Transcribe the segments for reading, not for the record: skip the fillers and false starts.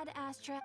Add Astra.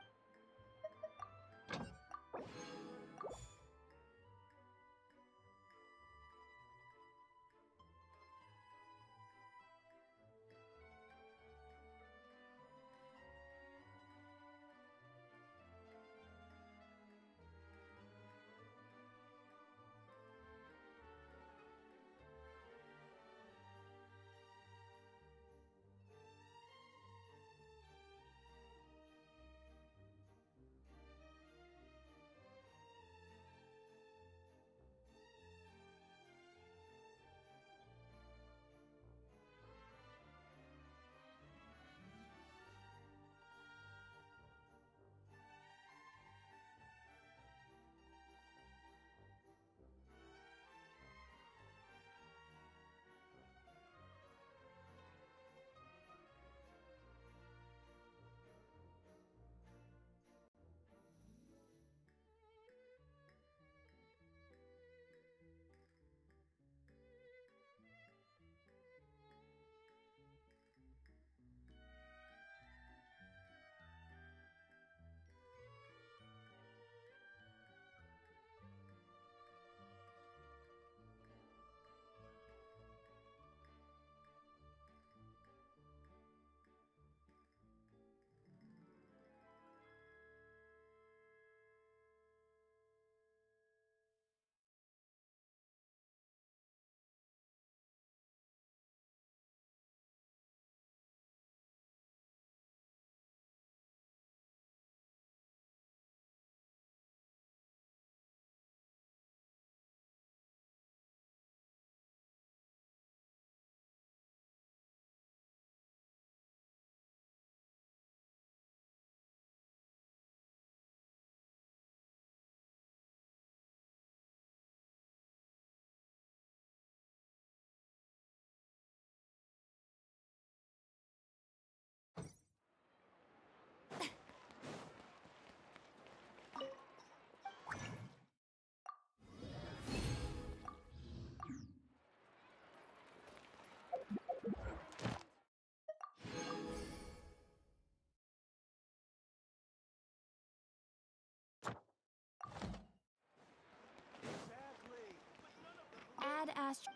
Add Astra.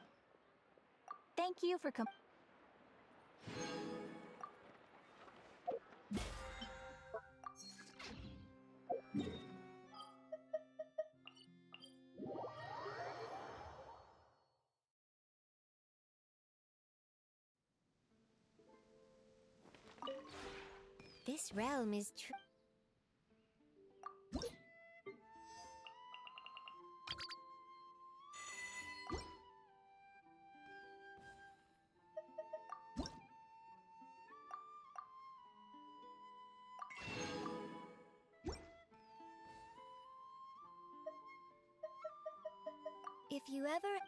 Thank you for com. This realm is true. If you ever.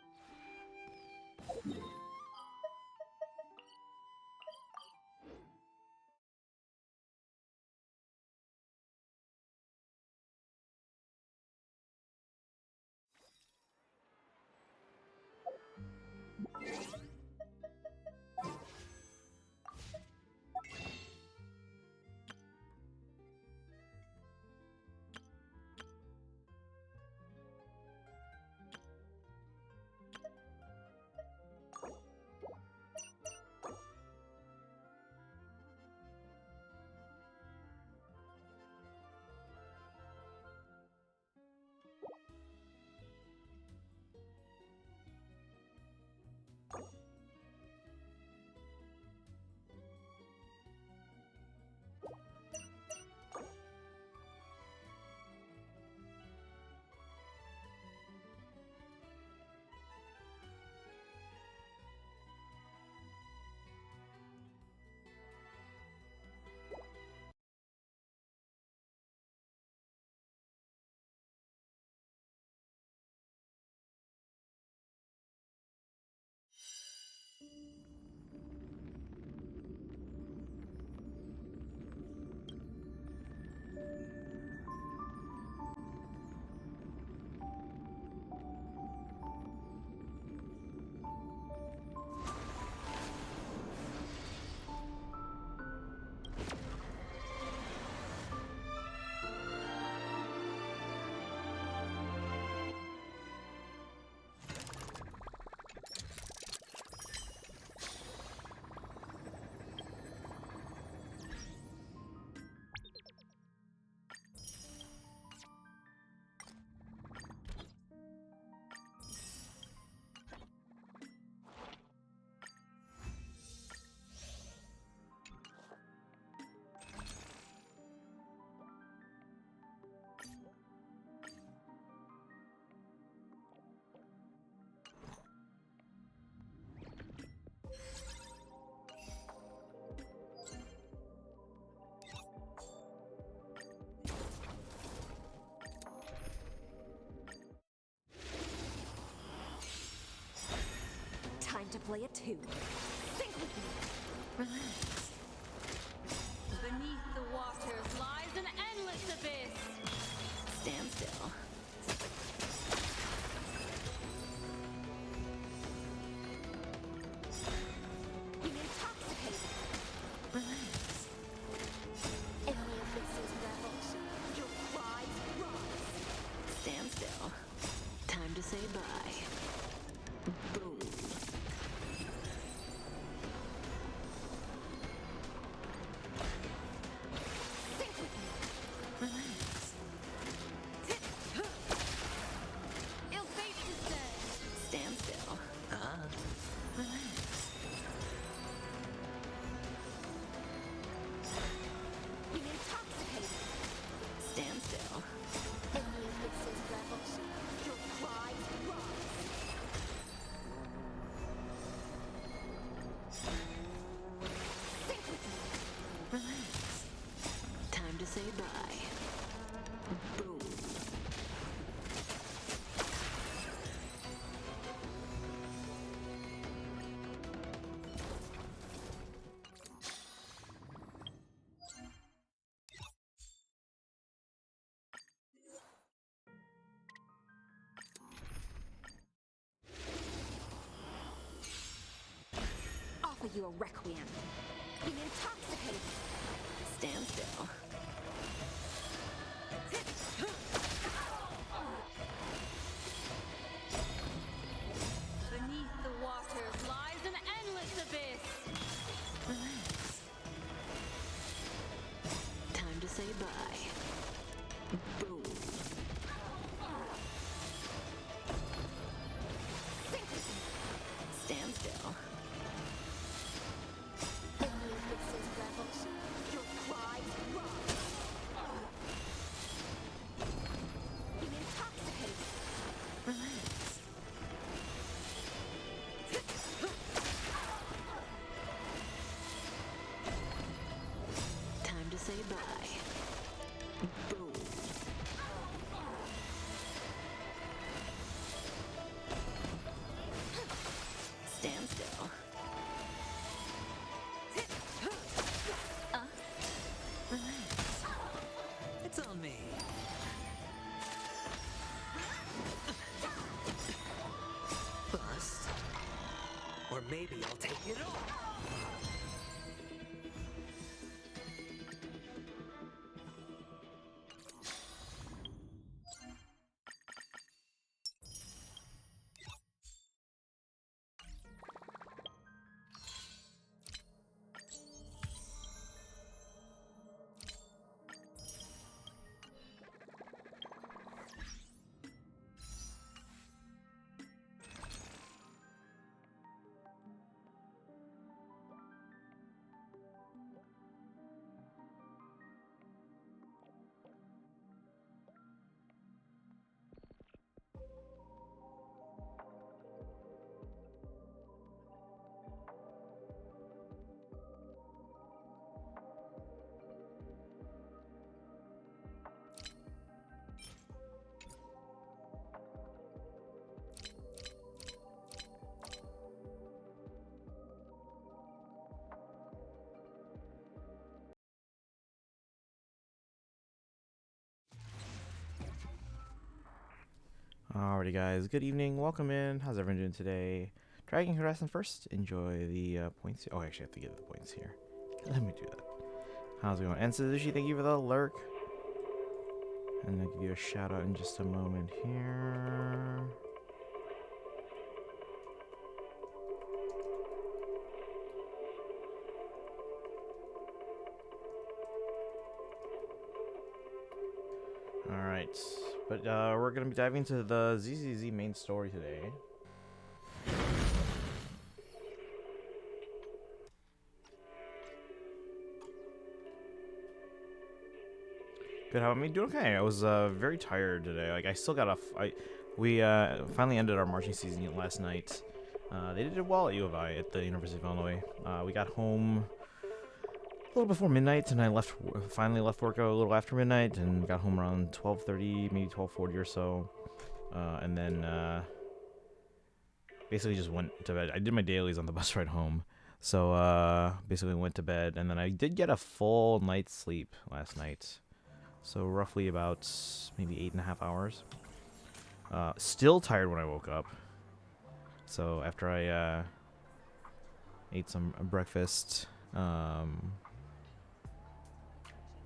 play a tune. Sing with me. Relax. Beneath the waters lies an endless abyss. Stand still. Intoxicated. Relax. In the abyss's revels, your cries rise. Stand still. Time to say bye. Boom. Sing with me. Relax. Ill fate is dead. Stand still. Relax. Intoxicated. Stand still. In the abyss's revels, your cries rise. Sing with me. Relax. Time to say bye. Boom. Offer you a requiem. Intoxicated. Stand still. Beneath the waters lies an endless abyss. Relax. Time to say bye. Boom. Sing with me. Stand still. In the abyss's revels, your cries rise. Intoxicated. Relax. Time to say bye. Boom. Stand still. Relax. It's on me. Bust. Or maybe I'll take it all. Alrighty guys, good evening, welcome in. How's everyone doing today? Dragon harassing first, enjoy the points. Oh, I actually have to get the points here. Let me do that. How's it going? And Suzushi, thank you for the lurk. And I'll give you a shout out in just a moment here. Alright, but we're going to be diving into the ZZZ main story today. Good, how am I doing? Okay, I was very tired today. Like, I still got we finally ended our marching season last night. They did well at U of I at the University of Illinois. We got home a little before midnight, and I finally left work a little after midnight, and got home around 12:30, maybe 12:40 or so. And then basically just went to bed. I did my dailies on the bus ride home. So, basically went to bed. And then I did get a full night's sleep last night. So, roughly about maybe 8.5 hours. Still tired when I woke up. So, after I ate some breakfast,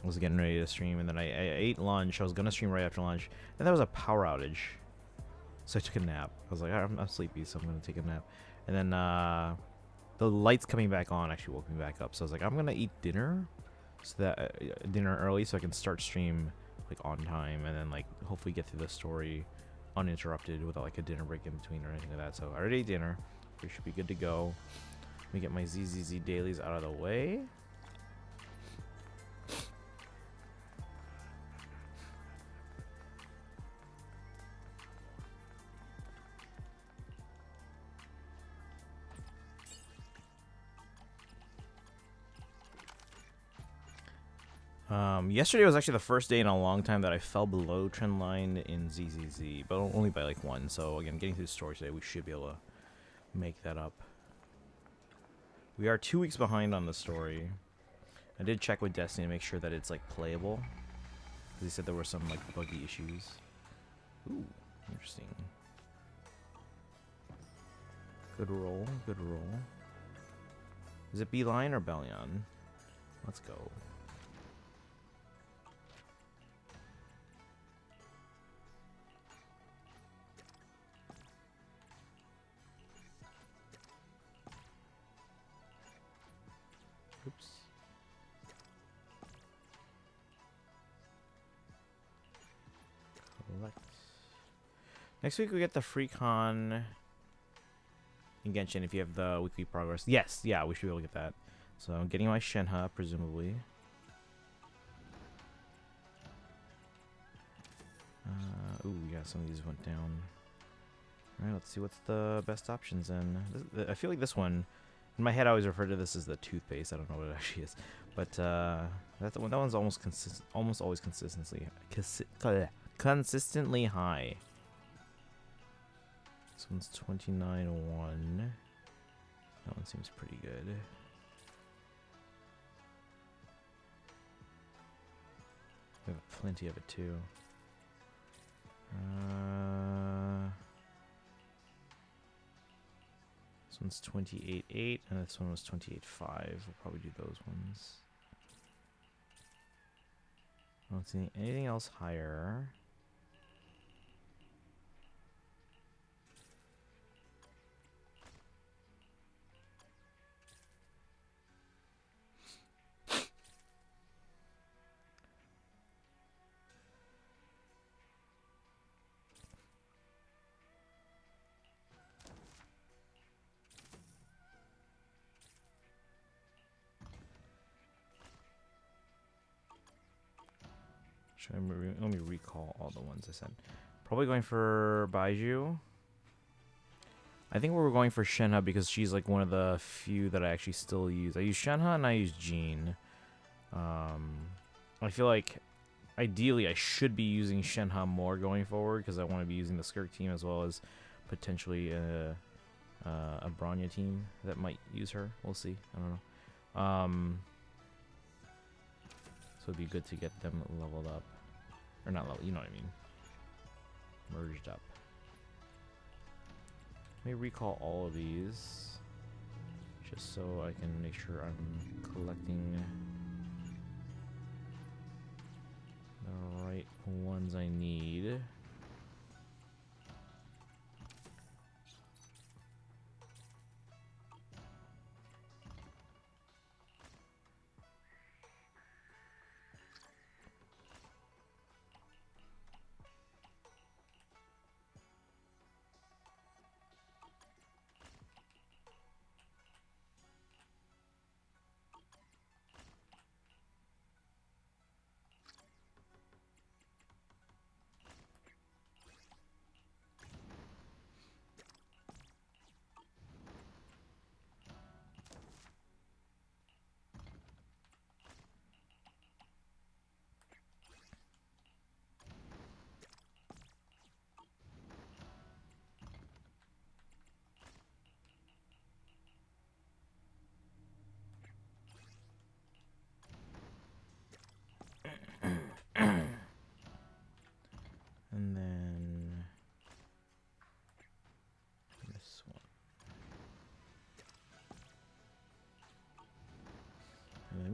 was getting ready to stream. And then I ate lunch. I was going to stream right after lunch. And there was a power outage. So I took a nap. I was like, I'm sleepy, so I'm going to take a nap. And then the lights coming back on actually woke me back up. So I was like, I'm going to eat dinner, so that dinner early so I can start stream like on time. And then like hopefully get through the story uninterrupted without like a dinner break in between or anything like that. So I already ate dinner. We should be good to go. Let me get my ZZZ dailies out of the way. Yesterday was actually the first day in a long time that I fell below trend line in ZZZ, but only by like 1. So again, getting through the story today, we should be able to make that up. We are 2 weeks behind on the story. I did check with Destiny to make sure that it's like playable, because he said there were some like buggy issues. Ooh, interesting. Good roll, good roll. Is it Beeline or Bellion? Let's go. Oops. Collect. Next week we get the free con in Genshin if you have the weekly progress. Yes, yeah, we should be able to get that. So I'm getting my Shenhe, presumably. Ooh, yeah, some of these went down. Alright, let's see what's the best options then. I feel like this one, in my head I always refer to this as the toothpaste. I don't know what it actually is. But that one's almost always consistently high. This one's 29.1. That one seems pretty good. We have plenty of it too. This one's 28.8, and this one was 28.5. We'll probably do those ones. I don't see anything else higher. Let me recall all the ones I said. Probably going for Baiju. I think we were going for Shenhe because she's like one of the few that I actually still use. I use Shenhe and I use Jean. I feel like ideally I should be using Shenhe more going forward because I want to be using the Skirk team as well as potentially a Bronya team that might use her. We'll see. I don't know. So it'd be good to get them leveled up. Or not leveled, you know what I mean. Merged up. Let me recall all of these. Just so I can make sure I'm collecting the right ones I need.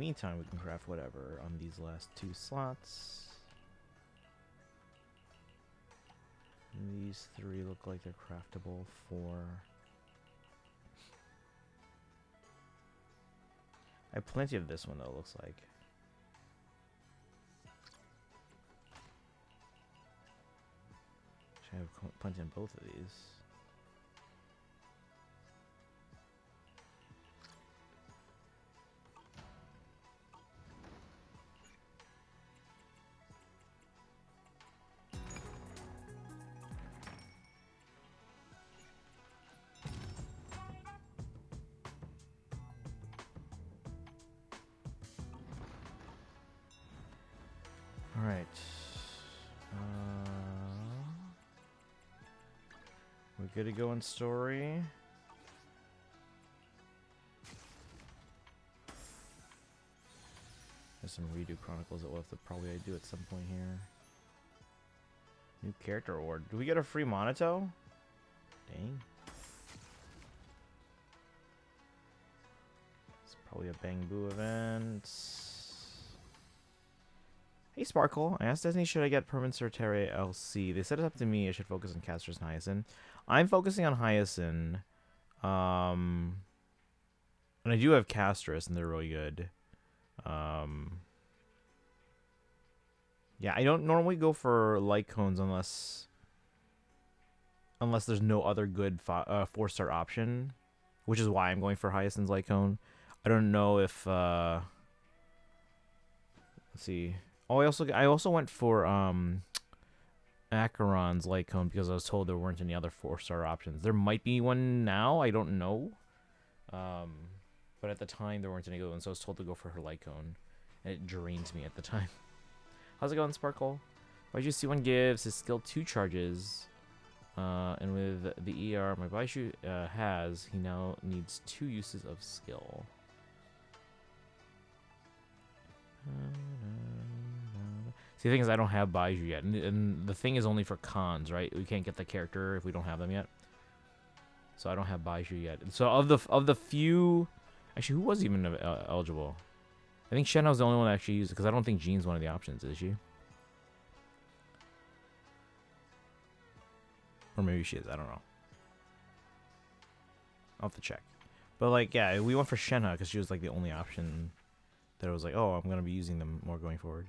meantime, we can craft whatever on these last 2 slots. And these 3 look like they're craftable for... I have plenty of this one, though, it looks like. I have plenty on both of these. All right. We're good to go in story. There's some redo chronicles that we'll have to probably do at some point here. New character award. Do we get a free Monato? Dang. It's probably a Bang Boo event. Hey Sparkle, I asked Disney should I get Permanent Certere LC. They said it's up to me. I should focus on Casters and Hyacinth. I'm focusing on Hyacinth. And I do have Castris, and they're really good. Yeah, I don't normally go for light cones unless there's no other good 4-star option, which is why I'm going for Hyacinth's light cone. I don't know if let's see. Oh, I also went for Acheron's light cone because I was told there weren't any other 4-star options. There might be one now. I don't know. But at the time there weren't any good ones, so I was told to go for her light cone, and it drains me at the time. How's it going, Sparkle? Baishu C1 gives his skill 2 charges, and with the ER my Baishu has, he now needs 2 uses of skill. See, the thing is, I don't have Baiju yet, and the thing is only for cons, right? We can't get the character if we don't have them yet. So I don't have Baiju yet. So of the few, actually, who was even eligible? I think Shenna's the only one that actually used it, because I don't think Jean's one of the options, is she? Or maybe she is. I don't know. I'll have to check. But like, yeah, we went for Shenna because she was like the only option that I was like, oh, I'm gonna be using them more going forward.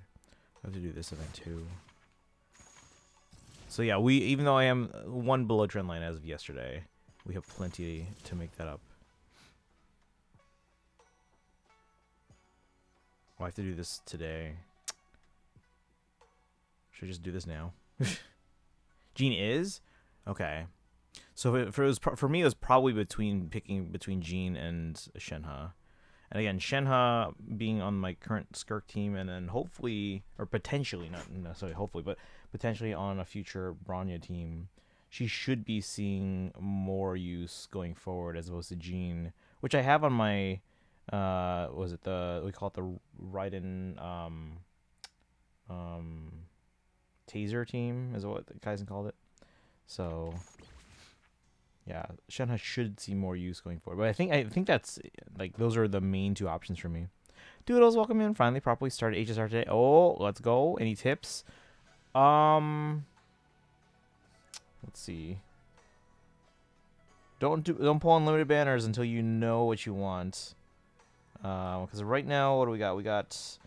I have to do this event too. So yeah, even though I am 1 below trend line as of yesterday, we have plenty to make that up. Oh, I have to do this today. Should I just do this now? Jean is? Okay. So for me, it was probably picking between Jean and Shenhe. And again, Shenhe being on my current Skirk team, and then hopefully, or potentially, not necessarily hopefully, but potentially on a future Bronya team, she should be seeing more use going forward as opposed to Jean, which I have on my, we call it the Raiden, Taser team, is what Kaizen called it. So, yeah, Shenhe should see more use going forward. But I think that's, like, those are the main 2 options for me. Doodles, welcome in. Finally properly started HSR today. Oh, let's go. Any tips? Let's see. Don't pull unlimited banners until you know what you want. Because right now, what do we got? We got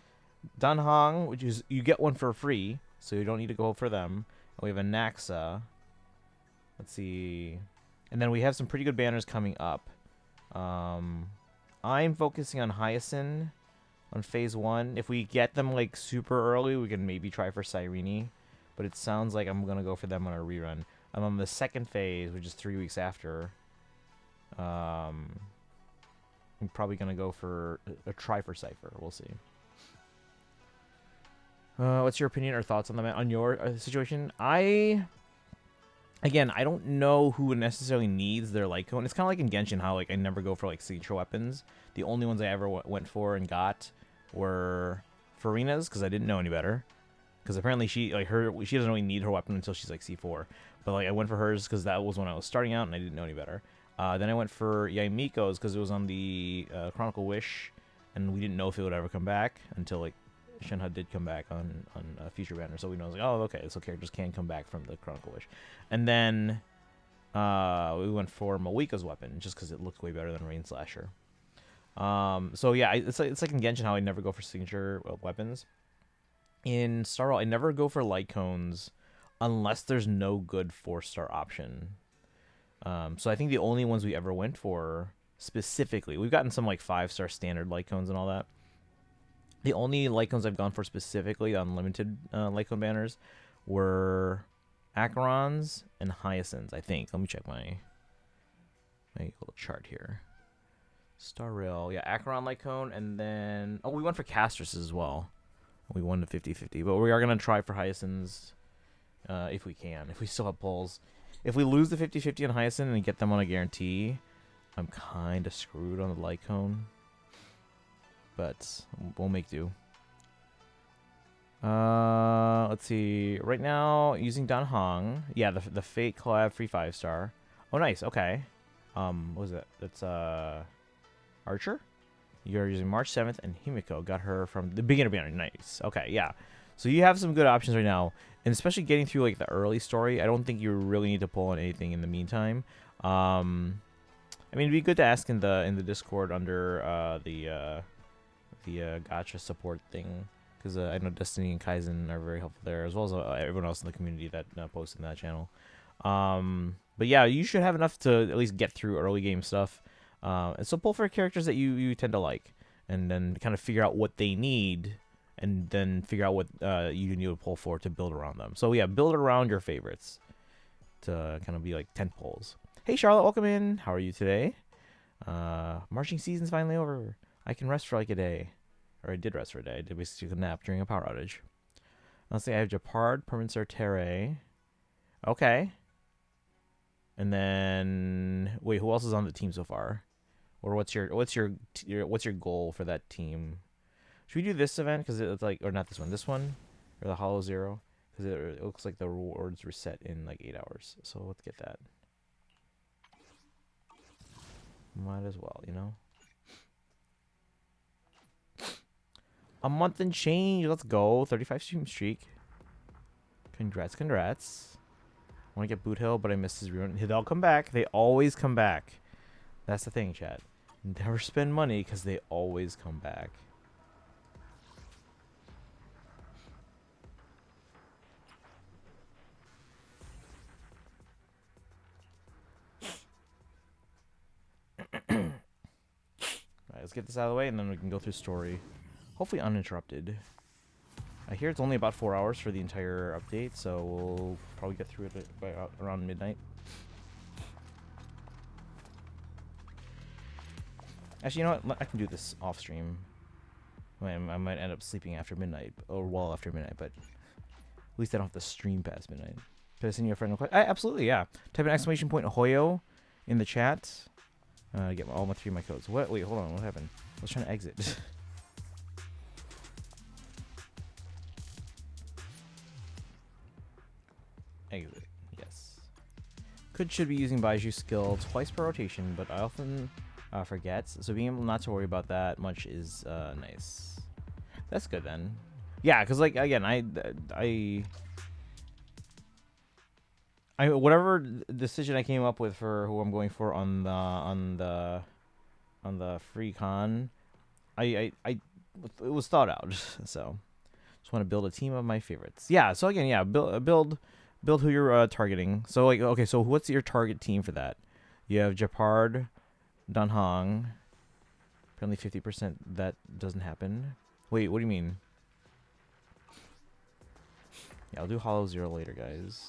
Danhong, which is you get one for free, so you don't need to go for them. And we have a Naxa. Let's see. And then we have some pretty good banners coming up. I'm focusing on Hyacinth on phase 1. If we get them like super early, we can maybe try for Cyrene. But it sounds like I'm gonna go for them on a rerun. I'm on the 2nd phase, which is 3 weeks after. I'm probably gonna go for a try for Cypher. We'll see. What's your opinion or thoughts on your situation? Again, I don't know who necessarily needs their light cone. It's kind of like in Genshin, how like I never go for like signature weapons. The only ones I ever went for and got were Farina's, because I didn't know any better. Because apparently she doesn't really need her weapon until she's like C4. But like I went for hers because that was when I was starting out and I didn't know any better. Then I went for Yaimiko's because it was on the Chronicle Wish and we didn't know if it would ever come back until like Shenhe did come back on Future Banner, so we know like, oh, okay, so characters can come back from the Chronicle Wish. And then we went for Malika's weapon just because it looked way better than Rain Slasher. So yeah, it's like in Genshin how I never go for signature weapons. In Star Rail, I never go for light cones unless there's no good 4-star option. So I think the only ones we ever went for specifically, we've gotten some like 5-star standard light cones and all that. The only light cones I've gone for specifically on limited light cone banners were Acherons and Hyacinths, I think. Let me check my little chart here. Star Rail, yeah, Acheron light cone, and then we went for Castris as well. We won the 50-50, but we are gonna try for Hyacinths if we can, if we still have pulls. If we lose the 50-50 on Hyacinth and get them on a guarantee, I'm kind of screwed on the light cone. But we'll make do. Let's see. Right now, using Dan Hong. Yeah, the Fate collab free 5-star. Oh, nice. Okay. What was it? That's Archer. You're using March 7th, and Himiko got her from the beginner banner. Nice. Okay, yeah. So you have some good options right now, and especially getting through like the early story. I don't think you really need to pull on anything in the meantime. I mean, it'd be good to ask in the Discord under the gacha support thing, because I know Destiny and Kaizen are very helpful there, as well as everyone else in the community that posts in that channel. But yeah, you should have enough to at least get through early game stuff. And so pull for characters that you tend to like, and then kind of figure out what they need, and then figure out what you need to pull for to build around them. So yeah, build around your favorites to kind of be like 10 pulls. Hey Charlotte, welcome in. How are you today? Marching season's finally over. I can rest for like a day. Or I did rest for a day. I did basically a nap during a power outage. Let's see, I have Japard, Permancer, Terre. Okay. And then wait, who else is on the team so far? Or what's your goal for that team? Should we do this event? Because it's like, or not this one, or the Hollow Zero? Because it looks like the rewards reset in like 8 hours. So let's get that. Might as well, you know. A month and change. Let's go. 35 stream streak. Congrats. I want to get Boot Hill, but I missed his rerun. They'll come back. They always come back. That's the thing, chat. Never spend money because they always come back. Alright, let's get this out of the way, and then we can go through story. Hopefully uninterrupted. I hear it's only about 4 hours for the entire update, so we'll probably get through it by around midnight. Actually, you know what? I can do this off stream. I might end up sleeping after midnight, or well after midnight, but at least I don't have to stream past midnight. Can I send you a friend request? Absolutely, yeah. Type an exclamation point Hoyo in the chat. Get all my 3 of my codes. What? Wait, hold on. What happened? I was trying to exit. Exit. Yes. Should be using Baiju skill twice per rotation, but I often forget. So being able not to worry about that much is nice. That's good then. Yeah, because like again, I whatever decision I came up with for who I'm going for on the free con, it was thought out. So just want to build a team of my favorites. Yeah. So again, yeah, build who you're targeting. So like, okay, so what's your target team for that? You have Japard, Danhong. Apparently 50% that doesn't happen. Wait, what do you mean? Yeah, I'll do Hollow Zero later, guys.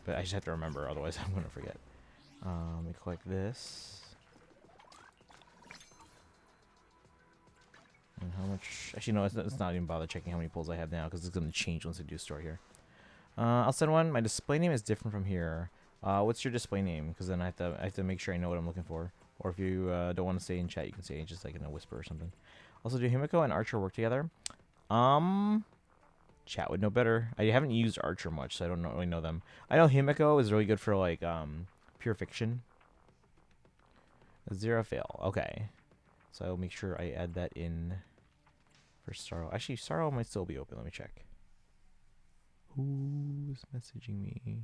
But I just have to remember, otherwise I'm gonna forget. Let me click this. And how much? Actually, no, it's not even bother checking how many pulls I have now because it's gonna change once I do store here. I'll send one. My display name is different from here. What's your display name? Because then I have to make sure I know what I'm looking for. Or if you don't want to say in chat, you can say just like in a whisper or something. Also, do Himiko and Archer work together? Chat would know better. I haven't used Archer much, so I don't really know them. I know Himiko is really good for like pure fiction. Zero fail. Okay. So I'll make sure I add that in for Starro. Actually, Starro might still be open. Let me check. Who's messaging me?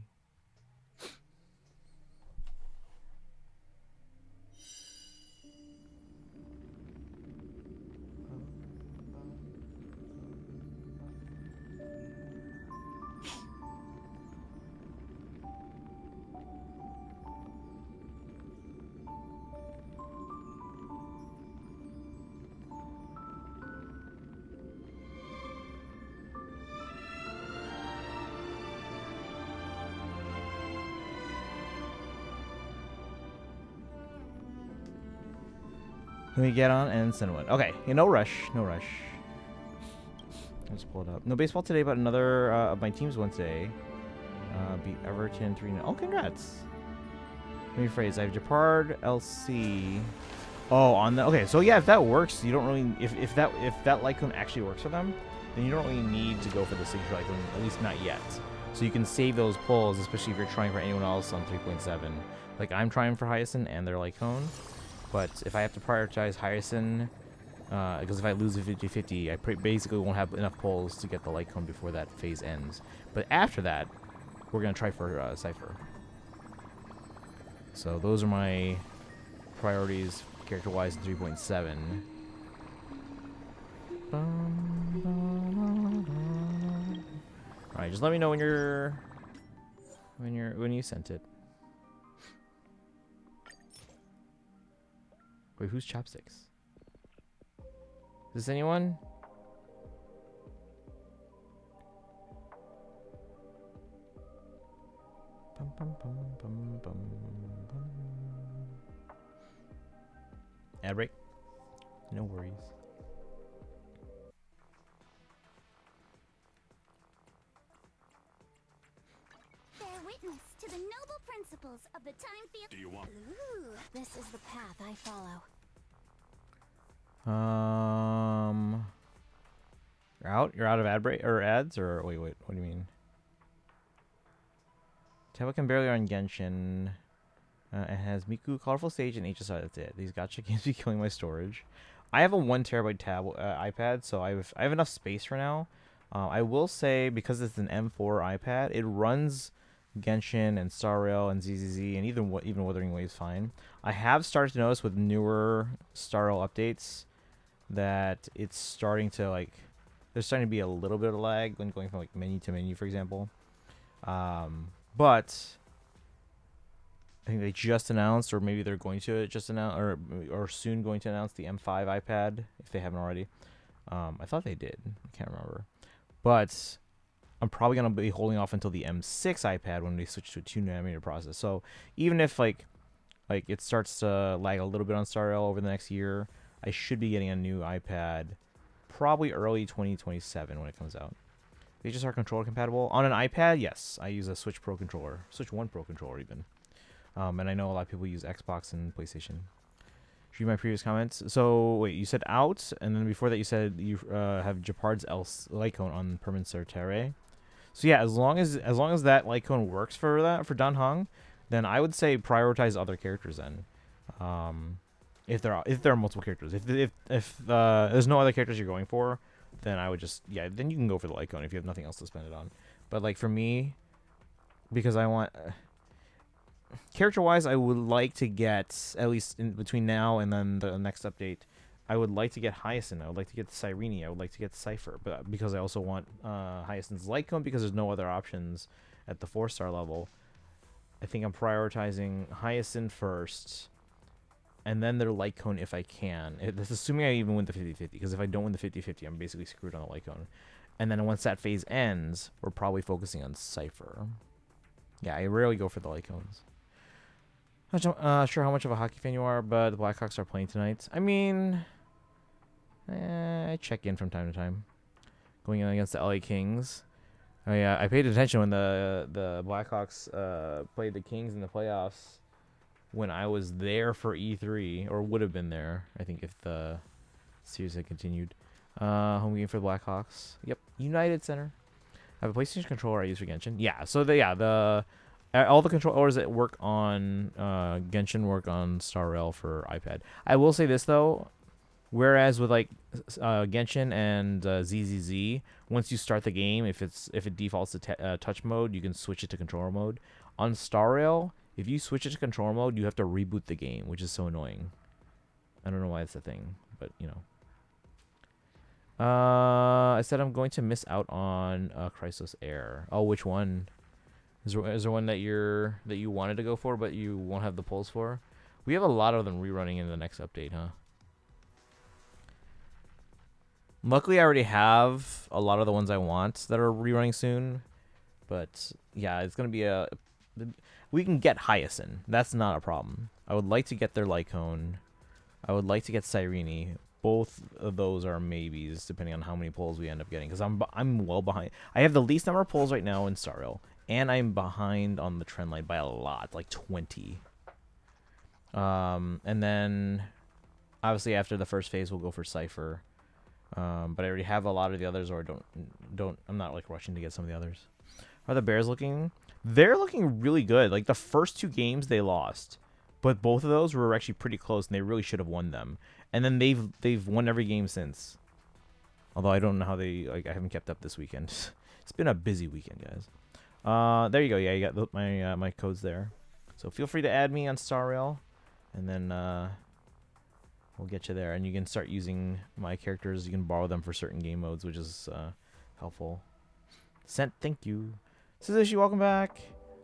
Let me get on and send one. Okay, yeah, no rush, no rush. Let's pull it up. No baseball today, but another of my teams won today. Beat Everton 3-0. Oh, congrats. Let me rephrase. I have Japard, LC. Oh, on the okay. So yeah, if that works, you don't really. If that Lycone actually works for them, then you don't really need to go for the signature Lycone, at least not yet. So you can save those pulls, especially if you're trying for anyone else on 3.7. Like I'm trying for Hyacinth and their Lycone. But if I have to prioritize Hyacinth, because if I lose a 50-50, I basically won't have enough pulls to get the Lycone before that phase ends. But after that, we're going to try for Cypher. So those are my priorities character-wise in 3.7. Alright, just let me know when you sent it. Wait, who's Chopsticks? Is this anyone? Bum, bum, bum, bum, bum, bum. Ad break? No worries. Bear witness to the noble principles of the time field. Do you want? Ooh, this is the path I follow. You're out? You're out of ad break or ads or wait, what do you mean? Teva can barely run Genshin. It has Miku, Colorful Stage, and HSI. That's it. These gacha games be killing my storage. I have a 1 terabyte iPad, so I have enough space for now. I will say, because it's an M4 iPad, it runs Genshin and Star Rail and ZZZ and even Wuthering Waves fine. I have started to notice with newer Star Rail updates that it's starting to like there's starting to be a little bit of lag when going from like menu to menu, for example. But I think they just announced, or maybe they're going to just announce, or soon going to announce the M5 iPad if they haven't already. I thought they did. I can't remember. But I'm probably gonna be holding off until the M6 iPad when they switch to a 2nm process. So even if like it starts to lag a little bit on Star Rail over the next year, I should be getting a new iPad probably early 2027 when it comes out. They just are controller compatible on an iPad. Yes, I use a Switch Pro controller, Switch 1 Pro controller even. And I know a lot of people use Xbox and PlayStation. Read my previous comments. So wait, you said out, and then before that you said you have Japard's Lycone on Permanent Terre. So yeah, as long as that Lycone works for Dan Heng, then I would say prioritize other characters then. If there are multiple characters, if there's no other characters you're going for, then I would just then you can go for the Lycone if you have nothing else to spend it on. But like for me, because I want character-wise, I would like to get, at least in between now and then the next update, I would like to get Hyacinth. I would like to get Cyrene. I would like to get Cypher, but because I also want Hyacinth's Lycone, because there's no other options at the 4-star level, I think I'm prioritizing Hyacinth first, and then their Lycone if I can. That's assuming I even win the 50-50, because if I don't win the 50-50, I'm basically screwed on the Lycone. And then once that phase ends, we're probably focusing on Cypher. Yeah, I rarely go for the Lycones. Not sure how much of a hockey fan you are, but the Blackhawks are playing tonight. I mean, I check in from time to time. Going in against the LA Kings. Oh yeah, I paid attention when the Blackhawks played the Kings in the playoffs when I was there for E3, or would have been there, I think, if the series had continued. Home game for the Blackhawks. Yep, United Center. I have a PlayStation controller I use for Genshin. Yeah, so the All the controllers that work on Genshin work on Star Rail for iPad. I will say this though, whereas with like Genshin and ZZZ, once you start the game, if it defaults to touch mode, you can switch it to controller mode. On Star Rail, if you switch it to controller mode, you have to reboot the game, which is so annoying. I don't know why it's a thing, but you know. I said I'm going to miss out on Chrysos Air. Oh, which one? Is there one that you wanted to go for, but you won't have the polls for? We have a lot of them rerunning in the next update, huh? Luckily, I already have a lot of the ones I want that are rerunning soon. But yeah, it's gonna be we can get Hyacinth. That's not a problem. I would like to get their Lycone. I would like to get Cyrene. Both of those are maybes, depending on how many polls we end up getting. Because I'm well behind. I have the least number of polls right now in Star Rail, and I'm behind on the trend line by a lot, like 20. And then, obviously, after the first phase, we'll go for Cypher. But I already have a lot of the others, or I'm not like rushing to get some of the others. How are the Bears looking? They're looking really good. Like the first 2 games they lost, but both of those were actually pretty close, and they really should have won them. And then they've won every game since. Although I don't know how I haven't kept up this weekend. It's been a busy weekend, guys. There you go. Yeah, you got my codes there. So feel free to add me on Star Rail, and then we'll get you there. And you can start using my characters. You can borrow them for certain game modes, which is helpful. Sent, thank you. ZZZ, welcome back.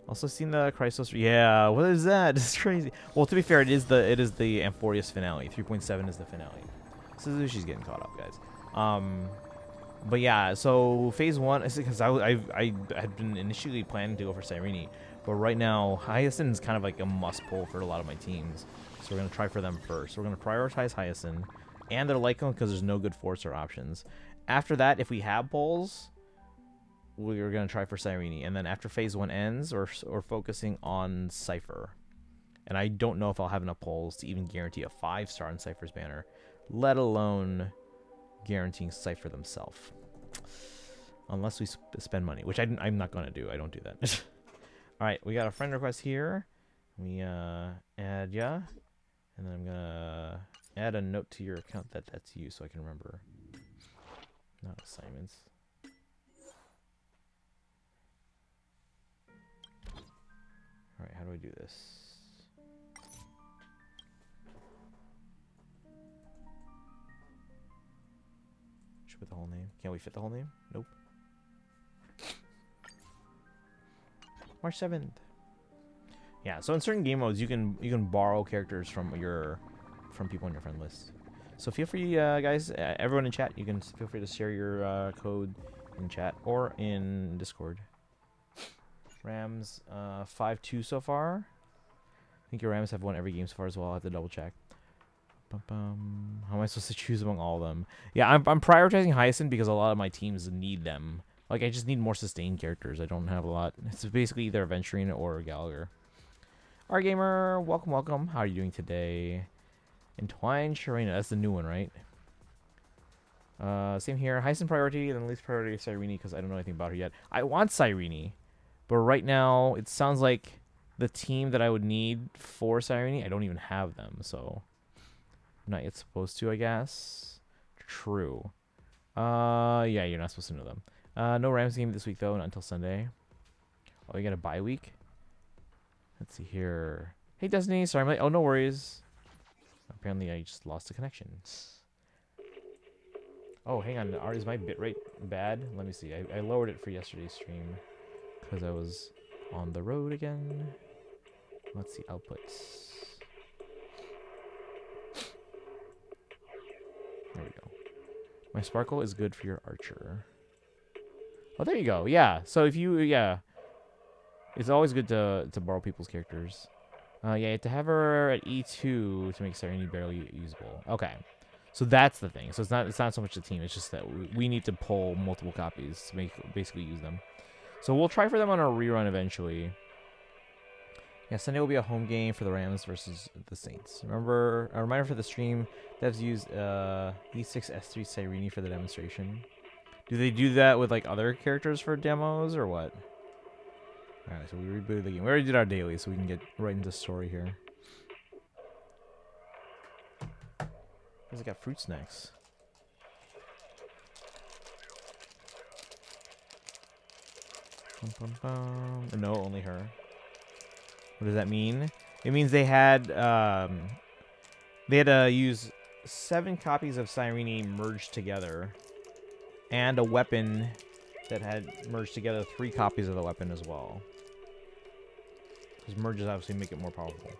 Also seen the Chrysos. Yeah, what is that? It's crazy. Well, to be fair, it is the Amphorius finale. 3.7 is the finale. ZZZ's getting caught up, guys. But yeah, so phase 1 is because I had been initially planning to go for Cyrene, but right now Hyacinth is kind of like a must pull for a lot of my teams. So we're gonna try for them first. We're gonna prioritize Hyacinth and their Lycone because there's no good Forcer options. After that, if we have pulls, we're going to try for Cyrene. And then after phase 1 ends, or focusing on Cypher. And I don't know if I'll have enough polls to even guarantee a 5-star on Cypher's banner, let alone guaranteeing Cypher themselves. Unless we spend money, which I'm not going to do. I don't do that. All right, we got a friend request here. We add ya. And then I'm going to add a note to your account that's you so I can remember. Not assignments. All right, how do I do this? Should we put the whole name? Can't we fit the whole name? Nope. March 7th. Yeah, so in certain game modes, you can borrow characters from people on your friend list. So feel free, guys, everyone in chat, you can feel free to share your code in chat or in Discord. Rams 5-2 so far. I think your Rams have won every game so far as well. I have to double check. How am I supposed to choose among all of them? Yeah, I'm prioritizing Hyacinth because a lot of my teams need them. Like, I just need more sustained characters. I don't have a lot. It's basically either Aventurine or Gallagher. Our gamer, welcome, welcome. How are you doing today? Entwined Sharena, that's the new one, right? Same here. Hyacinth priority, then least priority Cyrene because I don't know anything about her yet. I want Cyrene. But right now, it sounds like the team that I would need for Cyrene, I don't even have them, so I'm not yet supposed to, I guess. True. Yeah, you're not supposed to know them. No Rams game this week, though, not until Sunday. Oh, you got a bye week? Let's see here. Hey, Destiny, sorry, I'm late. Oh, no worries. Apparently, I just lost the connection. Oh, hang on. Is my bitrate bad? Let me see. I lowered it for yesterday's stream. Because I was on the road again. Let's see outputs. There we go. My sparkle is good for your archer. Oh, there you go. Yeah. So if you, yeah, it's always good to borrow people's characters. Yeah, you have to have her at E2 to make Cyrene barely usable. Okay. So that's the thing. So it's not so much the team. It's just that we need to pull multiple copies to basically use them. So we'll try for them on a rerun eventually. Yeah, Sunday will be a home game for the Rams versus the Saints. Remember, a reminder for the stream, devs use E6 S3 Cyrene for the demonstration. Do they do that with like other characters for demos or what? Alright, so we rebooted the game. We already did our daily, so we can get right into the story here. Because I got fruit snacks. Bum, bum, bum. No, only her. What does that mean? It means they had to use 7 copies of Cyrene merged together, and a weapon that had merged together 3 copies of the weapon as well. Because merges obviously make it more powerful.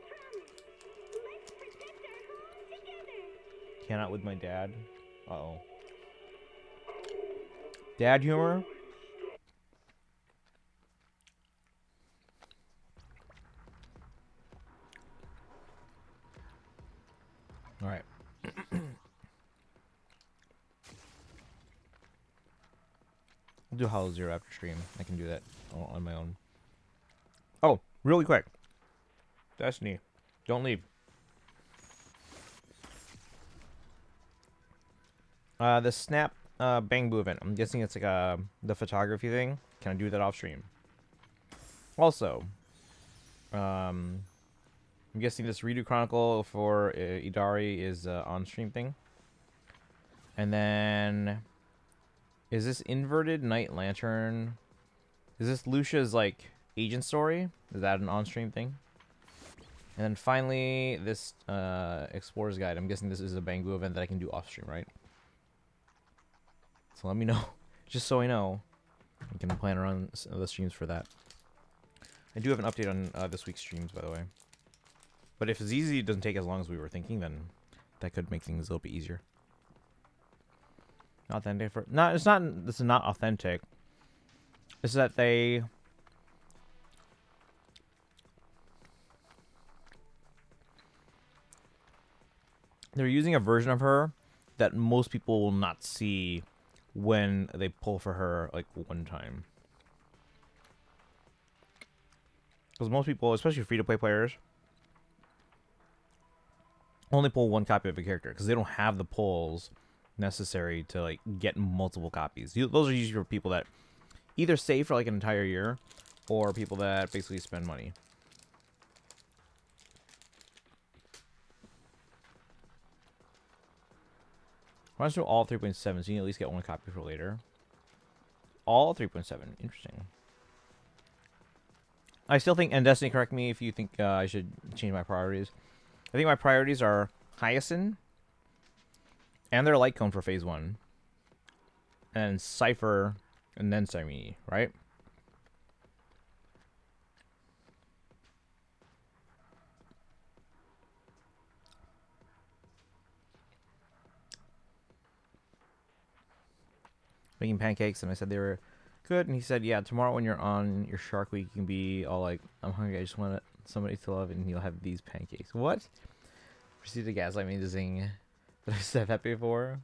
Cannot with my dad. Uh-oh. Dad humor? Alright. I'll do Hollow Zero after stream. I can do that on my own. Oh, really quick. Destiny. Don't leave. The Snap Bang Boo event. I'm guessing it's like the photography thing. Can I do that off stream? Also, I'm guessing this Redo Chronicle for Idari is on stream thing. And then, is this Inverted Night Lantern? Is this Lucia's like agent story? Is that an on stream thing? And then finally, this Explorer's Guide. I'm guessing this is a Bang Boo event that I can do off stream, right? So let me know, just so I know. I can plan around the streams for that. I do have an update on this week's streams, by the way. But if ZZ doesn't take as long as we were thinking, then that could make things a little bit easier. Authentic for it's not. This is not authentic. It's that they're using a version of her that most people will not see when they pull for her like one time. Because most people, especially free-to-play players, only pull one copy of a character because they don't have the pulls necessary to like get multiple copies. Those are usually for people that either save for like an entire year or people that basically spend money. Why don't you do all 3.7 so you can at least get one copy for later? All 3.7. Interesting. I still think, and Destiny, correct me if you think I should change my priorities. I think my priorities are Hyacinth and their light cone for phase 1. And Cypher and then Cyrene, right? Making pancakes, and I said they were good, and he said, yeah, tomorrow when you're on your Shark Week, you can be all like, I'm hungry, I just want somebody to love, and you'll have these pancakes. What? Proceed to gaslight me to zing. Did I said that before?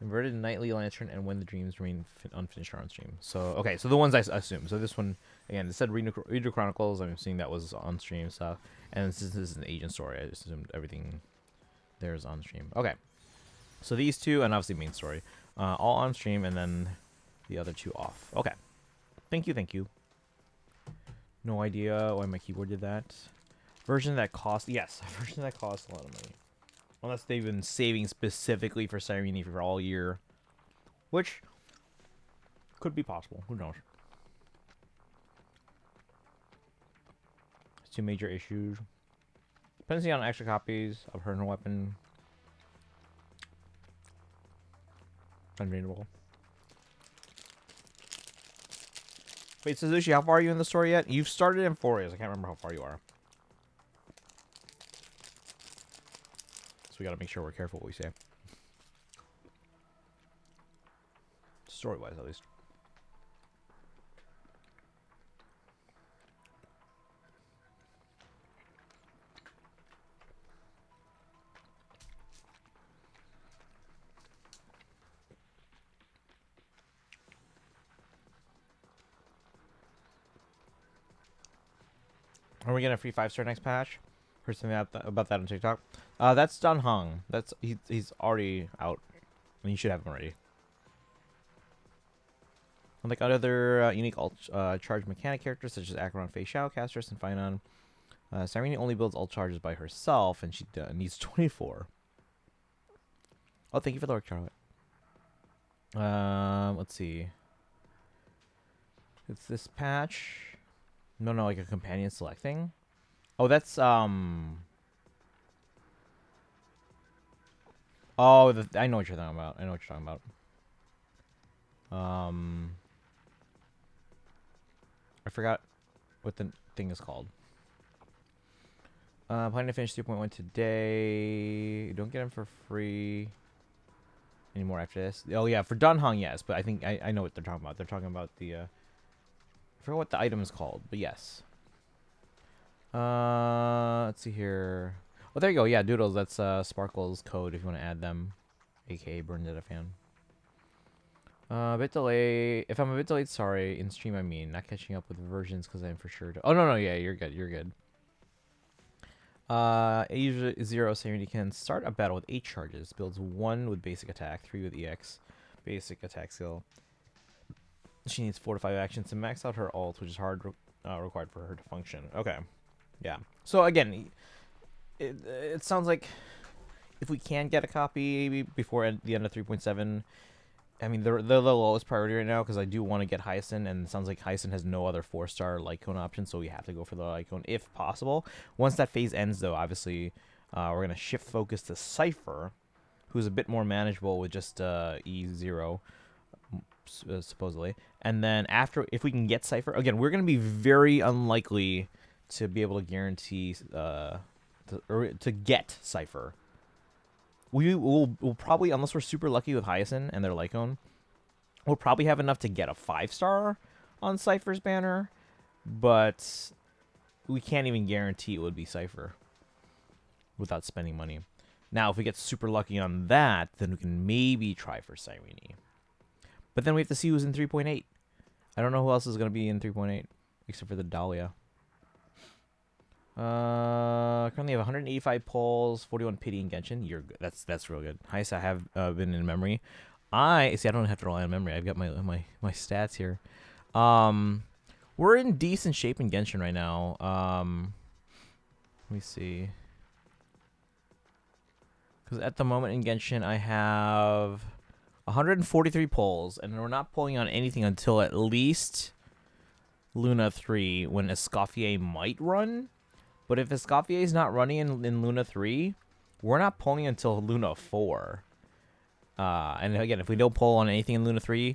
Inverted Nightly Lantern and When the Dreams Remain Unfinished are on stream. So, okay, so the ones I assume. So this one, again, it said Reader Chronicles, I'm assuming that was on stream stuff. And since this is an agent story, I just assumed everything there is on stream. Okay. So these two, and obviously main story, all on stream, and then the other two off. Okay. Thank you, thank you. No idea why my keyboard did that. Version that cost, yes, a version that costs a lot of money. Unless they've been saving specifically for Cyrene for all year. Which could be possible. Who knows? It's 2 major issues. Dependency on extra copies of her and her weapon. Unreadable. Wait, Suzushi, how far are you in the story yet? You've started in 4 years. I can't remember how far you are. So we gotta make sure we're careful what we say. Story-wise, at least. Are we getting a free 5-star next patch? Heard something about that on TikTok. That's Don Hung. That's he's already out. I mean, you should have him already. Unlike other unique charge mechanic characters such as Acheron, Fei Xiao, Castris, and Finon, Cyrene only builds alt charges by herself, and she needs 24. Oh, thank you for the work, Charlotte. Let's see. It's this patch. No, like a companion selecting. Oh, that's Oh, I know what you're talking about. I forgot what the thing is called. Planning to finish 3.1 today. Don't get them for free anymore after this. Oh yeah, for Dunhung, yes, but I think I know what they're talking about. They're talking about the I forgot what the item is called, but yes. Let's see here. Oh, there you go. Yeah, Doodles. That's Sparkle's code if you want to add them, aka Bernadetta fan. A bit delay. If I'm a bit delayed, sorry. In stream, I mean, not catching up with versions because I'm for sure. Oh no, yeah, you're good. Asia Zero Serenity can start a battle with 8 charges. Builds 1 with basic attack, 3 with EX, basic attack skill. She needs 4 to 5 actions to max out her ult, which is required for her to function. Okay, yeah. So again, it sounds like if we can get a copy before the end of 3.7. I mean, they're the lowest priority right now because I do want to get Hyacinth, and it sounds like Hyacinth has no other 4-star light cone option, so we have to go for the light cone if possible. Once that phase ends, though, obviously, we're going to shift focus to Cypher, who's a bit more manageable with just E0, supposedly. And then after, if we can get Cypher, again, we're going to be very unlikely to be able to guarantee to get Cypher. We'll probably, unless we're super lucky with Hyacinth and their Lycone, we'll probably have enough to get a 5-star on Cypher's banner, but we can't even guarantee it would be Cypher without spending money. Now, if we get super lucky on that, then we can maybe try for Cyrene. But then we have to see who's in 3.8. I don't know who else is going to be in 3.8, except for the Dahlia. Currently have 185 polls, 41 pity and Genshin. You're good. That's real good. Highest I have been in memory. I don't have to rely on memory. I've got my stats here. We're in decent shape in Genshin right now. Let me see. Because at the moment in Genshin I have 143 polls, and we're not pulling on anything until at least Luna 3, when Escoffier might run. But if Escoffier is not running in Luna 3, we're not pulling until Luna 4. And again, if we don't pull on anything in Luna 3,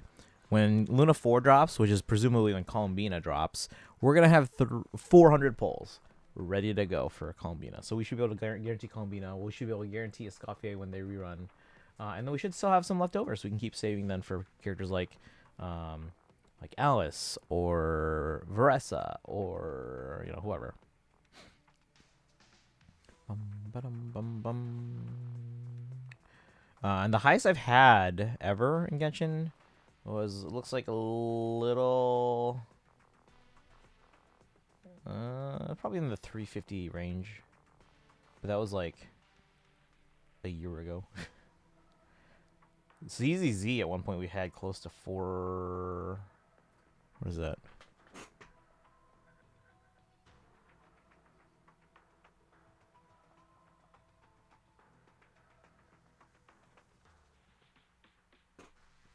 when Luna 4 drops, which is presumably when Columbina drops, we're going to have 400 pulls ready to go for Columbina. So we should be able to guarantee Columbina. We should be able to guarantee Escoffier when they rerun. And then we should still have some left over, so we can keep saving them for characters like Alice or Veressa or whoever. And the highest I've had ever in Genshin looks like a little probably in the 350 range, but that was like a year ago. ZZZ at one point we had close to 4. What is that?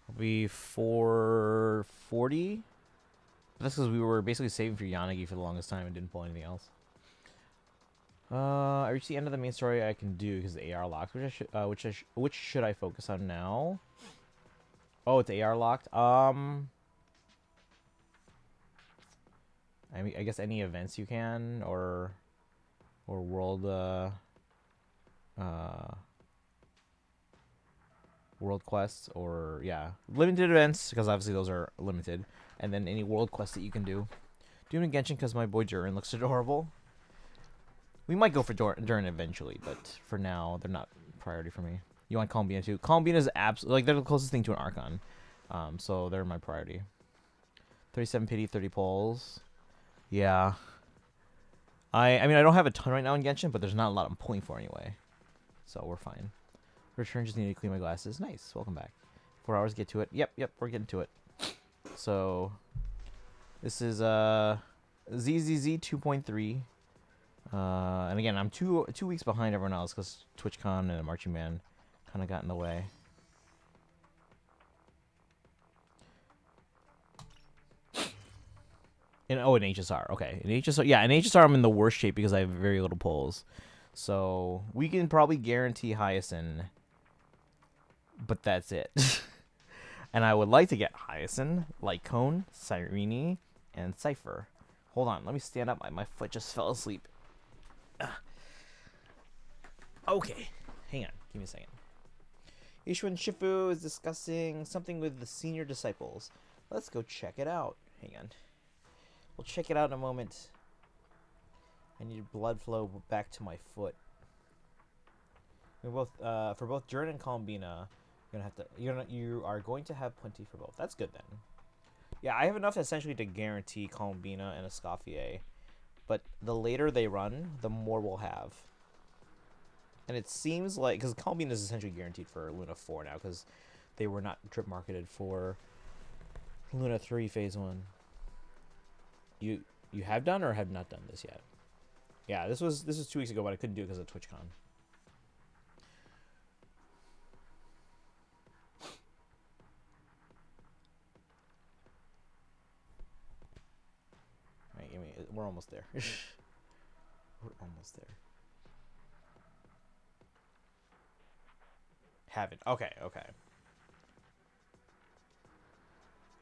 Probably 440. But that's because we were basically saving for Yanagi for the longest time and didn't pull anything else. I reached the end of the main story I can do because the AR locked. Which should I focus on now? Oh, it's AR locked. I mean, I guess any events you can or world world quests, or limited events, because obviously those are limited, and then any world quests that you can do. Doing Genshin because my boy Durin looks adorable. We might go for Durin eventually, but for now they're not priority for me. You want Columbina too? Columbina is absolutely, like, they're the closest thing to an Archon, so they're my priority. 37 pity, 30 polls. Yeah. I mean, I don't have a ton right now in Genshin, but there's not a lot I'm pulling for anyway, so we're fine. Return, just need to clean my glasses. Nice. Welcome back. 4 hours, get to it. Yep, we're getting to it. So this is ZZZ 2.3. And again, I'm two weeks behind everyone else because TwitchCon and Marching Band kind of got in the way. In HSR, okay. In HSR, yeah, in HSR I'm in the worst shape because I have very little pulls. So we can probably guarantee Hyacinth, but that's it. And I would like to get Hyacinth, Lycone, Cyrene, and Cypher. Hold on, let me stand up. My foot just fell asleep. Okay, hang on, give me a second. Ishwan Shifu is discussing something with the senior disciples. Let's go check it out. Hang on. We'll check it out in a moment. I need blood flow back to my foot. We're both for both Jordan and Columbina, you are going to have plenty for both. That's good then. Yeah, I have enough essentially to guarantee Columbina and Escoffier, but the later they run, the more we'll have. And it seems like because Columbina is essentially guaranteed for Luna 4 now because they were not drip marketed for Luna 3 Phase 1. You have done or have not done this yet? Yeah, this was 2 weeks ago, but I couldn't do it because of TwitchCon. Alright, we're almost there. We're almost there. Haven't. Okay.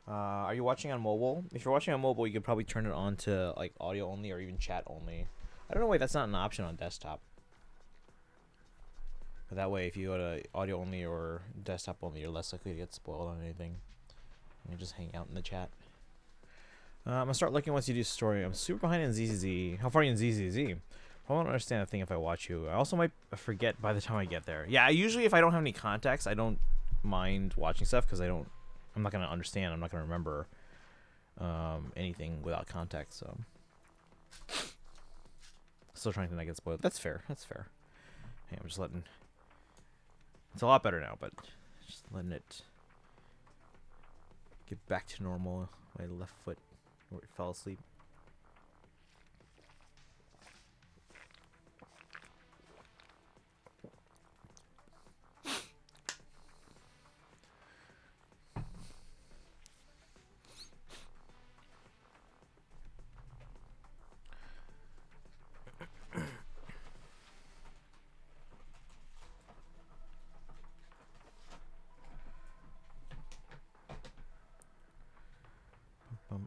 Are you watching on mobile? If you're watching on mobile, you could probably turn it on to like audio only or even chat only. I don't know why that's not an option on desktop. But that way, if you go to audio only or desktop only, you're less likely to get spoiled on anything. You just hang out in the chat. I'm gonna start looking once you do story. I'm super behind in ZZZ. How far are you in ZZZ? I won't understand a thing if I watch you. I also might forget by the time I get there. Yeah, usually if I don't have any context, I don't mind watching stuff because I'm not gonna understand. I'm not gonna remember anything without context. So, still trying to not get spoiled. That's fair. Hey, I'm just letting. It's a lot better now, but just letting it get back to normal. My left foot where it fell asleep.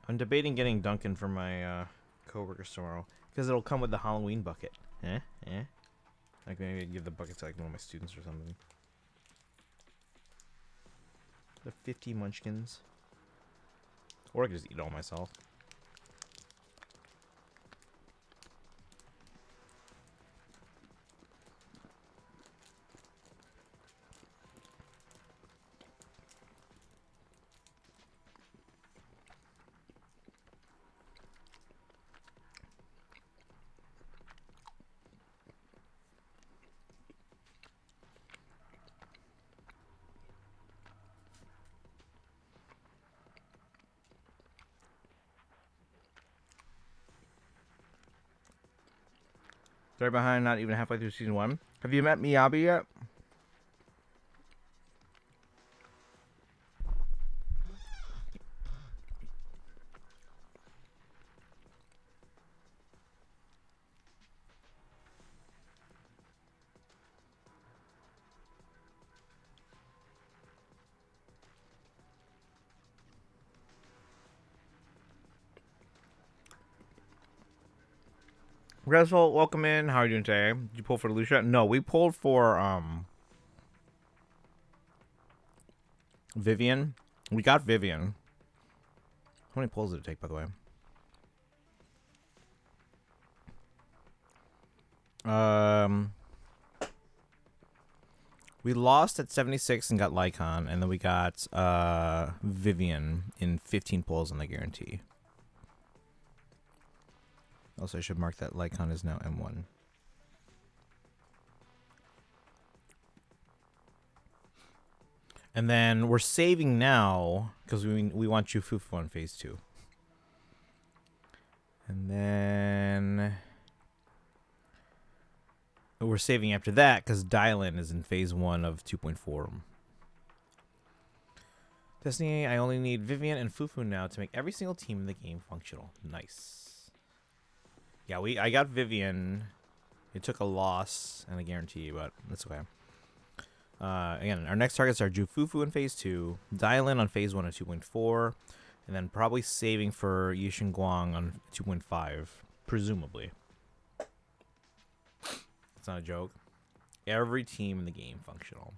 I'm debating getting Duncan for my coworkers tomorrow because it'll come with the Halloween bucket. Like maybe give the bucket to like one of my students or something. The 50 munchkins. Or I could just eat it all myself. They're behind, not even halfway through season 1. Have you met Miyabi yet? Resol, welcome in. How are you doing today? Did you pull for Lucia? No, we pulled for Vivian. We got Vivian. How many pulls did it take, by the way? We lost at 76 and got Lycon, and then we got Vivian in 15 pulls on the guarantee. Also, I should mark that Lycon is now M1. And then we're saving now because we want Jufufu on phase 2. And then we're saving after that because Dylan is in phase 1 of 2.4. Destiny, I only need Vivian and Fufu now to make every single team in the game functional. Nice. Yeah, I got Vivian. It took a loss and a guarantee, but that's okay. Again, our next targets are Jufufu in phase 2, Dylan on phase 1 of 2.4, and then probably saving for Yishin Guang on 2.5, presumably. It's not a joke. Every team in the game functional.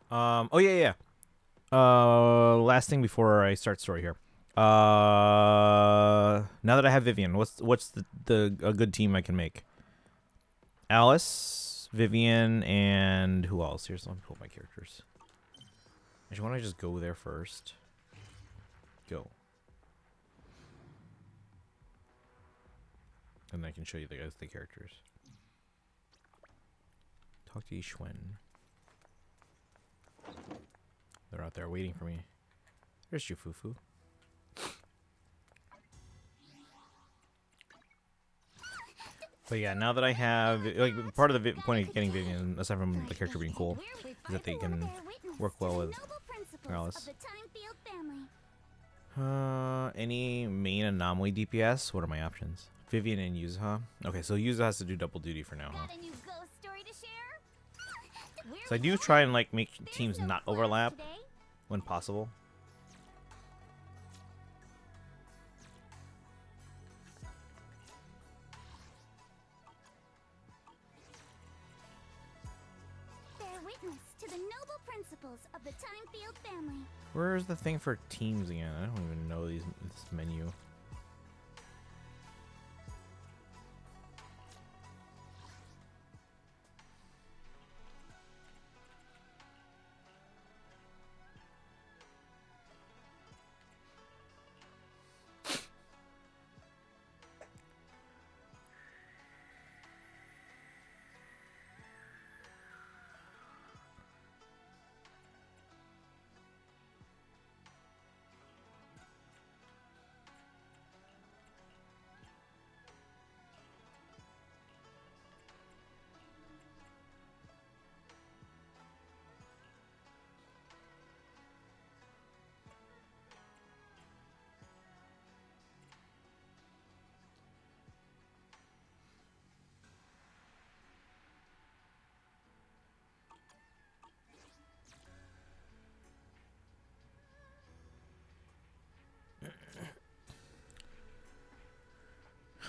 Oh yeah. Last thing before I start story here. Now that I have Vivian, what's a good team I can make? Alice, Vivian, and who else? Here's, let me pull up my characters. Actually, why don't I just go there first? Go. And I can show you the characters. Talk to Yishwen. They're out there waiting for me. There's Jufufu. But yeah, now that I have, like, part of the point of getting Vivian, aside from the character being cool, is that they can work well with Alice. Any main anomaly DPS? What are my options? Vivian and Yuza, huh? Okay, so Yuza has to do double duty for now, huh? So I do try and, like, make teams not overlap when possible. To the noble principles of the Timefield family. Where's the thing for teams again? I don't even know this menu.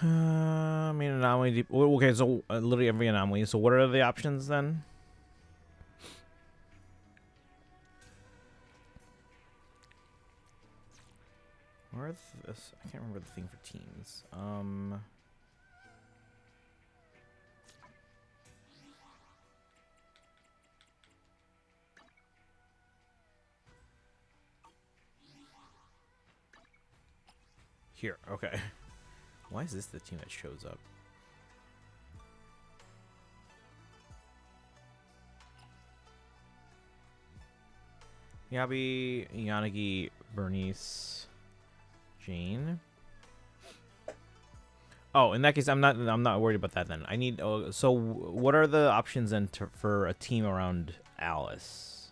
I mean, anomaly. Okay, so literally every anomaly. So what are the options then? Where's this? I can't remember the thing for teams. Here, okay. Why is this the team that shows up? Yabi, Yanagi, Bernice, Jane. Oh, in that case, I'm not worried about that then. I need. So, what are the options then for a team around Alice?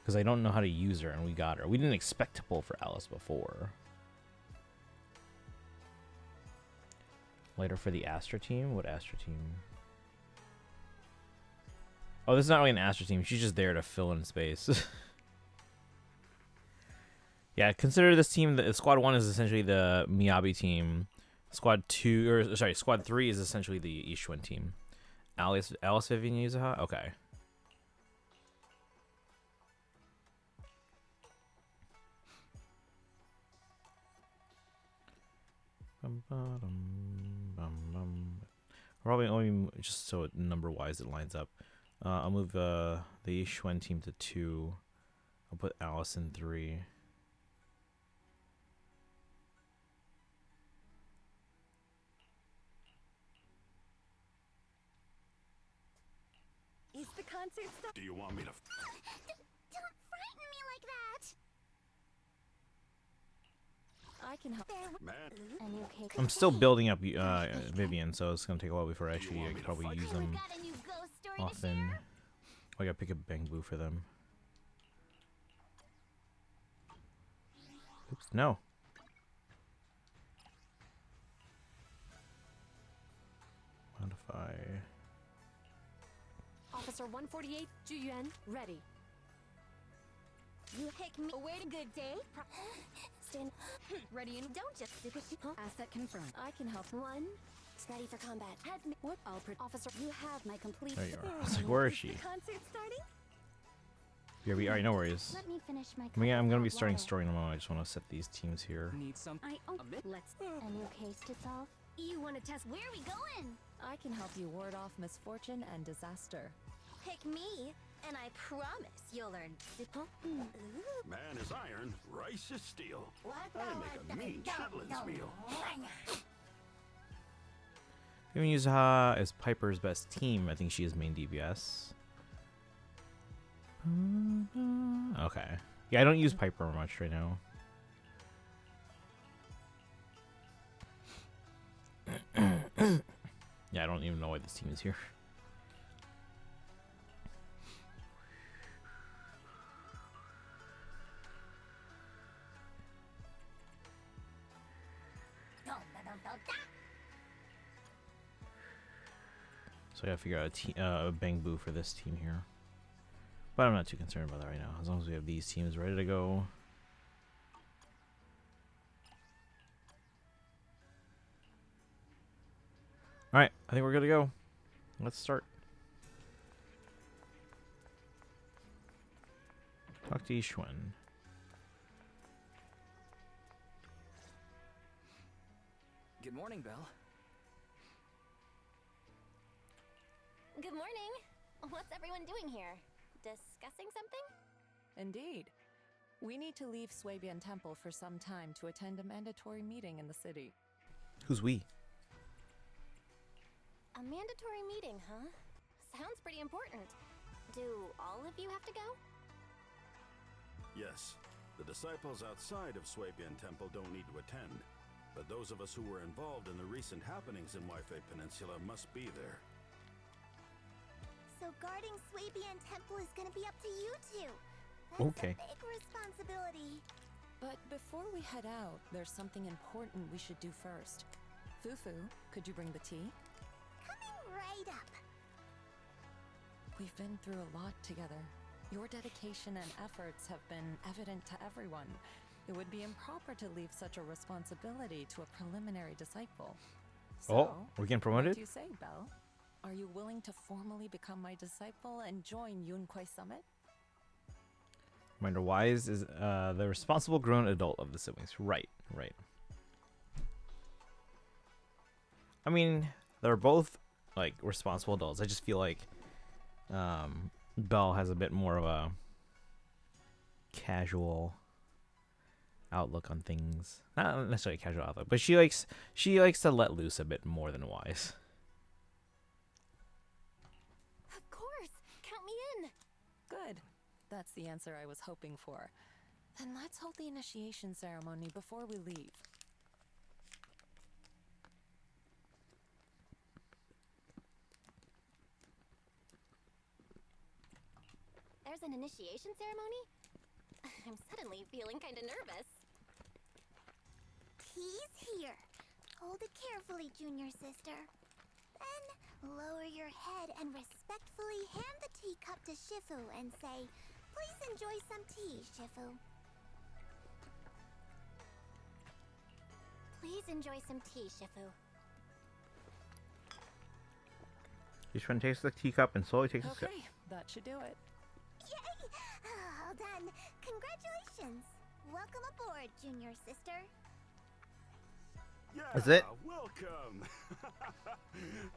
Because I don't know how to use her, and we got her. We didn't expect to pull for Alice before. Later for the Astra team? What Astra team? Oh, this is not really an Astra team. She's just there to fill in space. Yeah, consider this team, the Squad 1 is essentially the Miyabi team. Squad 2, or sorry, Squad 3 is essentially the Ishwan team. Alice Vivian Yuzaha? Okay. Probably only just so number wise it lines up. I'll move the Yishwen team to 2. I'll put Alice in 3. Is the concert start? Do you want me to? Don't frighten me like that. I can help. Man, A new cake. I'm still building up Vivian, so it's gonna take a while before I actually I could probably use them Got a new ghost story to often. share? Oh, I gotta pick a bamboo for them. Oops, no. Modify. Officer 148, Juyuan, ready. You pick me. Wait a good day. Stand. Ready and don't just. Huh? Asset confirmed. I can help. One. Ready for combat. Head me. What? Officer, you have my complete. There you are. I was like, where is she? The concert starting? Yeah, we already know where he is. Let me finish my. I mean, I'm gonna be cup of starting water. story in a moment. I just want to set these teams here. need some. Let's. A new case to solve. You want to test? Where are we going? I can help you ward off misfortune and disaster. Pick me, and I promise you'll learn. Man is iron, rice is steel. I make a mean chitlins meal. You can use Ha as Piper's best team. I think she is main DPS. Okay. Yeah, I don't use Piper much right now. Yeah, I don't even know why this team is here. So I gotta figure out a bamboo for this team here. But I'm not too concerned about that right now. As long as we have these teams ready to go. Alright, I think we're good to go. Let's start. Talk to Yishun. Good morning, Belle. Good morning. What's everyone doing here? Discussing something? Indeed. We need to leave Swabian Temple for some time to attend a mandatory meeting in the city. Who's we? A mandatory meeting, huh? Sounds pretty important. Do all of you have to go? Yes, the disciples outside of Swabian Temple don't need to attend, but those of us who were involved in the recent happenings in Waifei Peninsula must be there. So guarding Swabian Temple is gonna be up to you two. That's Okay. a big responsibility. But before we head out, there's something important we should do first. Fufu, could you bring the tea? Coming right up. We've been through a lot together. Your dedication and efforts have been evident to everyone. It would be improper to leave such a responsibility to a preliminary disciple. So, Oh, we're getting what promoted? do you say, Belle? Are you willing to formally become my disciple and join Yunkwei Summit? Reminder, Wise is the responsible grown adult of the siblings. Right, right. I mean, they're both like responsible adults. I just feel like Belle has a bit more of a casual outlook on things. Not necessarily a casual outlook, but she likes to let loose a bit more than Wise. Of course. Count me in. Good. That's the answer I was hoping for. Then let's hold the initiation ceremony before we leave. There's an initiation ceremony? I'm suddenly feeling kind of nervous. Tea's here. Hold it carefully, junior sister. Then lower your head and respectfully hand the teacup to Shifu and say, "Please enjoy some tea, Shifu." Please enjoy some tea, Shifu. Yishun takes the teacup and slowly takes a sip. Okay, that should do it. Yay! All done. Congratulations. Welcome aboard, junior sister. Yeah, That's it? Welcome.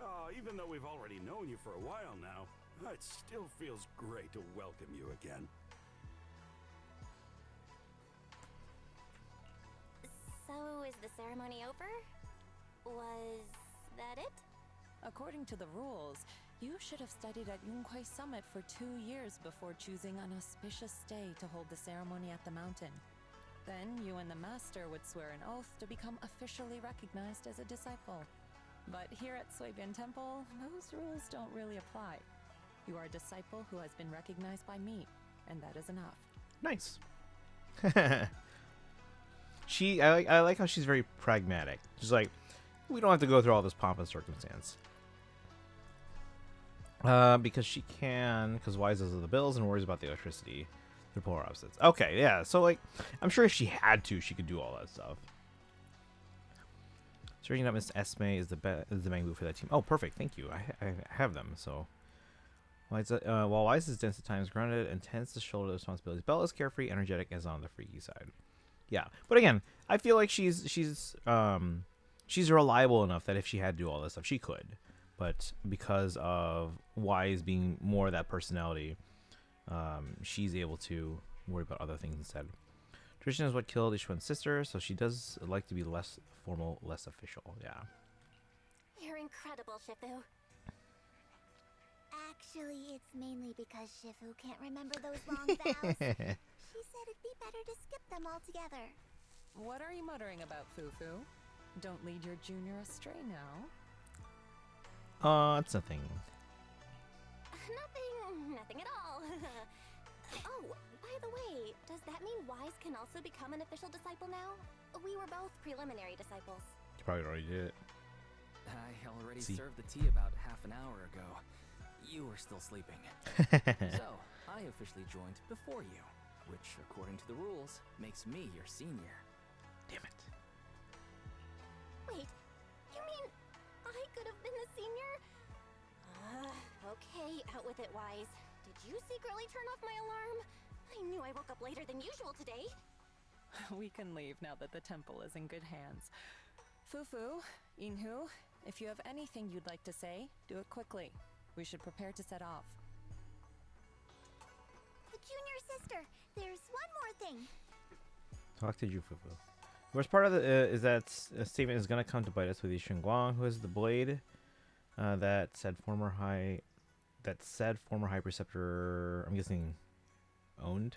Oh, even though we've already known you for a while now, it still feels great to welcome you again. So, is the ceremony over? Was that it? According to the rules, You should have studied at Yunkwei Summit for 2 years before choosing an auspicious day to hold the ceremony at the mountain. Then you and the master would swear an oath to become officially recognized as a disciple. But here at Suibian Temple, those rules don't really apply. You are a disciple who has been recognized by me, and that is enough. Nice. I like how she's very pragmatic. She's like, we don't have to go through all this pomp and circumstance. Because she can, because Wise does the bills and worries about the electricity. They're polar opposites. Okay, yeah. So, like, I'm sure if she had to, she could do all that stuff. Searching up Miss Esme is the Mangbu for that team. Oh, perfect. Thank you. I have them, so. While Wise is dense at times, grounded and tends to shoulder the responsibilities, Bella is carefree, energetic, as on the freaky side. Yeah, but again, I feel like she's reliable enough that if she had to do all this stuff, she could. But because of Wise being more that personality, she's able to worry about other things instead. Tradition is what killed Ishuan's sister, so she does like to be less formal, less official. Yeah. You're incredible, Shifu. Actually, it's mainly because Shifu can't remember those long vows. She said it'd be better to skip them altogether. What are you muttering about, Fufu? Don't lead your junior astray now. It's nothing. Nothing at all. Oh, by the way, does that mean Wise can also become an official disciple now? We were both preliminary disciples. You probably already did it. I already served the tea about half an hour ago. You were still sleeping. So, I officially joined before you, which, according to the rules, makes me your senior. Damn it. Wait, you mean I could have been the senior? Okay, out with it, Wise. Did you secretly turn off my alarm? I knew I woke up later than usual today. We can leave now that the temple is in good hands. Fufu, Inhu, if you have anything you'd like to say, do it quickly. We should prepare to set off. The junior sister, there's one more thing. Talk to Jufufu. The worst part of the is that a statement is gonna come to bite us with Yishin Guang, who is the blade that said former high preceptor, I'm guessing, owned.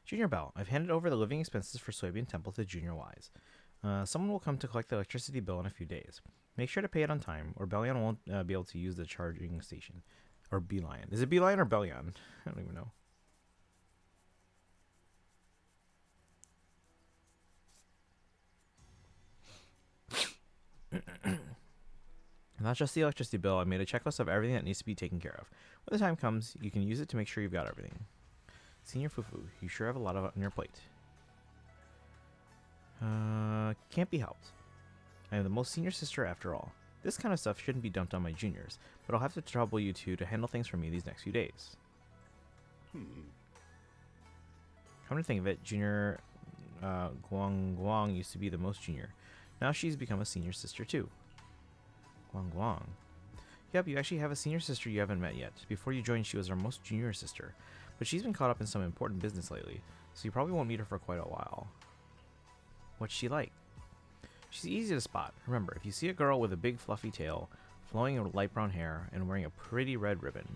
Junior Bell, I've handed over the living expenses for Suibian Temple to Junior Wise. Someone will come to collect the electricity bill in a few days. Make sure to pay it on time, or Bellion won't be able to use the charging station. Or Beeline. Is it Beeline or Bellion? I don't even know. Not just the electricity bill, I made a checklist of everything that needs to be taken care of. When the time comes, you can use it to make sure you've got everything. Senior Fufu, you sure have a lot on your plate. Can't be helped. I am the most senior sister after all. This kind of stuff shouldn't be dumped on my juniors, but I'll have to trouble you two to handle things for me these next few days. Come to think of it, Junior Guang used to be the most junior. Now she's become a senior sister too. Guang. Yep, you actually have a senior sister you haven't met yet. Before you joined, she was our most junior sister. But she's been caught up in some important business lately, so you probably won't meet her for quite a while. What's she like? She's easy to spot. Remember, if you see a girl with a big fluffy tail, flowing light brown hair, and wearing a pretty red ribbon.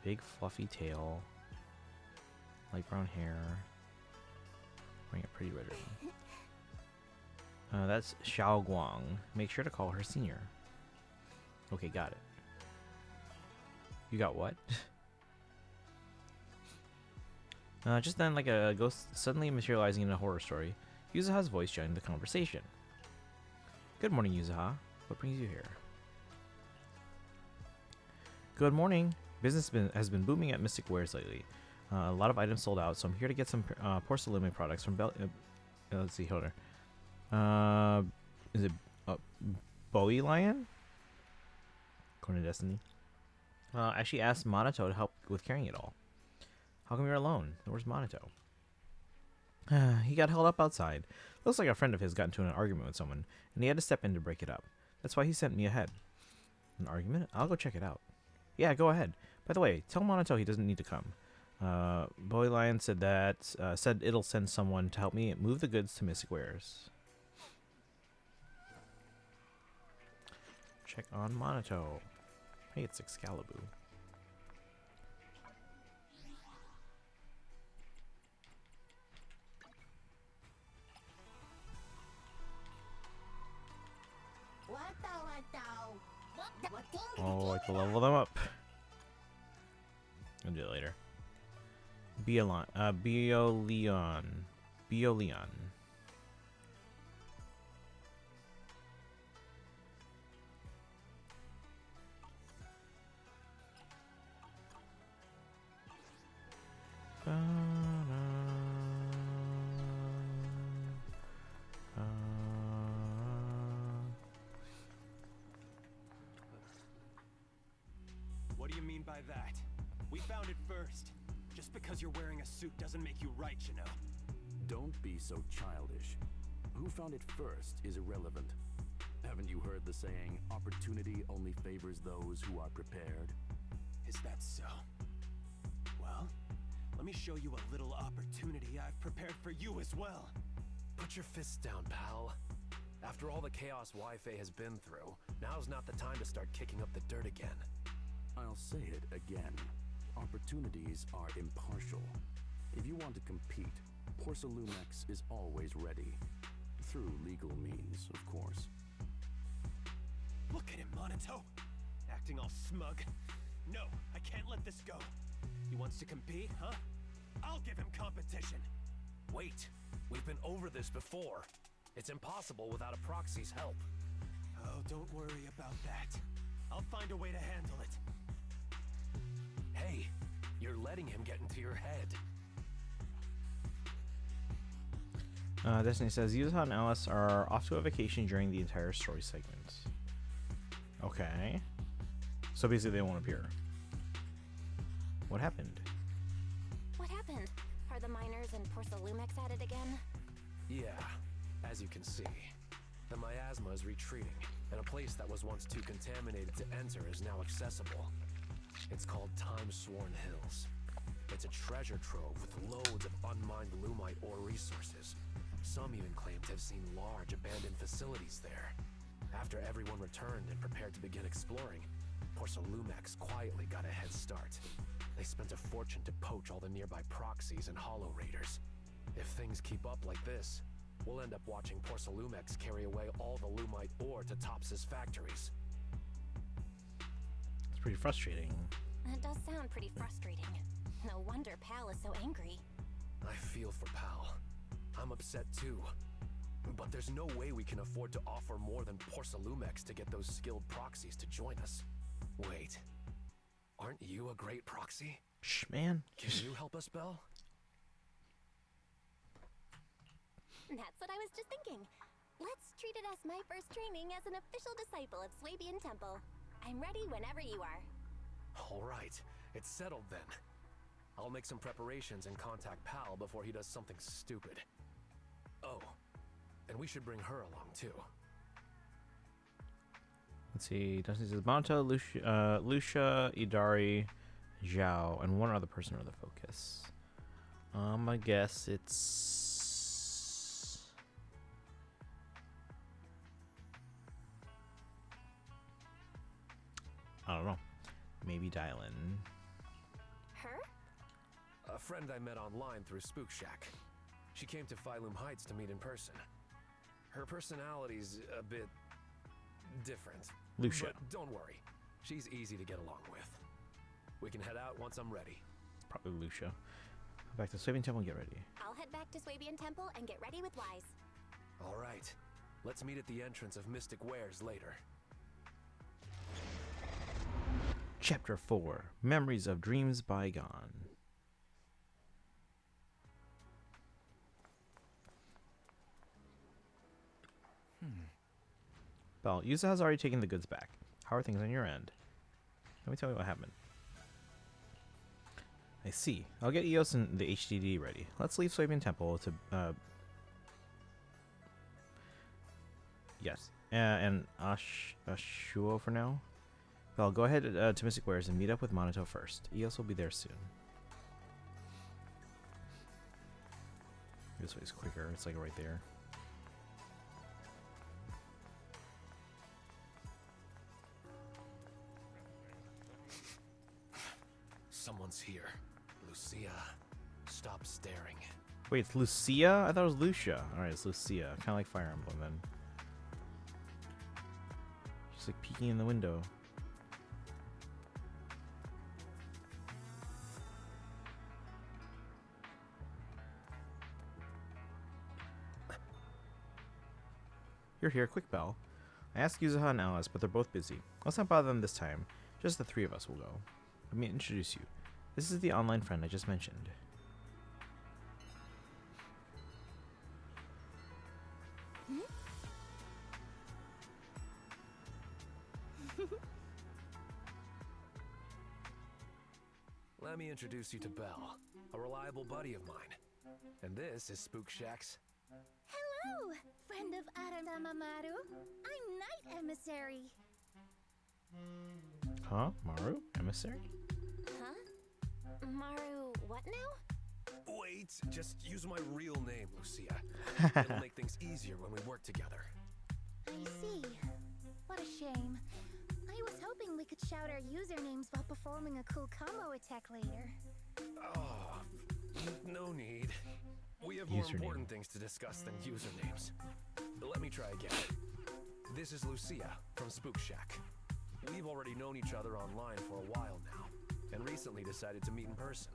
Big fluffy tail, light brown hair, wearing a pretty red ribbon. That's Xiao Guang. Make sure to call her senior. Okay, got it. You got what? Just then, like a ghost suddenly materializing in a horror story, Yuzaha's voice joined the conversation. Good morning, Yuzaha. What brings you here? Good morning. Business has been booming at Mystic Wares lately. A lot of items sold out, so I'm here to get some porcelain products from let's see, hold on. Is it Bowie Lion? According to Destiny. Actually asked Monato to help with carrying it all. How come you're alone? Where's Monato? He got held up outside. Looks like a friend of his got into an argument with someone, and he had to step in to break it up. That's why he sent me ahead. An argument? I'll go check it out. Yeah, go ahead. By the way, tell Monato he doesn't need to come. Boy Lion said that said it'll send someone to help me move the goods to Mystic Wares. Check on Monito. Hey, it's Excalibur. Oh, I can level them up. I'll do it later. Bioleon. What do you mean by that? We found it first. Just because you're wearing a suit doesn't make you right, you know. Don't be so childish. Who found it first is irrelevant. Haven't you heard the saying, opportunity only favors those who are prepared? Is that so? Well, let me show you a little opportunity I've prepared for you as well. Put your fists down, pal. After all the chaos Wi-Fi has been through, now's not the time to start kicking up the dirt again. I'll say it again. Opportunities are impartial. If you want to compete, Porcelumex is always ready. Through legal means, of course. Look at him, Monito. Acting all smug. No, I can't let this go. He wants to compete, huh? I'll give him competition. Wait, we've been over this before. It's impossible without a proxy's help. Oh, don't worry about that. I'll find a way to handle it. Hey, you're letting him get into your head. Destiny says Yuza and Alice are off to a vacation during the entire story segment. Okay. So basically they won't appear. What happened? What happened? Are the miners in Porcelumex at it again? Yeah, as you can see, the miasma is retreating, and a place that was once too contaminated to enter is now accessible. It's called Time-Sworn Hills. It's a treasure trove with loads of unmined Lumite ore resources. Some even claim to have seen large abandoned facilities there. After everyone returned and prepared to begin exploring, Porcelumex quietly got a head start. They spent a fortune to poach all the nearby proxies and hollow raiders. If things keep up like this, we'll end up watching Porcelumex carry away all the Lumite ore to Tops's factories. It's pretty frustrating. That does sound pretty frustrating. No wonder Pal is so angry. I feel for Pal. I'm upset too. But there's no way we can afford to offer more than Porcelumex to get those skilled proxies to join us. Wait, aren't you a great proxy? Shh, man. Can you help us, Belle? That's what I was just thinking. Let's treat it as my first training as an official disciple of Swabian Temple. I'm ready whenever you are. All right, it's settled then. I'll make some preparations and contact Pal before he does something stupid. Oh, and we should bring her along too. Let's see. Dustin says Monto, Lucia, Idari, Zhao, and one other person are the focus. I guess it's I don't know. Maybe Dylan. Her? A friend I met online through Spook Shack. She came to Phylum Heights to meet in person. Her personality's a bit different. Lucia. But don't worry, she's easy to get along with. We can head out once I'm ready. Probably Lucia. Back to Swabian Temple and get ready. I'll head back to Swabian Temple and get ready with Wise. All right, let's meet at the entrance of Mystic Wares later. Chapter 4. Memories of Dreams Bygone. Belle, Yuza has already taken the goods back. How are things on your end? Let me tell you what happened. I see. I'll get EOS and the HDD ready. Let's leave Swabian Temple to, yes. And Ashuo for now. Belle, go ahead to Mystic Wares and meet up with Monito first. EOS will be there soon. this way's quicker. It's like right there. Someone's here. Lucia, stop staring. Wait, it's Lucia? I thought it was Lucia. Alright, it's Lucia. Kind of like Fire Emblem then. She's like peeking in the window. You're here, quick bell. I asked Yuzuha and Alice, but they're both busy. Let's not bother them this time. Just the three of us will go. Let me introduce you. This is the online friend I just mentioned. Let me introduce you to Belle, a reliable buddy of mine. And this is Spook Shack's. Hello, friend of Aradamamaru. I'm Night Emissary. Huh? Maru? Emissary? Huh? Maru, what now? Wait, just use my real name, Lucia. It'll make things easier when we work together. I see. What a shame. I was hoping we could shout our usernames while performing a cool combo attack later. Oh, no need. We have more important things to discuss than usernames. Let me try again. This is Lucia from Spook Shack. We've already known each other online for a while now, and recently decided to meet in person.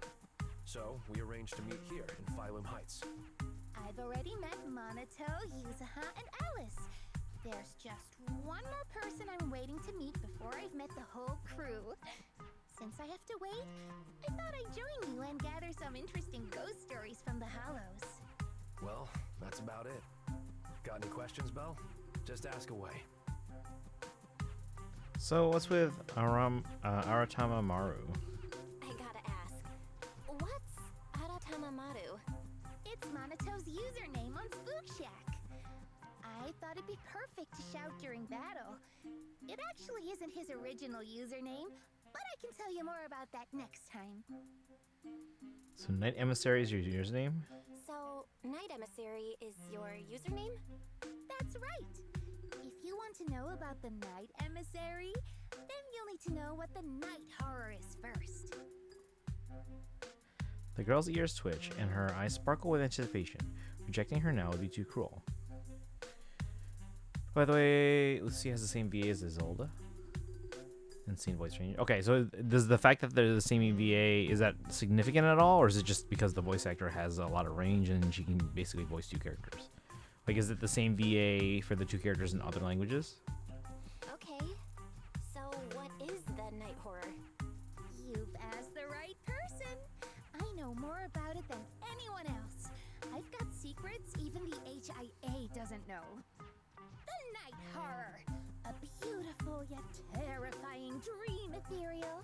So, we arranged to meet here in Phylum Heights. I've already met Monato, Yuzuha, and Alice. There's just one more person I'm waiting to meet before I've met the whole crew. Since I have to wait, I thought I'd join you and gather some interesting ghost stories from the Hollows. Well, that's about it. Got any questions, Belle? Just ask away. So, what's with Aratama Maru? I gotta ask, what's Aratamamaru? It's Monato's username on Spook Shack. I thought it'd be perfect to shout during battle. It actually isn't his original username, but I can tell you more about that next time. So, Night Emissary is your username? So, Night Emissary is your username? That's right. If you want to know about the Night Emissary, then you'll need to know what the night horror is first. The girl's ears twitch and her eyes sparkle with anticipation. Rejecting her now would be too cruel. By the way, Lucy has the same VA as Isolde. Insane voice range. Okay, so does the fact that they're the same VA, is that significant at all? Or is it just because the voice actor has a lot of range and she can basically voice two characters? Like, is it the same VA for the two characters in other languages? Okay, so what is the night horror? You've asked the right person. I know more about it than anyone else. I've got secrets even the HIA doesn't know. The night horror. A beautiful yet terrifying dream ethereal.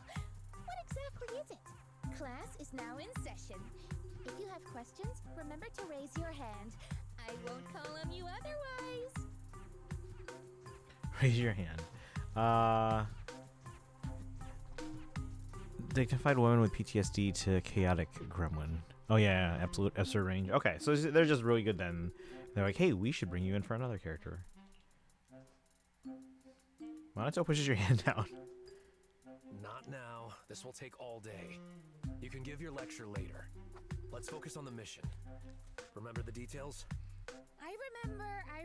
What exactly is it? Class is now in session. If you have questions, remember to raise your hand. I won't call on you otherwise. Raise your hand. Dignified woman with PTSD to chaotic gremlin. Oh yeah, absolute absurd range. Okay, so they're just really good then. They're like, hey, we should bring you in for another character. Monato pushes your hand down. Not now. This will take all day. You can give your lecture later. Let's focus on the mission. Remember the details? I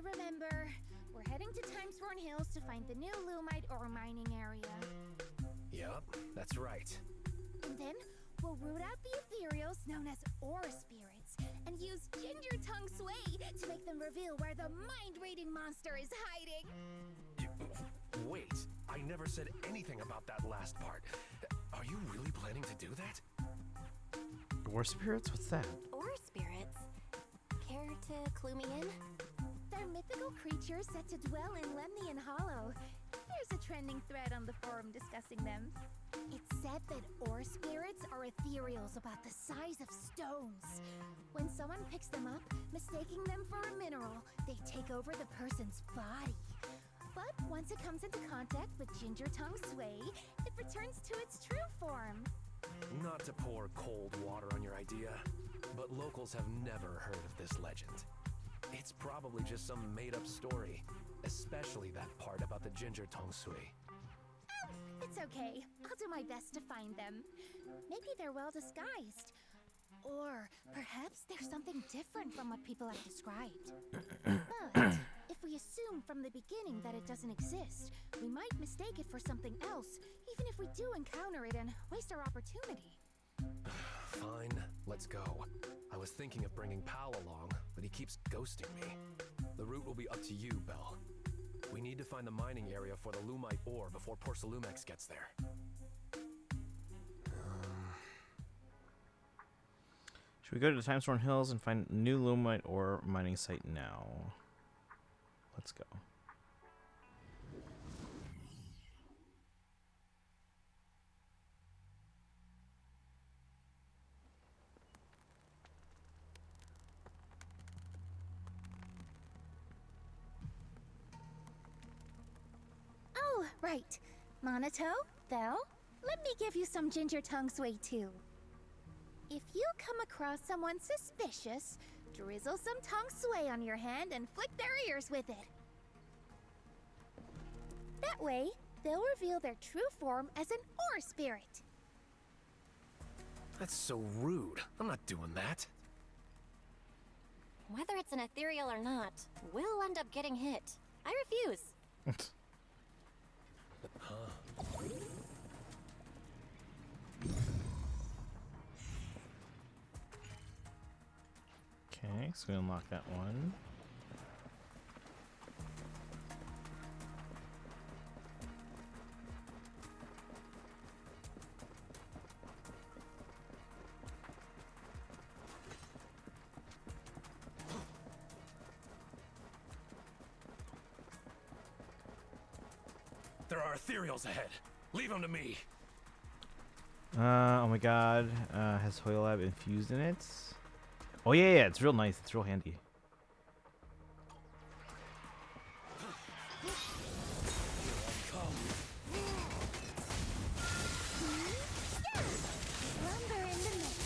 remember. We're heading to Timesworn Hills to find the new Lumite ore mining area. Yep, that's right. And then we'll root out the ethereals known as ore spirits and use Ginger Tongue Sway to make them reveal where the mind-raiding monster is hiding. Wait, I never said anything about that last part. Are you really planning to do that? War spirits? What's that? Ore spirits? Care to clue me in? They're mythical creatures set to dwell in Lemnian Hollow. There's a trending thread on the forum discussing them. It's said that ore spirits are ethereals about the size of stones. When someone picks them up, mistaking them for a mineral, they take over the person's body. But once it comes into contact with Ginger Tongue Sway, it returns to its true form. Not to pour cold water on your idea. but locals have never heard of this legend. It's probably just some made-up story, especially that part about the ginger tong sui. It's okay. I'll do my best to find them. Maybe they're well disguised. Or perhaps there's something different from what people have described. But if we assume from the beginning that it doesn't exist, we might mistake it for something else, even if we do encounter it and waste our opportunity. Fine, let's go. I was thinking of bringing Pal along, but he keeps ghosting me. The route will be up to you, Belle. We need to find the mining area for the Lumite ore before Porcelumex gets there. Should we go to the Timesworn Hills and find a new Lumite ore mining site now? Let's go. Oh, right. Monato, Belle, let me give you some ginger tongue sway too. If you come across someone suspicious, drizzle some tongue sway on your hand and flick their ears with it. That way, they'll reveal their true form as an ore spirit. That's so rude. I'm not doing that. Whether it's an ethereal or not, we'll end up getting hit. I refuse. Okay, so we unlock that one. There are ethereals ahead. Leave them to me. Oh my god. Has Hoylab infused in it? Oh yeah, it's real nice. It's real handy. Lumber in the mix.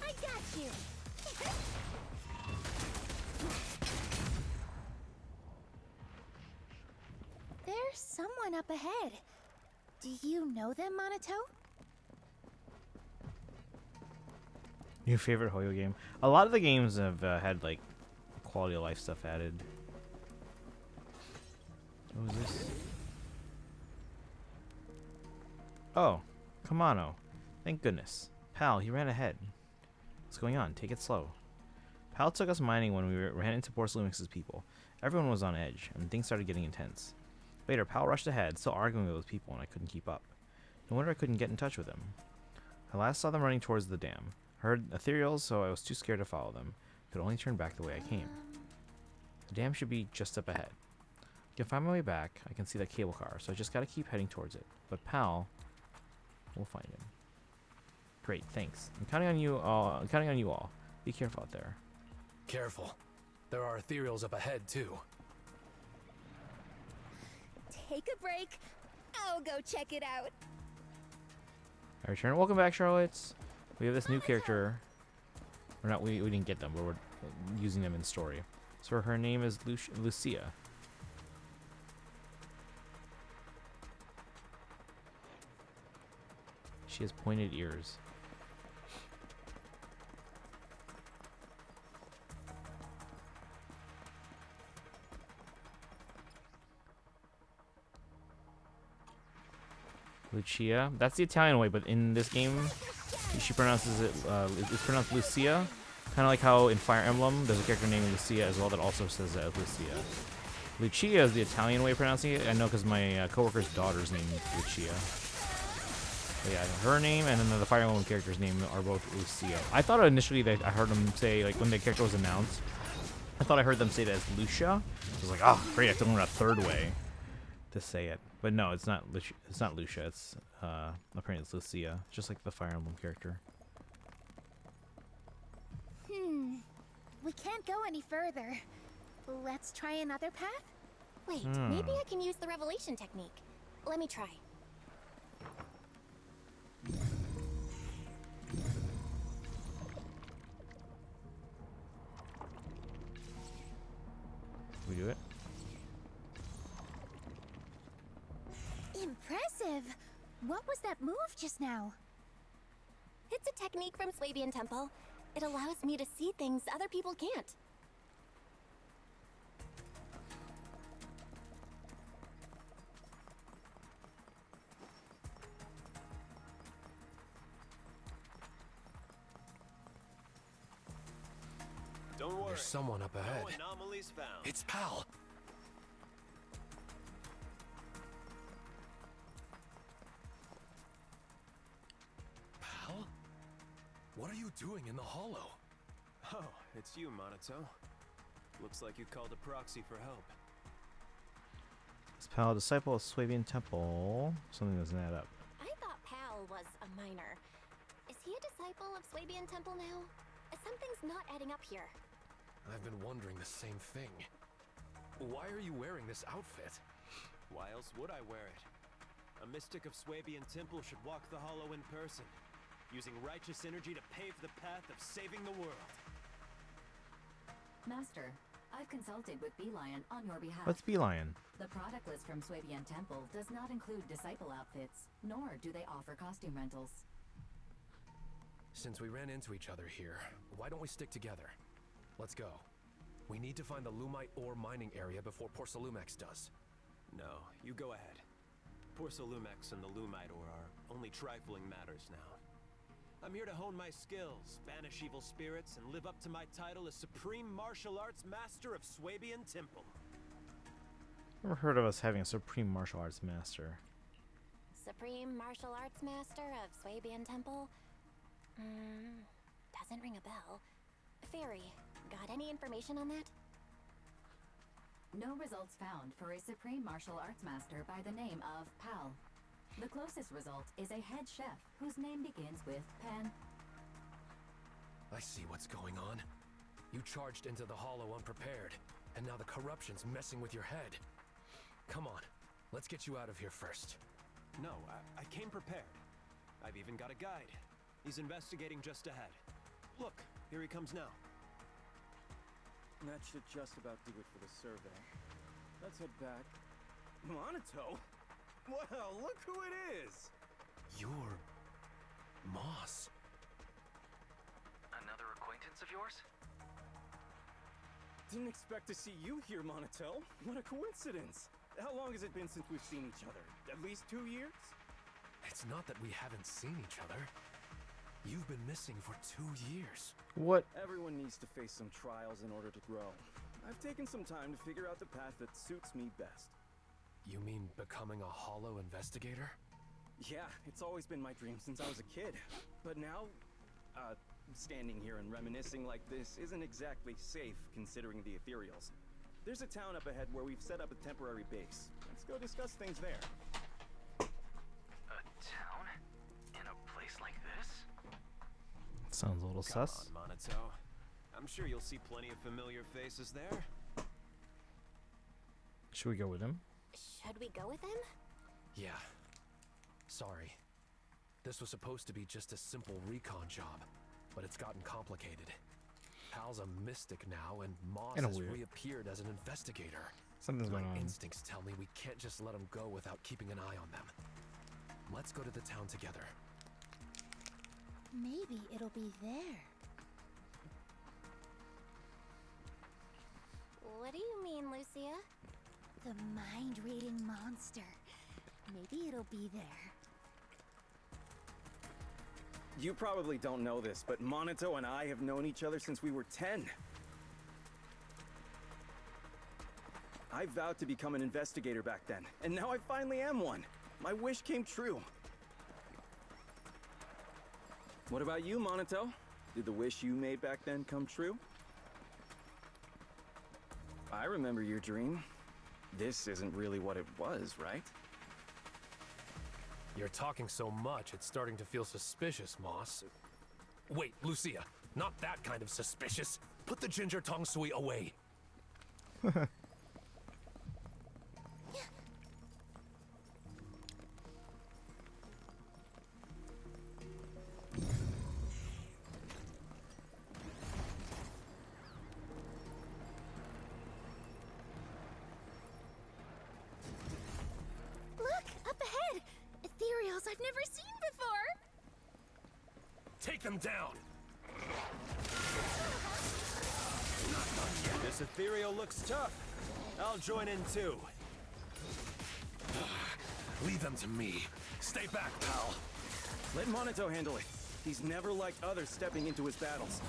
I got you. There's someone up ahead. Do you know them, Monato? New favorite Hoyo game. A lot of the games have had like quality of life stuff added. What was this? Oh, Kamano. Thank goodness. Pal, he ran ahead. What's going on? Take it slow. Pal took us mining when we ran into Porcelumex's people. Everyone was on edge, and things started getting intense. Later, Pal rushed ahead, still arguing with those people, and I couldn't keep up. No wonder I couldn't get in touch with him. I last saw them running towards the dam. Heard ethereals, so I was too scared to follow them. Could only turn back the way I came. The dam should be just up ahead. I can find my way back. I can see that cable car, so I just gotta keep heading towards it. But Pal, we'll find him. Great, thanks. I'm counting on you all. Be careful out there. Careful. There are ethereals up ahead, too. Take a break. I'll go check it out. I return. Welcome back, Charlotte. We have this new character. Or not, we didn't get them, but we're using them in story. So her name is Lucia. She has pointed ears. Lucia. That's the Italian way, but in this game, she pronounces it. It's pronounced Lucia, kind of like how in Fire Emblem there's a character named Lucia as well that also says Lucia. Lucia is the Italian way of pronouncing it. I know because my coworker's daughter's named Lucia. But yeah, her name and then the Fire Emblem character's name are both Lucia. I thought initially that I heard them say, like when the character was announced, I thought I heard them say that as Lucia. I was like, oh great, I have to learn a third way to say it. But no, it's not Lucia. It's not Lucia. It's apparently it's Lucia, just like the Fire Emblem character. We can't go any further. Let's try another path? Wait, maybe I can use the revelation technique. Let me try. We do it. Impressive! What was that move just now? It's a technique from Swabian Temple. It allows me to see things other people can't. Don't worry. There's someone up ahead. No anomalies found. It's Pal. Pal? What are you doing in the hollow? Oh, it's you, Monato. Looks like you called a proxy for help. Is Pal a disciple of Swabian Temple? Something doesn't add up. I thought Pal was a minor. Is he a disciple of Swabian Temple now? Something's not adding up here. I've been wondering the same thing. Why are you wearing this outfit? Why else would I wear it? A mystic of Swabian Temple should walk the hollow in person, using righteous energy to pave the path of saving the world. Master, I've consulted with Beelion on your behalf. What's Beelion? The product list from Swabian Temple does not include disciple outfits, nor do they offer costume rentals. Since we ran into each other here, why don't we stick together? Let's go. We need to find the Lumite ore mining area before Porcelumex does. No, you go ahead. Porcelumex and the Lumite ore are only trifling matters now. I'm here to hone my skills, banish evil spirits, and live up to my title as Supreme Martial Arts Master of Swabian Temple. Never heard of us having a Supreme Martial Arts Master. Supreme Martial Arts Master of Swabian Temple? Doesn't ring a bell. Fairy, got any information on that? No results found for a Supreme Martial Arts Master by the name of Pal. The closest result is a head chef whose name begins with Pan. I see what's going on. You charged into the hollow unprepared, and now the corruption's messing with your head. Come on, let's get you out of here first. No, I came prepared. I've even got a guide. He's investigating just ahead. Look, here he comes now. That should just about do it for the survey. Let's head back. Monato? Well, look who it is! You're... Moss. Another acquaintance of yours? Didn't expect to see you here, Monato. What a coincidence! How long has it been since we've seen each other? At least 2 years? It's not that we haven't seen each other. You've been missing for 2 years. What? Everyone needs to face some trials in order to grow. I've taken some time to figure out the path that suits me best. You mean becoming a hollow investigator? Yeah, it's always been my dream since I was a kid. But now, standing here and reminiscing like this isn't exactly safe considering the ethereals. There's a town up ahead where we've set up a temporary base. Let's go discuss things there. A town? In a place like this? Sounds a little sus. Come on, Monato. I'm sure you'll see plenty of familiar faces there. Should we go with him? Should we go with him? Yeah. Sorry. This was supposed to be just a simple recon job, but it's gotten complicated. Pal's a mystic now, and Moss Kinda has weird. reappeared as an investigator. Something's My going on. instincts tell me we can't just let him go without keeping an eye on them. Let's go to the town together. Maybe it'll be there. What do you mean, Lucia? The mind-reading monster. Maybe it'll be there. You probably don't know this, but Monato and I have known each other since we were 10. I vowed to become an investigator back then, and now I finally am one. My wish came true. What about you, Monato? Did the wish you made back then come true? I remember your dream. This isn't really what it was, right? You're talking so much, it's starting to feel suspicious, Moss. Wait, Lucia, not that kind of suspicious. Put the ginger tong sui away. Look, up ahead! Ethereals I've never seen before! Take them down. This ethereal looks tough. I'll join in too. Leave them to me. Stay back, pal. Let Monito handle it. He's never liked others stepping into his battles.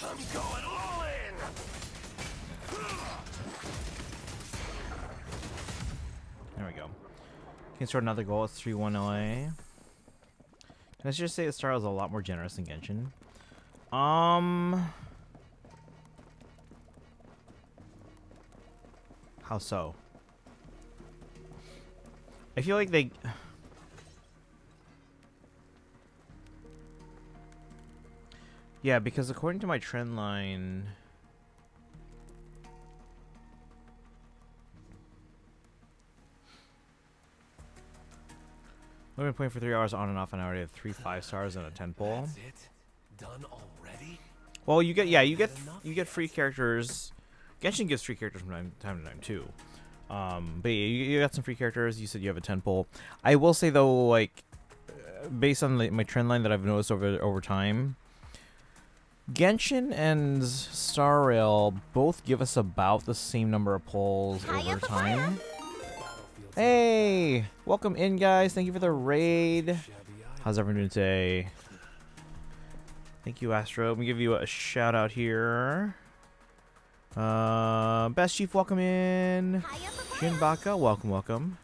I'm going all in. There we go. Can start another goal. It's 3-1 LA. Let's just say the star is a lot more generous than Genshin. How so? I feel like they... Yeah, because according to my trend line... I've been playing for 3 hours on and off, and I already have 3 5-stars and a 10 pole. That's it? Done already? Well, you get you get free characters. Genshin gives free characters from time to time too. But yeah, you got some free characters. You said you have a 10 pole. I will say though, like based on my trend line that I've noticed over time, Genshin and Star Rail both give us about the same number of pulls over time. Hey, welcome in, guys. Thank you for the raid. How's everyone doing today? Thank you, Astro. Let me give you a shout out here. Best Chief, welcome in. Shinbaka, welcome, welcome.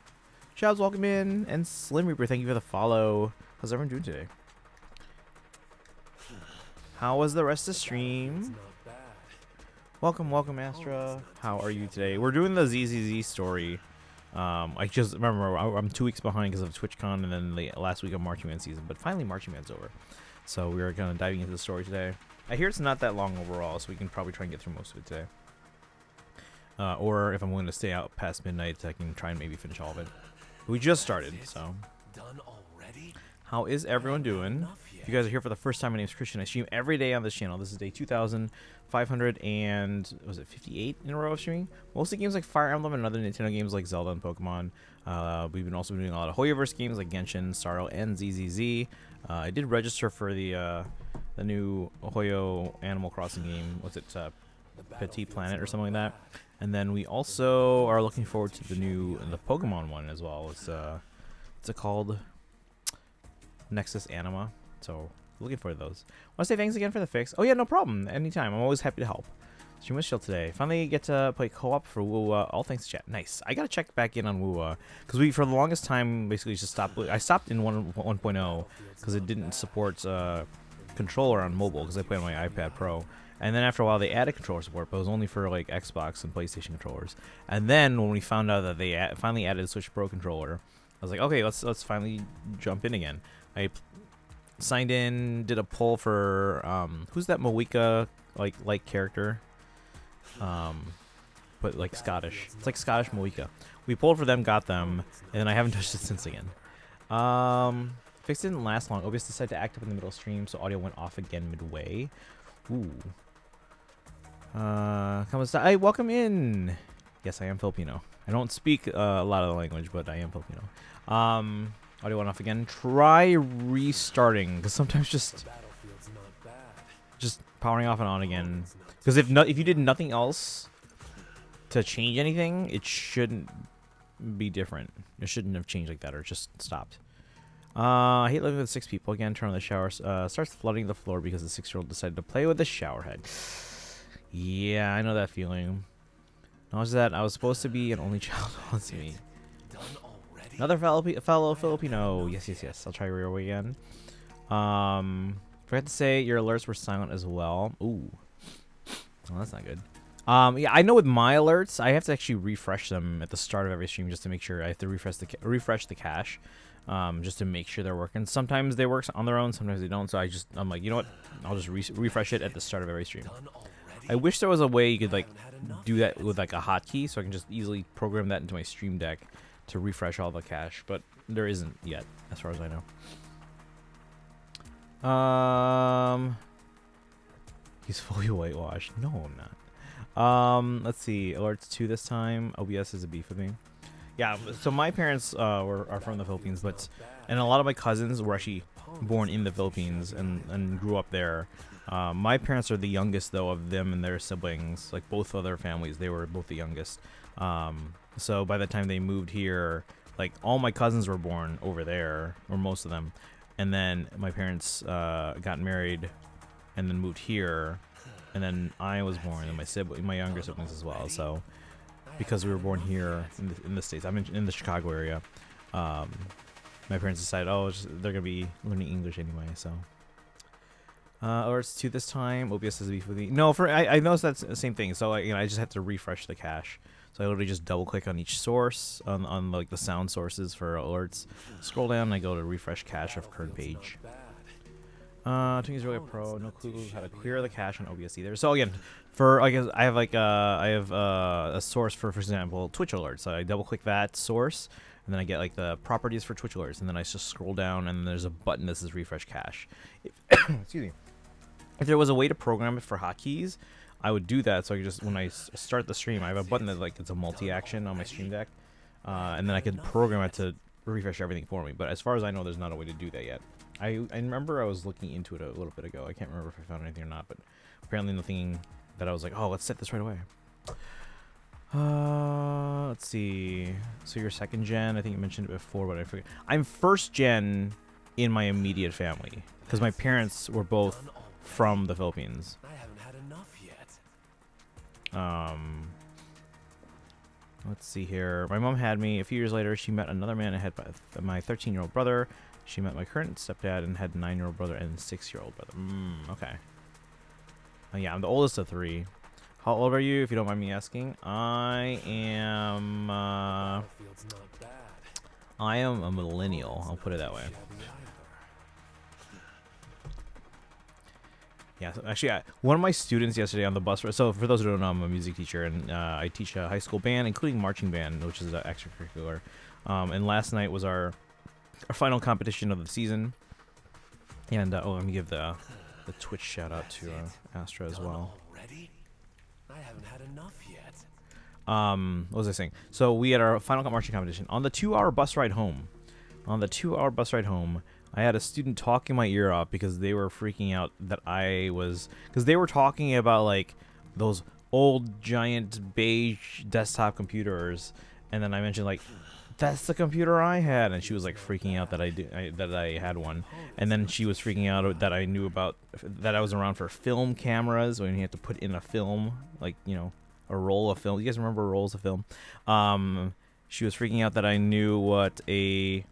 Shabs, welcome in. And Slim Reaper, thank you for the follow. How's everyone doing today? How was the rest of the stream? Welcome, welcome, Astra. How are you today? We're doing the ZZZ story. I just remember I'm 2 weeks behind because of TwitchCon and then the last week of Marching Man season, but finally Marching Man's over. So we are kind of diving into the story today. I hear it's not that long overall, so we can probably try and get through most of it today. Or if I'm willing to stay out past midnight, I can try and maybe finish all of it. We just started, so. Done already? How is everyone doing? If you guys are here for the first time, my name is Christian. I stream every day on this channel. This is day 2,558 in a row of streaming. Mostly games like Fire Emblem and other Nintendo games like Zelda and Pokemon. We've been also doing a lot of Hoyoverse games like Genshin, Starro, and ZZZ. I did register for the new Hoyo Animal Crossing game. What's it? Petit Planet or something like that. And then we also are looking forward to the Pokemon one as well. It's what's it called? Nexus Anima. So looking forward to those. Want to say thanks again for the fix. Oh yeah, no problem. Anytime. I'm always happy to help. Stream was chill today. Finally get to play co-op for WoWa. All thanks to chat. Nice. I gotta check back in on WoWa because we for the longest time basically just stopped. I stopped in 1.0 because it didn't support controller on mobile because I play on my iPad Pro. And then after a while they added controller support, but it was only for like Xbox and PlayStation controllers. And then when we found out that they finally added Switch Pro controller, I was like, okay, let's finally jump in again. I signed in, did a poll for who's that Moika like character, but like Scottish. It's like Scottish Moika. We polled for them, got them, and then I haven't touched it since again. Fix didn't last long. OBS decided to act up in the middle of stream, so audio went off again midway. Ooh. Hey, welcome in. Yes, I am Filipino. I don't speak a lot of the language, but I am Filipino. Audio went off again. Try restarting, because sometimes just powering off and on again. Because if you did nothing else to change anything, it shouldn't be different. It shouldn't have changed like that, or just stopped. I hate living with 6 people. Again, turn on the shower. Starts flooding the floor because the 6-year-old decided to play with the shower head. Yeah, I know that feeling. Not just that, I was supposed to be an only child. Let's me. Another fellow Filipino. Yes. I'll try your way again. Forgot to say your alerts were silent as well. Ooh. Well, that's not good. Yeah, I know with my alerts, I have to actually refresh them at the start of every stream just to make sure. I have to refresh the cache, just to make sure they're working. Sometimes they work on their own, sometimes they don't. So I'm like, you know what? I'll just refresh it at the start of every stream. I wish there was a way you could like do that with like a hotkey, so I can just easily program that into my stream deck to refresh all the cache, but there isn't yet, as far as I know. He's fully whitewashed. No, I'm not. Let's see. Alerts 2 this time. OBS is a beef with me. Yeah, so my parents are from the Philippines, and a lot of my cousins were actually born in the Philippines and grew up there. My parents are the youngest, though, of them and their siblings. Like, both of their families, they were both the youngest. So by the time they moved here, like, all my cousins were born over there, or most of them. And then my parents got married and then moved here. And then I was born, and my younger siblings as well. So because we were born here in the States, I'm in the Chicago area, my parents decided, they're going to be learning English anyway, so. Alerts 2 this time. OBS is beef with me. No, I noticed that's the same thing. So I just have to refresh the cache. So I literally just double click on each source on like the sound sources for alerts. Scroll down and I go to refresh cache of current page. I think he's really a pro. No clue how to clear the cache on OBS either. So again, I have a source for example, Twitch alerts. So I double click that source, and then I get like the properties for Twitch alerts, and then I just scroll down, and there's a button that says refresh cache. Excuse me. If there was a way to program it for hotkeys, I would do that. So I could just, when I start the stream, I have a button that like it's a multi-action on my stream deck, and then I could program it to refresh everything for me. But as far as I know, there's not a way to do that yet. I remember I was looking into it a little bit ago. I can't remember if I found anything or not, but apparently nothing that I was like, oh, let's set this right away. Let's see. So you're second gen. I think you mentioned it before, but I forget. I'm first gen in my immediate family because my parents were both from the Philippines. I haven't had enough yet. Let's see here. My mom had me. A few years later, she met another man and had my 13-year-old brother. She met my current stepdad and had a 9-year-old brother and a 6-year-old brother. Okay. Yeah, I'm the oldest of 3. How old are you, if you don't mind me asking? I am a millennial. I'll put it that way. Yeah, so actually, one of my students yesterday on the bus. So for those who don't know, I'm a music teacher, and I teach a high school band, including marching band, which is an extracurricular. And last night was our final competition of the season. And let me give the Twitch shout out to Astra as well. I haven't had enough yet. What was I saying? So we had our final marching competition on the 2-hour bus ride home. I had a student talking my ear off because they were freaking out that because they were talking about like those old giant beige desktop computers, and then I mentioned like, that's the computer I had, and she was like freaking out that I had one, and then she was freaking out that I knew about that I was around for film cameras when you have to put in a film, like, you know, a roll of film. You guys remember rolls of film? She was freaking out that I knew what a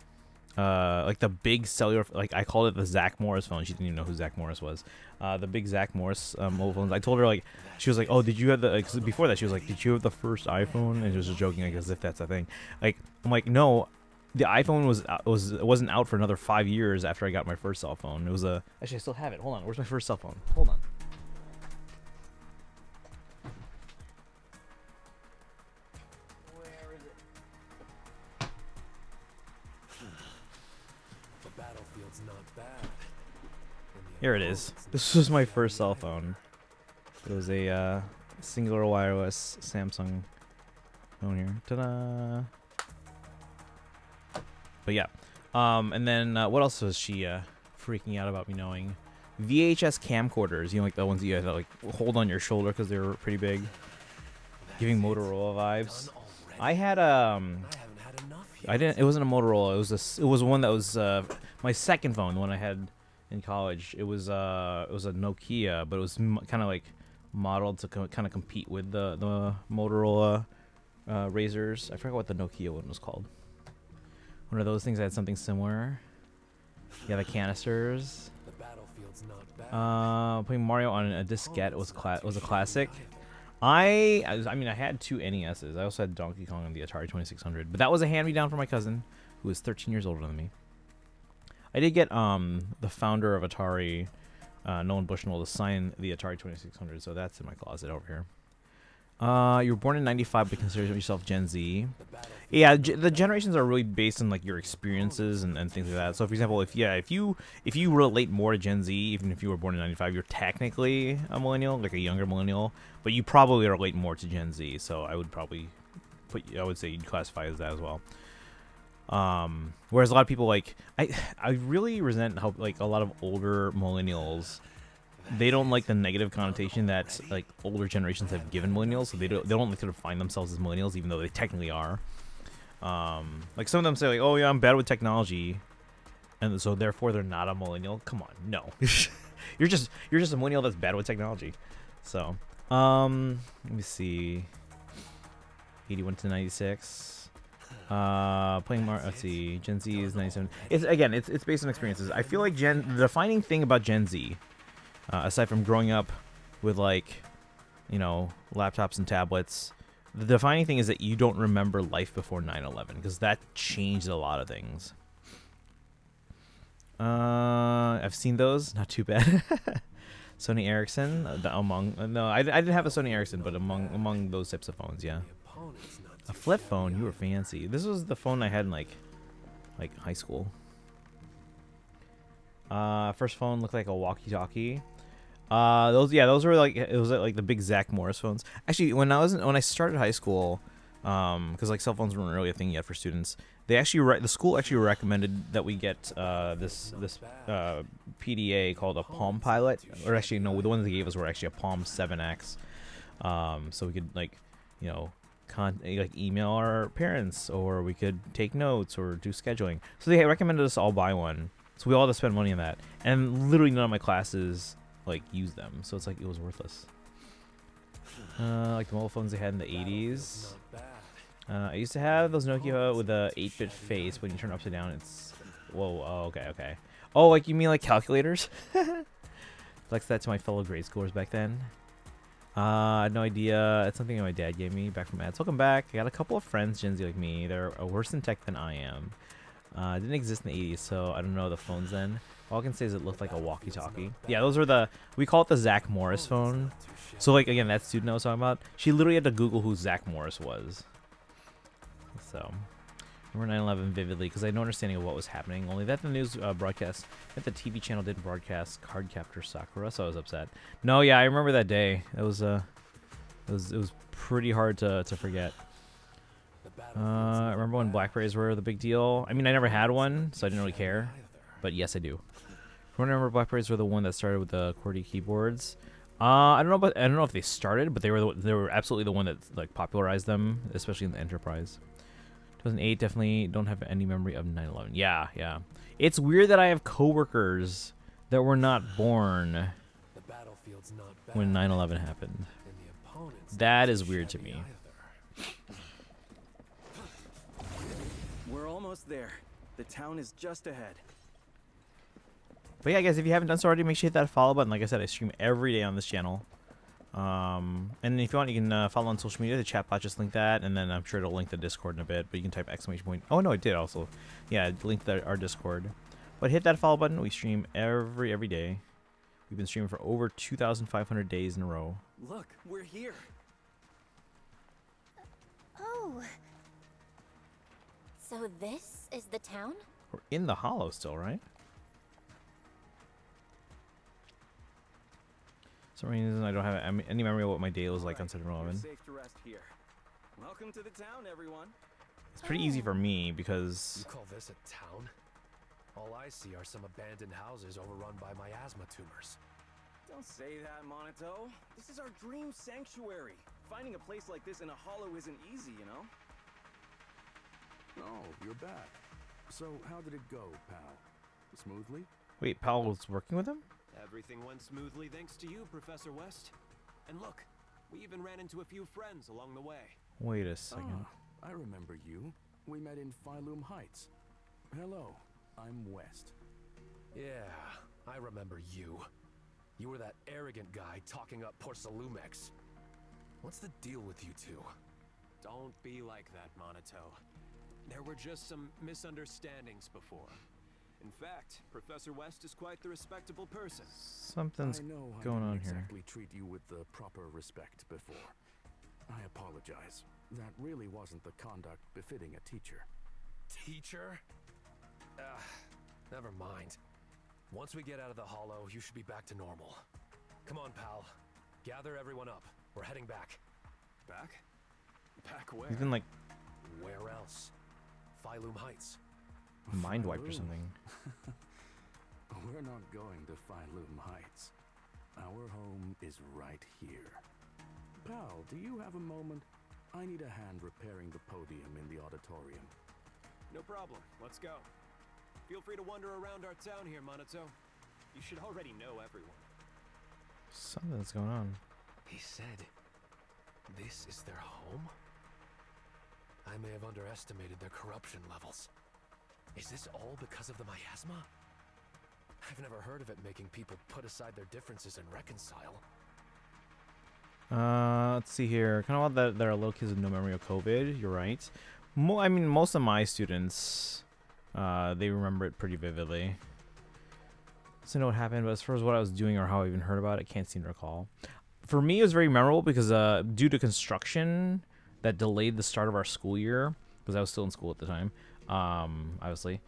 like the big cellular, like I called it the Zach Morris phone. She didn't even know who Zach Morris was. The big Zach Morris mobile phones. I told her, like, she was like, oh, did you have the, like, 'cause before that she was like, did you have the first iPhone? And she was just joking, like, as if that's a thing. Like, I'm like, no, the iPhone wasn't out for another 5 years after I got my first cell phone. It was actually I still have it. Hold on, where's my first cell phone? Hold on. Here it is. This was my first cell phone. It was a singular wireless Samsung phone here. Ta-da! But yeah. And then what else was she freaking out about me knowing? VHS camcorders. You know, like the ones you had to like hold on your shoulder because they were pretty big. Giving Motorola vibes. I had I didn't. It wasn't a Motorola. It was one that was my second phone, the one I had in college. It was a Nokia, but it was kind of like modeled to kind of compete with the Motorola Razors. I forgot what the Nokia one was called. One of those things that had something similar. Yeah, the canisters. The battlefield's not bad. Putting Mario on a diskette was a classic. I mean, I had 2 NESs. I also had Donkey Kong and the Atari 2600, but that was a hand-me-down from my cousin, who was 13 years older than me. I did get the founder of Atari, Nolan Bushnell, to sign the Atari 2600, so that's in my closet over here. You were born in '95, but consider yourself Gen Z. Yeah, the generations are really based on like your experiences and things like that. So, for example, if you relate more to Gen Z, even if you were born in '95, you're technically a millennial, like a younger millennial, but you probably relate more to Gen Z. So, I would say you'd classify as that as well. Whereas a lot of people like I really resent how like a lot of older millennials, they don't like the negative connotation that like older generations have given millennials, so they don't like to define themselves as millennials, even though they technically are. Like some of them say like, oh yeah, I'm bad with technology, and so therefore they're not a millennial. Come on, no, you're just a millennial that's bad with technology. So let me see, 81 to 96. Let's see, Gen Z is 97. It's based on experiences. I feel like the defining thing about Gen Z, aside from growing up with like, you know, laptops and tablets, the defining thing is that you don't remember life before 9/11, because that changed a lot of things. I've seen those, not too bad. Sony Ericsson, I didn't have a Sony Ericsson, but among those types of phones, yeah. A flip phone, you were fancy. This was the phone I had in like high school. First phone looked like a walkie-talkie. Those were like, it was like the big Zach Morris phones. Actually, when I started high school, because like cell phones weren't really a thing yet for students, the school actually recommended that we get this PDA called a Palm Pilot, or actually no, the ones they gave us were actually a Palm 7X, so we could like, you know, like email our parents, or we could take notes or do scheduling. So they recommended us all buy one, so we all had to spend money on that, and literally none of my classes like use them, so it's like it was worthless. Like the mobile phones they had in the 80s. I used to have those Nokia with a 8-bit face. When you turn it upside down, it's whoa. Oh, okay. Oh, like you mean like calculators? Flex that to my fellow grade schoolers back then. I had no idea. It's something that my dad gave me back from ads. Welcome back. I got a couple of friends Gen Z like me. They're worse in tech than I am. It didn't exist in the 80s, so I don't know the phones then. All I can say is it looked like a walkie-talkie. Yeah, those were we call it the Zach Morris phone. So like again, that student I was talking about, she literally had to Google who Zach Morris was. So, I remember 9/11 vividly because I had no understanding of what was happening. Only that the news broadcast, that the TV channel didn't broadcast Cardcaptor Sakura, so I was upset. No, yeah, I remember that day. It was pretty hard to forget. I remember when BlackBerries were the big deal. I mean, I never had one, so I didn't really care. But yes, I do. I remember BlackBerries were the one that started with the QWERTY keyboards. I don't know if they started, but they were absolutely the one that like popularized them, especially in the enterprise. 2008, definitely don't have any memory of 9/11. Yeah. It's weird that I have coworkers that were not born when 9/11 happened. That is weird to me. We're almost there. The town is just ahead. But yeah, guys, if you haven't done so already, make sure you hit that follow button. Like I said, I stream every day on this channel. And if you want, you can follow on social media. The chat bot just linked that, and then I'm sure it'll link the Discord in a bit. But you can type !. Oh no, it did also. Yeah, it linked our Discord. But hit that follow button. We stream every day. We've been streaming for over 2,500 days in a row. Look, we're here. Oh. So this is the town? We're in the Hollow still, right? For some reason, I don't have any memory of what my day was like on 7/11. Safe to rest here. Welcome to the town, everyone. It's pretty easy for me because... You call this a town? All I see are some abandoned houses overrun by miasma tumors. Don't say that, Monito. This is our dream sanctuary. Finding a place like this in a hollow isn't easy, you know? Oh, you're back. So, how did it go, pal? Smoothly? Wait, Pal was working with him? Everything went smoothly thanks to you, Professor West. And look, we even ran into a few friends along the way. Wait a second. I remember you. We met in Phylum Heights. Hello, I'm West. Yeah, I remember you. You were that arrogant guy talking up Porcelumex. What's the deal with you two? Don't be like that, Monato. There were just some misunderstandings before. In fact, Professor West is quite the respectable person. Something's I know I going didn't on here. exactly treat you with the proper respect before. I apologize. That really wasn't the conduct befitting a teacher. Teacher? Never mind. Once we get out of the hollow, you should be back to normal. Come on, pal. Gather everyone up. We're heading back. Back? Back where? He's been like Where else? Phylum Heights. mind wiped or Phylum. something. We're not going to Phylum Heights. Our home is right here. Pal, do you have a moment? I need a hand repairing the podium in the auditorium. No problem. Let's go. Feel free to wander around our town here, Monato. You should already know everyone. Something's going on. He said, this is their home? I may have underestimated their corruption levels. Is this all because of the miasma? I've never heard of it making people put aside their differences and reconcile. Let's see here. Kind of odd that there are little kids with no memory of COVID. You're right. I mean, most of my students, they remember it pretty vividly. So I know what happened, but as far as what I was doing or how I even heard about it, I can't seem to recall. For me, it was very memorable because due to construction that delayed the start of our school year, because I was still in school at the time, obviously.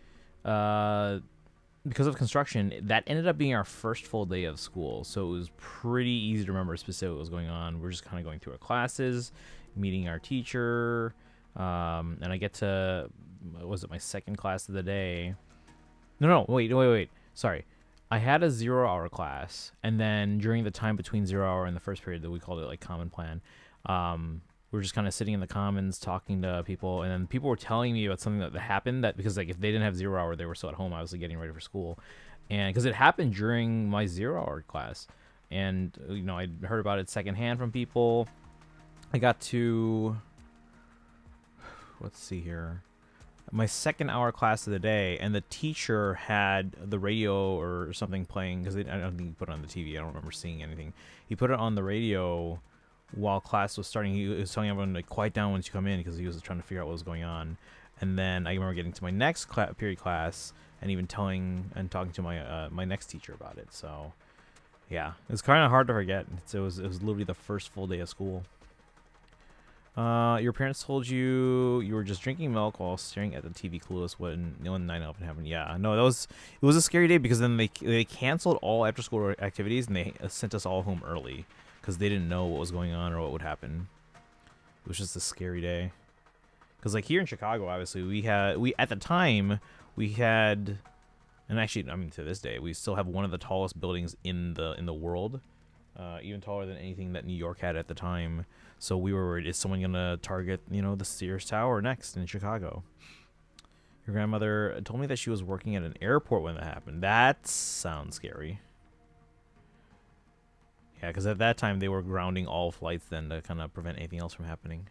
Because of construction, that ended up being our first full day of school. So it was pretty easy to remember specifically what was going on. We're just kind of going through our classes, meeting our teacher, and I get to, was it my second class of the day? No, wait. Sorry. I had a 0-hour class, and then during the time between 0 hour and the first period that we called it like common plan, we were just kind of sitting in the commons talking to people, and then people were telling me about something that happened, that because like if they didn't have 0 hour, they were still at home, obviously getting ready for school, and because it happened during my 0-hour class, and you know, I heard about it secondhand from people. I got to, let's see here, my second hour class of the day, and the teacher had the radio or something playing, because I don't think he put it on the TV. I don't remember seeing anything. He put it on the radio while class was starting. He was telling everyone to quiet down once you come in, because he was trying to figure out what was going on. And then I remember getting to my next period class and even talking to my my next teacher about it. So yeah, it's kind of hard to forget. It was literally the first full day of school. Your parents told you were just drinking milk while staring at the TV clueless when 9/11 happened. Yeah, no, it was a scary day, because then they canceled all after school activities, and they sent us all home early because they didn't know what was going on or what would happen. It was just a scary day. Because like here in Chicago, obviously we at the time we had, and actually I mean to this day we still have one of the tallest buildings in the world, even taller than anything that New York had at the time. So we were worried, is someone gonna target, you know, the Sears Tower next in Chicago? Your grandmother told me that she was working at an airport when that happened. That sounds scary. Yeah, because at that time they were grounding all flights then to kind of prevent anything else from happening.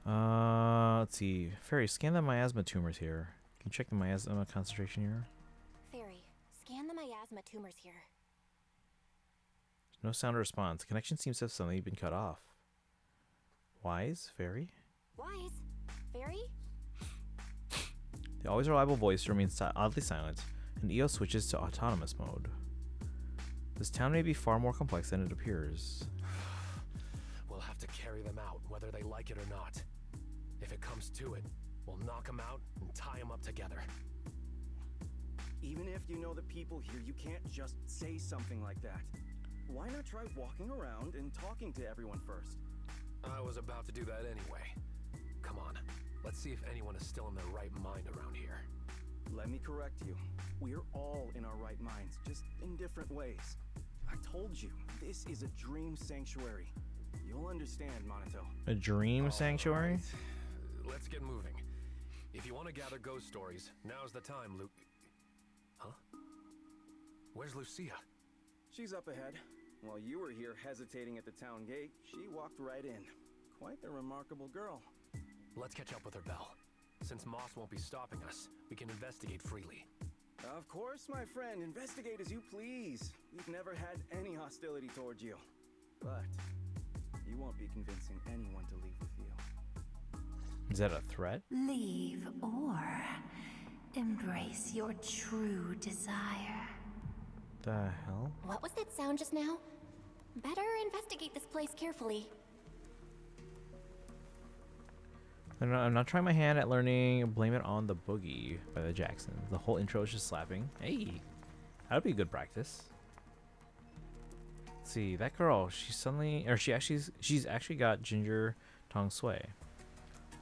Let's see. Fairy, scan the miasma tumors here. Can you check the miasma concentration here? Fairy, scan the miasma tumors here. No sound or response. Connection seems to have suddenly been cut off. Wise, Fairy? Wise? Fairy? The always reliable voice remains oddly silent, and EO switches to autonomous mode. This town may be far more complex than it appears. We'll have to carry them out, whether they like it or not. If it comes to it, we'll knock them out and tie them up together. Even if you know the people here, you can't just say something like that. Why not try walking around and talking to everyone first? I was about to do that anyway. Come on, let's see if anyone is still in their right mind around here. Let me correct you. We're all in our right minds, just in different ways. I told you, this is a dream sanctuary. You'll understand, Monato. A dream sanctuary? Right. Let's get moving. If you want to gather ghost stories, now's the time, Huh? Where's Lucia? She's up ahead. While you were here hesitating at the town gate, she walked right in. Quite the remarkable girl. Let's catch up with her, Belle. Since Moss won't be stopping us, we can investigate freely. Of course, my friend. Investigate as you please. We've never had any hostility towards you. But you won't be convincing anyone to leave with you. Is that a threat? Leave or embrace your true desire. The hell? What was that sound just now? Better investigate this place carefully. I'm not trying my hand at learning Blame It on the Boogie by the Jacksons. The whole intro is just slapping. Hey, that'd be good practice. Let's see, that girl, she's actually got ginger tong sui.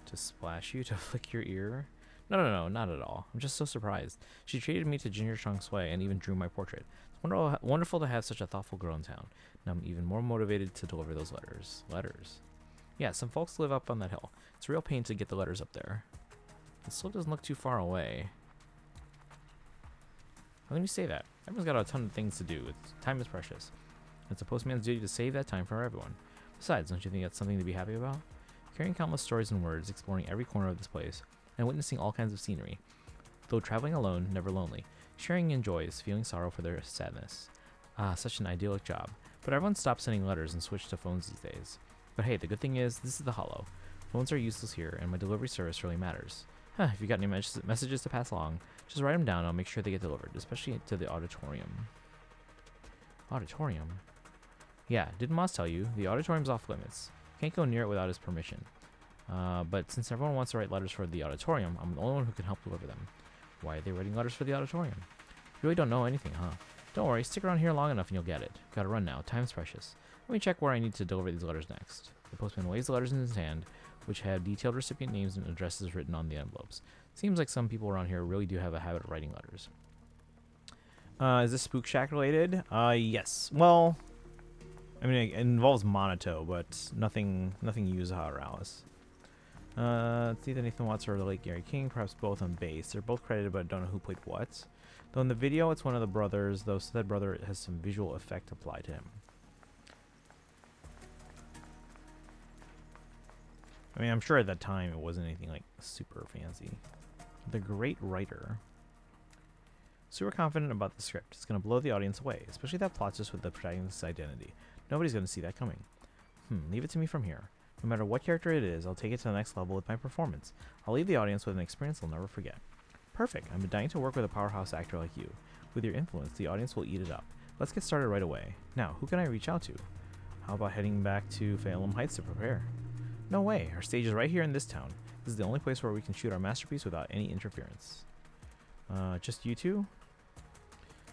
To splash you, to flick your ear. No, not at all. I'm just so surprised. She treated me to ginger tong sui and even drew my portrait. It's wonderful to have such a thoughtful girl in town. And I'm even more motivated to deliver those letters. Yeah, some folks live up on that hill. It's a real pain to get the letters up there. The slope doesn't look too far away. Let me say that. Everyone's got a ton of things to do. Time is precious. It's a postman's duty to save that time for everyone. Besides, don't you think that's something to be happy about? Carrying countless stories and words, exploring every corner of this place, and witnessing all kinds of scenery. Though traveling alone, never lonely. Sharing in joys, feeling sorrow for their sadness. Ah, such an idyllic job. But everyone stopped sending letters and switched to phones these days. But hey, the good thing is, this is the Hollow. Phones are useless here, and my delivery service really matters. If you got any messages to pass along, just write them down and I'll make sure they get delivered, especially to the auditorium. Auditorium? Yeah, didn't Moss tell you? The auditorium's off limits. Can't go near it without his permission. But since everyone wants to write letters for the auditorium, I'm the only one who can help deliver them. Why are they writing letters for the auditorium? You really don't know anything, huh? Don't worry, stick around here long enough and you'll get it. Gotta run now, time's precious. Let me check where I need to deliver these letters next. The postman weighs the letters in his hand, which have detailed recipient names and addresses written on the envelopes. Seems like some people around here really do have a habit of writing letters. Is this Spook Shack related? Yes. Well, I mean, it involves Monato, but nothing Yuzaha or Alice. It's either Nathan Watts or the late Gary King, perhaps both on bass. They're both credited, but I don't know who played what. Though in the video, it's one of the brothers, though said brother has some visual effect applied to him. I mean, I'm sure at that time it wasn't anything like super fancy. The Great Writer. Super confident about the script. It's going to blow the audience away, especially that plot twist with the protagonist's identity. Nobody's going to see that coming. Leave it to me from here. No matter what character it is, I'll take it to the next level with my performance. I'll leave the audience with an experience they'll never forget. Perfect. I'm dying to work with a powerhouse actor like you. With your influence, the audience will eat it up. Let's get started right away. Now, who can I reach out to? How about heading back to Phelan Heights to prepare? No way. Our stage is right here in this town. This is the only place where we can shoot our masterpiece without any interference. Just you two?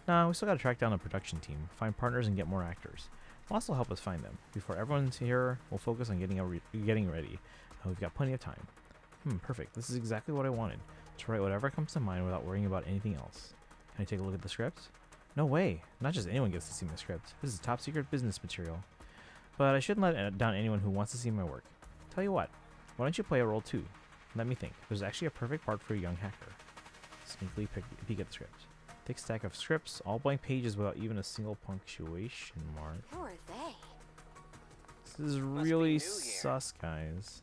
Nah, we still gotta track down a production team, find partners, and get more actors. Moss will help us find them. Before everyone's here, we'll focus on getting ready. We've got plenty of time. Perfect. This is exactly what I wanted. To write whatever comes to mind without worrying about anything else. Can I take a look at the script? No way. Not just anyone gets to see my script. This is top secret business material. But I shouldn't let down anyone who wants to see my work. Tell you what, why don't you play a role too? Let me think. There's actually a perfect part for a young hacker. Sneakily peek at the script. Thick stack of scripts, all blank pages without even a single punctuation mark. Who are they? This is really sus, guys.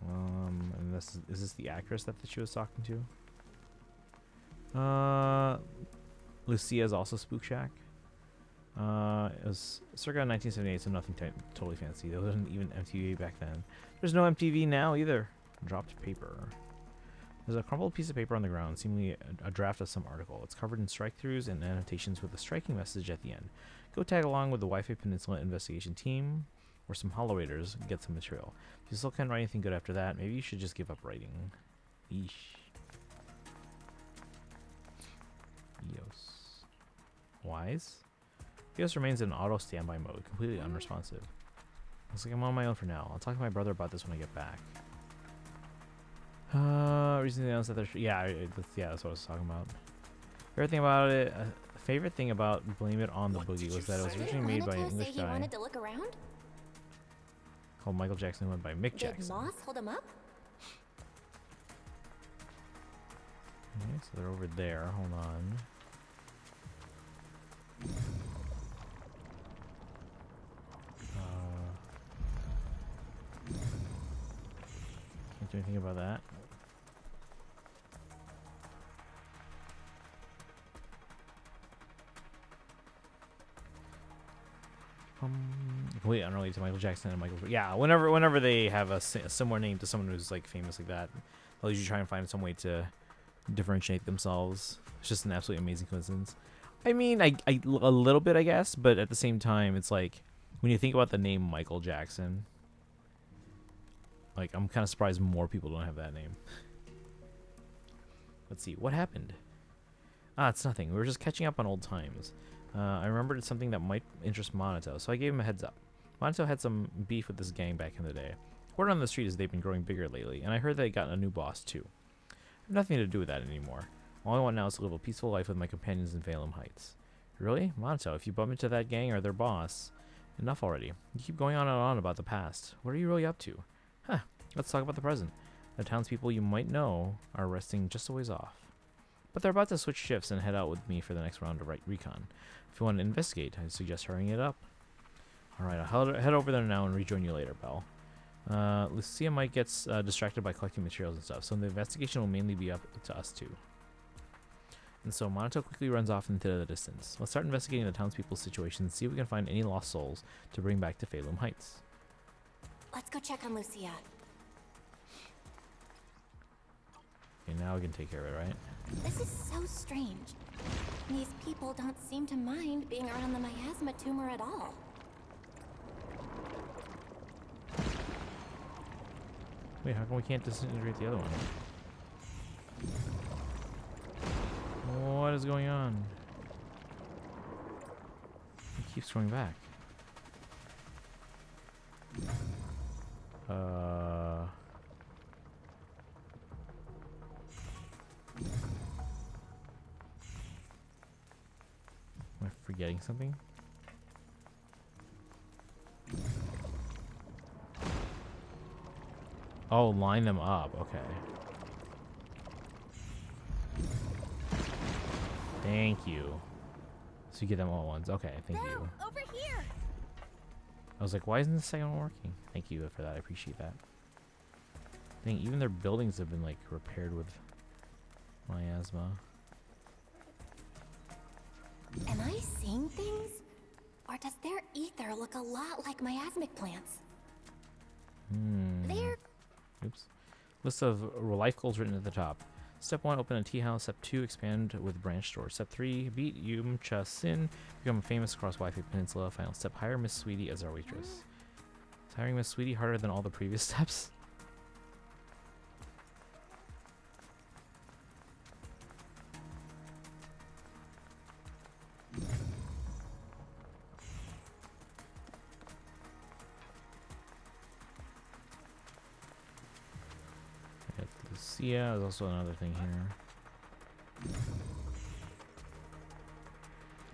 And is this the actress that she was talking to? Lucia is also Spook Shack. It was circa 1978, so nothing totally fancy. There wasn't even MTV back then. There's no MTV now either. Dropped paper. There's a crumpled piece of paper on the ground, seemingly a draft of some article. It's covered in strike-throughs and annotations with a striking message at the end. Go tag along with the Wi-Fi Peninsula investigation team, or some Hollow Raiders, get some material. If you still can't write anything good after that, maybe you should just give up writing. Eesh. Eos. Wise? Eos remains in auto standby mode, completely unresponsive. Looks like I'm on my own for now. I'll talk to my brother about this when I get back. Recently announced that there's that's what I was talking about. Favorite thing about Blame It on the Boogie was that it was originally made by an English guy wanted to look around? called Michael Jackson, went by Mick Jackson. Did Moss hold him up? Okay, so they're over there. Hold on. do anything about that. Wait, unrelated to Michael Jackson and Michael. Yeah, whenever they have a similar name to someone who's like famous like that, they'll usually try and find some way to differentiate themselves. It's just an absolutely amazing coincidence. I mean, a little bit, I guess, but at the same time, it's like when you think about the name Michael Jackson, like I'm kind of surprised more people don't have that name. Let's see, what happened? Ah, it's nothing. We were just catching up on old times. I remembered something that might interest Monato, so I gave him a heads up. Monato had some beef with this gang back in the day. Word on the street is they've been growing bigger lately, and I heard they got a new boss too. I have nothing to do with that anymore. All I want now is to live a peaceful life with my companions in Valem Heights. Really? Monato, if you bump into that gang or their boss, enough already. You keep going on and on about the past. What are you really up to? Huh, let's talk about the present. The townspeople you might know are resting just a ways off. But they're about to switch shifts and head out with me for the next round of recon. If you want to investigate, I'd suggest hurrying it up. Alright, I'll head over there now and rejoin you later, Belle. Lucia might get distracted by collecting materials and stuff, so the investigation will mainly be up to us two. And so Monato quickly runs off into the distance. Let's start investigating the townspeople's situation and see if we can find any lost souls to bring back to Valem Heights. Let's go check on Lucia. Okay, now we can take care of it, right? This is so strange. These people don't seem to mind being around the miasma tumor at all. Wait, how come we can't disintegrate the other one? What is going on? It keeps going back. Am I forgetting something? Oh, line them up. Okay. Thank you. So you get them all at once. Okay, thank you. Over here. I was like, why isn't the second one working? Thank you for that. I appreciate that. Dang, even their buildings have been like repaired with miasma. Am I seeing things? Or does their ether look a lot like miasmic plants? They're... Oops. List of life goals written at the top. Step 1, open a tea house. Step 2, expand with branch stores. Step 3, beat Yum Cha Sin, become famous across Wi-Fi Peninsula. Final step, hire Miss Sweetie as our waitress. Is hiring Miss Sweetie harder than all the previous steps? Lucia, there's also another thing here.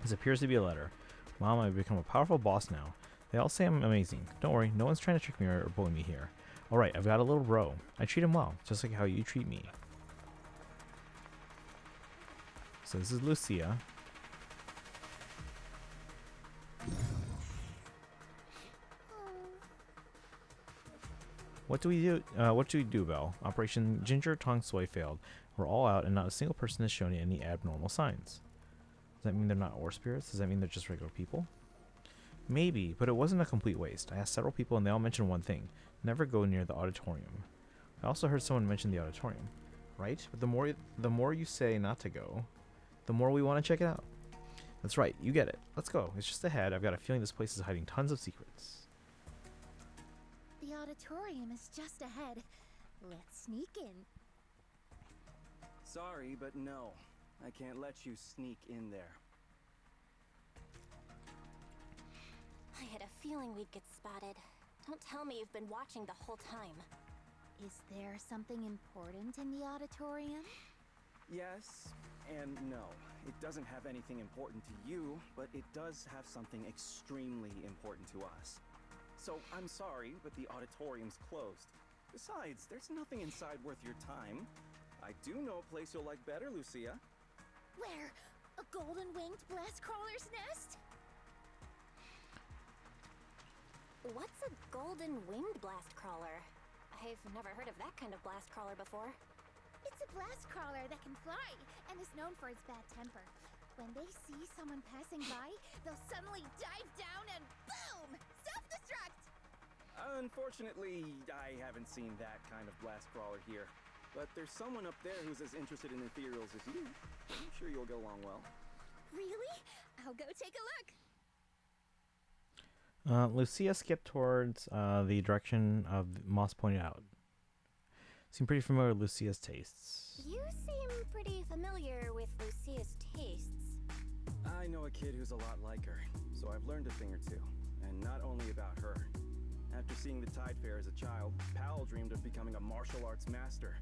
This appears to be a letter. Mom, I've become a powerful boss now. They all say I'm amazing. Don't worry, no one's trying to trick me or bully me here. Alright, I've got a little bro. I treat him well, just like how you treat me. So this is Lucia. What do we do? What do we do, Belle? Operation Ginger Tong Soy failed. We're all out, and not a single person has shown any abnormal signs. Does that mean they're not ore spirits? Does that mean they're just regular people? Maybe, but it wasn't a complete waste. I asked several people, and they all mentioned one thing: never go near the auditorium. I also heard someone mention the auditorium, right? But the more you say not to go, the more we want to check it out. That's right, you get it. Let's go. It's just ahead. I've got a feeling this place is hiding tons of secrets. The auditorium is just ahead. Let's sneak in. Sorry, but no. I can't let you sneak in there. I had a feeling we'd get spotted. Don't tell me you've been watching the whole time. Is there something important in the auditorium? Yes and no. It doesn't have anything important to you, but it does have something extremely important to us. So I'm sorry, but the auditorium's closed. Besides, there's nothing inside worth your time. I do know a place you'll like better, Lucia. Where? A golden-winged blast crawler's nest? What's a golden winged blast crawler? I I've never heard of that kind of blast crawler before. It's a blast crawler that can fly and is known for its bad temper. When they see someone passing by, they'll suddenly dive down and boom! Self-destruct! Unfortunately, I haven't seen that kind of blast crawler here. But there's someone up there who's as interested in ethereals as you. I'm sure you'll get along well. Really? I'll go take a look. Lucia skipped towards the direction of Moss pointed out. Seemed pretty familiar with Lucia's tastes. You seem pretty familiar with Lucia's tastes. I know a kid who's a lot like her, so I've learned a thing or two. And not only about her. After seeing the Tide Fair as a child, Pal dreamed of becoming a martial arts master.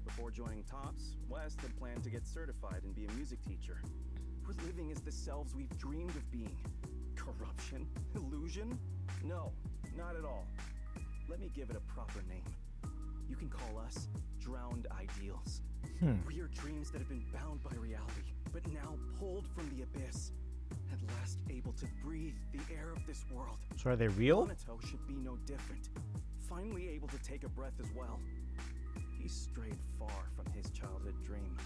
Before joining TOPS, West had planned to get certified and be a music teacher. We're living as the selves we've dreamed of being. Corruption? Illusion? No, not at all. Let me give it a proper name. You can call us drowned ideals. We are dreams that have been bound by reality, but now pulled from the abyss. At last able to breathe the air of this world. So are they real? Monato should be no different. Finally able to take a breath as well. He strayed far from his childhood dream.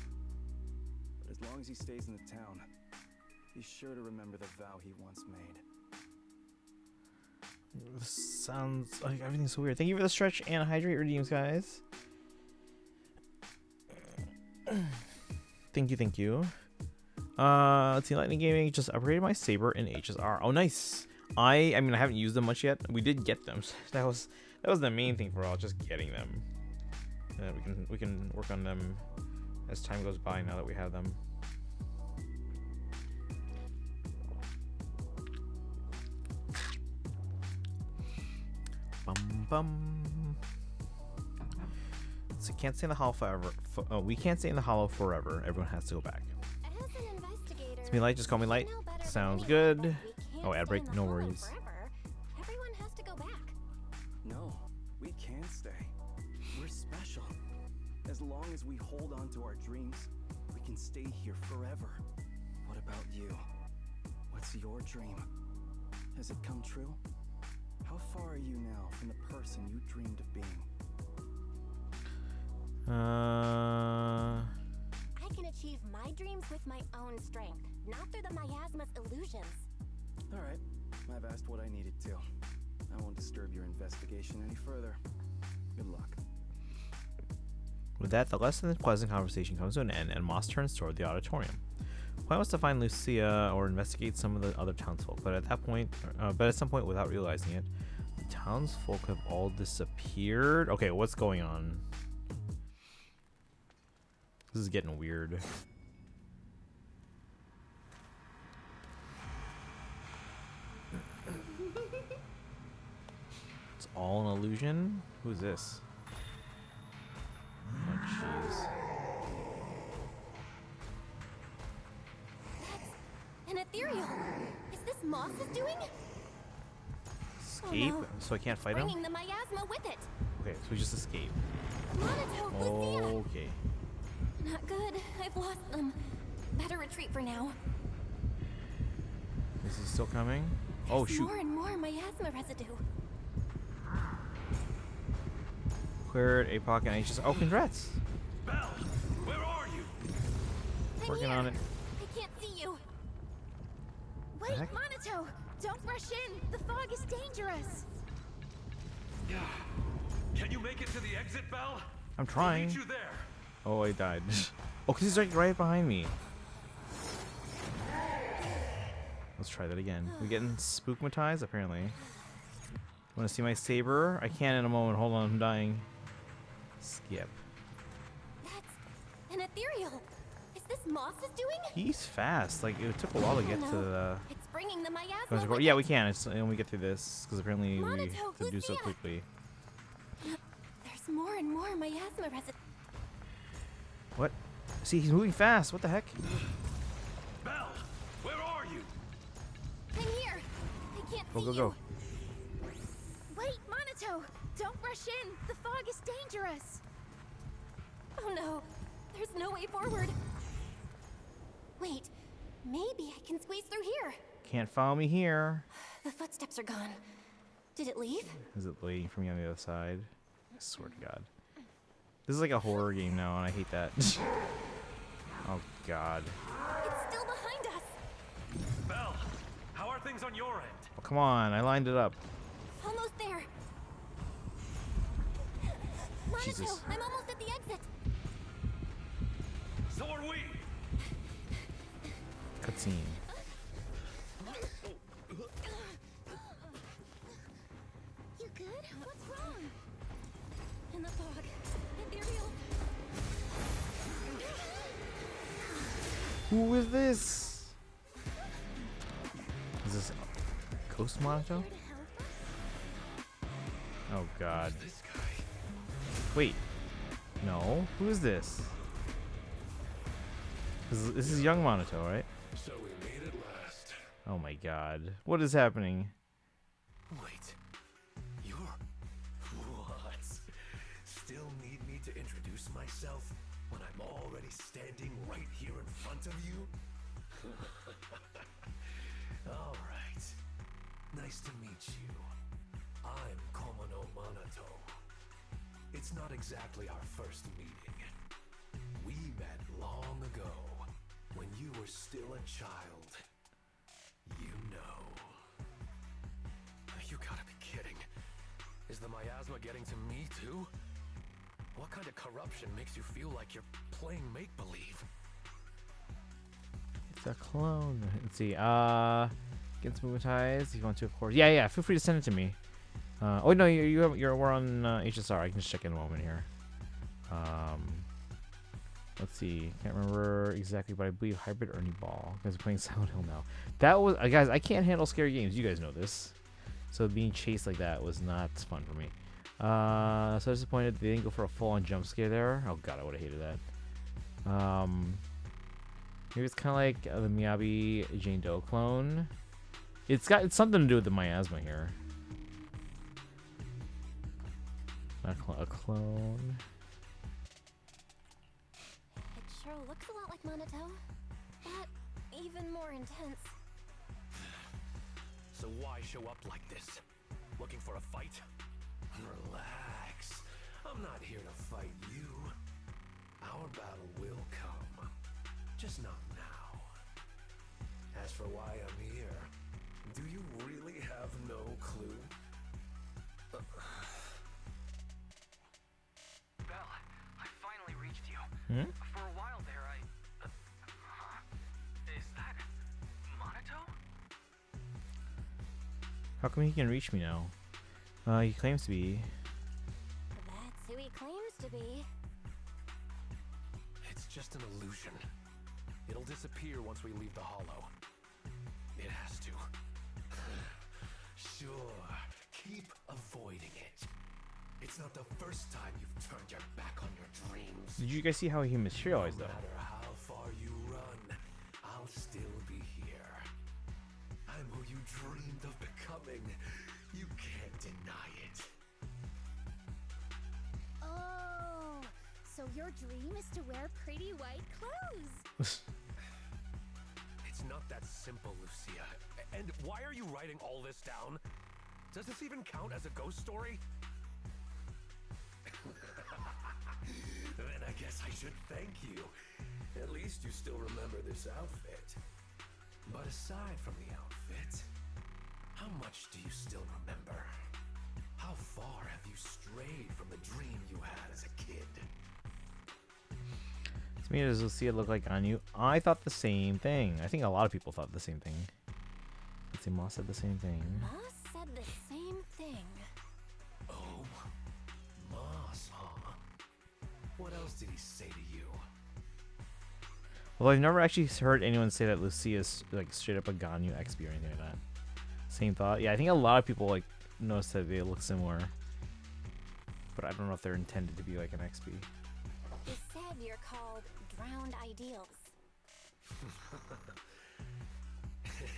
But as long as he stays in the town, he's sure to remember the vow he once made. This sounds like everything's so weird. Thank you for the stretch and hydrate redeems, guys. Thank you. Let's see, Lightning Gaming just upgraded my saber in HSR. Oh, nice. I mean, I haven't used them much yet. We did get them. So that was the main thing for all, just getting them. We can work on them as time goes by now that we have them. Bum bum. So can't stay in the hollow forever. We can't stay in the hollow forever. Everyone has to go back. As an investigator, It's me, Light. Just call me Light. Sounds good. Oh, ad break. No worries. Everyone has to go back. No, we can stay. We're special. As long as we hold on to our dreams, we can stay here forever. What about you? What's your dream? Has it come true? How far are you now from the person you dreamed of being? I can achieve my dreams with my own strength, not through the miasma's illusions. All right, I've asked what I needed to. I won't disturb your investigation any further. Good luck. With that, the less than pleasant conversation comes to an end, and Moss turns toward the auditorium. Plan was to find Lucia or investigate some of the other townsfolk, but at some point, without realizing it, the townsfolk have all disappeared. Okay, what's going on? This is getting weird. It's all an illusion? Who's this? Oh, jeez. An ethereal. Is this Moss's doing? Escape? Oh, no. So I can't fight him? Bringing the miasma with it. Okay, so we just escape. Monato, Lucia. Okay. Not good. I've lost them. Better retreat for now. Is he still coming? Oh, There's shoot. More and more miasma residue. Cleared a pocket and just. Oh, congrats. Belle, where are you? Working on it. I can't see you. Wait, heck? Monato! Don't rush in! The fog is dangerous! Can you make it to the exit, Belle? I'm trying. I'll meet you there. Oh, I died. Oh, because he's right behind me. Let's try that again. We getting spookmatized, apparently. Want to see my saber? I can in a moment. Hold on, I'm dying. Skip. That's an ethereal. Is this Moss's doing? He's fast. Like, it took a while to get to the... It's bringing the miasma with Yeah, it. we can. It's when we get through this, because apparently we Monato, have to do so Lucia. quickly. There's more and more miasma residue. What? See, he's moving fast. What the heck? Belle, where are you? I'm here. I can't Go, see go, you. go. Wait, Monato! Don't rush in! The fog is dangerous! Oh no, there's no way forward. Wait, maybe I can squeeze through here. Can't follow me here. The footsteps are gone. Did it leave? Is it waiting for me on the other side? I swear to God. This is like a horror game now, and I hate that. Oh God. It's still behind us. Belle, how are things on your end? Oh, come on, I lined it up. Almost there. Monaco, Jesus. I'm almost at the exit. So are we. Cutscene. You good? What's wrong? In the fog. Ethereal. Who is this? Is this Ghost Monaco? Oh God. Wait. No. Who is this? This is young Monato, right? So we made it last. Oh my God. What is happening? Wait. You're... What? Still need me to introduce myself when I'm already standing right here in front of you? Alright. Nice to meet you. I'm Komono Monato. It's not exactly our first meeting. We met long ago, when you were still a child. You know. You gotta be kidding. Is the miasma getting to me too? What kind of corruption makes you feel like you're playing make-believe? It's a clone. Let's see. Against Moonetize, if you want to, of course. Yeah. Feel free to send it to me. Oh no, we're on HSR. I can just check in a moment here. Let's see. Can't remember exactly, but I believe Hybrid Ernie Ball. You guys are playing Silent Hill now. That was guys. I can't handle scary games. You guys know this. So being chased like that was not fun for me. So disappointed they didn't go for a full-on jump scare there. Oh God, I would have hated that. Maybe it's kind of like the Miyabi Jane Doe clone. It's something to do with the miasma here. A clone. It sure looks a lot like Monato, but even more intense. So why show up like this? Looking for a fight? Relax. I'm not here to fight you. Our battle will come. Just not now. As for why I'm here, do you really have no clue? Belle, I finally reached you. For a while there, is that Monato? How come he can reach me now? He claims to be. That's who he claims to be. It's just an illusion. It'll disappear once we leave the hollow. It has to. Sure, keep avoiding it. It's not the first time you've turned your back on your dreams. Did you guys see how he materialized though? No matter how far you run, I'll still be here. I'm who you dreamed of becoming. You can't deny it. Oh, so your dream is to wear pretty white clothes. It's not that simple, Lucia. And why are you writing all this down? Does this even count as a ghost story? Then I guess I should thank you. At least you still remember this outfit. But aside from the outfit, how much do you still remember? How far have you strayed from the dream you had as a kid? To me, does Lucia look like Anu? I thought the same thing. I think a lot of people thought the same thing. Let's see, Moss said the same thing. Moss said the same thing. Oh, Moss, huh? What else did he say to you? Well, I've never actually heard anyone say that Lucia's like straight up a Ganyu XP or anything like that. Same thought. Yeah, I think a lot of people like noticed that they look similar, but I don't know if they're intended to be like an XP. You said you're called Drowned Ideals.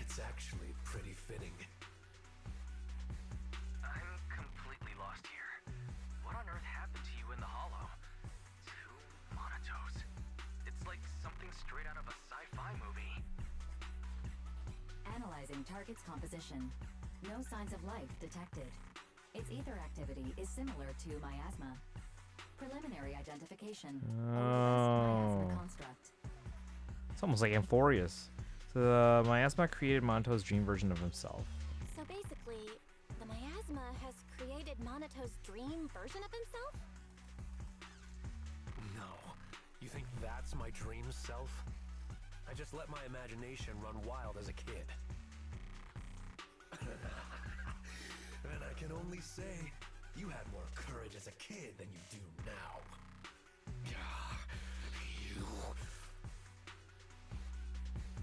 It's actually pretty fitting. I'm completely lost here. What on earth happened to you in the hollow? Two Monatos. It's like something straight out of a sci-fi movie. Analyzing target's composition. No signs of life detected. Its ether activity is similar to miasma. Preliminary identification. Oh. Miasma construct. It's almost like Amphorius. So the miasma created Monto's dream version of himself. So basically, the miasma has created Monato's dream version of himself? No. You think that's my dream self? I just let my imagination run wild as a kid. And I can only say, you had more courage as a kid than you do now. You...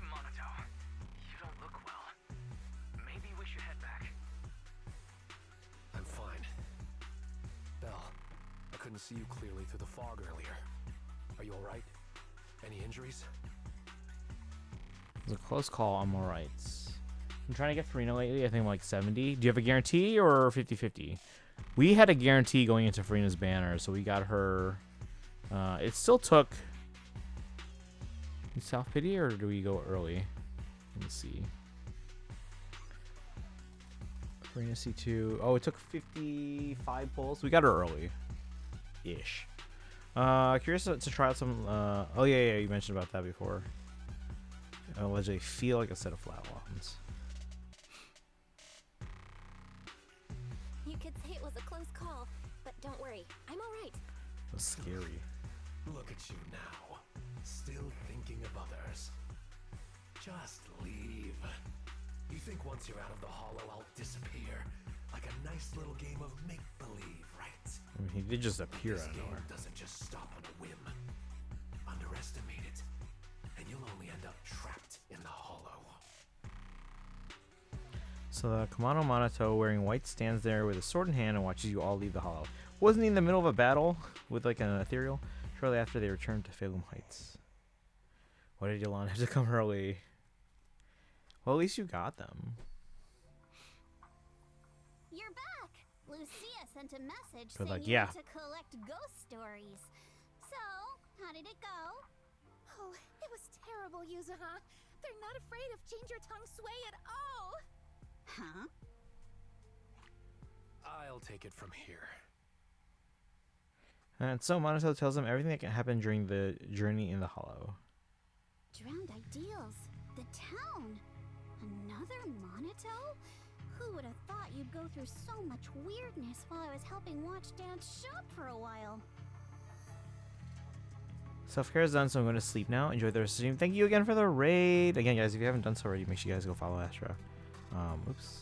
Monato, you don't look well. Maybe we should head back. I'm fine. Belle, I couldn't see you clearly through the fog earlier. Are you alright? Any injuries? It was a close call. I'm alright. I'm trying to get Farina lately. I think I'm like 70. Do you have a guarantee or 50-50? We had a guarantee going into Farina's banner, so we got her. It still took. South Pity, or do we go early? Let me see. Farina C2. Oh, it took 55 pulls. We got her early. Ish. Curious to try out some. Oh, yeah, you mentioned about that before. Allegedly feel like a set of flatlands. You could say it was a close call, but don't worry, I'm alright. It was scary. Look at you now. Still thinking of others. Just leave. You think once you're out of the hollow, I'll disappear? Like a nice little game of make-believe, right? I mean, he did just appear This out of game nowhere. doesn't just stop on a whim. Underestimate it, and you'll only end up trapped in the hollow. So the Kamano Monato wearing white stands there with a sword in hand and watches you all leave the hollow. Wasn't he in the middle of a battle with like an ethereal? Shortly after they returned to Phalum Heights. Why did Yolan have to come early? Well, at least you got them. You're back! Lucia sent a message Good saying luck. you Yeah. want to collect ghost stories. So, how did it go? Oh, it was terrible, Yuzuha. They're not afraid of Change Your Tongue Sway at all. Huh? I'll take it from here. And so Monato tells them everything that can happen during the journey in the hollow. Drowned Ideals. The town. Another Monato? Who would have thought you'd go through so much weirdness while I was helping Watch Dance shop for a while? Self-care is done, so I'm going to sleep now. Enjoy the rest of the stream. Thank you again for the raid. Again, guys, if you haven't done so already, make sure you guys go follow Astra. Oops.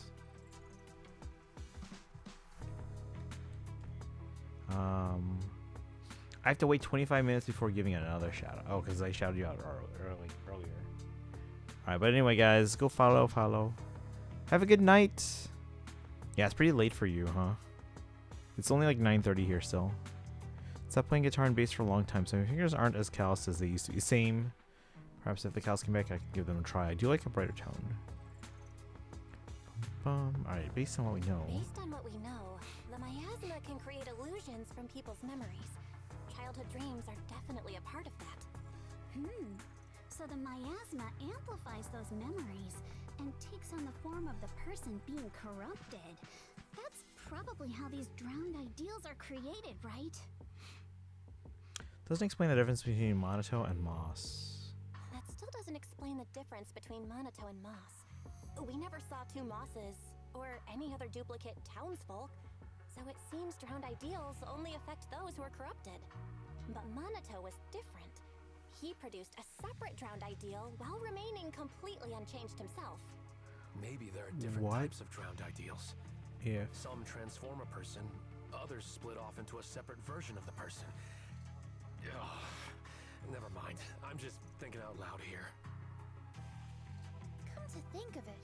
I have to wait 25 minutes before giving it another shout out. Oh, because I shouted you out earlier. Alright, but anyway, guys, go follow. Have a good night. Yeah, it's pretty late for you, huh? It's only like 9:30 here still. Stopped playing guitar and bass for a long time, so my fingers aren't as calloused as they used to be. Same. Perhaps if the cows come back, I can give them a try. I do like a brighter tone. Alright, based on what we know. Based on what we know, the miasma can create illusions from people's memories. Childhood dreams are definitely a part of that. So the miasma amplifies those memories and takes on the form of the person being corrupted. That's probably how these drowned ideals are created, right? Doesn't explain the difference between Monato and Moss. That still doesn't explain the difference between Monato and Moss. We never saw two Mosses, or any other duplicate townsfolk, so it seems drowned ideals only affect those who are corrupted. But Monato was different. He produced a separate drowned ideal while remaining completely unchanged himself. Maybe there are different types of drowned ideals. Yeah. Some transform a person, others split off into a separate version of the person. Ugh, never mind. I'm just thinking out loud here. Come to think of it,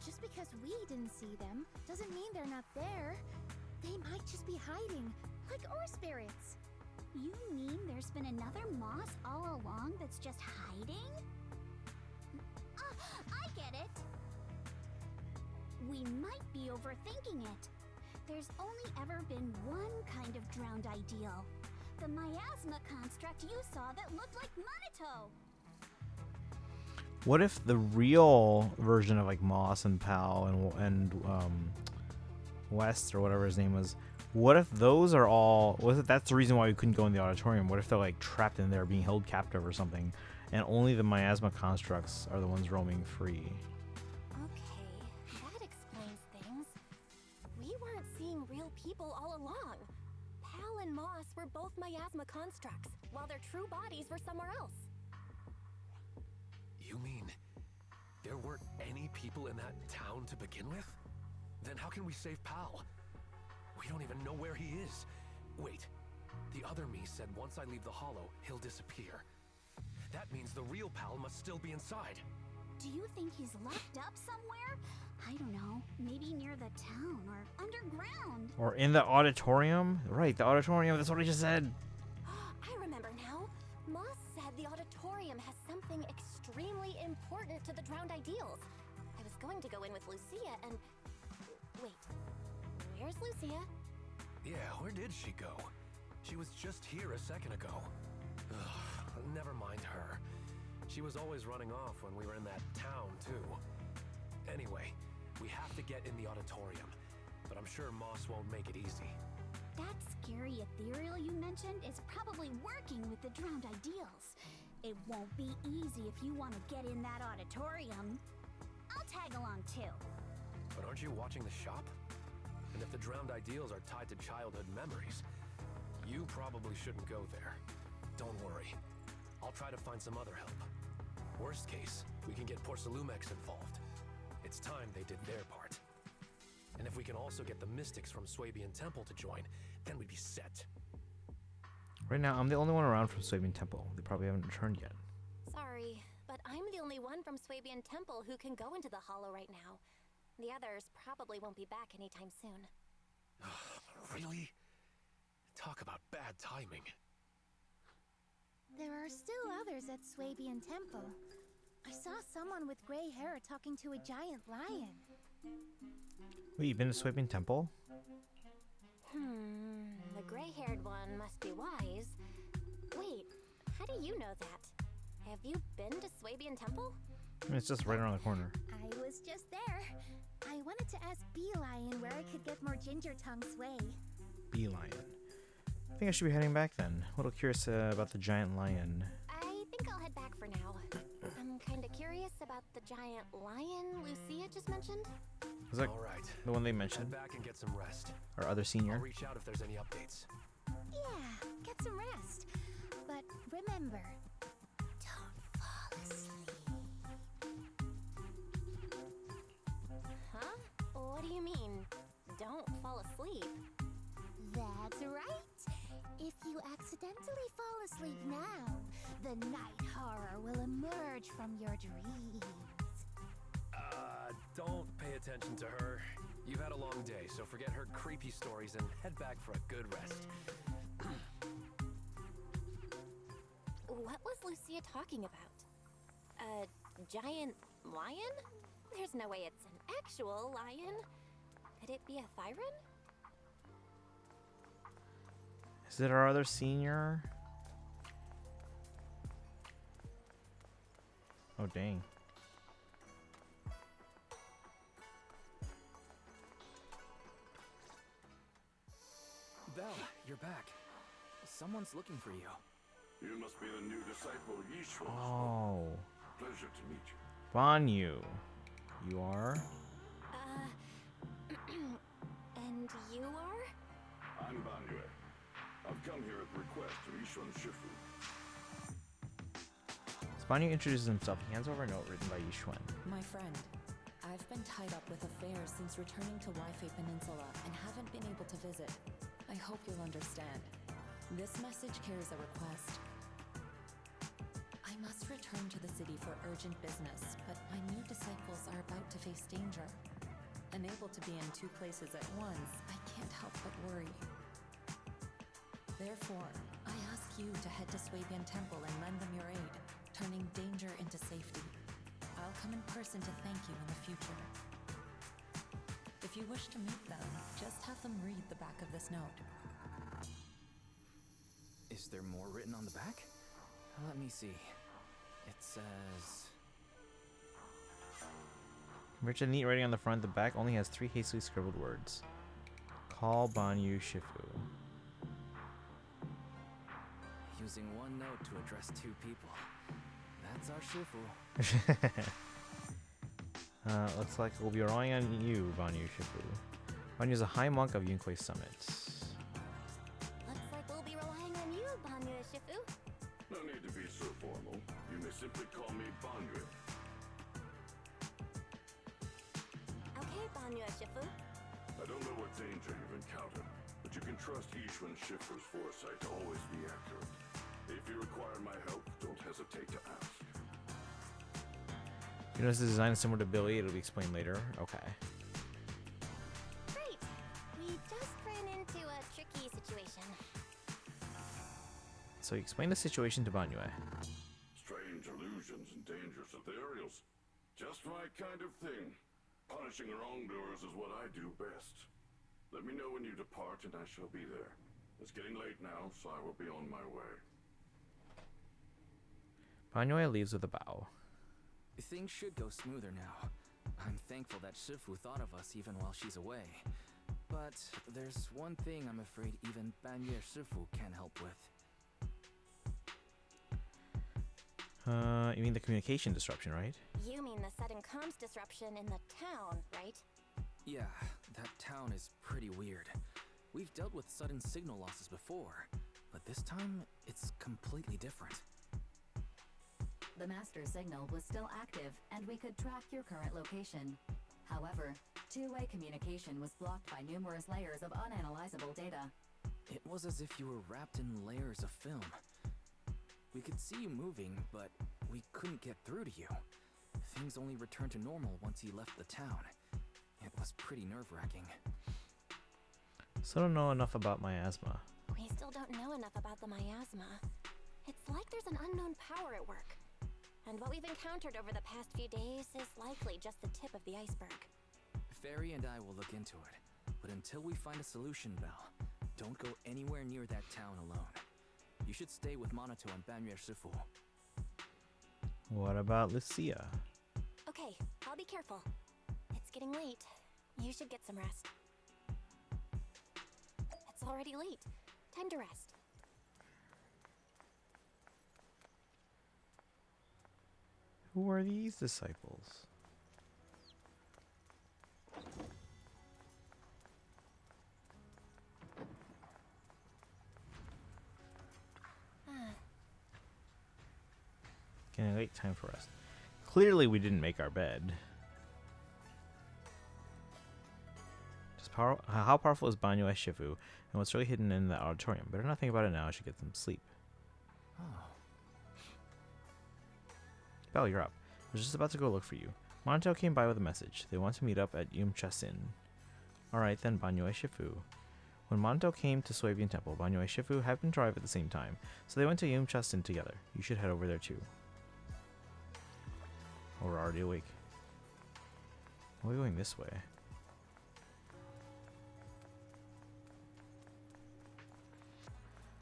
just because we didn't see them doesn't mean they're not there. They might just be hiding, like ore spirits. You mean there's been another Moss all along that's just hiding? I get it. We might be overthinking it. There's only ever been one kind of drowned ideal. The miasma construct you saw that looked like Monato. What if the real version of like Moss and Pal and West or whatever his name was. What if those are all? What if that's the reason why we couldn't go in the auditorium? What if they're like trapped in there, being held captive or something, and only the miasma constructs are the ones roaming free? Okay, that explains things. We weren't seeing real people all along. Pal and Moss were both miasma constructs, while their true bodies were somewhere else. You mean there weren't any people in that town to begin with? Then how can we save Pal? We don't even know where he is. Wait, the other me said once I leave the Hollow, he'll disappear. That means the real Pal must still be inside. Do you think he's locked up somewhere? I don't know. Maybe near the town or underground. Or in the auditorium? Right, the auditorium. That's what I just said. I remember now. Moss said the auditorium has something extremely important to the drowned ideals. I was going to go in with Lucia and... Wait, where's Lucia? Yeah, where did she go? She was just here a second ago. Ugh, never mind her. She was always running off when we were in that town, too. Anyway, we have to get in the auditorium, but I'm sure Moss won't make it easy. That scary ethereal you mentioned is probably working with the drowned ideals. It won't be easy if you want to get in that auditorium. I'll tag along too. But aren't you watching the shop? And if the drowned ideals are tied to childhood memories, you probably shouldn't go there. Don't worry. I'll try to find some other help. Worst case, we can get Porcelumex involved. It's time they did their part. And if we can also get the mystics from Swabian Temple to join, then we'd be set. Right now, I'm the only one around from Swabian Temple. They probably haven't returned yet. Sorry, but I'm the only one from Swabian Temple who can go into the Hollow right now. The others probably won't be back anytime soon. Really? Talk about bad timing. There are still others at Swabian Temple. I saw someone with gray hair talking to a giant lion. Wait, you've been to Swabian Temple? The gray-haired one must be wise. Wait, how do you know that? Have you been to Swabian Temple? I mean, it's just right around the corner. I was just there. I wanted to ask Beelion where I could get more ginger tongue sway. Beelion. I think I should be heading back then. A little curious about the giant lion. I think I'll head back for now. I'm kind of curious about the giant lion Lucia just mentioned. Is that all right, the one they mentioned? Head back and get some rest. Our other senior? I'll reach out if there's any updates. Yeah, get some rest. But remember, don't fall asleep. Huh? What do you mean, don't fall asleep? That's right. If you accidentally fall asleep now, the night horror will emerge from your dreams. Don't pay attention to her. You've had a long day, so forget her creepy stories and head back for a good rest. What was Lucia talking about? A giant lion? There's no way it's an actual lion. Could it be a Thyron? Is it our other senior? Oh, dang. Belle, you're back. Someone's looking for you. You must be the new disciple Yishua. Oh. Pleasure to meet you. Banyu. You are? And you are? I'm Banyu. I've come here at the request of Yishun Shifu. As Banyu introduces himself, he hands over a note written by Yishuan. My friend, I've been tied up with affairs since returning to Waifei Peninsula and haven't been able to visit. I hope you'll understand. This message carries a request. I must return to the city for urgent business, but my new disciples are about to face danger. Unable to be in two places at once, I can't help but worry. Therefore, I ask you to head to Swabian Temple and lend them your aid, turning danger into safety. I'll come in person to thank you in the future. If you wish to meet them, just have them read the back of this note. Is there more written on the back? Let me see. It says... Rich and neat writing on the front, the back only has 3 hastily scribbled words. Call Banyu Shifu. Using one note to address two people. That's our Shifu. Looks like we'll be relying on you, Banyu Shifu. Banyu is a high monk of Yunquei Summit. Looks like we'll be relying on you, Banyu Shifu. No need to be so formal. You may simply call me Banyu. Okay, Banyu Shifu. I don't know what danger you've encountered, but you can trust Yishuan Shifu's foresight to always be accurate. If you require my help, don't hesitate to ask. If you notice the design is similar to Billy, it'll be explained later. Okay. Great. We just ran into a tricky situation. So you explain the situation to Banyu. Strange illusions and dangerous ethereals. Just my kind of thing. Punishing wrongdoers is what I do best. Let me know when you depart and I shall be there. It's getting late now, so I will be on my way. Banyu leaves with a bow. Things should go smoother now. I'm thankful that Shifu thought of us even while she's away. But there's one thing I'm afraid even Banyu Shifu can't help with. You mean the communication disruption, right? You mean the sudden comms disruption in the town, right? Yeah, that town is pretty weird. We've dealt with sudden signal losses before, but this time it's completely different. The master signal was still active, and we could track your current location. However, two-way communication was blocked by numerous layers of unanalyzable data. It was as if you were wrapped in layers of film. We could see you moving, but we couldn't get through to you. Things only returned to normal once he left the town. It was pretty nerve-wracking. Still don't know enough about miasma. We still don't know enough about the miasma. It's like there's an unknown power at work. And what we've encountered over the past few days is likely just the tip of the iceberg. Fairy and I will look into it, but until we find a solution, Belle, don't go anywhere near that town alone. You should stay with Monato and Banyu Shifu. What about Lucia? Okay, I'll be careful. It's getting late. You should get some rest. It's already late. Time to rest. Who are these disciples? Getting late, time for rest. Clearly we didn't make our bed. Just how powerful is Banyu Shifu and what's really hidden in the auditorium? Better not think about it now, I should get some sleep. Oh. Belle, you're up. I was just about to go look for you. Monato came by with a message. They want to meet up at Yumchasin. Alright then, Banyu Shifu. When Monato came to Suabian Temple, Banyu Shifu happened to arrive at the same time, so they went to Yumchasin together. You should head over there too. Oh, we're already awake. We're going this way.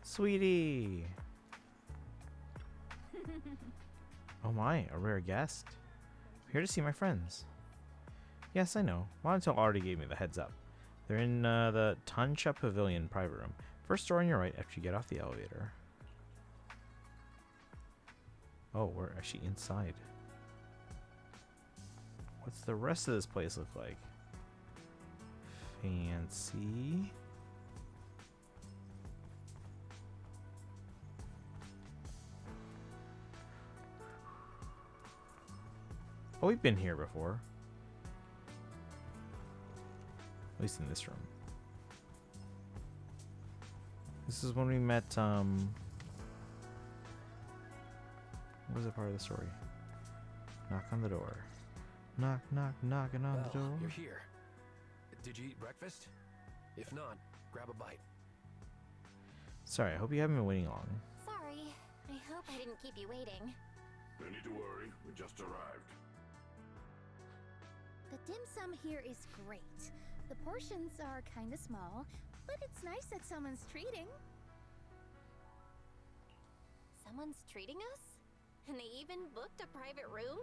Sweetie! Oh my, a rare guest. I'm here to see my friends. Yes, I know. Monato already gave me the heads up. They're in the Tancha Pavilion private room. First door on your right after you get off the elevator. Oh, we're actually inside. What's the rest of this place look like? Fancy. Oh, we've been here before. At least in this room. This is when we met, what was the part of the story? Knock on the door. Knock, knock, knocking on the door. You're here. Did you eat breakfast? If not, grab a bite. Sorry, I hope you haven't been waiting long. Sorry. I hope I didn't keep you waiting. No need to worry, we just arrived. The dim sum here is great. The portions are kinda small, but it's nice that someone's treating. Someone's treating us? And they even booked a private room?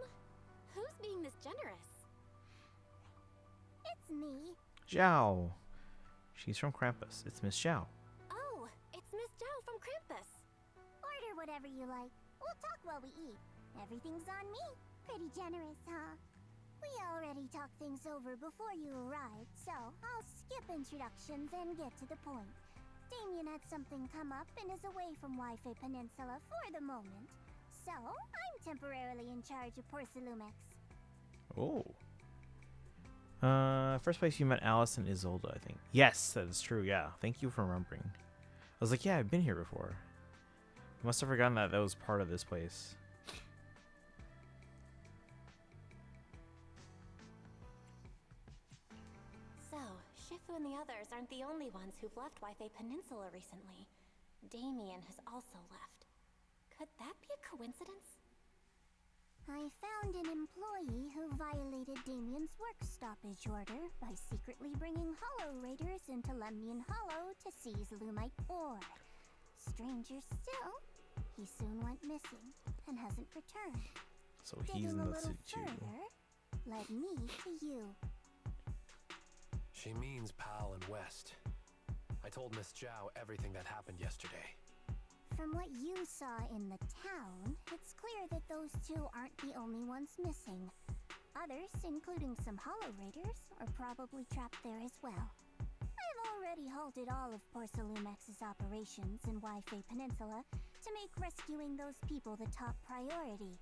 Who's being this generous? It's me. Zhao. She's from Krampus. It's Miss Zhao. Oh, it's Miss Zhao from Krampus. Order whatever you like. We'll talk while we eat. Everything's on me. Pretty generous, huh? We already talked things over before you arrived, so I'll skip introductions and get to the point. Damien had something come up and is away from Wi-Fi Peninsula for the moment. So, I'm temporarily in charge of Porcelumex. Oh. First place you met Alice and Isolde, I think. Yes, that is true, yeah. Thank you for remembering. I was like, yeah, I've been here before. I must have forgotten that was part of this place. So, Shifu and the others aren't the only ones who've left Wi-Fi Peninsula recently. Damien has also left. Could that be a coincidence? I found an employee who violated Damien's work stoppage order by secretly bringing Hollow Raiders into Lemnian Hollow to seize Lumite ore. Stranger still, he soon went missing and hasn't returned. So he's in Digging a the little suit too. further led me to you. She means Pal and West. I told Miss Zhao everything that happened yesterday. From what you saw in the town, it's clear that those two aren't the only ones missing. Others, including some Hollow Raiders, are probably trapped there as well. I've already halted all of Porcelumex's operations in Wi-Fi Peninsula to make rescuing those people the top priority.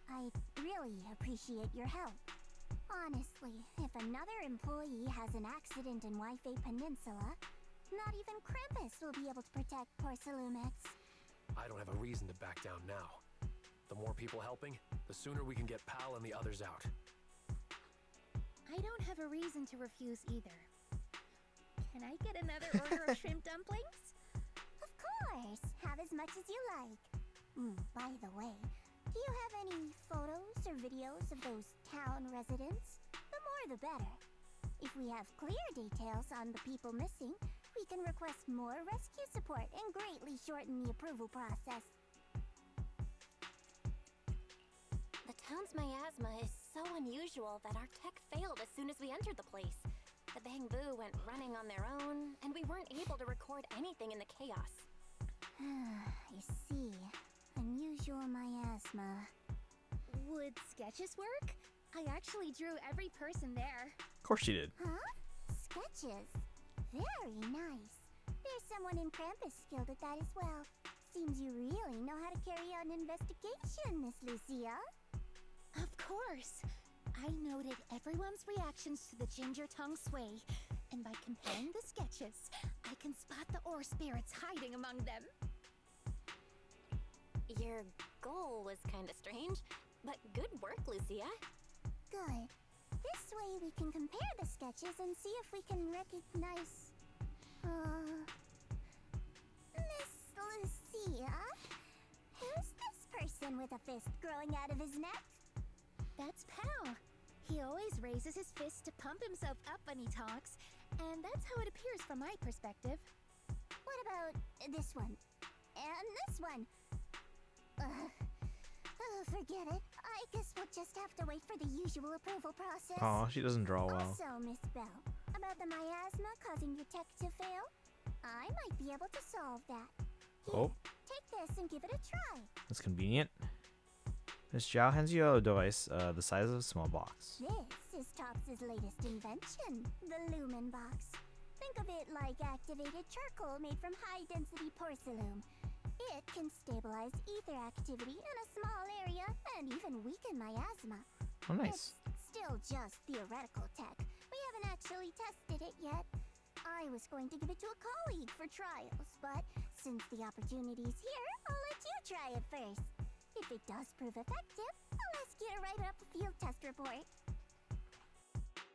I'd really appreciate your help. Honestly, if another employee has an accident in Wi-Fi Peninsula, not even Krampus will be able to protect Porcelumex. I don't have a reason to back down now. The more people helping, the sooner we can get Pal and the others out. I don't have a reason to refuse either. Can I get another order of shrimp dumplings? Of course! Have as much as you like. By the way, do you have any photos or videos of those town residents? The more the better. If we have clear details on the people missing, we can request more rescue support and greatly shorten the approval process. The town's miasma is so unusual that our tech failed as soon as we entered the place. The Bamboo went running on their own, and we weren't able to record anything in the chaos. I see. Unusual miasma. Would sketches work? I actually drew every person there. Of course she did. Huh? Sketches? Very nice. There's someone in Krampus skilled at that as well. Seems you really know how to carry out an investigation, Miss Lucia. Of course. I noted everyone's reactions to the ginger tongue sway, and by comparing the sketches, I can spot the ore spirits hiding among them. Your goal was kinda strange, but good work, Lucia. Good. This way we can compare the sketches and see if we can recognize... Miss Lucia? Who's this person with a fist growing out of his neck? That's Pal. He always raises his fist to pump himself up when he talks, and that's how it appears from my perspective. What about this one? And this one? Forget it. I guess we'll just have to wait for the usual approval process. Aw, she doesn't draw well. Also, Miss Bell, about the miasma causing your tech to fail, I might be able to solve that. Here, Oh. take this and give it a try. That's convenient. Miss Zhao hands you a device the size of a small box. This is Topps' latest invention, the Lumen Box. Think of it like activated charcoal made from high-density porcelain. It can stabilize ether activity in a small area and even weaken miasma. Oh, nice. It's still just theoretical tech. We haven't actually tested it yet. I was going to give it to a colleague for trials, but since the opportunity's here, I'll let you try it first. If it does prove effective, I'll ask you to write up a field test report.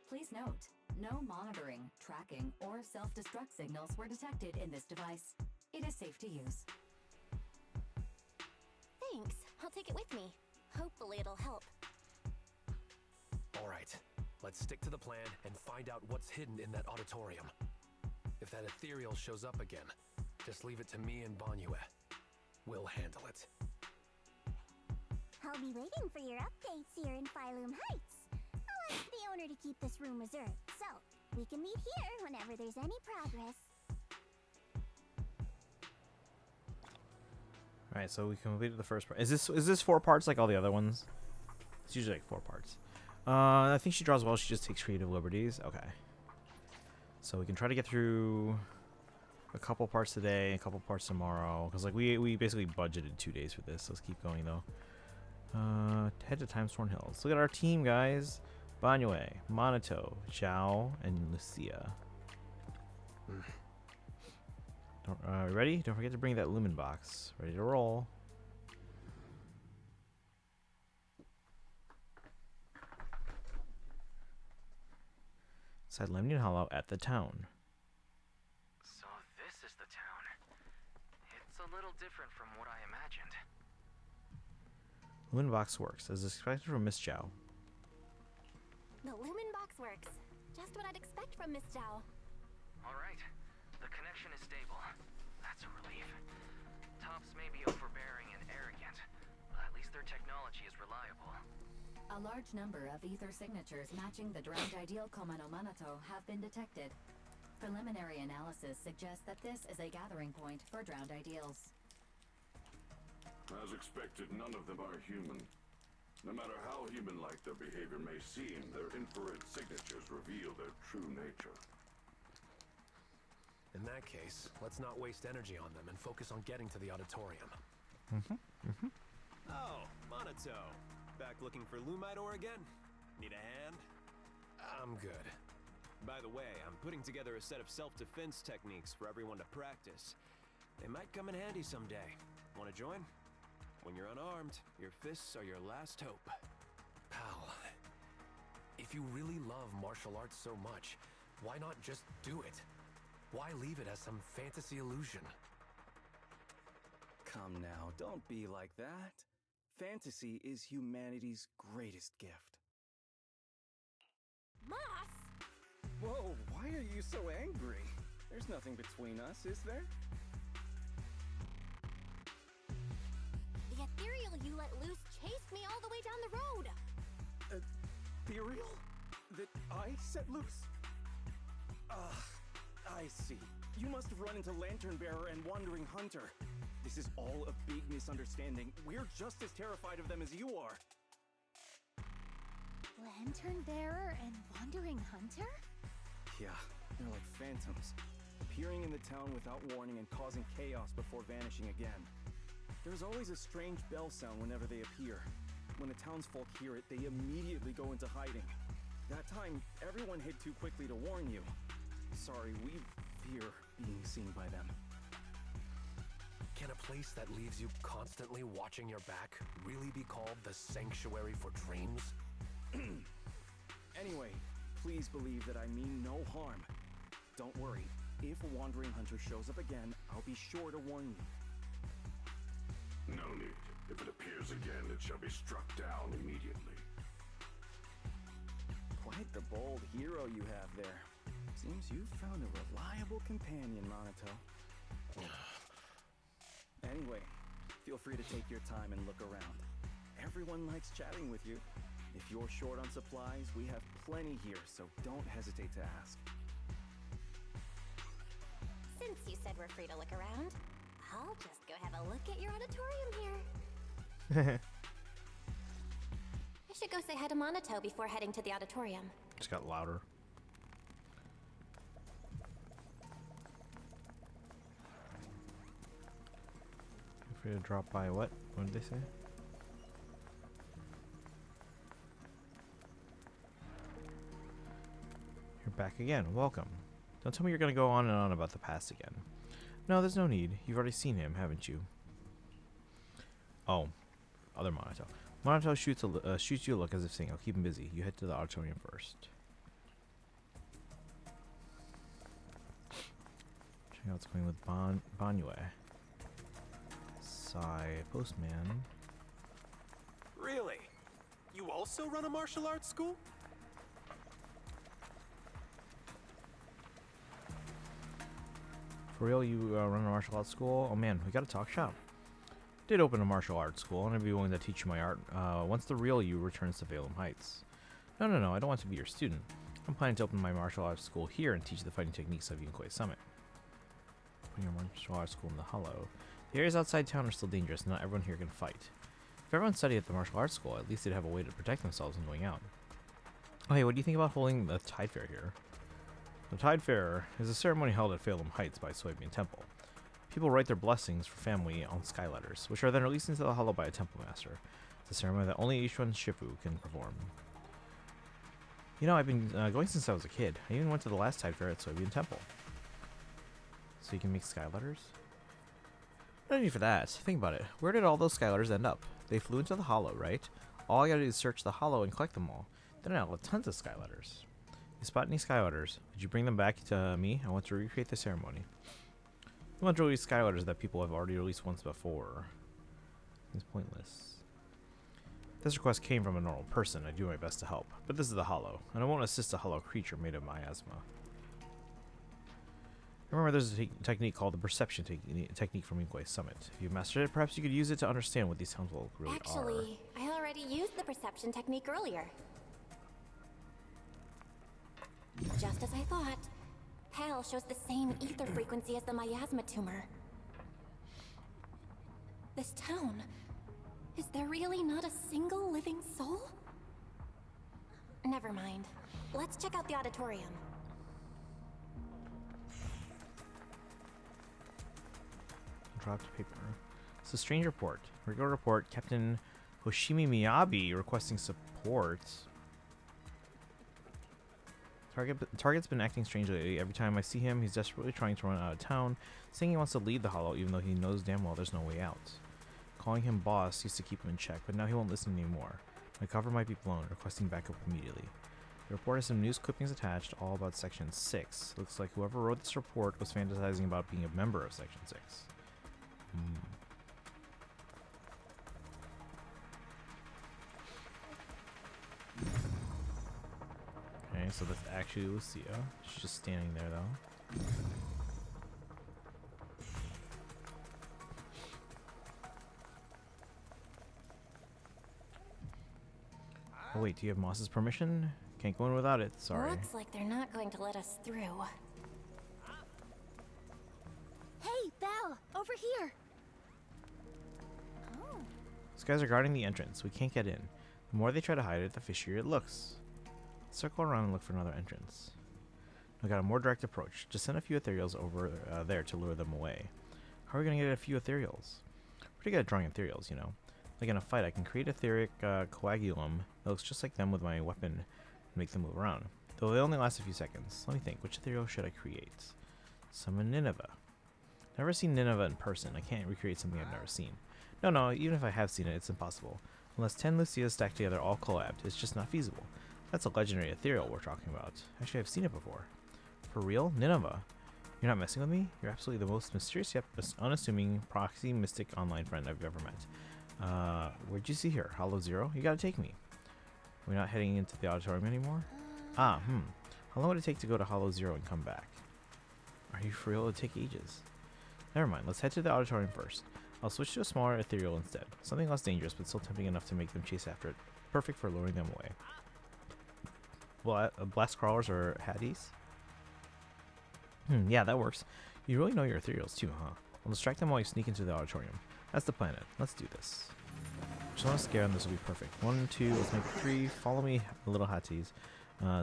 Please note, no monitoring, tracking, or self-destruct signals were detected in this device. It is safe to use. Thanks. I'll take it with me. Hopefully it'll help. All right, let's stick to the plan and find out what's hidden in that auditorium. If that ethereal shows up again, just leave it to me and Banyue. We'll handle it. I'll be waiting for your updates here in Phylum Heights. I'll ask the owner to keep this room reserved, so We can meet here whenever there's any progress. Alright, so we completed the first part. Is this 4 parts like all the other ones? It's usually like 4 parts. I think she draws well. She just takes creative liberties. Okay. So we can try to get through a couple parts today, a couple parts tomorrow. Because like we basically budgeted 2 days for this. Let's keep going though. Head to Timesworn Hills. Look at our team, guys. Banyue, Monato, Zhao, and Lucia. Ready? Don't forget to bring that lumen box. Ready to roll. Inside Lemnian Hollow at the town. So this is the town. It's a little different from what I imagined. Lumen box works as expected from Miss Zhao. The lumen box works. Just what I'd expect from Miss Zhao. Alright. The connection is stable. That's a relief. Tops may be overbearing and arrogant, but at least their technology is reliable. A large number of ether signatures matching the drowned ideal Komano Manato have been detected. Preliminary analysis suggests that this is a gathering point for drowned ideals. As expected, none of them are human. No matter how human-like their behavior may seem, their infrared signatures reveal their true nature. In that case, let's not waste energy on them and focus on getting to the auditorium. Oh, Monato. Back looking for Lumite ore again? Need a hand? I'm good. By the way, I'm putting together a set of self-defense techniques for everyone to practice. They might come in handy someday. Want to join? When you're unarmed, your fists are your last hope. Pal, if you really love martial arts so much, why not just do it? Why leave it as some fantasy illusion? Come now, don't be like that. Fantasy is humanity's greatest gift. Moss! Whoa, why are you so angry? There's nothing between us, is there? The ethereal you let loose chased me all the way down the road. Ethereal? That I set loose? I see. You must have run into Lantern Bearer and Wandering Hunter. This is all a big misunderstanding. We're just as terrified of them as you are. Lantern Bearer and Wandering Hunter? Yeah, they're like phantoms, appearing in the town without warning and causing chaos before vanishing again. There's always a strange bell sound whenever they appear. When the townsfolk hear it, they immediately go into hiding. That time, everyone hid too quickly to warn you. Sorry, we fear being seen by them. Can a place that leaves you constantly watching your back really be called the Sanctuary for Dreams? Anyway, please believe that I mean no harm. Don't worry, if a Wandering Hunter shows up again, I'll be sure to warn you. No need. If it appears again, it shall be struck down immediately. Quite the bold hero you have there. Seems you've found a reliable companion, Monato. Anyway, feel free to take your time and look around. Everyone likes chatting with you. If you're short on supplies, we have plenty here, so don't hesitate to ask. Since you said we're free to look around, I'll just go have a look at your auditorium here. I should go say hi to Monato before heading to the auditorium. Just got louder. Feel free to drop by what? What did they say? You're back again. Welcome. Don't tell me you're gonna go on and on about the past again. No, there's no need. You've already seen him, haven't you? Oh, other Monato. Monato shoots you a look as if saying, "I'll keep him busy." You head to the auditorium first. Check out what's going with Banyue. Sai, postman. Really? You also run a martial arts school? For real, you run a martial arts school? Oh man, we gotta talk shop. Did open a martial arts school, and I'd be willing to teach you my art once the real you returns to Valem Heights. No, I don't want to be your student. I'm planning to open my martial arts school here and teach the fighting techniques of Yunquei Summit. Putting your martial arts school in the Hollow. The areas outside town are still dangerous, and not everyone here can fight. If everyone studied at the martial arts school, at least they'd have a way to protect themselves when going out. Oh hey, what do you think about holding the Tide Fair here? The Tide Fair is a ceremony held at Phalem Heights by Soybean Temple. People write their blessings for family on sky letters, which are then released into the Hollow by a temple master. It's a ceremony that only Ishuan Shifu can perform. You know, I've been going since I was a kid. I even went to the last Tide Fair at Soybean Temple. So you can make sky letters? No need for that. Think about it. Where did all those sky letters end up? They flew into the Hollow, right? All I gotta do is search the Hollow and collect them all. Then I'll have tons of sky letters. If you spot any sky letters, would you bring them back to me? I want to recreate the ceremony. I want to release sky letters that people have already released once before. It's pointless. This request came from a normal person. I do my best to help. But this is the Hollow, and I won't assist a hollow creature made of miasma. Remember, there's a technique called the perception technique from Yunquei Summit. If you've mastered it, perhaps you could use it to understand what these townsfolk really are. Actually, I already used the perception technique earlier. Just as I thought. Hell shows the same ether frequency as the miasma tumor. This town... Is there really not a single living soul? Never mind. Let's check out the auditorium. Dropped paper. It's a strange report. Regular report. Captain Hoshimi Miyabi requesting support. Target's been acting strangely lately. Every time I see him, he's desperately trying to run out of town, saying he wants to leave the Hollow even though he knows damn well there's no way out. Calling him boss used to keep him in check, but now he won't listen anymore. My cover might be blown, requesting backup immediately. The report has some news clippings attached, all about Section 6. Looks like whoever wrote this report was fantasizing about being a member of Section 6. Okay, so that's actually Lucia. She's just standing there, though. Oh wait, do you have Moss's permission? Can't go in without it, sorry. Looks like they're not going to let us through. Hey, Belle! Over here! Oh. These guys are guarding the entrance. We can't get in. The more they try to hide it, the fishier it looks. Let's circle around and look for another entrance. I got a more direct approach. Just send a few ethereals over there to lure them away. How are we gonna get a few ethereals? Pretty good at drawing ethereals, you know. Like in a fight, I can create etheric coagulum that looks just like them with my weapon and make them move around. Though they only last a few seconds. Let me think, which ethereal should I create? Summon Nineveh. Never seen Nineveh in person. I can't recreate something I've never seen. No, even if I have seen it, it's impossible. Unless 10 Lucias stacked together all collabed, it's just not feasible. That's a legendary ethereal we're talking about. Actually, I've seen it before. For real? Nineveh? You're not messing with me? You're absolutely the most mysterious yet unassuming proxy mystic online friend I've ever met. Where'd you see her? Hollow Zero? You gotta take me. We're not heading into the auditorium anymore? How long would it take to go to Hollow Zero and come back? Are you for real? It would take ages. Never mind, let's head to the auditorium first. I'll switch to a smaller ethereal instead. Something less dangerous, but still tempting enough to make them chase after it. Perfect for luring them away. Blast crawlers or Hades? Yeah, that works. You really know your ethereals too, huh? I'll distract them while you sneak into the auditorium. That's the plan. Let's do this. Just want to scare them. This will be perfect. 1, 2, let's make 3. Follow me, little hotties.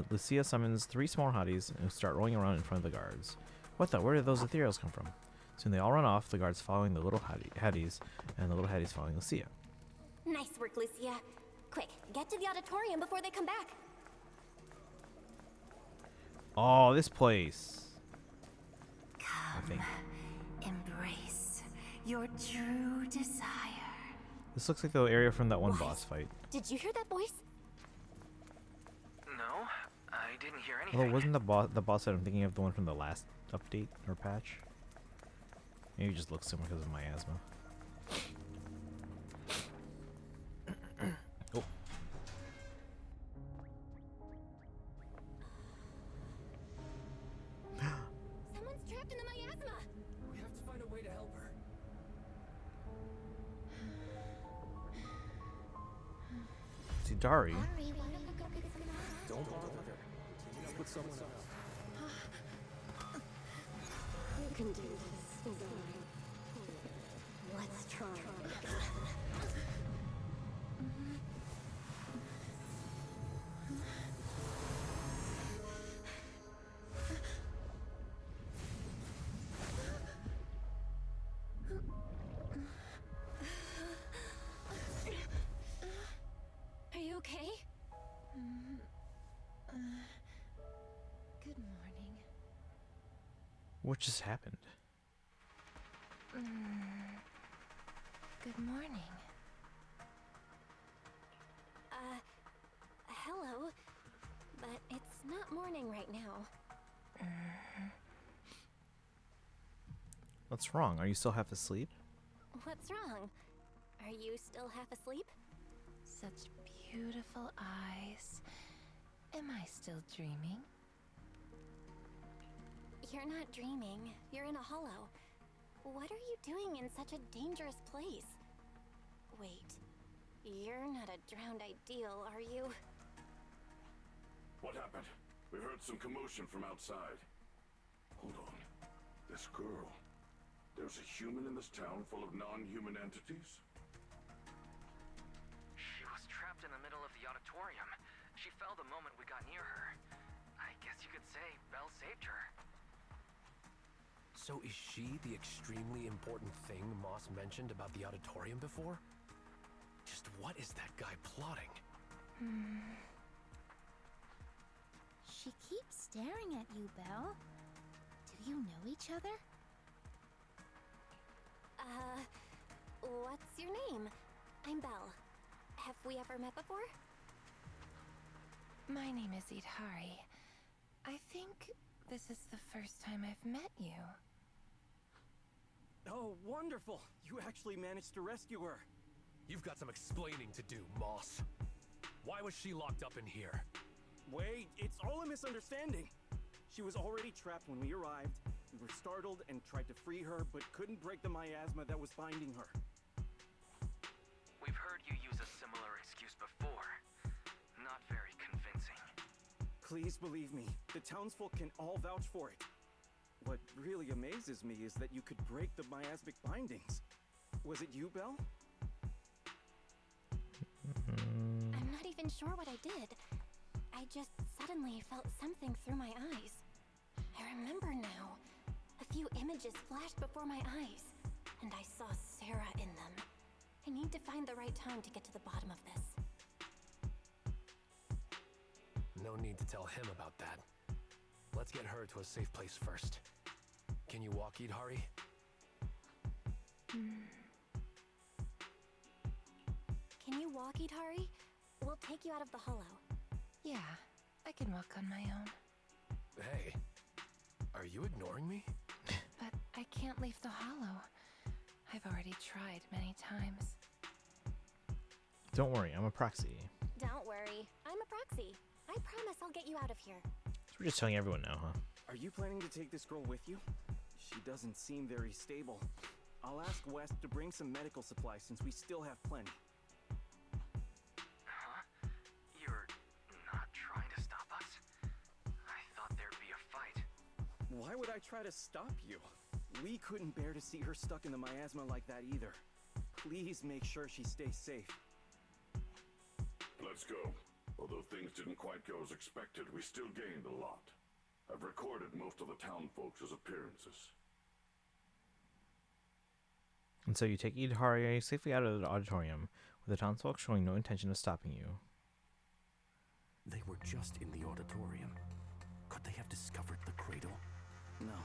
Lucia summons 3 small hotties and start rolling around in front of the guards. What the? Where did those ethereals come from? Soon they all run off, the guards following the little hotties, and the little hotties following Lucia. Nice work, Lucia. Quick, get to the auditorium before they come back. Oh, this place. Come, embrace your true desire. This looks like the area from that one boss fight. Did you hear that voice? No, I didn't hear anything. Although wasn't the boss that I'm thinking of the one from the last update or patch? Maybe it just looks similar because of miasma. Oh. Someone's trapped in the miasma. We have to find a way to help her. See, Dari. Don't bother her. Continue with someone else. You can do this, Izari. Let's try. Are you okay? Good morning. What just happened? Good morning. Hello. But it's not morning right now. What's wrong? Are you still half asleep? What's wrong? Are you still half asleep? Such beautiful eyes. Am I still dreaming? You're not dreaming. You're in a hollow. What are you doing in such a dangerous place? Wait. You're not a drowned ideal, are you? What happened? We heard some commotion from outside. Hold on. This girl. There's a human in this town full of non-human entities? She was trapped in the middle of the auditorium. She fell the moment we got near her. I guess you could say Belle saved her. So is she the extremely important thing Moss mentioned about the auditorium before? Just what is that guy plotting? She keeps staring at you, Belle. Do you know each other? What's your name? I'm Belle. Have we ever met before? My name is Idhari. I think this is the first time I've met you. Oh, wonderful! You actually managed to rescue her. You've got some explaining to do, Moss. Why was she locked up in here? Wait, it's all a misunderstanding. She was already trapped when we arrived. We were startled and tried to free her, but couldn't break the miasma that was binding her. We've heard you use a similar excuse before. Not very convincing. Please believe me, the townsfolk can all vouch for it. What really amazes me is that you could break the miasmic bindings. Was it you, Belle? I'm not even sure what I did. I just suddenly felt something through my eyes. I remember now. A few images flashed before my eyes, and I saw Sarah in them. I need to find the right time to get to the bottom of this. No need to tell him about that. Let's get her to a safe place first. Can you walk, Idhari? Can you walk, Idhari? We'll take you out of the hollow. Yeah, I can walk on my own. Hey, are you ignoring me? But I can't leave the hollow. I've already tried many times. Don't worry, I'm a proxy. Don't worry, I'm a proxy. I promise I'll get you out of here. So we're just telling everyone now, huh? Are you planning to take this girl with you? She doesn't seem very stable. I'll ask West to bring some medical supplies since we still have plenty. Huh? You're not trying to stop us? I thought there'd be a fight. Why would I try to stop you? We couldn't bear to see her stuck in the miasma like that either. Please make sure she stays safe. Let's go. Although things didn't quite go as expected, we still gained a lot. I've recorded most of the town folks' appearances. And so you take Idhari safely out of the auditorium, with the townsfolk showing no intention of stopping you. They were just in the auditorium. Could they have discovered the cradle? No.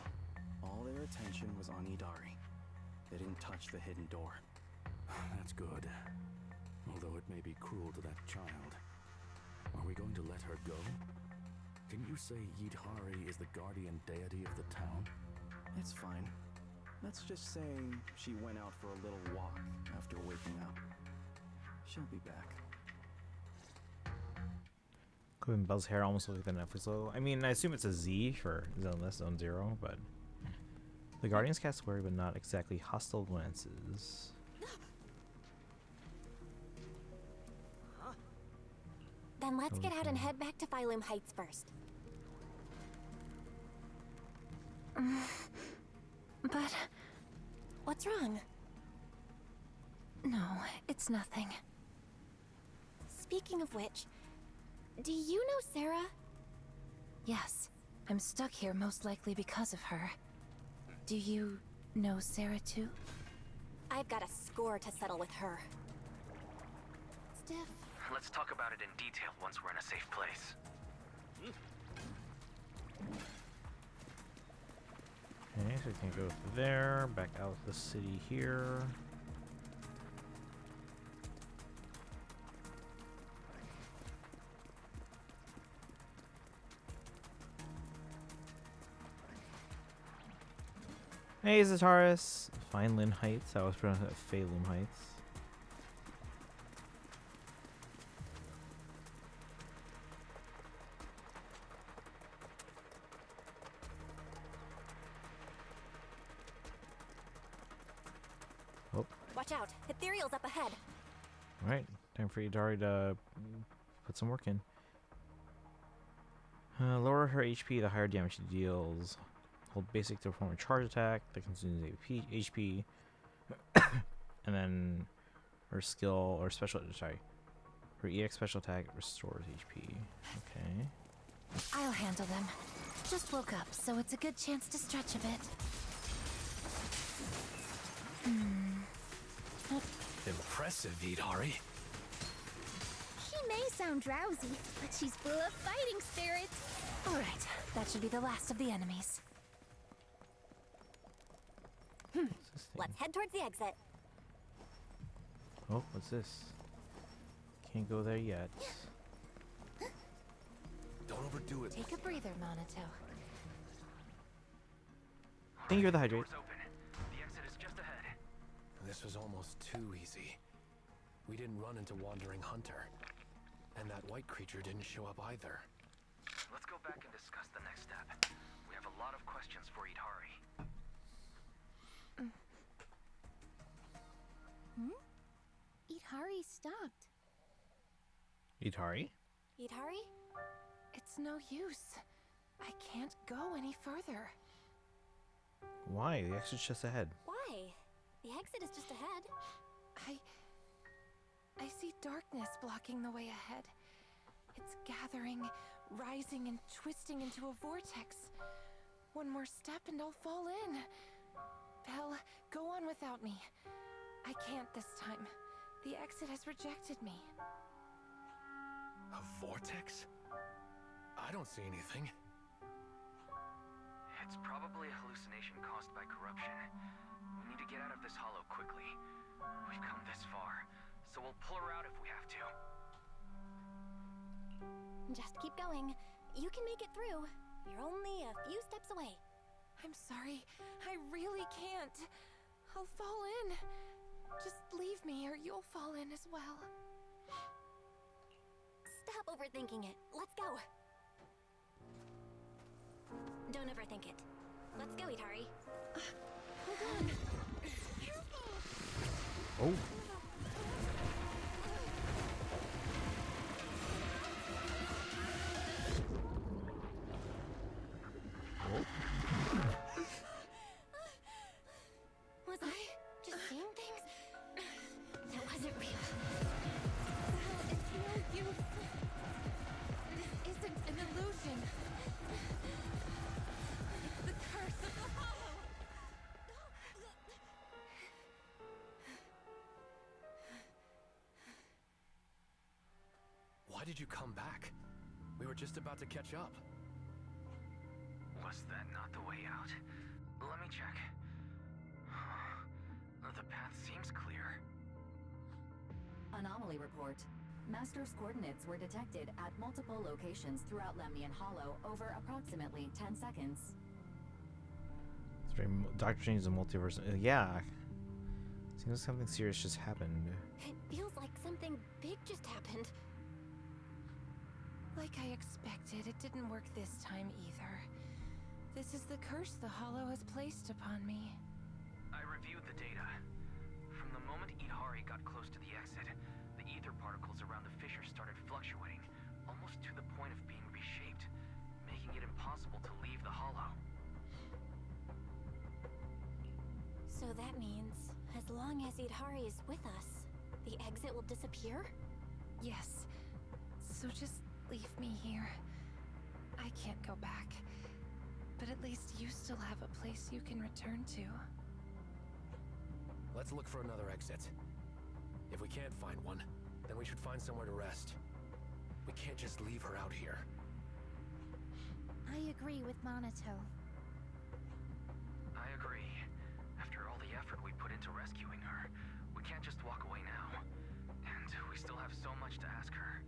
All their attention was on Idari. They didn't touch the hidden door. That's good. Although it may be cruel to that child. Are we going to let her go? Can you say Idhari is the guardian deity of the town? It's fine. Let's just say she went out for a little walk after waking up. She'll be back. Could Belle's hair almost look like the Netflix logo. I mean, I assume it's a Z for Zone Less, Zone Zero, but the Guardians cast wary but not exactly hostile glances. Then let's get out and head back to Phylum Heights first. But What's wrong? no, it's nothing. Speaking of which, do you know Sarah? Yes, I'm stuck here most likely because of her. Do you know Sarah too? I've got a score to settle with her. Stiff. Let's talk about it in detail once we're in a safe place. Okay, so we can go there, back out of the city here. Hey, Zataris. Fineland Heights. I was pronouncing it Phalum Heights. Oh, Watch out, Ethereal's up ahead. alright. Time for Idari to put some work in. Lower her HP, the higher damage she deals. Hold basic to perform a charge attack that consumes HP. And then her skill or special, sorry, her EX special attack restores HP. Okay. I'll handle them. Just woke up, so it's a good chance to stretch a bit. Impressive, Idari. She may sound drowsy, but she's full of fighting spirit. All right, that should be the last of the enemies. Let's head towards the exit. Oh, what's this? Can't go there yet. Don't overdo it. Take a breather, Monato. Thank you for the hydrate. Doors open. The exit is just ahead. This was almost too easy. We didn't run into Wandering Hunter. And that white creature didn't show up either. Let's go back and discuss the next step. We have a lot of questions for Idari. Idari stopped. Idari? Idari? It's no use. I can't go any further. Why? The exit's just ahead. Why? The exit is just ahead. I see darkness blocking the way ahead. It's gathering, rising, and twisting into a vortex. One more step and I'll fall in. Belle, go on without me. I can't this time. The exit has rejected me. A vortex? I don't see anything. It's probably a hallucination caused by corruption. We need to get out of this hollow quickly. We've come this far, so we'll pull her out if we have to. Just keep going. You can make it through. You're only a few steps away. I'm sorry. I really can't. I'll fall in. Just leave me or you'll fall in as well. Stop overthinking it. Let's go. Don't overthink it. Let's go, Idari. Hold on. Oh. Was I just seeing things? That wasn't real. It's no use. This isn't an illusion. It's the curse of the hollow. Why did you come back? We were just about to catch up. Was that not the way out? Let me check. The path seems clear. Anomaly report. Master's coordinates were detected at multiple locations throughout Lemnian Hollow over approximately 10 seconds. It's very Doctor Strange is a multiverse. Yeah. Seems like something serious just happened. It feels like something big just happened. Like I expected, it didn't work this time either. This is the curse the hollow has placed upon me. I reviewed the data. From the moment Idari got close to the exit, the ether particles around the fissure started fluctuating, almost to the point of being reshaped, making it impossible to leave the hollow. means, as long as Idhari is with us, the exit will disappear? Yes. So just leave me here. I can't go back. But at least you still have a place you can return to. Let's look for another exit. If we can't find one, then we should find somewhere to rest. We can't just leave her out here. I agree with Monato. I agree. After all the effort we put into rescuing her, we can't just walk away now. And we still have so much to ask her.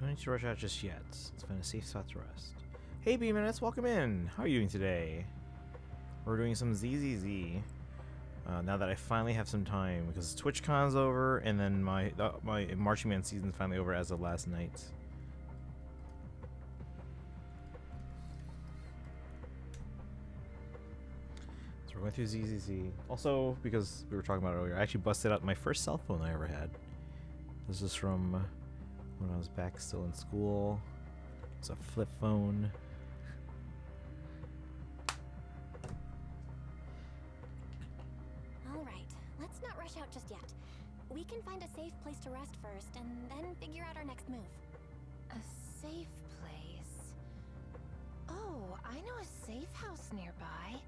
No need to rush out just yet. Let's find a safe spot to rest. Hey B-Minutes, welcome in. How are you doing today? We're doing some ZZZ. Now that I finally have some time, because TwitchCon's over, and then my Marching Man season's finally over as of last night. So we're going through ZZZ. Also, because we were talking about it earlier, I actually busted out my first cell phone I ever had. This is from when I was back still in school. It's a flip phone. Alright, let's not rush out just yet. We can find a safe place to rest first, and then figure out our next move. A safe place? Oh, I know a safe house nearby.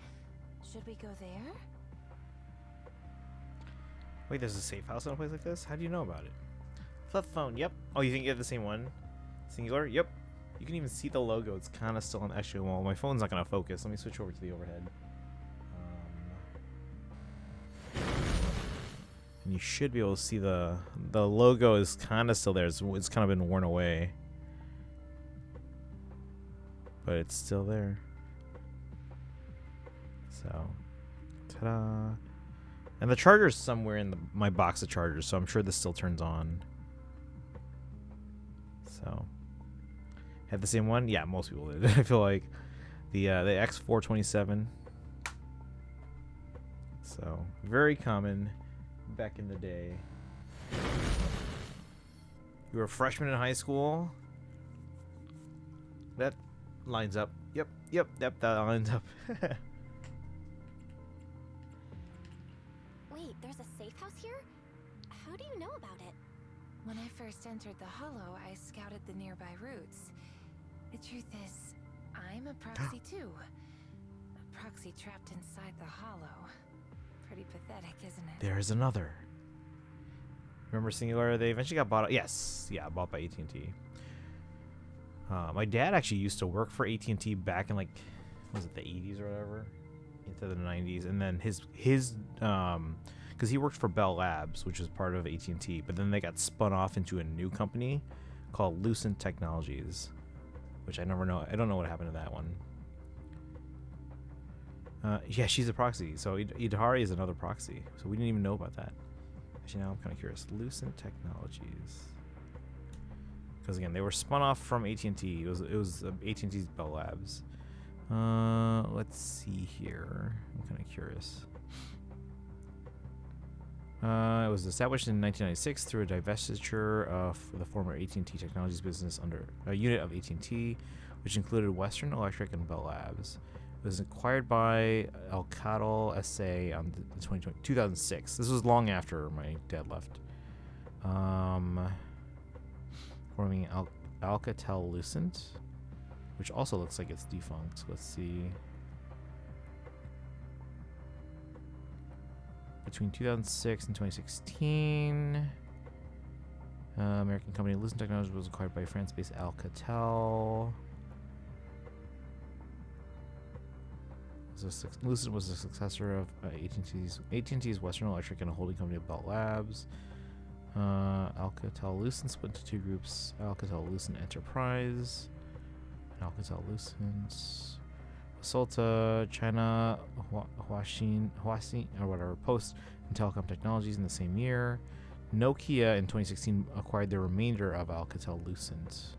Should we go there? Wait, there's a safe house in a place like this? How do you know about it? Flip phone, yep. Oh, you think you have the same one? Singular? Yep. You can even see the logo. It's kind of still on. Actually, well, my phone's not going to focus. Let me switch over to the overhead. And you should be able to see the logo is kind of still there. It's kind of been worn away. But it's still there. So, ta-da. And the charger's somewhere in my box of chargers, so I'm sure this still turns on. So, have the same one? Yeah, most people did. I feel like the X427. So, very common back in the day. You were a freshman in high school? That lines up. Yep, that lines up. Wait, there's a safe house here? How do you know about it? When I first entered the Hollow, I scouted the nearby routes. The truth is, I'm a proxy too. A proxy trapped inside the Hollow. Pretty pathetic, isn't it? There's another. Remember Singular? They eventually got bought. Yes, yeah, bought by AT&T. My dad actually used to work for AT&T back in, like, was it the 80s or whatever, into the 90s, and then his because he worked for Bell Labs, which was part of AT&T, but then they got spun off into a new company called Lucent Technologies, which I don't know what happened to that one. Yeah, she's a proxy. So Idhari is another proxy. So we didn't even know about that. Actually, now I'm kind of curious. Lucent Technologies. Because again, they were spun off from AT&T. It was AT&T's Bell Labs. Let's see here. I'm kind of curious. It was established in 1996 through a divestiture of the former AT&T Technologies business under a unit of AT&T, which included Western Electric and Bell Labs. It was acquired by Alcatel SA on the 2006. This was long after my dad left. Forming Alcatel Lucent, which also looks like it's defunct. Let's see. Between 2006 and 2016, American company Lucent Technologies was acquired by France-based Alcatel. Lucent was the successor of AT&T's Western Electric and a holding company of Bell Labs. Alcatel Lucent split into two groups: Alcatel Lucent Enterprise and Alcatel Lucent. Sold to China Huaxin or whatever Post and Telecom Technologies in the same year. Nokia in 2016 acquired the remainder of Alcatel Lucent.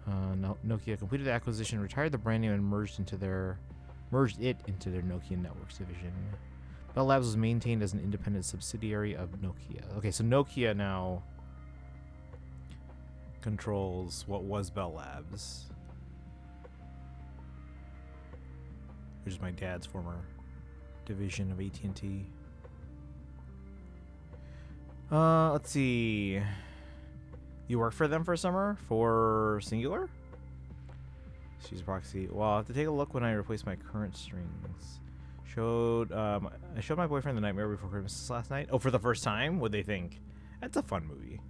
Nokia completed the acquisition, retired the brand name, and merged it into their Nokia Networks division. Bell Labs was maintained as an independent subsidiary of Nokia. Okay, so Nokia now controls what was Bell Labs, which is my dad's former division of AT&T. Let's see. You work for them for summer? For Singular? She's a proxy. Well, I'll have to take a look when I replace my current strings. I showed my boyfriend The Nightmare Before Christmas last night. Oh, for the first time? What'd they think? That's a fun movie.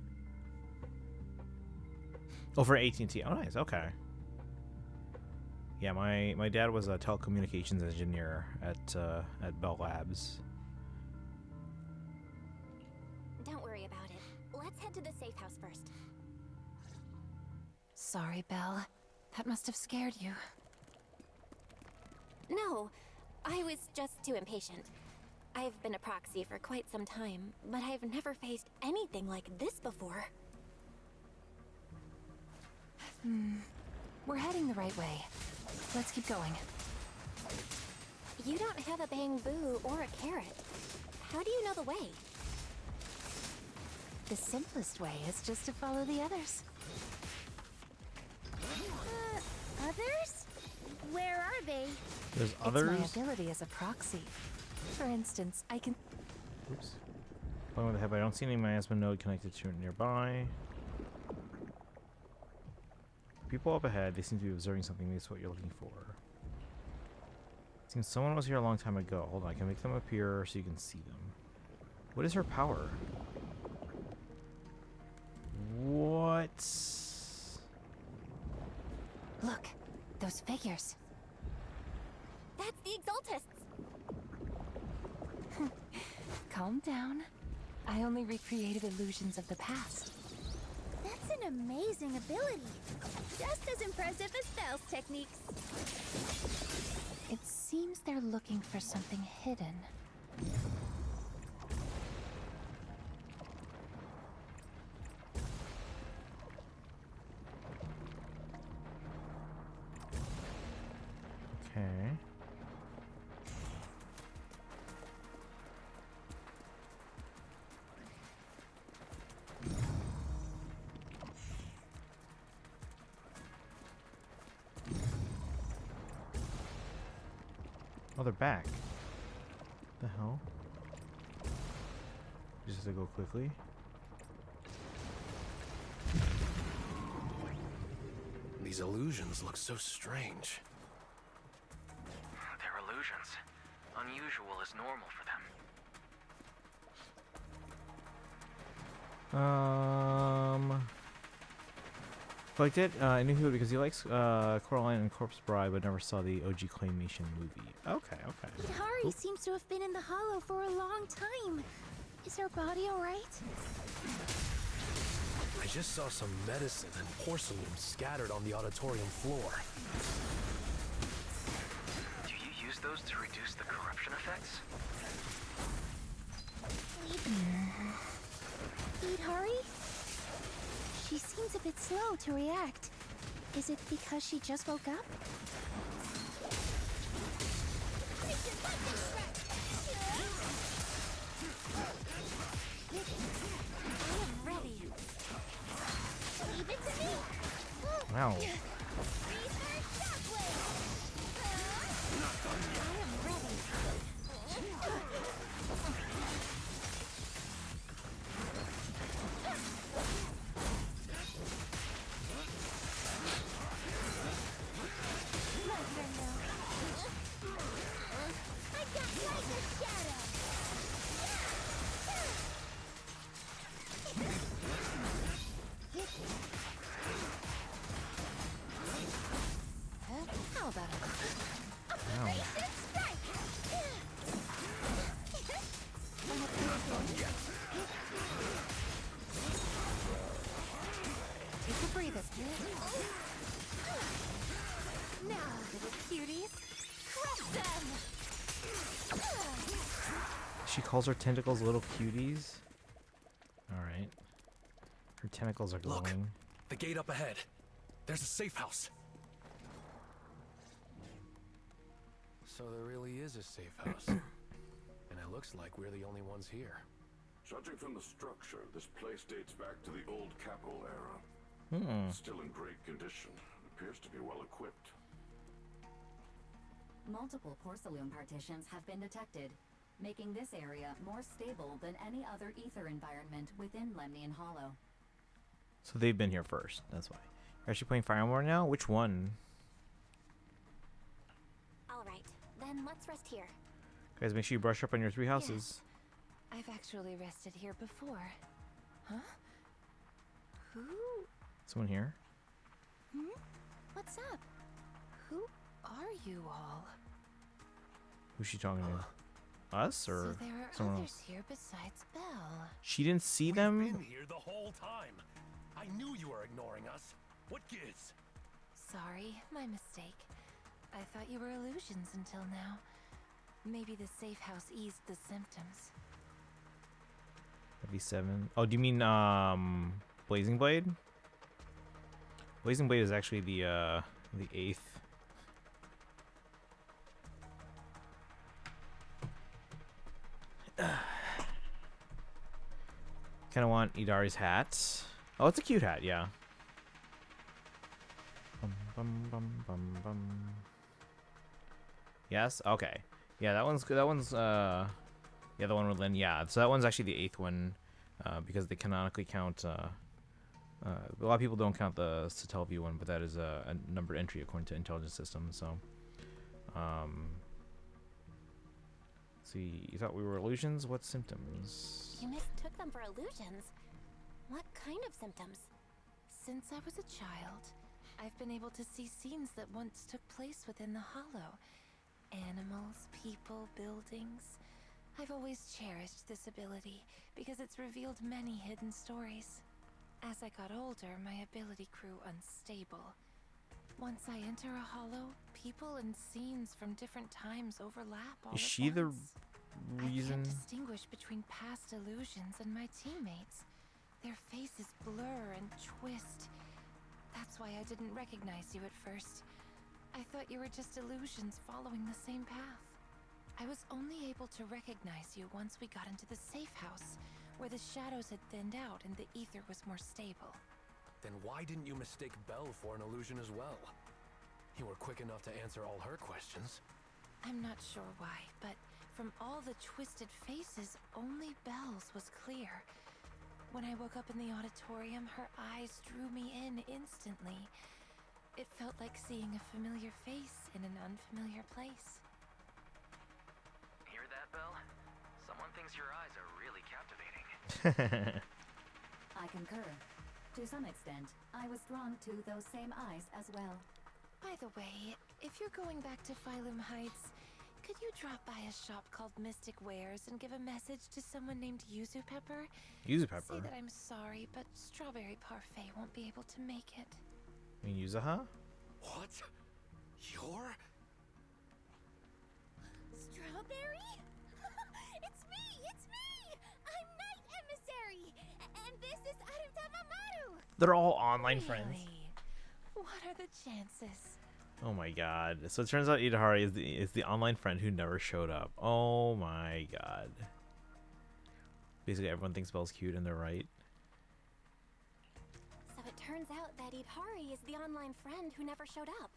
Oh, for AT&T. Oh, nice. Okay. Yeah, my dad was a telecommunications engineer at Bell Labs. Don't worry about it. Let's head to the safe house first. Sorry, Belle. That must have scared you. No, I was just too impatient. I've been a proxy for quite some time, but I've never faced anything like this before. We're heading the right way. Let's keep going. You don't have a bamboo or a carrot. How do you know the way? The simplest way is just to follow the others. Others? Where are they? There's others? It's my ability as a proxy. For instance, I can... Oops. Playing with the head, but I don't see any miasma node connected to it nearby. People up ahead, they seem to be observing something. Maybe it's what you're looking for. Seems someone was here a long time ago. Hold on, I can make them appear so you can see them. What is her power? What? Look, those figures. That's the Exaltists! Calm down. I only recreated illusions of the past. That's an amazing ability. Just as impressive as Belle's techniques. It seems they're looking for something hidden. Okay. Oh, they're back. The hell? Just have to go quickly. These illusions look so strange. They're illusions. Unusual is normal for them. Liked it. I knew he would because he likes Coraline and Corpse Bride, but never saw the OG Claymation movie. Okay, okay. Hidari seems to have been in the hollow for a long time. Is her body alright? I just saw some medicine and porcelain scattered on the auditorium floor. Do you use those to reduce the corruption effects? Hidari? She seems a bit slow to react. Is it because she just woke up? Wow. How about it? Wow. Take a breather. Now, little cuties, crush them! She calls her tentacles little cuties. Alright. Her tentacles are glowing. Look, the gate up ahead. There's a safe house. So there really is a safe house. And it looks like we're the only ones here. Judging from the structure, this place dates back to the old capital era. Still in great condition. Appears to be well equipped. Multiple porcelain partitions have been detected, making this area more stable than any other ether environment within Lemnian Hollow. So they've been here first. That's why. You're actually playing Fire Emblem now? Which one? All right, then let's rest here. Guys, make sure you brush up on your 3 houses. I've actually rested here before. Huh? Who? Someone here? What's up? Who are you all? Who's she talking to? Us or So there are someone others else? here besides Belle. She didn't see them? Been here the whole time. I knew you were ignoring us. What gives? Sorry, my mistake. I thought you were illusions until now. Maybe the safe house eased the symptoms. V7. Oh, do you mean Blazing Blade? Blazing Blade is actually the 8th. Kind of want Idari's hat. Oh, it's a cute hat, yeah. Bum, bum, bum, bum, bum. Yes. Okay. Yeah, that one's yeah, the one with Lynn. Yeah, so that one's actually the 8th one, because they canonically count. A lot of people don't count the Satelvi one, but that is a numbered entry according to intelligence system. So, see, you thought we were illusions? What symptoms? You mistook them for illusions. What kind of symptoms? Since I was a child, I've been able to see scenes that once took place within the Hollow. Animals, people, buildings. I've always cherished this ability because it's revealed many hidden stories. As I got older, my ability grew unstable. Once I enter a hollow, people and scenes from different times overlap all Is at she the once. reason? I can't distinguish between past illusions and my teammates. Their faces blur and twist. That's why I didn't recognize you at first. I thought you were just illusions following the same path. I was only able to recognize you once we got into the safe house, where the shadows had thinned out and the ether was more stable. Then why didn't you mistake Belle for an illusion as well? You were quick enough to answer all her questions. I'm not sure why, but from all the twisted faces, only Belle's was clear. When I woke up in the auditorium, her eyes drew me in instantly. It felt like seeing a familiar face in an unfamiliar place. Hear that, Belle? Someone thinks your eyes are really captivating. I concur. To some extent, I was drawn to those same eyes as well. By the way, if you're going back to Phylum Heights, could you drop by a shop called Mystic Wares and give a message to someone named Yuzu Pepper? Yuzu Pepper? Say that I'm sorry, but Strawberry Parfait won't be able to make it. I mean, Yuzaha? What? You're? Strawberry? It's me! It's me! I'm Night Emissary! And this is Arutama. They're all online friends. Really? What are the chances? Oh my god. So it turns out Idahari is the online friend who never showed up. Oh my god. Basically everyone thinks Belle's cute and they're right. So it turns out that Idhari is the online friend who never showed up.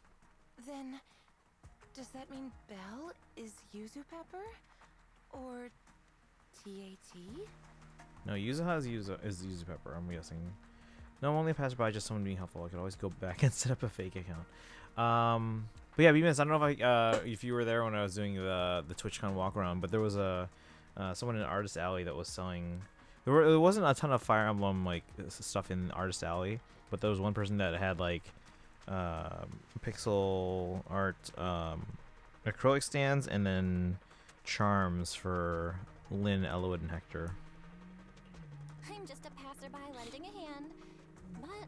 Then, does that mean Belle is Yuzu Pepper? Or TAT? No, Yuzaha is Yuzu Pepper, I'm guessing. No, I'm only a passerby, just someone being helpful. I could always go back and set up a fake account. But yeah, B-Miss, I don't know if you were there when I was doing the TwitchCon walk around, but there was someone in Artist Alley that was selling. There wasn't a ton of Fire Emblem like stuff in Artist Alley, but there was one person that had like pixel art acrylic stands and then charms for Lynn, Eloid, and Hector. I'm just a passerby lending a hand, but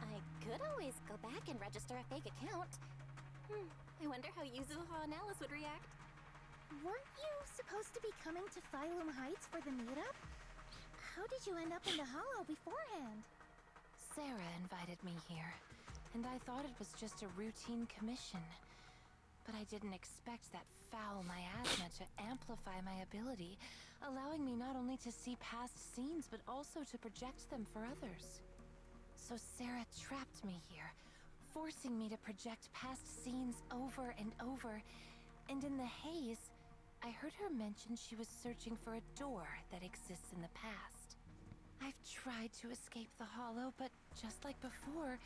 I could always go back and register a fake account. I wonder how Yuzuha and Alice would react. Weren't you supposed to be coming to Phylum Heights for the meetup? How did you end up in the Hollow beforehand? Sarah invited me here, and I thought it was just a routine commission. But I didn't expect that foul miasma to amplify my ability, allowing me not only to see past scenes, but also to project them for others. So Sarah trapped me here, forcing me to project past scenes over and over, And in the haze, I heard her mention she was searching for a door that exists in the past. I've tried to escape the hollow, but just like before,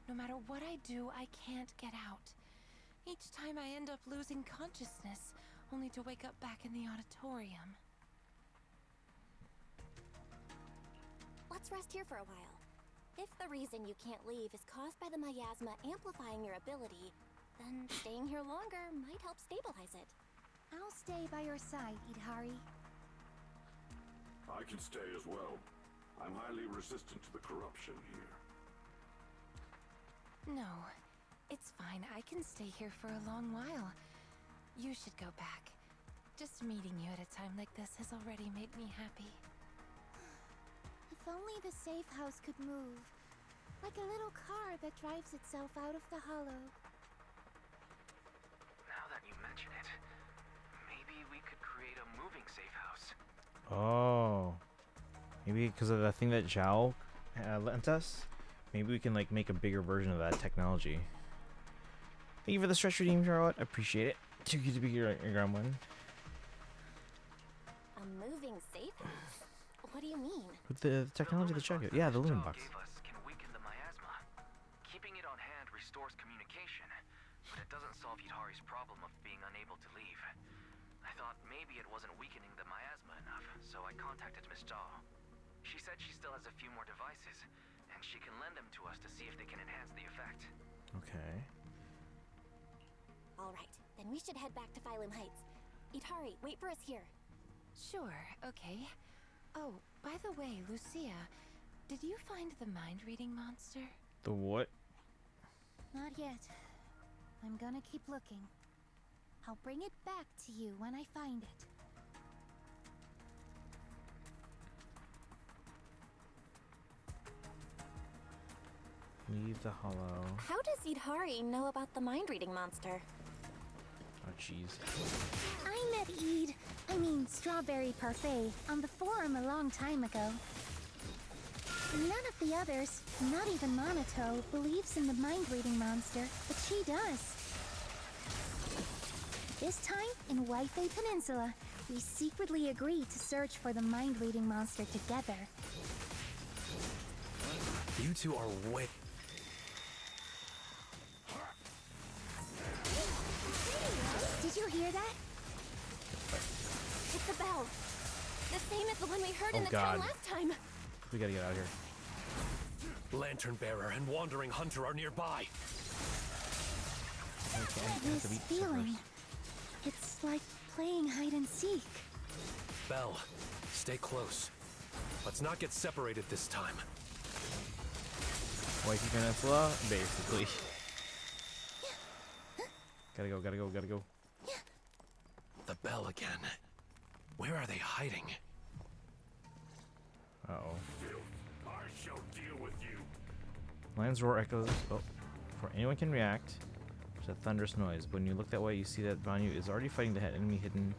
no matter what I do, I can't get out. Each time I end up losing consciousness, only to wake up back in the auditorium. Let's rest here for a while. If the reason you can't leave is caused by the miasma amplifying your ability, then staying here longer might help stabilize it. I'll stay by your side, Idhari. I can stay as well. I'm highly resistant to the corruption here. No, it's fine. I can stay here for a long while. You should go back. Just meeting you at a time like this has already made me happy. If only the safe house could move. Like a little car that drives itself out of the hollow. Now that you mention it, maybe we could create a moving safe house. Oh. Maybe because of the thing that Zhao lent us? Maybe we can like make a bigger version of that technology. Thank you for the stretch redeem, Charlotte. I appreciate it. Too good to be your gremlin. A moving safe house? What do you mean? With the technology to check it. Yeah, the lumen box. Gave us can weaken the miasma. Keeping it on hand restores communication, but it doesn't solve Yidhari's problem of being unable to leave. I thought maybe it wasn't weakening the miasma enough, so I contacted Miss Zhao. She said she still has a few more devices, and she can lend them to us to see if they can enhance the effect. Okay. Alright, then we should head back to Phylum Heights. Idhari, wait for us here. Sure, okay. Oh, by the way, Lucia, did you find the mind-reading monster? The what? Not yet. I'm gonna keep looking. I'll bring it back to you when I find it. Leave the hollow. How does Idhari know about the mind-reading monster? Oh, jeez. I met Strawberry Parfait, on the forum a long time ago. None of the others, not even Monato, believes in the mind-reading monster, but she does. This time, in Waifei Peninsula, we secretly agreed to search for the mind-reading monster together. You two are way... Did you hear that? It's a bell. The same as the one we heard in the town last time. We gotta get out of here. Lantern Bearer and Wandering Hunter are nearby. This feeling. It's like playing hide and seek. Belle, stay close. Let's not get separated this time. Waifei Peninsula, basically. Gotta go, gotta go, gotta go. The bell again. Where are they hiding? Uh-oh. I shall deal with you. Lion's roar echoes. Oh, before anyone can react, there's a thunderous noise. When you look that way, you see that Vanyu is already fighting the enemy hidden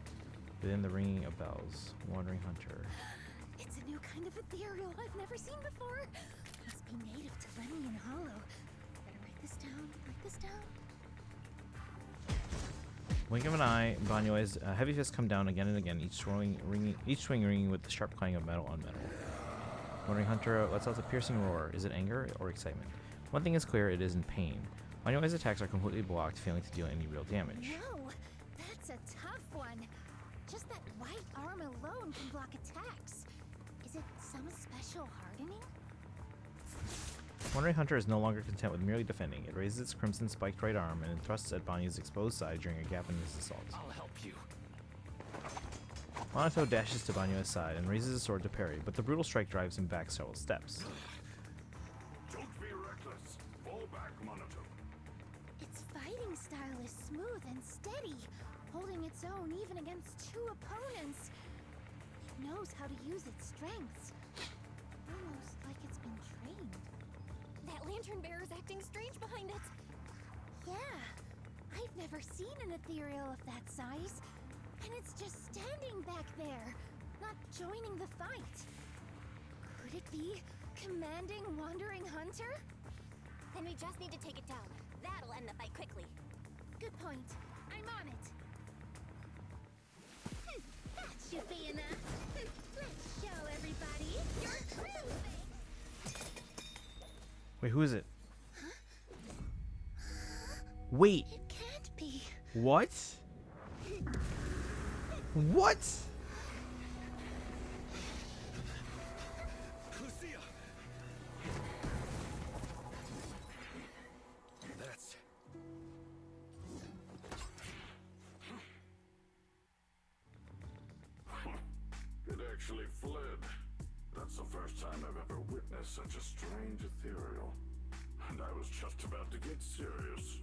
within the ringing of bells. Wandering Hunter. It's a new kind of ethereal I've never seen before. Must be native to Remy and Hollow. Better write this down. Write this down. Blink of an eye, Banyue's heavy fists come down again and again, each swing ringing with the sharp clang of metal on metal. Wandering Hunter lets out a piercing roar. Is it anger or excitement? One thing is clear, it is in pain. Banyue's attacks are completely blocked, failing to deal any real damage. No, that's a tough one. Just that white arm alone can block attacks. Is it some special hardening? Wandering Hunter is no longer content with merely defending. It raises its crimson spiked right arm and thrusts at Banyue's exposed side during a gap in his assault. I'll help you. Monato dashes to Banyue's side and raises his sword to parry, but the brutal strike drives him back several steps. Don't be reckless. Fall back, Monato. Its fighting style is smooth and steady, holding its own even against two opponents. It knows how to use its strengths. Almost like it's been trained. That lantern bearer's acting strange behind it. Yeah, I've never seen an ethereal of that size. And it's just standing back there, not joining the fight. Could it be commanding Wandering Hunter? Then we just need to take it down. That'll end the fight quickly. Good point. I'm on it. you be enough. Let's show everybody your true face. Wait, who is it? Wait. It can't be. What? What? Lucia! That's... It actually fled. That's the first time I've ever witnessed such a strange ethereal. And I was just about to get serious.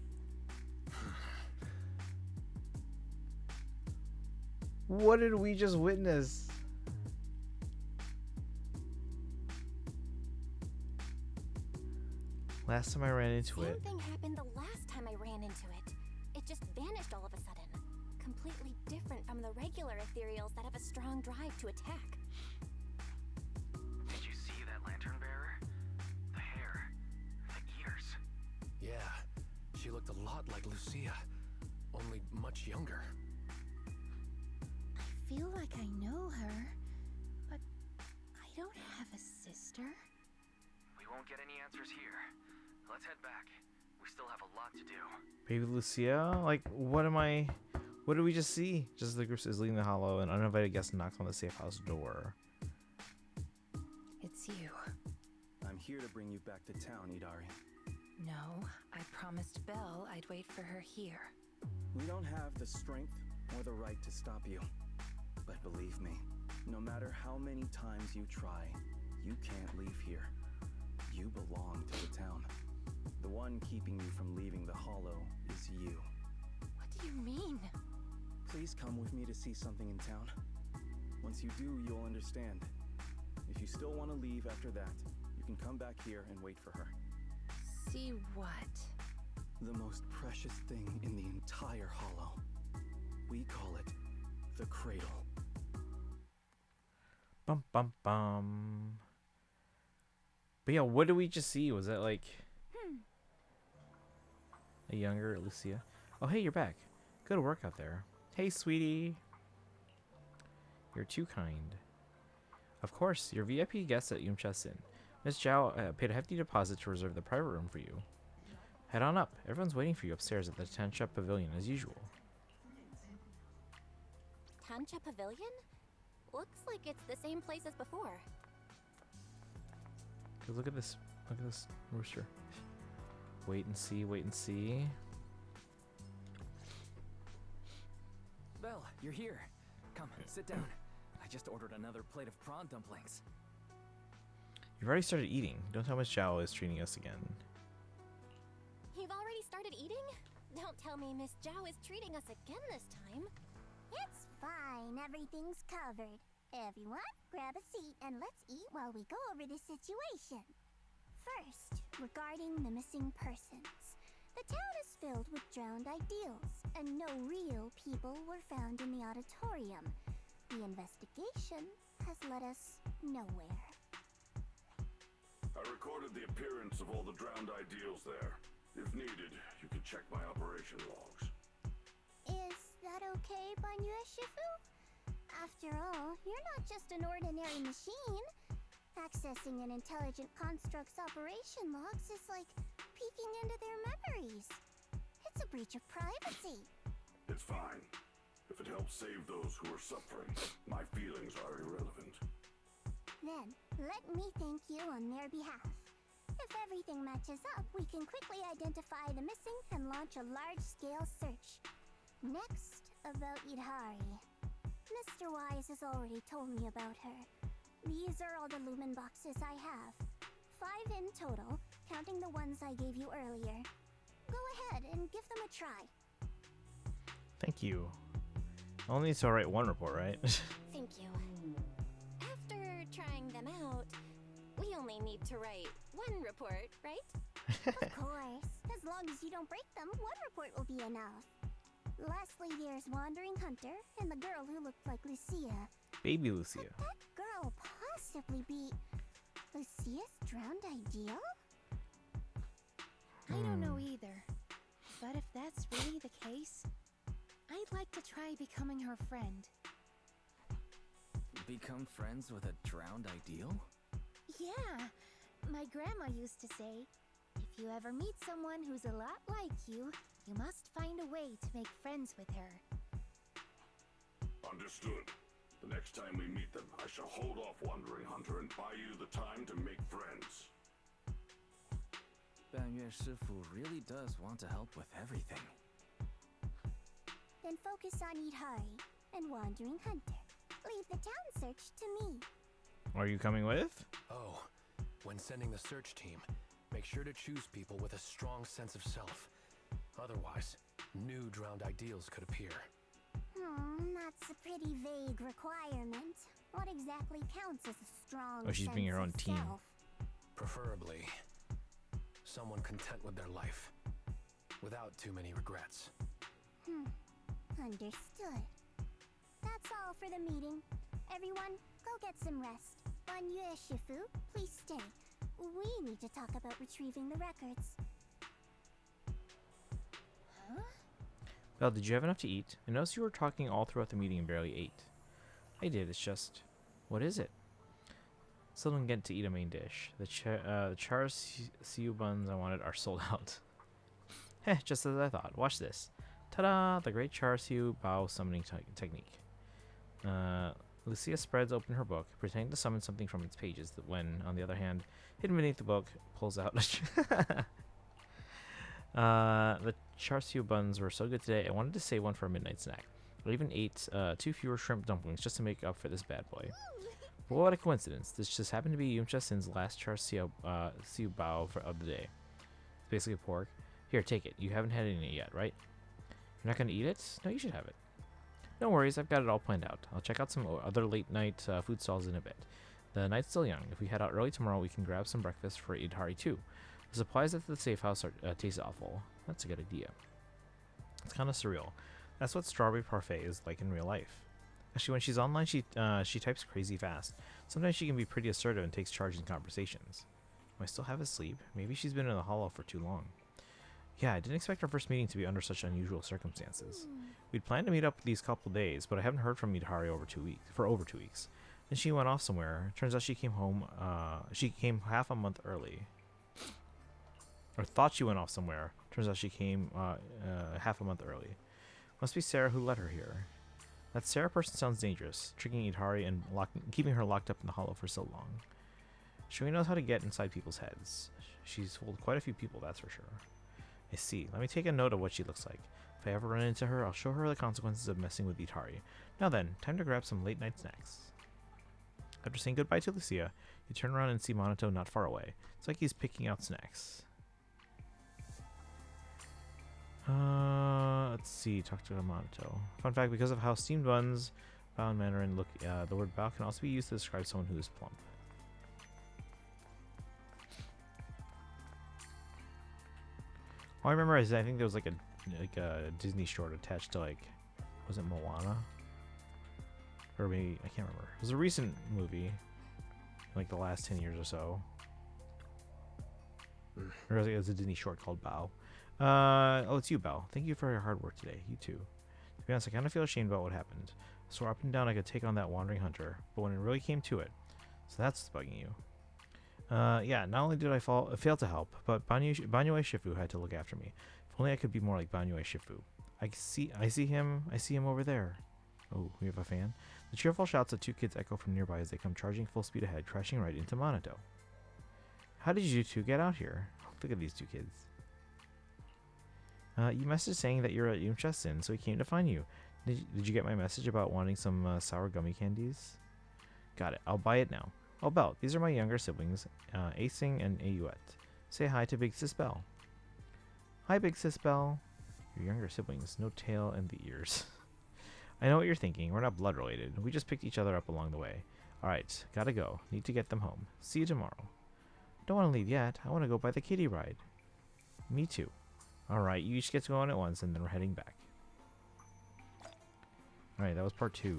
What did we just witness? Last time I ran into it. Same thing happened the last time I ran into it. It just vanished all of a sudden. Completely different from the regular ethereals that have a strong drive to attack. Did you see that lantern bearer? The hair, the ears. Yeah, she looked a lot like Lucia, only much younger. I feel like I know her, but I don't have a sister. We won't get any answers here. Let's head back. We still have a lot to do. Baby Lucia? Like, what did we just see? Just the group is leaving the hollow, and uninvited guest knocks on the safe house door. It's you. I'm here to bring you back to town, Idari. No, I promised Belle I'd wait for her here. We don't have the strength or the right to stop you. But believe me, no matter how many times you try, you can't leave here. You belong to the town. The one keeping you from leaving the hollow is you. What do you mean? Please come with me to see something in town. Once you do, you'll understand. If you still want to leave after that, you can come back here and wait for her. See what? The most precious thing in the entire hollow. We call it the cradle. Bum bum bum. But yeah, what did we just see? Was that like a younger Lucia? Oh, hey, you're back. Good work out there. Hey, sweetie. You're too kind. Of course, your VIP guest at Yumcha-sin. Miss Zhao paid a hefty deposit to reserve the private room for you. Head on up. Everyone's waiting for you upstairs at the Tansha Pavilion as usual. Tansha Pavilion? Looks like it's the same place as before. Look at this. Look at this rooster. Wait and see. Wait and see. Belle, you're here. Come, sit down. I just ordered another plate of prawn dumplings. You've already started eating. Don't tell Miss Zhao is treating us again. You've already started eating? Don't tell me Miss Zhao is treating us again this time. It's fine. Everything's covered. Everyone, grab a seat and let's eat while we go over the situation. First, regarding the missing persons. The town is filled with drowned ideals, and no real people were found in the auditorium. The investigation has led us nowhere. I recorded the appearance of all the drowned ideals there. If needed, you can check my operation logs. Is that okay, Banyue Shifu? After all, you're not just an ordinary machine. Accessing an intelligent construct's operation logs is like peeking into their memories. It's a breach of privacy. It's fine. If it helps save those who are suffering, my feelings are irrelevant. Then, let me thank you on their behalf. If everything matches up, we can quickly identify the missing and launch a large-scale search. Next, about Idari. Mr. Wise has already told me about her. These are all the lumen boxes I have. 5 in total, counting the ones I gave you earlier. Go ahead and give them a try. Thank you. I only need to write one report, right? Thank you. After trying them out, we only need to write one report, right? Of course. As long as you don't break them, one report will be enough. Lastly, there's Wandering Hunter and the girl who looked like Lucia. Baby Lucia. Could that girl possibly be Lucia's drowned ideal? I don't know either. But if that's really the case, I'd like to try becoming her friend. Become friends with a drowned ideal? Yeah, my grandma used to say, if you ever meet someone who's a lot like you must find a way to make friends with her. Understood. The next time we meet them, I shall hold off Wandering Hunter and buy you the time to make friends. Banyue Shifu really does want to help with everything. Then focus on Idari and Wandering Hunter. Leave the town search to me. Are you coming with? Oh, when sending the search team, make sure to choose people with a strong sense of self. Otherwise, new drowned ideals could appear. That's a pretty vague requirement. What exactly counts as a strong Oh, she's being her own team. self? Preferably, someone content with their life, without too many regrets. Understood. That's all for the meeting. Everyone, go get some rest. Banyue Shifu, please stay. We need to talk about retrieving the records. Huh? Belle, did you have enough to eat? I noticed you were talking all throughout the meeting and barely ate. I did, it's just... What is it? Still didn't get to eat a main dish. The char siu buns I wanted are sold out. Heh, just as I thought. Watch this. Ta-da! The great char siu bao summoning technique. Lucia spreads open her book, pretending to summon something from its pages that when, on the other hand, hidden beneath the book, pulls out the char siu buns were so good today, I wanted to save one for a midnight snack. I even ate 2 fewer shrimp dumplings just to make up for this bad boy. But what a coincidence. This just happened to be Yumcha Sin's last char siu bao of the day. It's basically pork. Here, take it. You haven't had any yet, right? You're not going to eat it? No, you should have it. No worries, I've got it all planned out. I'll check out some other late night food stalls in a bit. The night's still young. If we head out early tomorrow, we can grab some breakfast for Idari too. The supplies at the safe house taste awful. That's a good idea. It's kind of surreal. That's what strawberry parfait is like in real life. Actually, when she's online, she types crazy fast. Sometimes she can be pretty assertive and takes charge in conversations. Do I still have a sleep? Maybe she's been in the hollow for too long. Yeah, I didn't expect our first meeting to be under such unusual circumstances. We'd planned to meet up these couple days, but I haven't heard from Midori for over 2 weeks. Then she went off somewhere. Turns out she came home. She came half a month early. Or thought she went off somewhere. Turns out she came half a month early. Must be Sarah who led her here. That Sarah person sounds dangerous, tricking Idari and keeping her locked up in the hollow for so long. She really knows how to get inside people's heads. She's fooled quite a few people, that's for sure. I see. Let me take a note of what she looks like. If I ever run into her, I'll show her the consequences of messing with Idari. Now then, time to grab some late night snacks. After saying goodbye to Lucia, you turn around and see Monato not far away. It's like he's picking out snacks. Let's see. Talk to Monato. Fun fact, because of how steamed buns, bao in Mandarin look, the word bao can also be used to describe someone who is plump. All I remember is I think there was like a Disney short attached to like, was it Moana? Or maybe, I can't remember. It was a recent movie, like the last 10 years or so. Or it was a Disney short called Bao. Oh, it's you, Bao. Thank you for your hard work today. You too. To be honest, I kind of feel ashamed about what happened. I swore up and down I could take on that wandering hunter, but when it really came to it, so that's what's bugging you. Yeah, not only did I fail to help, but Banyue Shifu had to look after me. If only I could be more like Banyue Shifu. I see him over there. Oh, we have a fan? The cheerful shouts of 2 kids echo from nearby as they come charging full speed ahead, crashing right into Monato. How did you 2 get out here? Look at these 2 kids. You messaged saying that you're at Yumcha Sin, so he came to find you. Did you get my message about wanting some sour gummy candies? Got it. I'll buy it now. Oh, Belle, these are my younger siblings, Asing and Ayuet. Say hi to Big Sis Belle. Hi, Big Sis Belle. Your younger siblings, no tail and the ears. I know what you're thinking. We're not blood related. We just picked each other up along the way. Alright, gotta go. Need to get them home. See you tomorrow. Don't want to leave yet. I want to go by the kiddie ride. Me too. Alright, you each get to go on at once, and then we're heading back. Alright, that was part 2.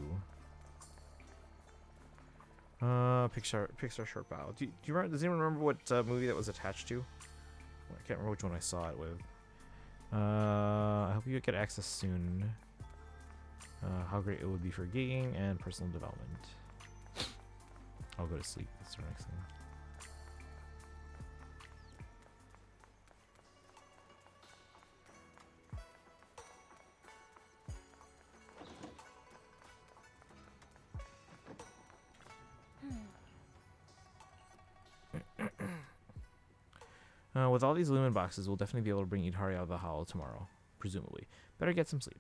Pixar short battle. Do you remember? Does anyone remember what movie that was attached to? I can't remember which one I saw it with. I hope you get access soon. How great it would be for gigging and personal development. I'll go to sleep. That's the next thing. With all these lumen boxes, we'll definitely be able to bring Idhari out of the hollow tomorrow, presumably. Better get some sleep.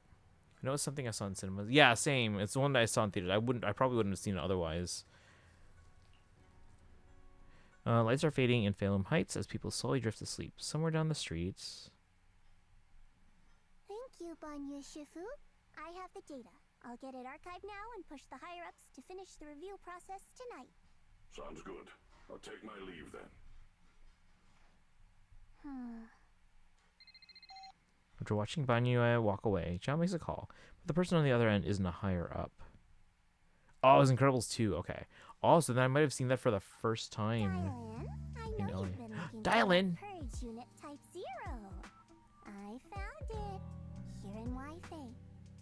I know it's something I saw in cinemas. Yeah, same. It's the one that I saw in theaters. I probably wouldn't have seen it otherwise. Lights are fading in Phalum Heights as people slowly drift to sleep. Somewhere down the streets. Thank you, Banyu Shifu. I have the data. I'll get it archived now and push the higher-ups to finish the review process tonight. Sounds good. I'll take my leave then. After watching Banyu walk away, John makes a call, but the person on the other end isn't a higher up. Oh, it was Incredibles 2. Okay. Oh, so then I might have seen that for the first time. In LA. Dial in. Purge unit type 0. I found it. Here in Wi-Fi.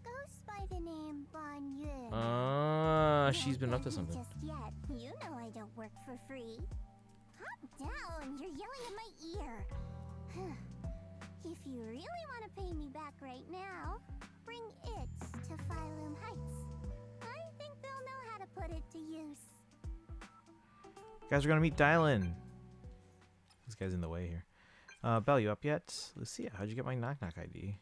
Goes by the name Banyu. She's been up to something. Just yet. You know I don't work for free. Calm down. You're yelling in my ear. If you really want to pay me back right now, bring it to Phalum Heights. I think they'll know how to put it to use. Guys, we're gonna meet Dylan. This guy's in the way here. Belle, you up yet? Lucia, how'd you get my knock knock ID?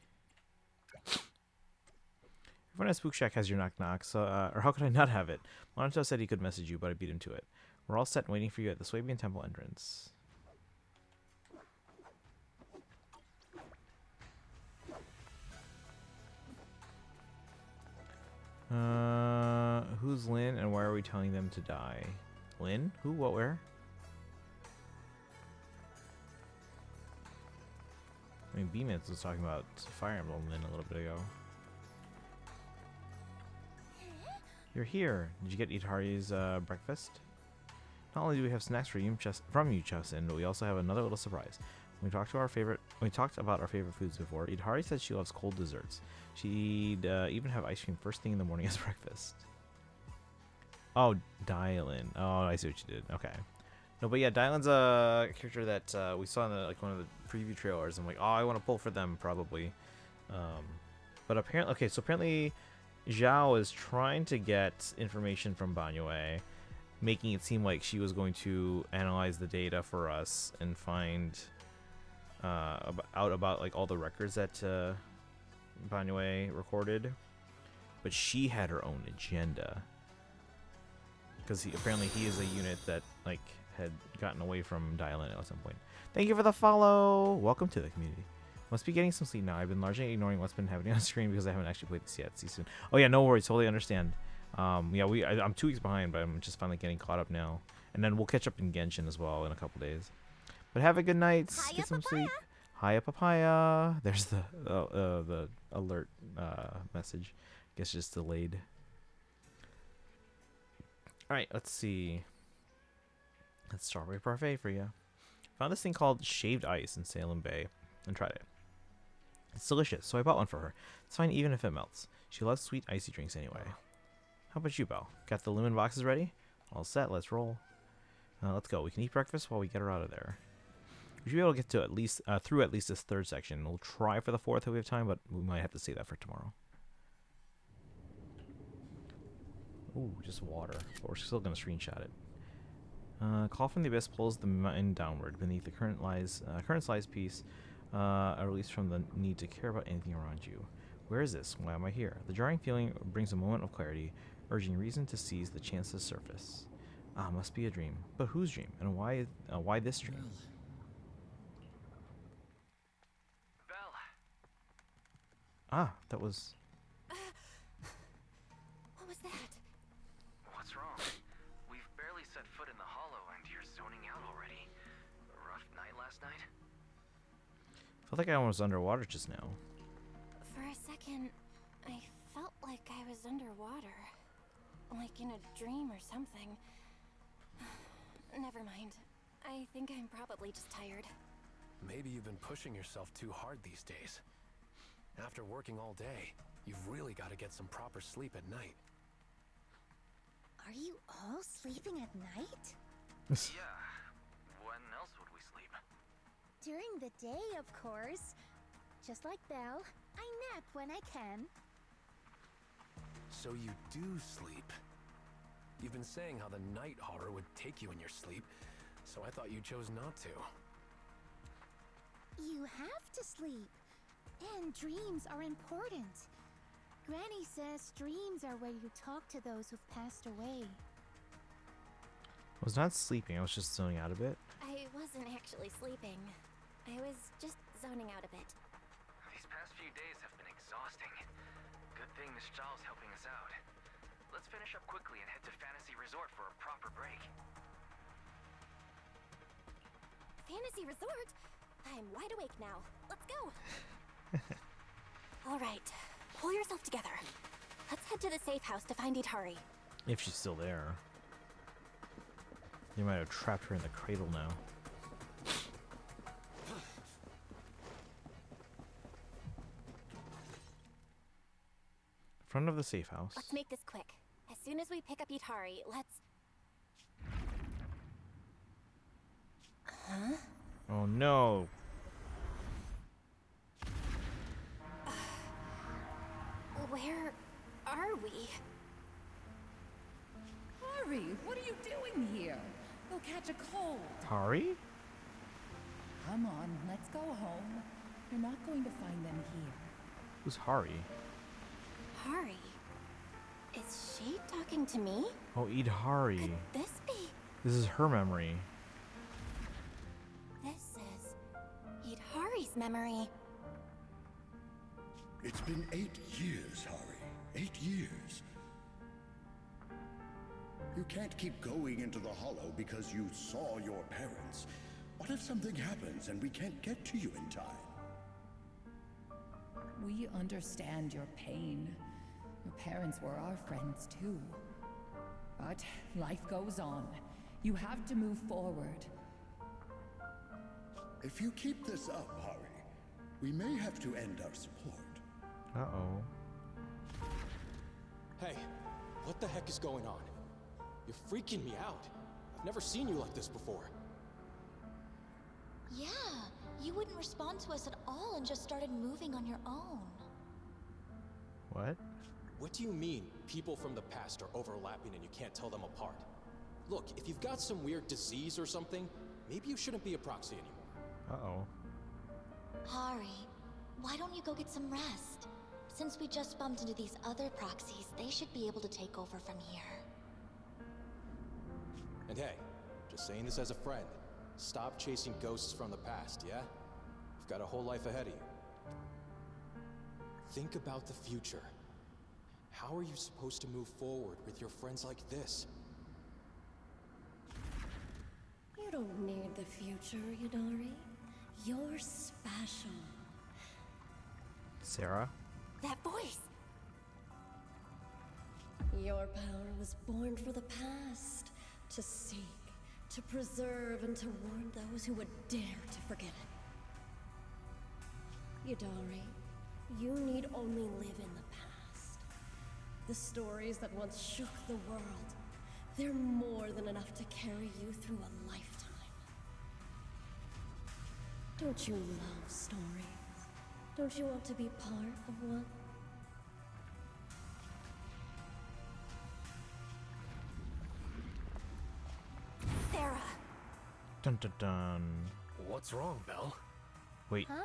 Everyone at Spook Shack has your knock knock, so or how could I not have it? Monato said he could message you, but I beat him to it. We're all set and waiting for you at the Swabian Temple entrance. Who's Lynn and why are we telling them to die? Lynn? Who? What? Where? I mean, B-Mids was talking about Fire Emblem Lynn a little bit ago. You're here. Did you get Idhari's breakfast? Not only do we have snacks for you, from you, Chusin, but we also have another little surprise. We talked about our favorite foods before. Idhari said she loves cold desserts. She'd even have ice cream first thing in the morning as breakfast. Oh, Dylan. Oh, I see what you did. Okay. No, but yeah, Dylan's a character that we saw in one of the preview trailers. I'm like, oh, I want to pull for them probably. But apparently, okay, so apparently Zhao is trying to get information from Banyu, making it seem like she was going to analyze the data for us and find out about like all the records that Banyu recorded, but she had her own agenda because apparently he is a unit that like had gotten away from Dylan at some point. Thank you for the follow. Welcome to the community. Must be getting some sleep now. I've been largely ignoring what's been happening on screen because I haven't actually played this yet. See you soon. Oh yeah, no worries. Totally understand. Yeah, I'm 2 weeks behind, but I'm just finally getting caught up now. And then we'll catch up in Genshin as well in a couple days. But have a good night. Get some sleep. Hiya, papaya. There's the alert message. Guess just delayed. All right, let's see. That's strawberry parfait for you. Found this thing called shaved ice in Salem Bay and tried it. It's delicious, so I bought one for her. It's fine even if it melts. She loves sweet icy drinks anyway. How about you, Belle? Got the lumen boxes ready? All set. Let's roll. Let's go. We can eat breakfast while we get her out of there. We should be able to get to at least through at least this third section. We'll try for the fourth if we have time, but we might have to save that for tomorrow. Ooh, just water. But we're still gonna screenshot it. Call from the Abyss pulls the mountain downward. Beneath the current slice piece, a release from the need to care about anything around you. Where is this? Why am I here? The jarring feeling brings a moment of clarity, urging reason to seize the chance to surface. Ah, must be a dream. But whose dream? And why this dream? Belle. Ah, that was... What was that? What's wrong? We've barely set foot in the hollow and you're zoning out already. A rough night last night? Felt like I was underwater just now. For a second, I felt like I was underwater. Like in a dream or something. Never mind. I think I'm probably just tired. Maybe you've been pushing yourself too hard these days. After working all day, you've really got to get some proper sleep at night. Are you all sleeping at night? Yeah. When else would we sleep? During the day, of course. Just like Belle, I nap when I can. So you do sleep. You've been saying how the night horror would take you in your sleep, so I thought you chose not to. You have to sleep. And dreams are important. Granny says dreams are where you talk to those who've passed away. I was not sleeping, I was just zoning out a bit. I wasn't actually sleeping. I was just zoning out a bit. These past few days have been exhausting. Good thing Miss Zhao's helping us out. Let's finish up quickly and head to Fantasy Resort for a proper break. Fantasy Resort? I'm wide awake now. Let's go! All right, pull yourself together. Let's head to the safe house to find Itari. If she's still there. They might have trapped her in the cradle now. Front of the safe house. Let's make this quick. As soon as we pick up Itari, let's... Huh? Oh no. Where are we? Hari, what are you doing here? You'll catch a cold. Hari? Come on, let's go home. You're not going to find them here. Who's Hari? Hari? Is she talking to me? Oh, Idhari. Could this be? This is her memory. This is Idhari's memory. It's been 8 years, Hari. 8 years. You can't keep going into the Hollow because you saw your parents. What if something happens and we can't get to you in time? We understand your pain. Your parents were our friends too. But life goes on. You have to move forward. If you keep this up, Hari, we may have to end our support. Uh-oh. Hey, what the heck is going on? You're freaking me out. I've never seen you like this before. Yeah, you wouldn't respond to us at all and just started moving on your own. What? What do you mean, people from the past are overlapping and you can't tell them apart? Look, if you've got some weird disease or something, maybe you shouldn't be a proxy anymore. Uh-oh. Hari, why don't you go get some rest? Since we just bumped into these other proxies, they should be able to take over from here. And hey, just saying this as a friend. Stop chasing ghosts from the past, yeah? You've got a whole life ahead of you. Think about the future. How are you supposed to move forward with your friends like this? You don't need the future, Yudari. You're special. Sarah? That voice! Your power was born for the past. To seek, to preserve, and to warn those who would dare to forget it. Yudari, you need only live in the past. The stories that once shook the world, they're more than enough to carry you through a lifetime. Don't you love stories? Don't you want to be part of one? Sarah! Dun dun dun. What's wrong, Belle? Wait, Huh?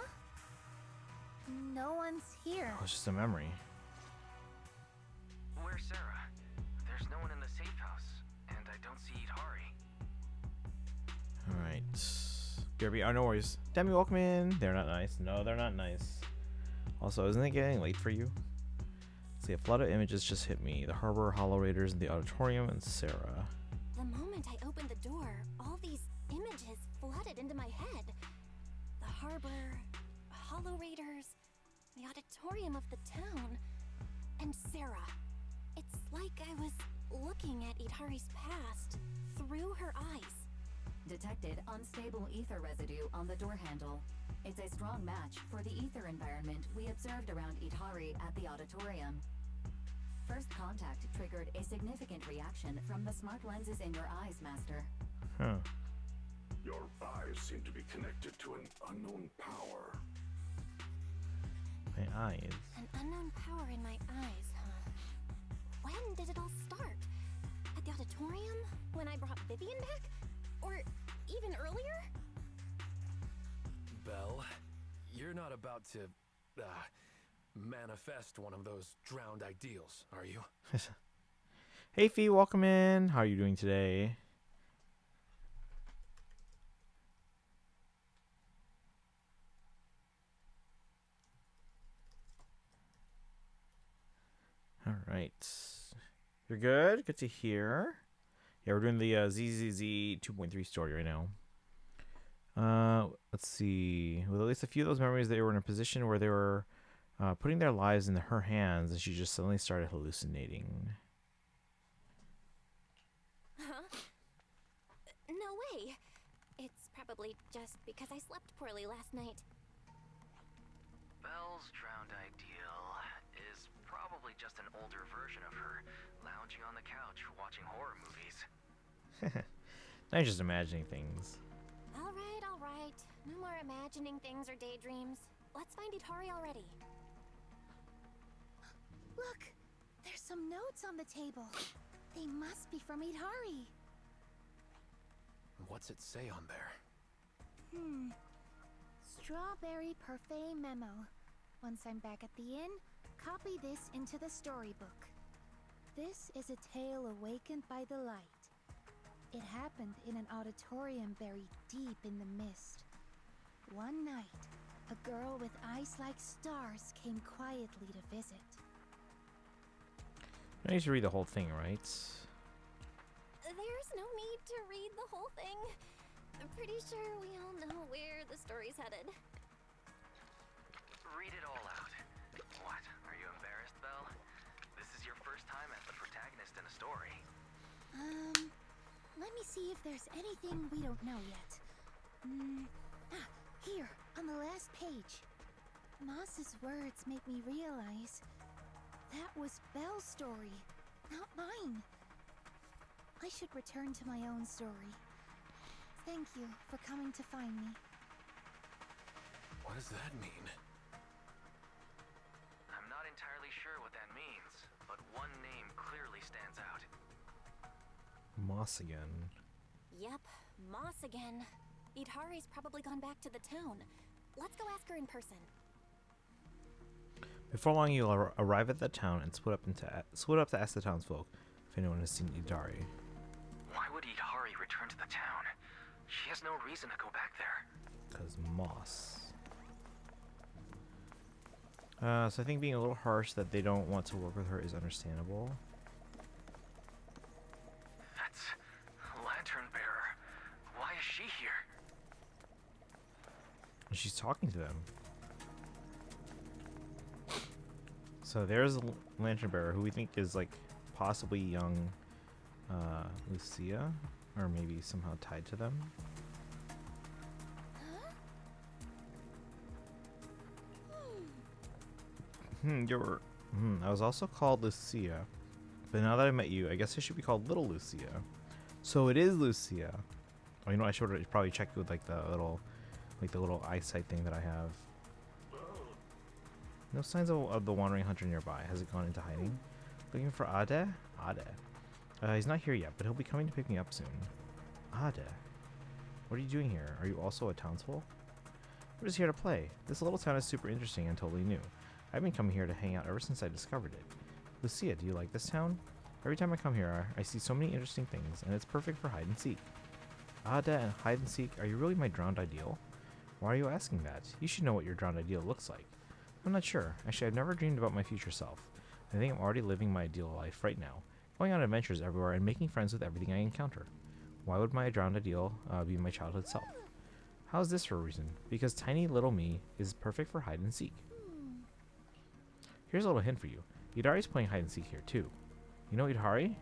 No one's here. oh, it's just a memory. Where's Sarah? There's no one in the safe house, and I don't see Itari. Alright. Derby, oh, no worries. Demi, welcome in. They're not nice. No, they're not nice. Also, isn't it getting late for you? See, a flood of images just hit me. The harbor, Hollow Raiders, the auditorium, and Sarah. The moment I opened the door, all these images flooded into my head. The harbor, Hollow Raiders, the auditorium of the town, and Sarah. It's like I was looking at Itari's past through her eyes. Detected unstable ether residue on the door handle. It's a strong match for the ether environment we observed around Itari at the auditorium. First contact triggered a significant reaction from the smart lenses in your eyes, Master. Huh. Your eyes seem to be connected to an unknown power. My eyes. An unknown power in my eyes, huh? When did it all start? At the auditorium? When I brought Vivian back? Or even earlier? Belle, you're not about to, manifest one of those drowned ideals, are you? Hey Fee, welcome in. How are you doing today? All right. You're good? Good to hear. Yeah, we're doing the ZZZ 2.3 story right now. Let's see. With at least a few of those memories, they were in a position where they were putting their lives in her hands, and she just suddenly started hallucinating. Huh? No way. It's probably just because I slept poorly last night. Belle's drowned ideal is probably just an older version of her, lounging on the couch watching horror movies. Now you're just imagining things. All right. No more imagining things or daydreams. Let's find Itari already. Look! There's some notes on the table. They must be from Itari. What's it say on there? Strawberry Parfait memo. Once I'm back at the inn, copy this into the storybook. This is a tale awakened by the light. It happened in an auditorium buried deep in the mist. One night, a girl with eyes like stars came quietly to visit. I need to read the whole thing, right? There's no need to read the whole thing. I'm pretty sure we all know where the story's headed. Read it all out. What? Are you embarrassed, Belle? This is your first time as the protagonist in a story. Let me see if there's anything we don't know yet. Here, on the last page. Moss's words make me realize that was Belle's story, not mine. I should return to my own story. Thank you for coming to find me. What does that mean? I'm not entirely sure what that means, but one name clearly stands out. Moss again. Yep, Moss again. Itari's probably gone back to the town. Let's go ask her in person. Before long, you'll arrive at the town and split up to ask the townsfolk if anyone has seen Itari. Why would Itari return to the town? She has no reason to go back there. Because Moss. So I think being a little harsh that they don't want to work with her is understandable. That's Lantern Bearer. Why is she here? And she's talking to them. So there's a Lantern Bearer who we think is like possibly young Lucia, or maybe somehow tied to them. I was also called Lucia, but now that I met you, I guess I should be called Little Lucia. So it is Lucia. Oh, you know, I should probably check with like the little eyesight thing that I have. No signs of the wandering hunter nearby. Has it gone into hiding? Looking for Ade? Ade. He's not here yet, but he'll be coming to pick me up soon. Ade. What are you doing here? Are you also a townsfolk? We're just here to play. This little town is super interesting and totally new. I've been coming here to hang out ever since I discovered it. Lucia, do you like this town? Every time I come here, I see so many interesting things, and it's perfect for hide and seek. Ade and hide and seek, are you really my drowned ideal? Why are you asking that? You should know what your drowned ideal looks like. I'm not sure. Actually, I've never dreamed about my future self. I think I'm already living my ideal life right now, going on adventures everywhere and making friends with everything I encounter. Why would my drowned ideal be my childhood self? How is this for a reason? Because tiny little me is perfect for hide and seek. Here's a little hint for you. Itari's playing hide and seek here too. You know Itari?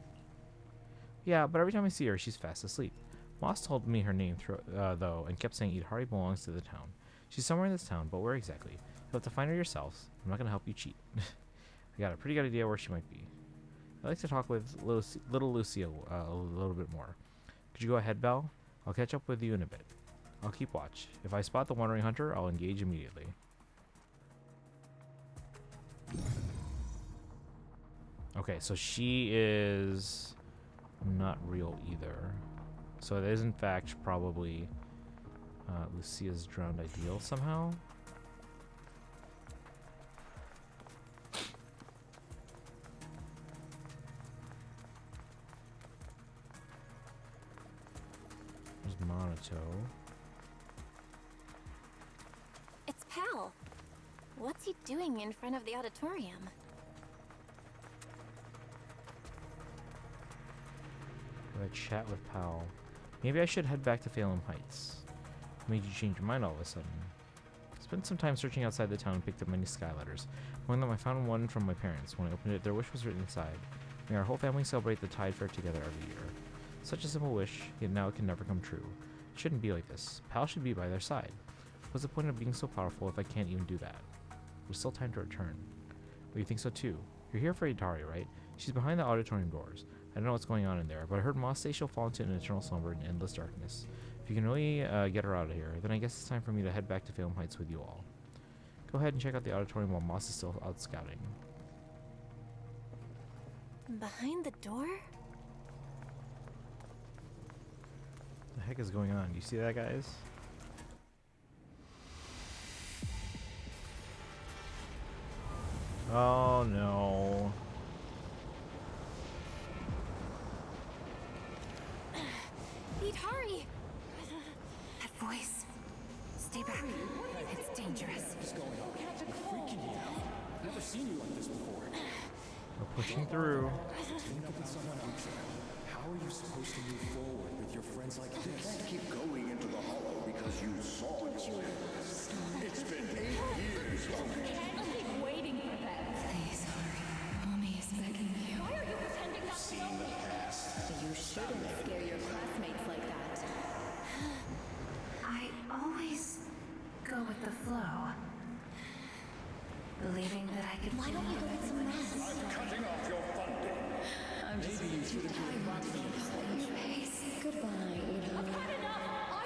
Yeah, but every time I see her, she's fast asleep. Moss told me her name though, and kept saying Itari belongs to the town. She's somewhere in this town, but where exactly? You'll have to find her yourselves. I'm not going to help you cheat. I got a pretty good idea where she might be. I'd like to talk with little Lucia a little bit more. Could you go ahead, Belle? I'll catch up with you in a bit. I'll keep watch. If I spot the wandering hunter, I'll engage immediately. Okay, so she is not real either. So it is in fact probably Lucia's drowned ideal somehow. There's Monato. It's Pal. What's he doing in front of the auditorium? Have a chat with Pal. Maybe I should head back to Phelan Heights. What made you change your mind all of a sudden? Spent some time searching outside the town and picked up many sky letters. Among them I found one from my parents. When I opened it, their wish was written inside. May our whole family celebrate the Tide Fair together every year. Such a simple wish, yet now it can never come true. It shouldn't be like this. Pal should be by their side. What's the point of being so powerful if I can't even do that? There's still time to return. Well, you think so too. You're here for Itari, right? She's behind the auditorium doors. I don't know what's going on in there, but I heard Moss say she'll fall into an eternal slumber in endless darkness. If you can really get her out of here, then I guess it's time for me to head back to Phelan Heights with you all. Go ahead and check out the auditorium while Moss is still out scouting. Behind the door? The heck is going on? Do you see that, guys? Oh no. Itari! That voice. Stay back. It's dangerous. What's going on? Freaking you out. Never seen you like this before. We're pushing through. Think of it someone else. How are you supposed to move forward with your friends like You this? can't keep going into the hollow because you saw your way. It's been 8 years, Logan. I've been waiting for that. Please, Mommy is begging you. Why are you pretending not to know me? You shouldn't scare your classmates like that. I always go with the flow. Believing that I could. Why don't you go get some rest? I'm cutting off your funding. I'm just too tired to your face. Goodbye,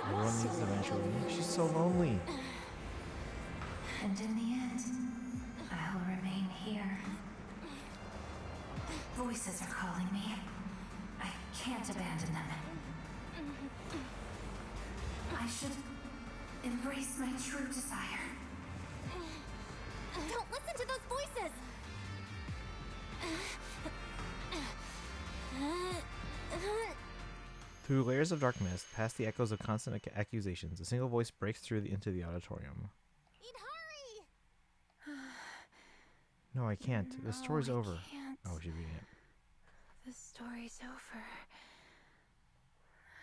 Everyone needs eventually. She's so lonely. And in the end, I will remain here. Voices are calling me. I can't abandon them. I should embrace my true desire. Don't listen to those voices! Through layers of dark mist, past the echoes of constant accusations, a single voice breaks through into the auditorium. No, I can't. The story's over. Oh, she's reading it. The story's over.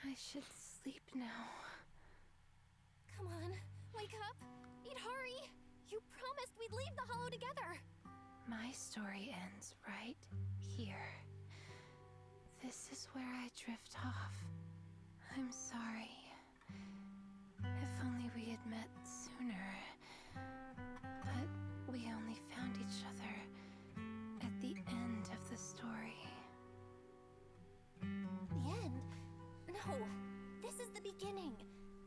I should sleep now. Come on, wake up! Itari! You promised we'd leave the hollow together! My story ends right here. This is where I drift off. I'm sorry. If only we had met sooner. But we only found each other at the end of the story. The end? No! This is the beginning!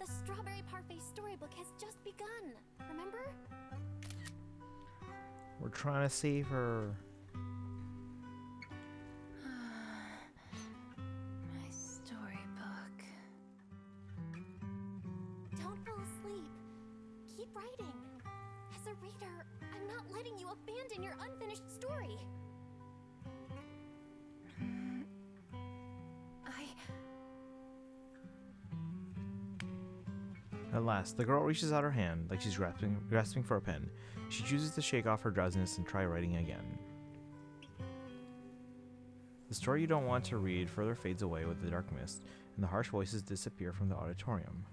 The Strawberry Parfait storybook has just begun, remember? We're trying to save her. My storybook. Don't fall asleep. Keep writing. As a reader, I'm not letting you abandon your unfinished story. At last, the girl reaches out her hand like she's grasping for a pen. She chooses to shake off her drowsiness and try writing again. The story you don't want to read further fades away with the dark mist, and the harsh voices disappear from the auditorium.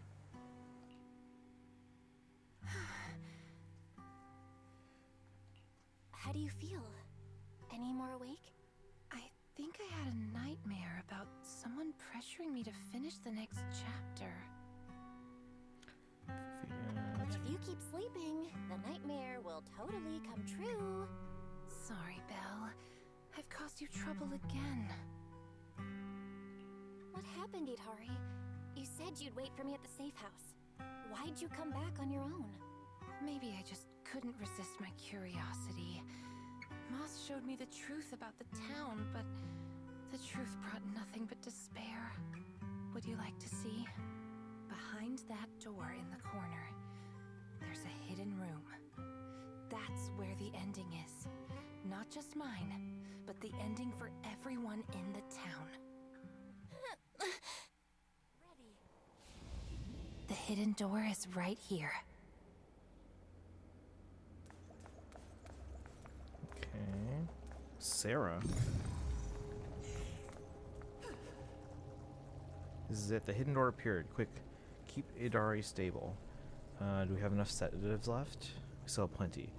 How do you feel? Any more awake? I think I had a nightmare about someone pressuring me to finish the next chapter. If you keep sleeping, the nightmare will totally come true. Sorry, Belle. I've cause you trouble again? What happened, Idari? You said you'd wait for me at the safe house. Why'd you come back on your own? Maybe I just couldn't resist my curiosity. Moss showed me the truth about the town, but the truth brought nothing but despair. Would you like to see? Behind that door in the corner, there's a hidden room. That's where the ending is. Not just mine, but the ending for everyone in the town. Ready. The hidden door is right here. Okay. Sarah. This is it. The hidden door appeared. Quick, keep Idari stable. Do we have enough sedatives left? We still have plenty.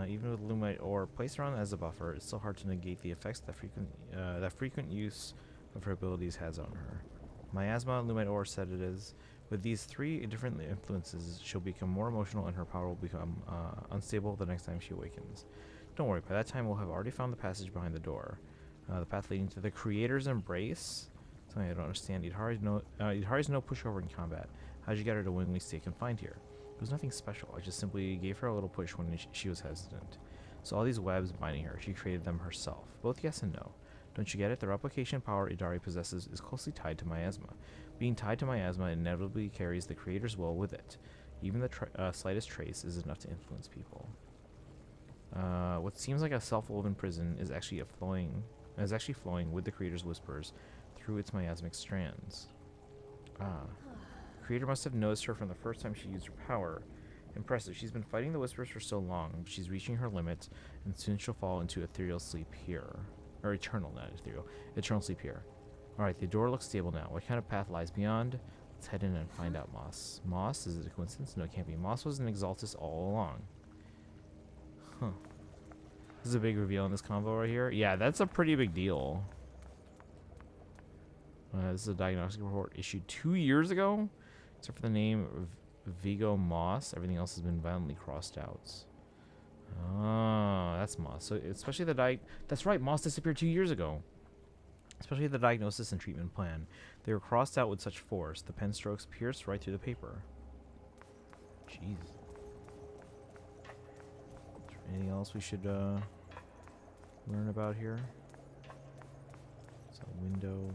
Even with Lumite ore placed around as a buffer, it's still hard to negate the effects that frequent use of her abilities has on her. Miasma, Lumite ore, sedatives. With these 3 different influences, she'll become more emotional and her power will become unstable the next time she awakens. Don't worry, by that time we'll have already found the passage behind the door. The path leading to the Creator's Embrace? Something I don't understand. Idari's no pushover in combat. How'd you get her to willingly stay confined here? It was nothing special. I just simply gave her a little push when she was hesitant. So all these webs binding her, she created them herself. Both yes and no. Don't you get it? The replication power Idari possesses is closely tied to miasma. Being tied to miasma inevitably carries the Creator's will with it. Even the slightest trace is enough to influence people. What seems like a self-woven prison is actually flowing with the Creator's whispers through its miasmic strands. Creator must have noticed her from the first time she used her power. Impressive. She's been fighting the whispers for so long, but she's reaching her limit, and soon she'll fall into ethereal sleep here. Or eternal, not ethereal. Eternal sleep here. Alright, the door looks stable now. What kind of path lies beyond? Let's head in and find out, Moss. Moss? Is it a coincidence? No, it can't be. Moss was an Exaltus all along. Huh. This is a big reveal in this convo right here. Yeah, that's a pretty big deal. This is a diagnostic report issued 2 years ago. Except for the name Vigo Moss, everything else has been violently crossed out. Oh, that's Moss. So especially the that's right, Moss disappeared 2 years ago. Especially the diagnosis and treatment plan. They were crossed out with such force, the pen strokes pierced right through the paper. Jeez. Is there anything else we should learn about here? It's a window.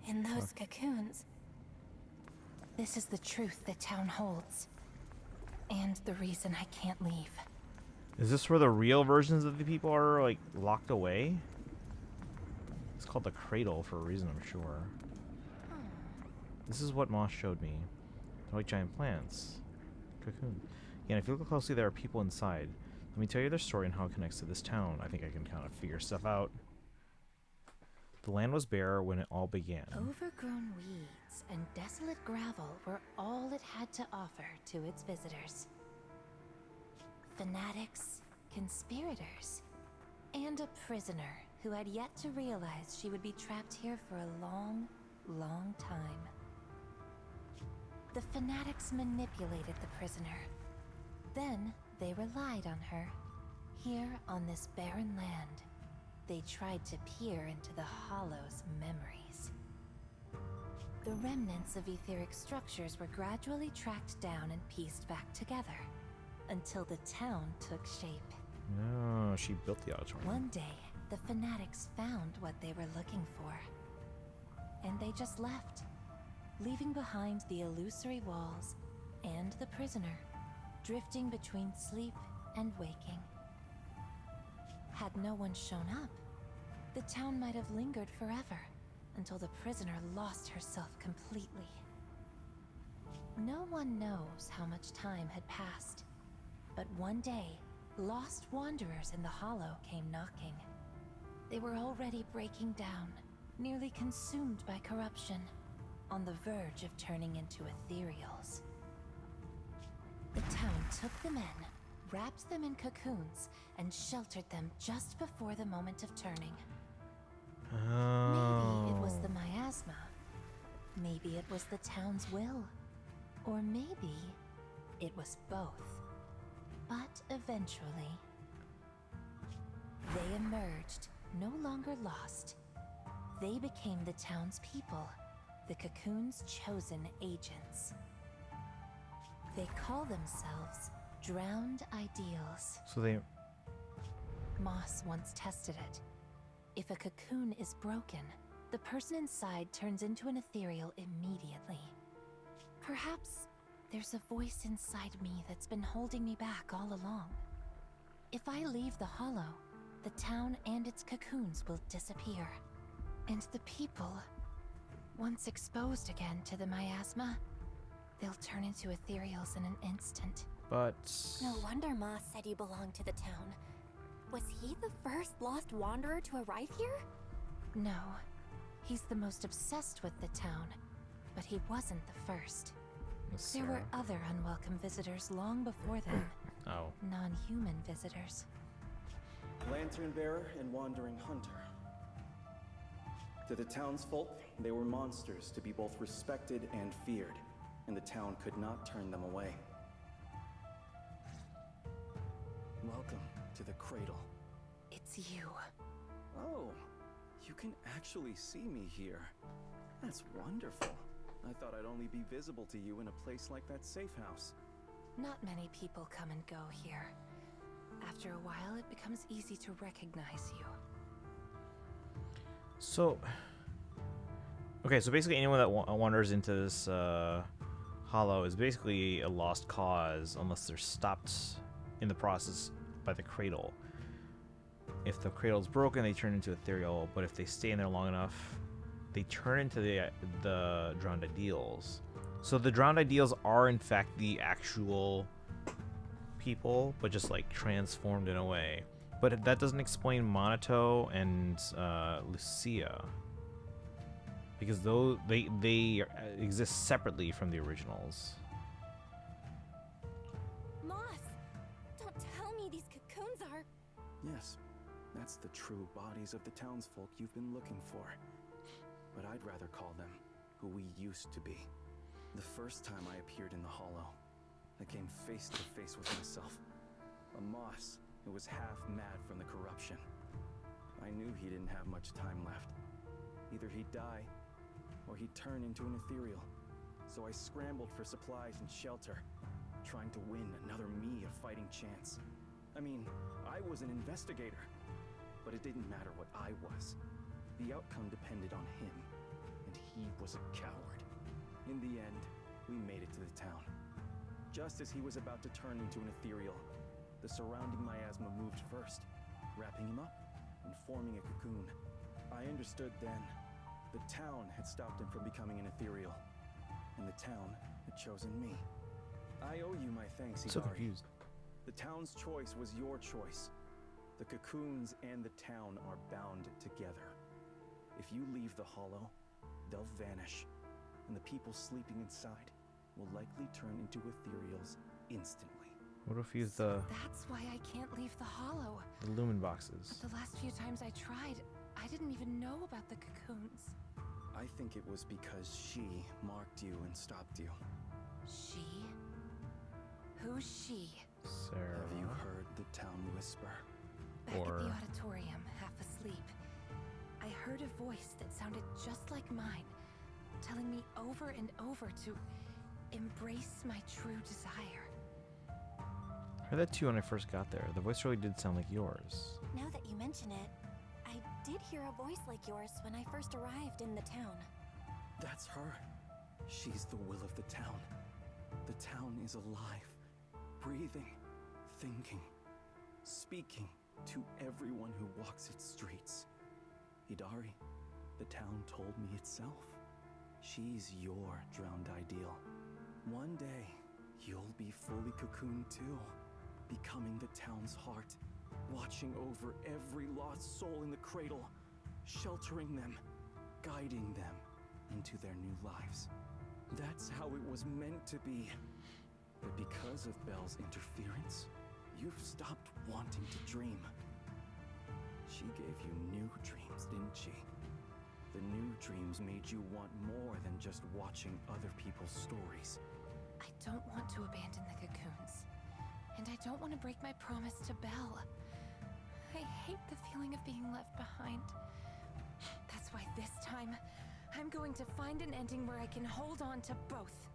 In those cocoons, this is the truth the town holds. And the reason I can't leave. Is this where the real versions of the people are, like, locked away? It's called the Cradle for a reason, I'm sure. This is what Moss showed me. They're like giant plants. Cocoon. Yeah, and if you look closely, there are people inside. Let me tell you their story and how it connects to this town. I think I can kind of figure stuff out. The land was bare when it all began. Overgrown weeds and desolate gravel were all it had to offer to its visitors. Fanatics, conspirators, and a prisoner who had yet to realize she would be trapped here for a long, long time. The fanatics manipulated the prisoner. Then they relied on her. Here on this barren land, they tried to peer into the Hollow's memories. The remnants of etheric structures were gradually tracked down and pieced back together, until the town took shape. Oh, she built the auditorium. One day, the fanatics found what they were looking for. And they just left, leaving behind the illusory walls and the prisoner, drifting between sleep and waking. Had no one shown up, the town might have lingered forever, until the prisoner lost herself completely. No one knows how much time had passed, but one day, lost wanderers in the Hollow came knocking. They were already breaking down, nearly consumed by corruption, on the verge of turning into ethereals. The town took them in, wrapped them in cocoons, and sheltered them just before the moment of turning. Maybe it was the miasma. Maybe it was the town's will. Or maybe it was both. But eventually, they emerged, no longer lost. They became the town's people, the Cocoon's chosen agents. They call themselves Drowned Ideals. So they... Moss once tested it. If a cocoon is broken, the person inside turns into an ethereal immediately. Perhaps there's a voice inside me that's been holding me back all along. If I leave the Hollow, the town and its cocoons will disappear. And the people, once exposed again to the miasma, they'll turn into ethereals in an instant. But... No wonder Moss said you belonged to the town. Was he the first lost wanderer to arrive here? No. He's the most obsessed with the town, but he wasn't the first. There were other unwelcome visitors long before them. Oh. Non-human visitors. Lantern bearer and wandering hunter. To the townsfolk, they were monsters to be both respected and feared, and the town could not turn them away. Welcome to the cradle. It's you. Oh, you can actually see me here. That's wonderful. I thought I'd only be visible to you in a place like that safe house. Not many people come and go here. After a while, it becomes easy to recognize you. So... Okay, so basically anyone that wanders into this hollow is basically a lost cause unless they're stopped in the process by the cradle. If the cradle's broken, they turn into ethereal, but if they stay in there long enough, they turn into the Drowned Ideals. So the Drowned Ideals are in fact the actual people, but just like transformed in a way. But that doesn't explain Monato and Lucia, because though they exist separately from the originals. Moss! Don't tell me these cocoons are... Yes, that's the true bodies of the townsfolk you've been looking for. But I'd rather call them who we used to be. The first time I appeared in the Hollow, I came face to face with myself. A Moss who was half mad from the corruption. I knew he didn't have much time left. Either he'd die, or he'd turn into an ethereal. So I scrambled for supplies and shelter, trying to win another me a fighting chance. I mean, I was an investigator, but it didn't matter what I was. The outcome depended on him, and he was a coward. In the end, we made it to the town. Just as he was about to turn into an ethereal, the surrounding miasma moved first, wrapping him up and forming a cocoon. I understood then. The town had stopped him from becoming an ethereal, and the town had chosen me. I owe you my thanks, Higari. So confused. The town's choice was your choice. The cocoons and the town are bound together. If you leave the Hollow, they'll vanish, and the people sleeping inside will likely turn into ethereals instantly. What if you use the That's why I can't leave the Hollow. lumen boxes? The last few times I tried, I didn't even know about the cocoons. I think it was because she marked you and stopped you. She? Who's she? Sarah. Have you heard the town whisper? Back at the auditorium, half asleep, I heard a voice that sounded just like mine, telling me over and over to embrace my true desire. I heard that too when I first got there. The voice really did sound like yours. Now that you mention it, I did hear a voice like yours when I first arrived in the town. That's her. She's the will of the town. The town is alive, breathing, thinking, speaking to everyone who walks its streets. Hidari, the town told me itself. She's your drowned ideal. One day, you'll be fully cocooned too, becoming the town's heart, watching over every lost soul in the cradle, sheltering them, guiding them into their new lives. That's how it was meant to be. But because of Belle's interference, you've stopped wanting to dream. She gave you new dreams, didn't she? the new dreams made you want more than just watching other people's stories. I don't want to abandon the cocoons. And I don't want to break my promise to Belle. I hate the feeling of being left behind. That's why this time, I'm going to find an ending where I can hold on to both.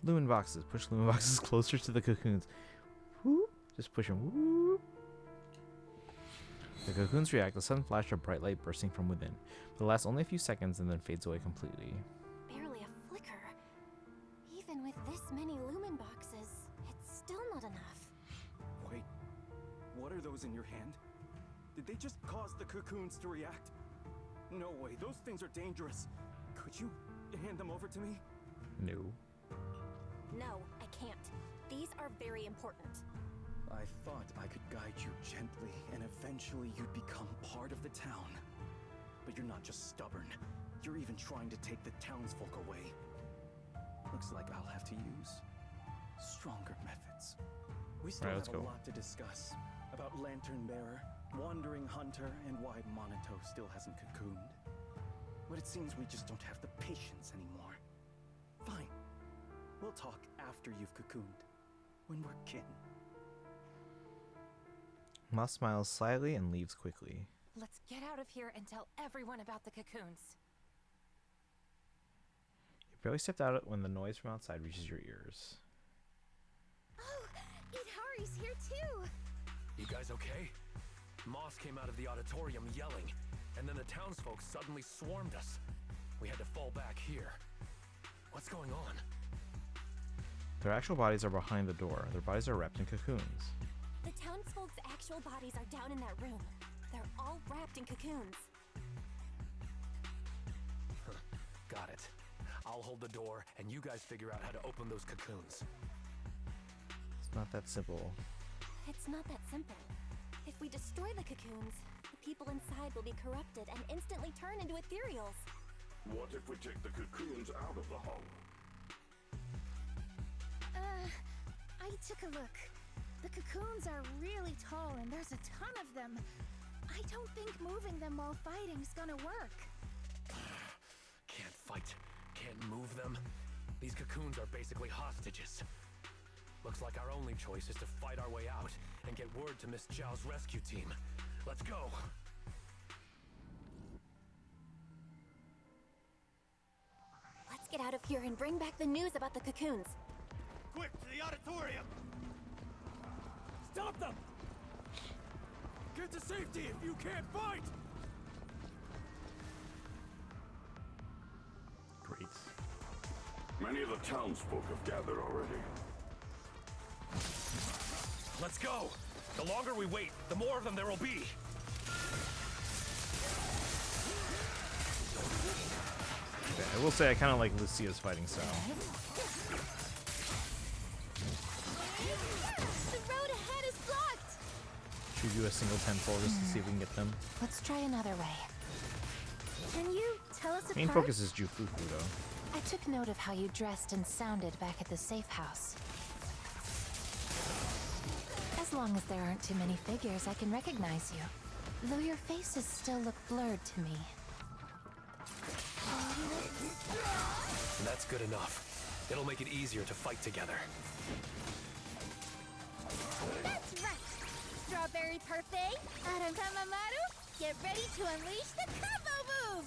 Lumen boxes. Push lumen boxes closer to the cocoons. Whoop. Just push them. Whoop. The cocoons react. A sudden flash of bright light bursting from within. It lasts only a few seconds and then fades away completely. Barely a flicker. Even with this many lumen boxes, it's still not enough. Wait, what are those in your hand? Did they just cause the cocoons to react? No way, those things are dangerous. Could you hand them over to me? No. No, I can't. These are very important. I thought I could guide you gently, and eventually you'd become part of the town. But you're not just stubborn. You're even trying to take the townsfolk away. Looks like I'll have to use stronger methods. We still Alright, let's have a go. lot to discuss. About Lantern Bearer, Wandering Hunter, and why Monato still hasn't cocooned. But it seems we just don't have the patience anymore. Fine. We'll talk after you've cocooned. When we're kin. Moss smiles slyly and leaves quickly. Let's get out of here and tell everyone about the cocoons. You barely stepped out when the noise from outside reaches your ears. Oh, Itari's here too! You guys okay? Moss came out of the auditorium yelling, and then the townsfolk suddenly swarmed us. We had to fall back here. What's going on? Their actual bodies are behind the door. Their bodies are wrapped in cocoons. The townsfolk's actual bodies are down in that room. They're all wrapped in cocoons. Got it. I'll hold the door, and you guys figure out how to open those cocoons. It's not that simple. It's not that simple. If we destroy the cocoons, the people inside will be corrupted and instantly turn into ethereals. What if we take the cocoons out of the hull? I took a look. The cocoons are really tall and there's a ton of them. I don't think moving them while fighting's gonna work. Can't fight, can't move them. These cocoons are basically hostages. Looks like our only choice is to fight our way out and get word to Miss Zhao's rescue team. Let's go! Let's get out of here and bring back the news about the cocoons. Quick, to the auditorium! Stop them! Get to safety if you can't fight! Great. Many of the townsfolk have gathered already. Let's go! The longer we wait, the more of them there will be! I will say I kind of like Lucia's fighting style. The road ahead is blocked! Should we do a single 10-4 just to see if we can get them? Let's try another way. Can you tell us Main apart? focus is Jufufu though. I took note of how you dressed and sounded back at the safe house. As long as there aren't too many figures, I can recognize you. Though your faces still look blurred to me. That's good enough. It'll make it easier to fight together. That's right! Strawberry Parfait, Arantamamaru, get ready to unleash the combo move!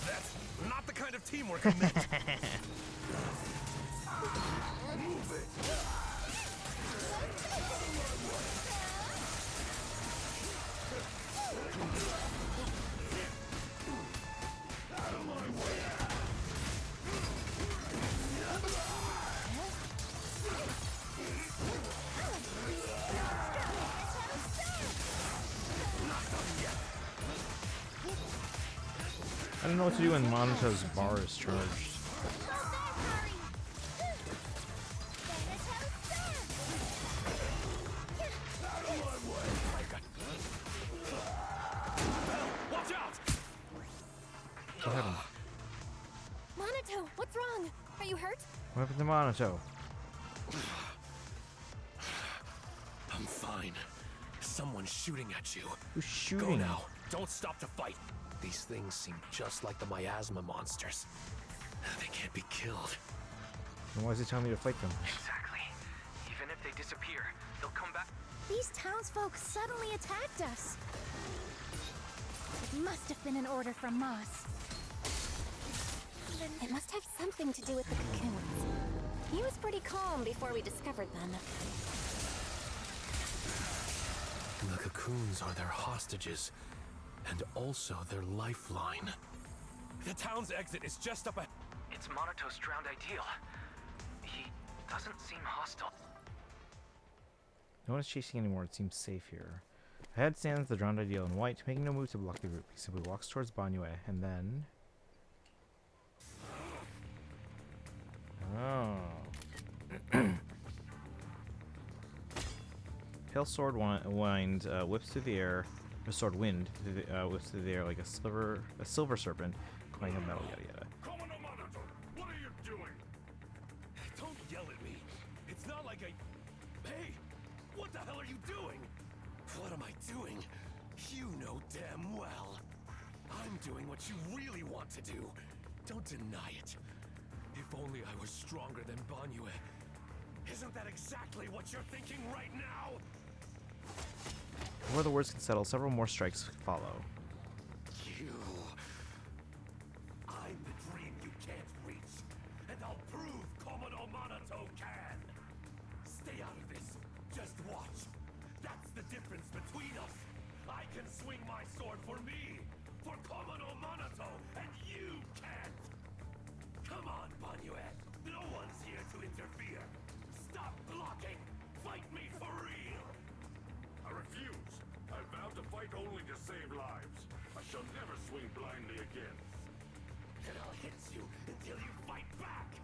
That's not the kind of teamwork I meant! Move it! Out of my way! I don't know what to do when Monato's bar is charged. Watch out! What happened? Monato, what's wrong? Are you hurt? What happened to Monato? I'm fine. Someone's shooting at you. Who's Go shooting? now. Don't stop to fight. These things seem just like the miasma monsters. They can't be killed. And why is he telling me to fight them? Exactly. Even if they disappear, they'll come back. These townsfolk suddenly attacked us. It must have been an order from Moss. It must have something to do with the cocoons. He was pretty calm before we discovered them. The cocoons are their hostages, and also their lifeline. The town's exit is just up ahead. It's Monato's drowned ideal. He doesn't seem hostile. No one is chasing anymore. It seems safe here. Ahead stands the drowned ideal in white, making no move to block the group. He simply walks towards Banyue, and then... Oh. Pale sword wind whips through the air. A sword wind whips through the air like a silver serpent, clang of metal, yada yada. What are you doing? Don't yell at me. It's not like I... Hey! What the hell are you doing? What am I doing? You know damn well. I'm doing what you really want to do. Don't deny it. If only I was stronger than Banyue. Isn't that exactly what you're thinking right now? Before the words can settle, several more strikes follow. You... I'm the dream you can't reach, and I'll prove Komodo Monato can. Stay out of this. Just watch. That's the difference between us. I can swing my sword for me, for Komodo Monato, and you can't. Come on, Banyue. No one's here to interfere. Stop blocking. Fight me for real. I refuse. I vow to fight only to save lives. I shall never swing blindly again. And I'll hit you until you fight back.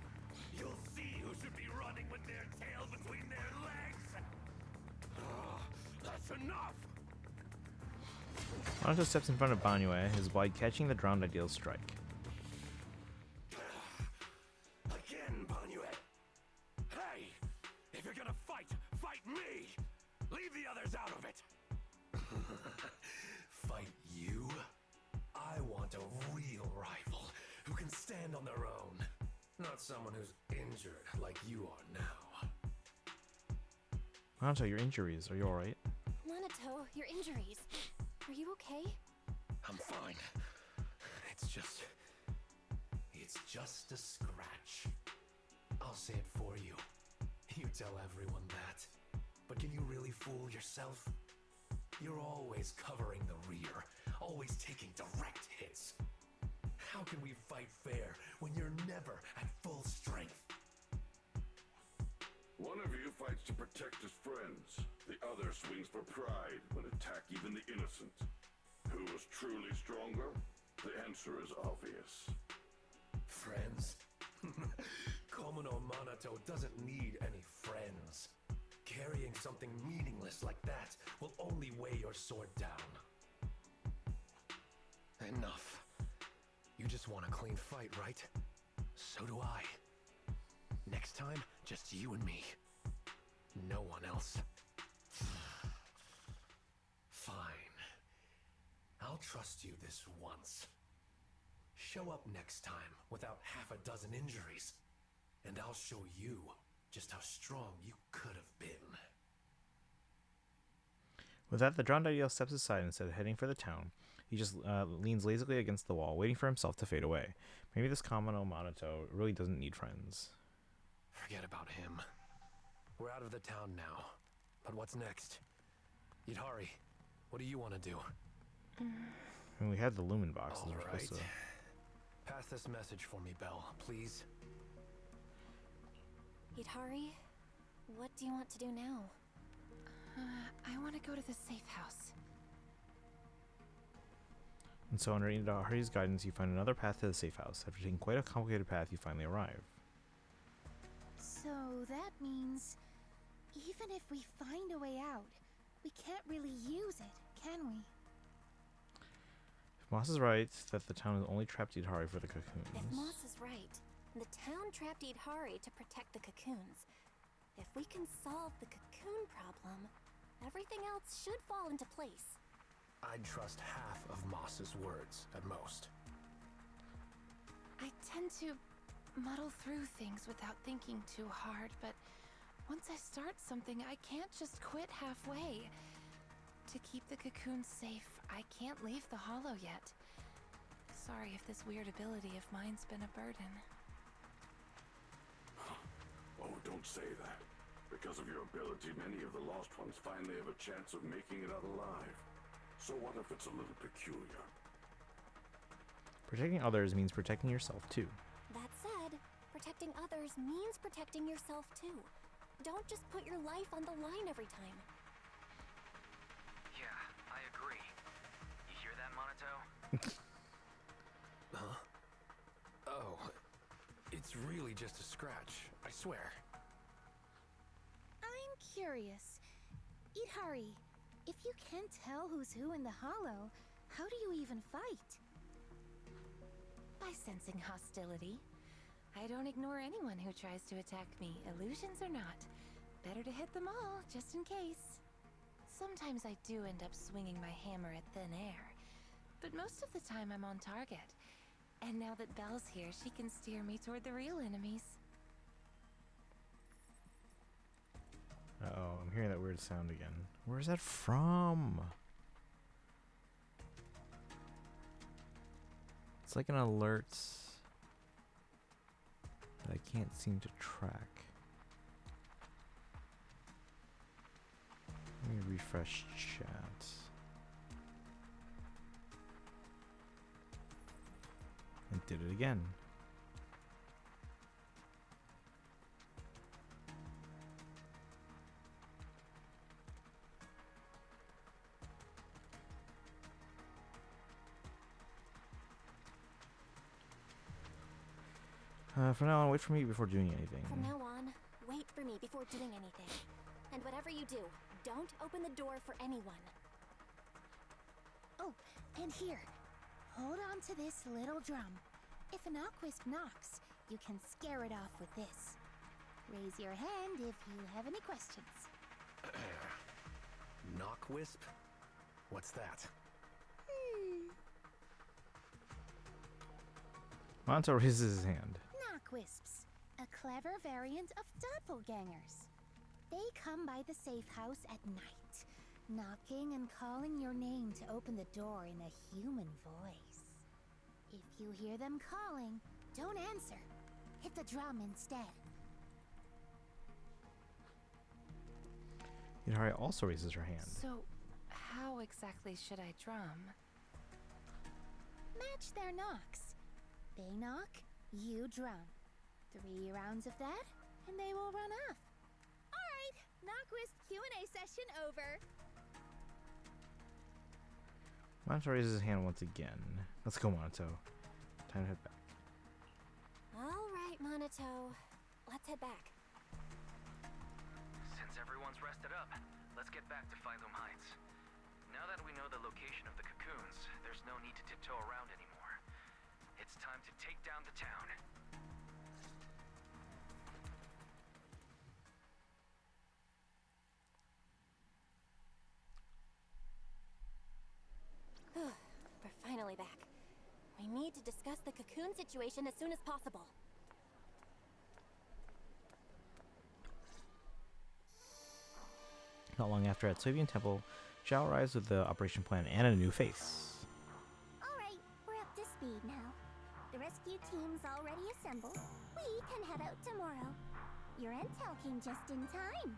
You'll see who should be running with their tail between their legs. That's enough. Monato steps in front of Banyue, his blade catching the drowned ideal's strike. Again, Banyue. Hey, if you're gonna fight, fight me. Leave the others out of it. Fight you? I want a real rival who can stand on their own. Not someone who's injured like you are now. Monato, your injuries. Are you alright? Monato, your injuries. Are you okay? I'm fine. It's just a scratch. I'll say it for you. You tell everyone that. But can you really fool yourself? You're always covering the rear, always taking direct hits. How can we fight fair when you're never at full strength? One of you fights to protect his friends. The other swings for pride but attack even the innocent. Who is truly stronger? The answer is obvious. Friends? Komodo Monato doesn't need any friends. Carrying something meaningless like that will only weigh your sword down. Enough. You just want a clean fight, right? So do I. Next time, just you and me. No one else. Fine. I'll trust you this once. Show up next time without half a dozen injuries, and I'll show you just how strong you could have been. With that, the drowned ideal steps aside instead of heading for the town. He just leans lazily against the wall, waiting for himself to fade away. Maybe this Komodo Monato really doesn't need friends. Forget about him. We're out of the town now. But what's next? Yidhari, what do you want to do? I mean, we had the Lumen boxes. All We're right. supposed to... Pass this message for me, Belle, please. Yidhari, what do you want to do now? I want to go to the safe house. And so under Yidhari's guidance, you find another path to the safe house. After taking quite a complicated path, you finally arrive. So that means, even if we find a way out, we can't really use it, can we? If Moss is right, that the town has only trapped Yidhari for the cocoons. If Moss is right, the town trapped Yidhari to protect the cocoons. If we can solve the cocoon problem, everything else should fall into place. I'd trust half of Moss's words at most. I tend to muddle through things without thinking too hard, but once I start something, I can't just quit halfway. To keep the cocoons safe, I can't leave the hollow yet. Sorry if this weird ability of mine's been a burden. Oh, don't say that. Because of your ability, many of the lost ones finally have a chance of making it out alive. So what if it's a little peculiar? Protecting others means protecting yourself too. That said, protecting others means protecting yourself too. Don't just put your life on the line every time. Yeah, I agree. You hear that, Monato? Huh? Oh, it's really just a scratch, I swear. I'm curious. Idhari, if you can't tell who's who in the hollow, how do you even fight? By sensing hostility. I don't ignore anyone who tries to attack me, illusions or not. Better to hit them all, just in case. Sometimes I do end up swinging my hammer at thin air, but most of the time I'm on target. And now that Belle's here, she can steer me toward the real enemies. Uh-oh, I'm hearing that weird sound again. Where's that from? It's like an alert that I can't seem to track. Let me refresh chat. And did it again. From now on, wait for me before doing anything. From now on, wait for me before doing anything. And whatever you do, don't open the door for anyone. Oh, and here. Hold on to this little drum. If an Aquisp knocks, you can scare it off with this. Raise your hand if you have any questions. Knockwisp? What's that? Monto raises his hand. Knockwisps, a clever variant of doppelgangers. They come by the safe house at night, knocking and calling your name to open the door in a human voice. If you hear them calling, don't answer. Hit the drum instead. Idhari also raises her hand. So, how exactly should I drum? Match their knocks. They knock, you drum. 3 rounds of that, and they will run off. Alright, Knockwisp Q&A session over. Monto raises his hand once again. Let's go, Monto. Time to head back. Alright, Monato. Let's head back. Since everyone's rested up, let's get back to Phylum Heights. Now that we know the location of the cocoons, there's no need to tiptoe around anymore. It's time to take down the town. We're finally back. We need to discuss the cocoon situation as soon as possible. Not long after, at Soviet Temple, Zhao arrives with the operation plan and a new face. Alright, we're up to speed now. The rescue team's already assembled. We can head out tomorrow. Your intel came just in time.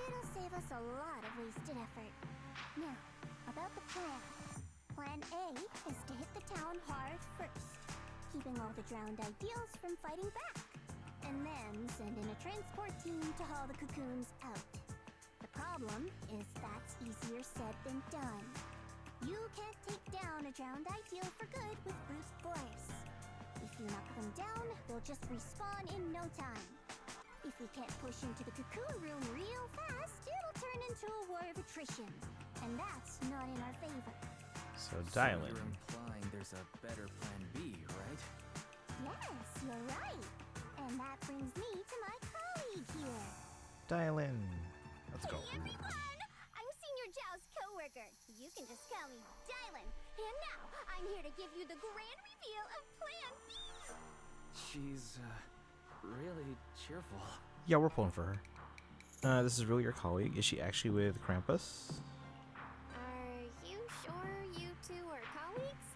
It'll save us a lot of wasted effort. Now, about the plan. Plan A is to hit the town hard first, keeping all the drowned ideals from fighting back. And then send in a transport team to haul the cocoons out. The problem is that's easier said than done. You can't take down a drowned ideal for good with brute force. If you knock them down, they'll just respawn in no time. If we can't push into the cocoon room real fast, it'll turn into a war of attrition. And that's not in our favor. So dial in. You're implying there's a better plan B, right? Yes, you're right. And that brings me to my colleague here. Dial in. Let's go. Hey everyone! I'm Senior Zhao's coworker. You can just call me to give you the grand reveal of Plan B. She's, really cheerful. Yeah, we're pulling for her. This is really your colleague. Is she actually with Krampus? Are you sure you two are colleagues?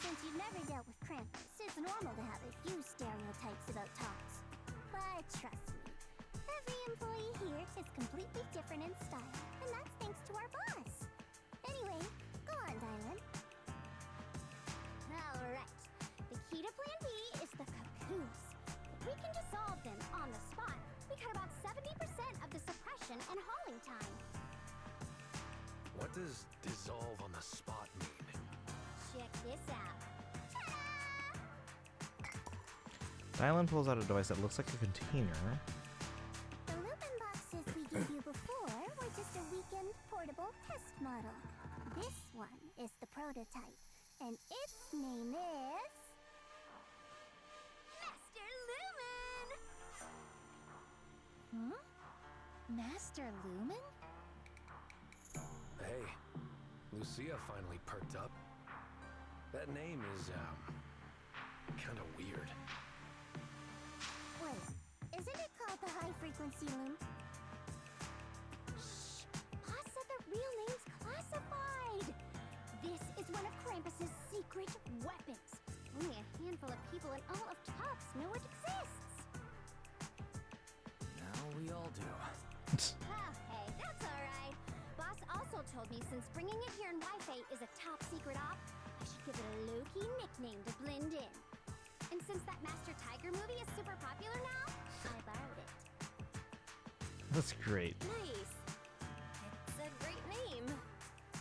Since you've never dealt with Krampus, it's normal to have a few stereotypes about tots. But trust me, every employee here is completely different in style, and that's thanks to our boss. Anyway, go on, Dylan. Alright, the key to Plan B is the cocoons. If we can dissolve them on the spot, we cut about 70% of the suppression and hauling time. What does dissolve on the spot mean? Check this out. Dylan pulls out a device that looks like a container. The Lupin boxes we gave you before were just a weekend portable test model. This one is the prototype, and its name is... Master Lumen! Huh? Master Lumen? Hey, Lucia finally perked up. That name is, kinda weird. Wait, isn't it called the high-frequency loom? Shh! Boss said the real name's classified! This is one of Krampus's secret weapons. Only a handful of people in all of Tops know it exists. Now we all do. Oh, hey, that's alright. Boss also told me since bringing it here in Wi-Fi is a top secret op, I should give it a low-key nickname to blend in. And since that Master Tiger movie is super popular now, I borrowed it. That's great. Nice. It's a great name.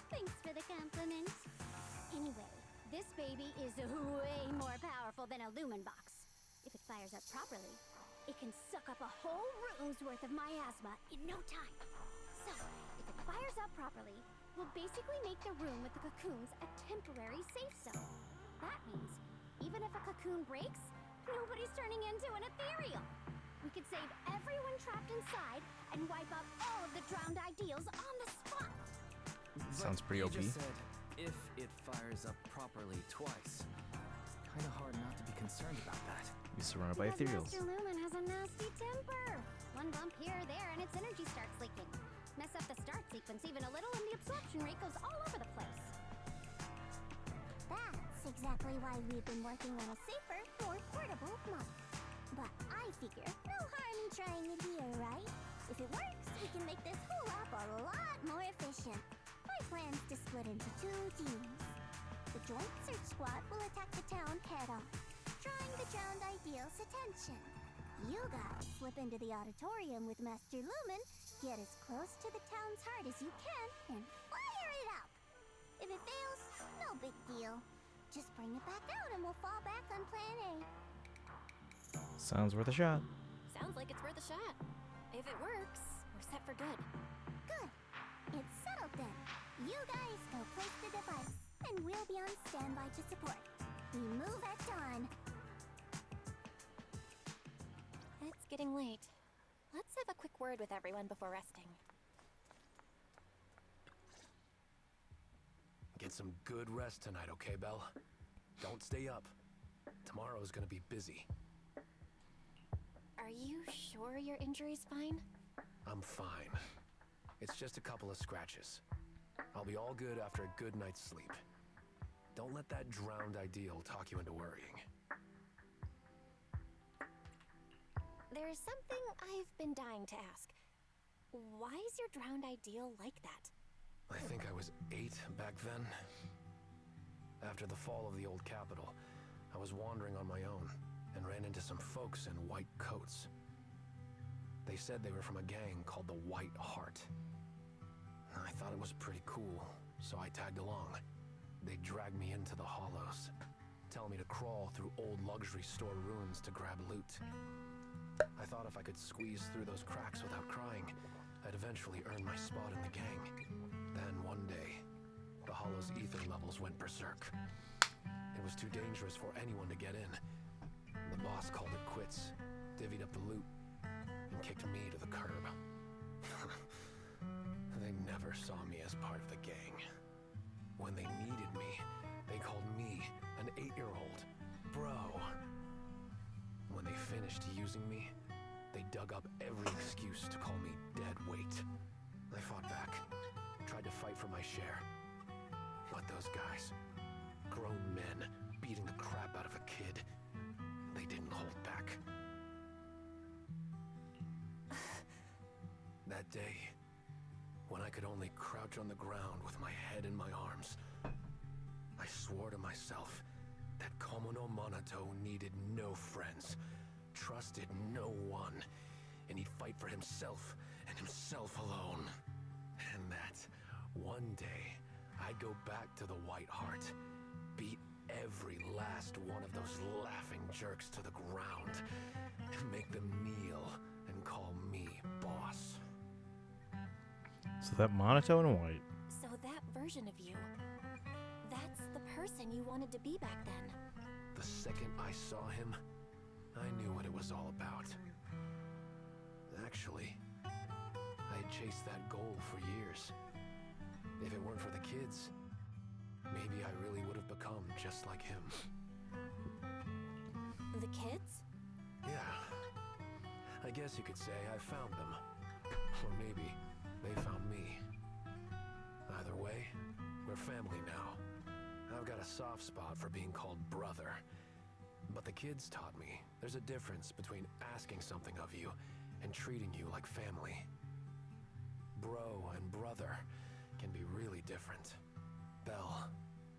Thanks for the compliment. Anyway, this baby is way more powerful than a Lumen box. If it fires up properly, it can suck up a whole room's worth of miasma in no time. So, if it fires up properly, we'll basically make the room with the cocoons a temporary safe zone. That means even if a cocoon breaks, nobody's turning into an ethereal. We could save everyone trapped inside and wipe out all of the drowned ideals on the spot. Sounds pretty You OP. just said if it fires up properly twice. Kinda hard not to be concerned about that. You're surrounded by Because ethereals. Master Lumen has a nasty temper. One bump here or there and its energy starts leaking. Mess up the start sequence even a little and the absorption rate goes all over the place. That's exactly why we've been working on a safer, more portable model. But I figure no harm in trying it here, right? If it works, we can make this whole op a lot more efficient. My plan's to split into 2 teams. The Joint Search Squad will attack the town head-on, drawing the drowned ideal's attention. You guys slip into the auditorium with Master Lumen, get as close to the town's heart as you can, and fire it up! If it fails, no big deal. Just bring it back out and we'll fall back on Plan A. Sounds worth a shot. Sounds like it's worth a shot. If it works, we're set for good. Good. It's settled then. You guys go place the device, and we'll be on standby to support. We move at dawn. It's getting late. Let's have a quick word with everyone before resting. Get some good rest tonight, okay, Belle? Don't stay up. Tomorrow's gonna be busy. Are you sure your injury's fine? I'm fine. It's just a couple of scratches. I'll be all good after a good night's sleep. Don't let that drowned ideal talk you into worrying. There's something I've been dying to ask. Why is your drowned ideal like that? I think I was 8 back then. After the fall of the old capital, I was wandering on my own and ran into some folks in white coats. They said they were from a gang called the White Heart. I thought it was pretty cool, so I tagged along. They dragged me into the hollows, telling me to crawl through old luxury store ruins to grab loot. I thought if I could squeeze through those cracks without crying, I'd eventually earn my spot in the gang. Then one day, the hollow's ether levels went berserk. It was too dangerous for anyone to get in. The boss called it quits, divvied up the loot, and kicked me to the curb. They never saw me as part of the gang. When they needed me, using me, they dug up every excuse to call me dead weight. I fought back, tried to fight for my share. But those guys, grown men, beating the crap out of a kid, they didn't hold back. That day, when I could only crouch on the ground with my head in my arms, I swore to myself that Komono Monato needed no friends, trusted no one, and he'd fight for himself and himself alone. And that one day, I'd go back to the White Heart, beat every last one of those laughing jerks to the ground, and make them kneel and call me boss. So that monotone white. So that version of you, that's the person you wanted to be back then. The second I saw him, I knew what it was all about. Actually, I had chased that goal for years. If it weren't for the kids, maybe I really would have become just like him. The kids? Yeah. I guess you could say I found them. Or maybe they found me. Either way, we're family now. I've got a soft spot for being called brother. But the kids taught me there's a difference between asking something of you and treating you like family. Bro and brother can be really different. Belle,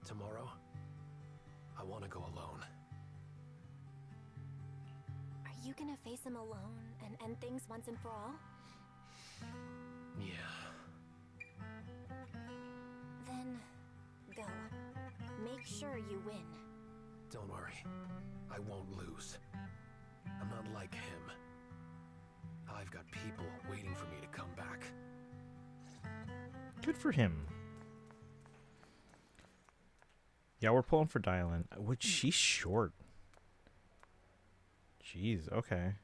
tomorrow, I want to go alone. Are you gonna face him alone and end things once and for all? Yeah. Then, go. Make sure you win. Don't worry. I won't lose. I'm not like him. I've got people waiting for me to come back. Good for him. Yeah, we're pulling for Dylan. Which she's short. Jeez, okay.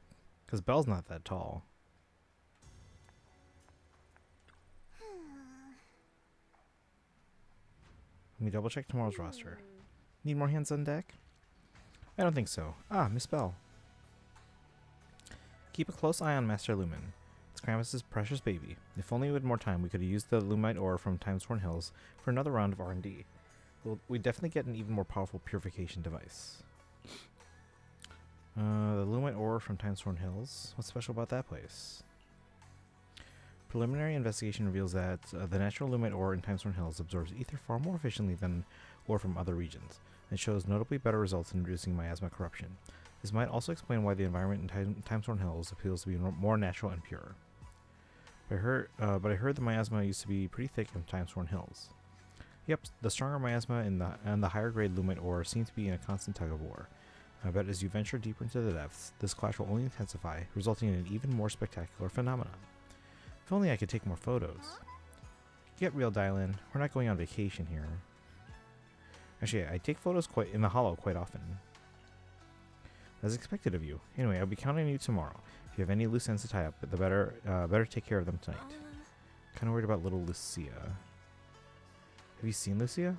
Because Belle's not that tall. Let me double check tomorrow's roster. Need more hands on deck? I don't think so. Ah, Miss Belle. Keep a close eye on Master Lumen. It's Krampus' precious baby. If only we had more time, we could have used the Lumite ore from Timesworn Hills for another round of R&D. We'd definitely get an even more powerful purification device. The Lumite ore from Timesworn Hills. What's special about that place? Preliminary investigation reveals that the natural Lumite ore in Timesworn Hills absorbs ether far more efficiently than ore from other regions, and shows notably better results in reducing miasma corruption. This might also explain why the environment in Timesworn Hills appeals to be more natural and pure. But I heard the miasma used to be pretty thick in Timesworn Hills. Yep, the stronger miasma and the higher grade Lumite ore seem to be in a constant tug of war. I bet as you venture deeper into the depths, this clash will only intensify, resulting in an even more spectacular phenomenon. If only I could take more photos. Get real, Dylan. We're not going on vacation here. Actually, I take photos in the hollow quite often. As expected of you. Anyway, I'll be counting on you tomorrow. If you have any loose ends to tie up, the better take care of them tonight. Kind of worried about little Lucia. Have you seen Lucia?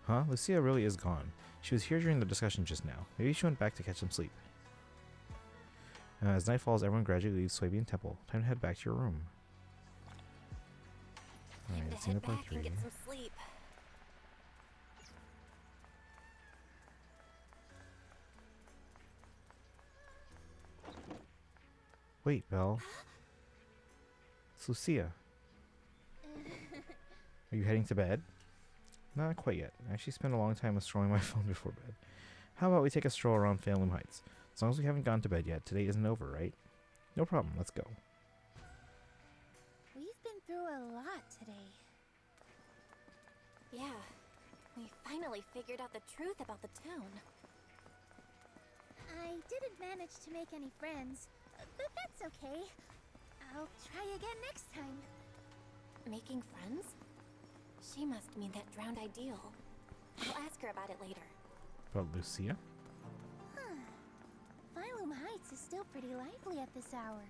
Huh? Lucia really is gone. She was here during the discussion just now. Maybe she went back to catch some sleep. As night falls, everyone gradually leaves Swabian Temple. Time to head back to your room. Alright, let's head play back 3. and get some sleep. Wait, Belle. It's Lucia. Are you heading to bed? Not quite yet. I actually spent a long time scrolling my phone before bed. How about we take a stroll around Phantom Heights? As long as we haven't gone to bed yet, today isn't over, right? No problem, let's go. We've been through a lot today. Yeah, we finally figured out the truth about the town. I didn't manage to make any friends, but that's okay. I'll try again next time. Making friends? She must mean that drowned ideal. I'll ask her about it later. About Lucia? Huh. Phylum Heights is still pretty lively at this hour.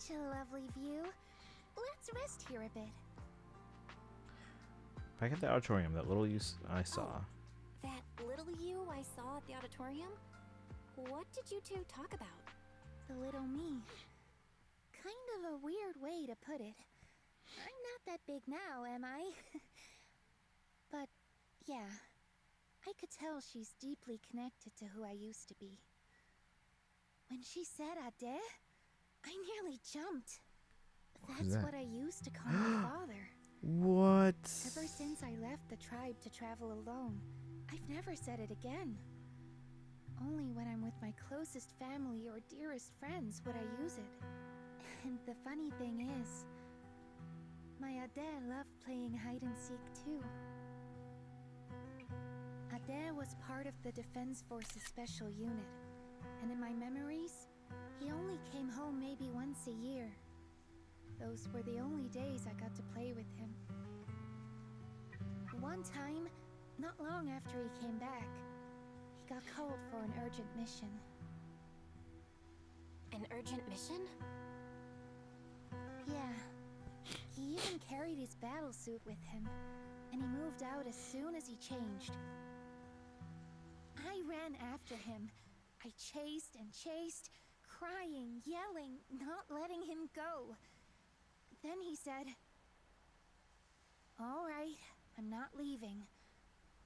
Such a lovely view. Let's rest here a bit. Back at the auditorium, that little use I saw. That little you I saw at the auditorium? What did you two talk about? The little me. Kind of a weird way to put it. I'm not that big now, am I? But, yeah. I could tell she's deeply connected to who I used to be. When she said Ade, I nearly jumped. That's that? what I used to call my father. What? Ever since I left the tribe to travel alone, I've never said it again. Only when I'm with my closest family or dearest friends would I use it. And the funny thing is, my Ade loved playing hide-and-seek too. Ade was part of the Defense Forces Special Unit, and in my memories, he only came home maybe once a year. Those were the only days I got to play with him. One time, not long after he came back, he got called for an urgent mission. An urgent mission? Yeah. He even carried his battle suit with him, and he moved out as soon as he changed. I ran after him. I chased and chased, crying, yelling, not letting him go. Then he said, "All right, I'm not leaving.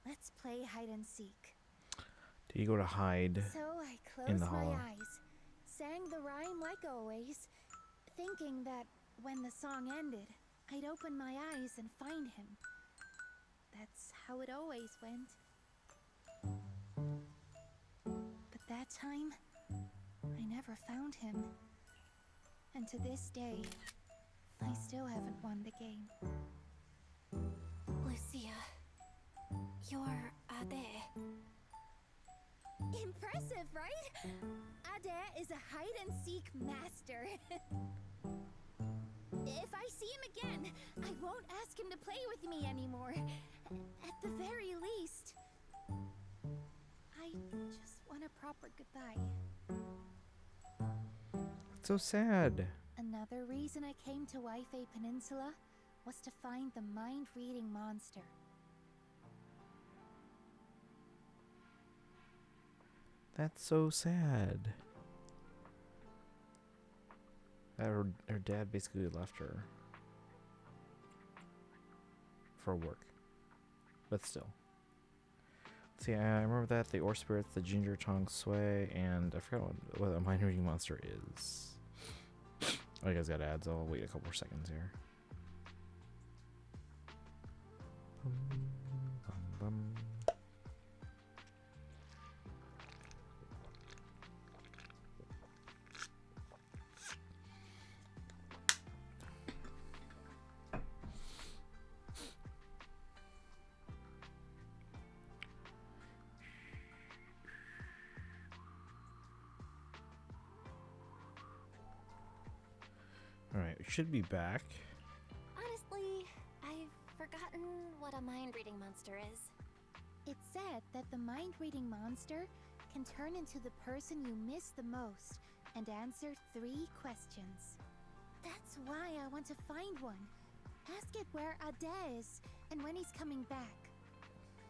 Let's play hide and seek." Did you go to hide So I in closed the my hollow? eyes, sang the rhyme like always, thinking that when the song ended, I'd open my eyes and find him. That's how it always went. But that time, I never found him. And to this day, I still haven't won the game. Lucia, you're Ade. Impressive, right? Ade is a hide-and-seek master. If I see him again, I won't ask him to play with me anymore. At the very least, I just want a proper goodbye. It's so sad. Another reason I came to Waifei Peninsula was to find the mind-reading monster. That's so sad. Her dad basically left her for work, but still. See, I remember that the ore spirits, the ginger tongue sway, and I forgot what a mind reading monster is. Oh, you guys got ads. I'll wait a couple more seconds here. Bum, bum, bum. Alright, we should be back. Honestly, I've forgotten what a mind-reading monster is. It's said that the mind-reading monster can turn into the person you miss the most and answer 3 questions. That's why I want to find one. Ask it where Ade is and when he's coming back.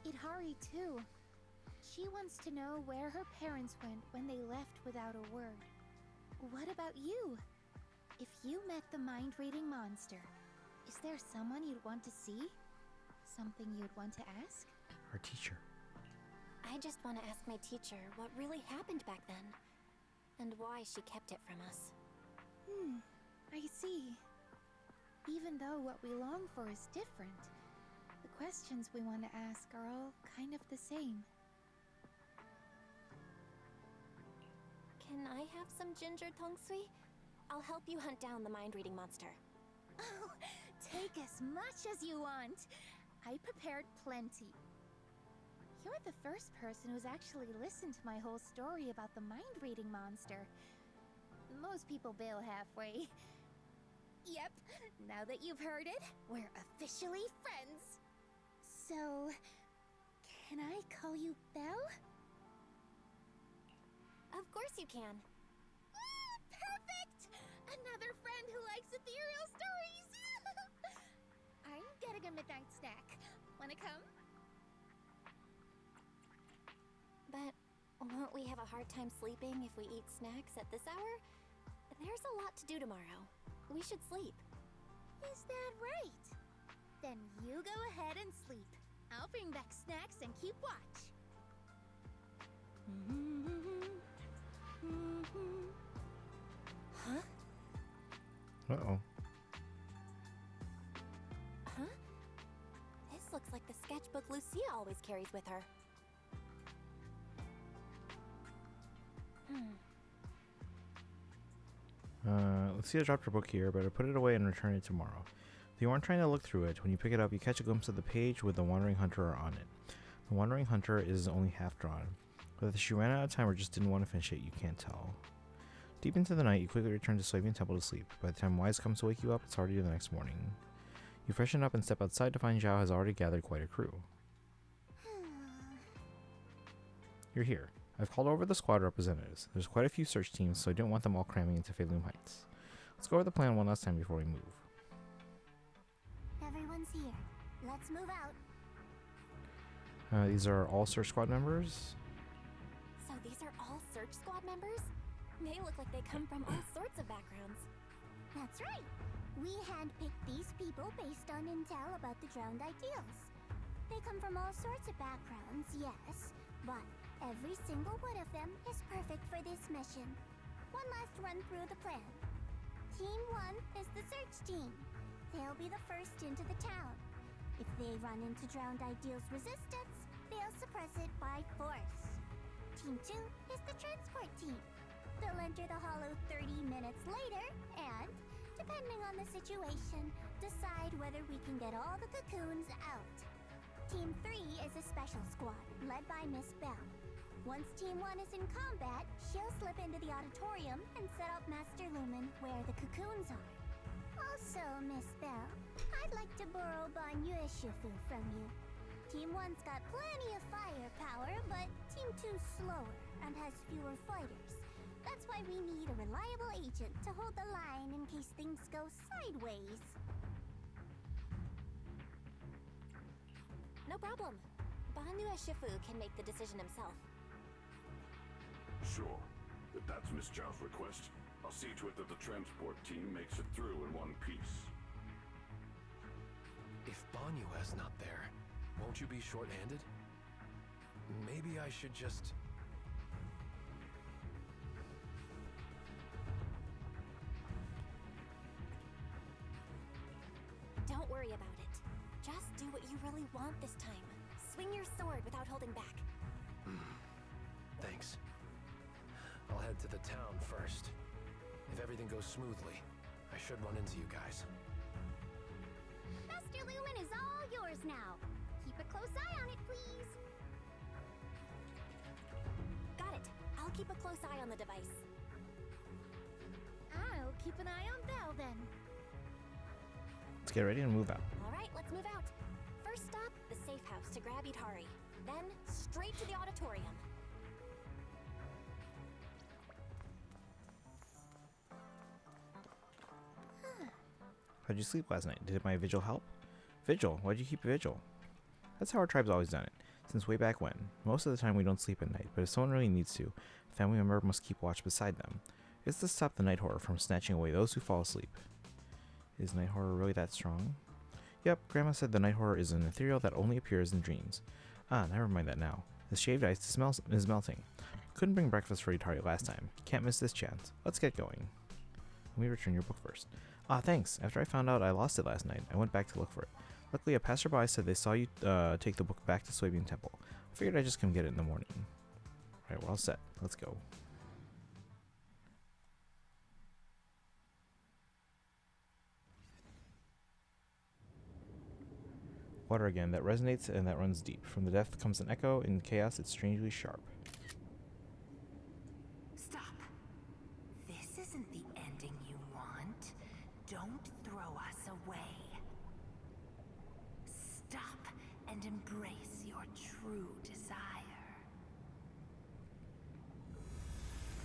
Idhari too. She wants to know where her parents went when they left without a word. What about you? If you met the mind-reading monster, is there someone you'd want to see? Something you'd want to ask? Our teacher. I just want to ask my teacher what really happened back then, and why she kept it from us. I see. Even though what we long for is different, the questions we want to ask are all kind of the same. Can I have some ginger tongsui? I'll help you hunt down the mind-reading monster. Oh, take as much as you want. I prepared plenty. You're the first person who's actually listened to my whole story about the mind-reading monster. Most people bail halfway. Yep, now that you've heard it, we're officially friends. So, can I call you Belle? Of course you can. Perfect! Another friend who likes ethereal stories! I'm getting a midnight snack. Wanna come? But won't we have a hard time sleeping if we eat snacks at this hour? There's a lot to do tomorrow. We should sleep. Is that right? Then you go ahead and sleep. I'll bring back snacks and keep watch. Huh? Uh-oh. Huh? This looks like the sketchbook Lucia always carries with her. Lucia dropped her book here, but I put it away and return it tomorrow. If you aren't trying to look through it, when you pick it up, you catch a glimpse of the page with the Wandering Hunter on it. The Wandering Hunter is only half drawn. Whether she ran out of time or just didn't want to finish it, you can't tell. Deep into the night, you quickly return to Swabian Temple to sleep. By the time Wise comes to wake you up, it's already the next morning. You freshen up and step outside to find Zhao has already gathered quite a crew. You're here. I've called over the squad representatives. There's quite a few search teams, so I don't want them all cramming into Phelim Heights. Let's go over the plan one last time before we move. Everyone's here. Let's move out. These are all search squad members. So these are all search squad members? They look like they come from all sorts of backgrounds. That's right. We handpicked these people based on intel about the drowned ideals. They come from all sorts of backgrounds, yes, but every single one of them is perfect for this mission. One last run through the plan. Team 1 is the search team. They'll be the first into the town. If they run into drowned ideals resistance, they'll suppress it by force. Team 2 is the transport team. They'll enter the hollow 30 minutes later and, depending on the situation, decide whether we can get all the cocoons out. Team 3 is a special squad, led by Miss Bell. Once Team 1 is in combat, she'll slip into the auditorium and set up Master Lumen where the cocoons are. Also, Miss Bell, I'd like to borrow Banyue Shifu from you. Team 1's got plenty of firepower, but Team 2's slower and has fewer fighters. That's why we need a reliable agent to hold the line in case things go sideways. No problem. Banyue Shifu can make the decision himself. Sure. If that's Miss Zhao's request, I'll see to it that the transport team makes it through in one piece. If Banyue's not there, won't you be short-handed? Maybe I should just... Don't worry about it. Just do what you really want this time. Swing your sword without holding back. Thanks. I'll head to the town first. If everything goes smoothly, I should run into you guys. Master Lumen is all yours now. Keep a close eye on it, please. Got it. I'll keep a close eye on the device. I'll keep an eye on Belle then. Let's get ready and move out. All right, let's move out. First stop, the safe house to grab Itari. Then, straight to the auditorium. How'd you sleep last night? Did my vigil help? Vigil? Why'd you keep vigil? That's how our tribe's always done it, since way back when. Most of the time we don't sleep at night, but if someone really needs to, a family member must keep watch beside them. It's to stop the night horror from snatching away those who fall asleep. Is night horror really that strong? Yep, Grandma said the night horror is an ethereal that only appears in dreams. Ah, never mind that now. The shaved ice is melting. Couldn't bring breakfast for Itari last time. Can't miss this chance. Let's get going. Let me return your book first. Ah, thanks. After I found out I lost it last night, I went back to look for it. Luckily, a passerby said they saw you take the book back to Swabian Temple. I figured I'd just come get it in the morning. Alright, we're all set. Let's go. Water again. That resonates and that runs deep. From the depth comes an echo. In chaos, it's strangely sharp. Stop. This isn't the ending you want. Don't throw us away. Stop and embrace your true desire.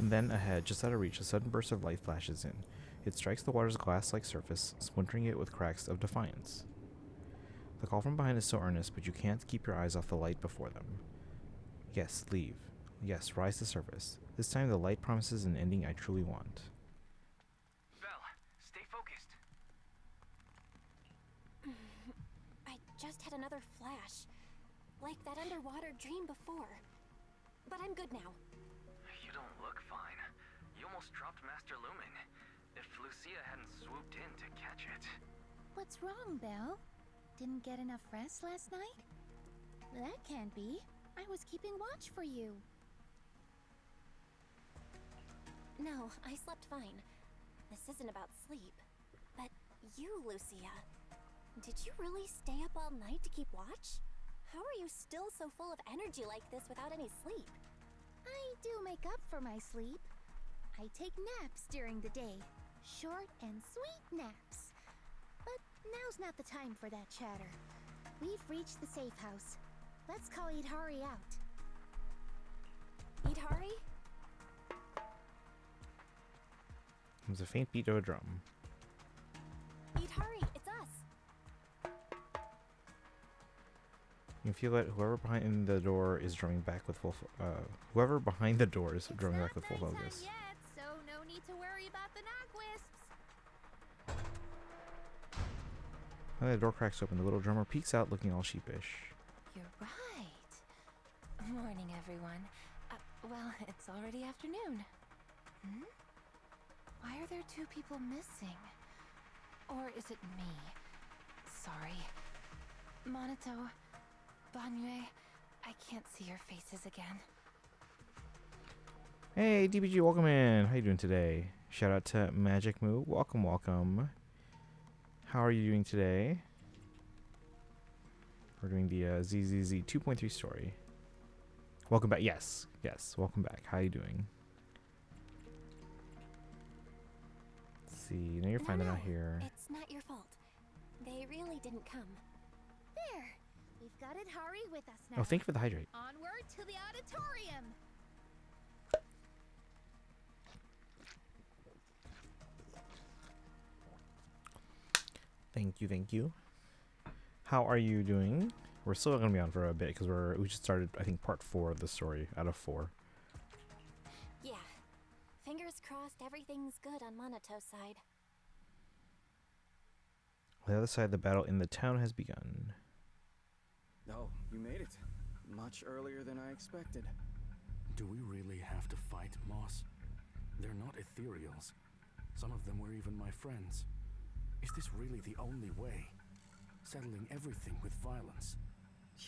And then ahead, just out of reach, a sudden burst of light flashes in. It strikes the water's glass-like surface, splintering it with cracks of defiance. The call from behind is so earnest, but you can't keep your eyes off the light before them. Yes, leave. Yes, rise to surface. This time the light promises an ending I truly want. Belle, stay focused. I just had another flash. Like that underwater dream before. But I'm good now. You don't look fine. You almost dropped Master Lumen. If Lucia hadn't swooped in to catch it. What's wrong, Belle? Didn't get enough rest last night? That can't be. I was keeping watch for you. No, I slept fine. This isn't about sleep. But you, Lucia. Did you really stay up all night to keep watch? How are you still so full of energy like this without any sleep? I do make up for my sleep. I take naps during the day. Short and sweet naps. But now's not the time for that chatter. We've reached the safe house. Let's call Idhari out. Idhari? There's a faint beat of a drum. Idhari, it's us. You can feel that whoever behind the door is drumming back with full whoever behind the door is drumming back with full focus. Yet, so no need to worry about the knock wisps. When the door cracks open, the little drummer peeks out looking all sheepish. You're right. Morning, everyone. Well, it's already afternoon. Why are there two people missing? Or is it me? Sorry. Monato, Banyue, I can't see your faces again. Hey, DBG, welcome in. How you doing today? Shout out to Magic Moo. Welcome, welcome. How are you doing today? We're doing the ZZZ 2.3 story. Welcome back. Yes, welcome back. How you doing? Let's see. Now you're fine. They're not here. It's not your fault. They really didn't come. There. We've got Idhari with us now. Oh, thank you for the hydrate. Onward to the auditorium. Thank you. How are you doing? We're still gonna be on for a bit because we just started, I think, part 4 of the story out of 4. Yeah. Fingers crossed everything's good on Monato's side. On the other side, the battle in the town has begun. Oh, you made it. Much earlier than I expected. Do we really have to fight, Moss? They're not ethereals. Some of them were even my friends. Is this really the only way? Settling everything with violence?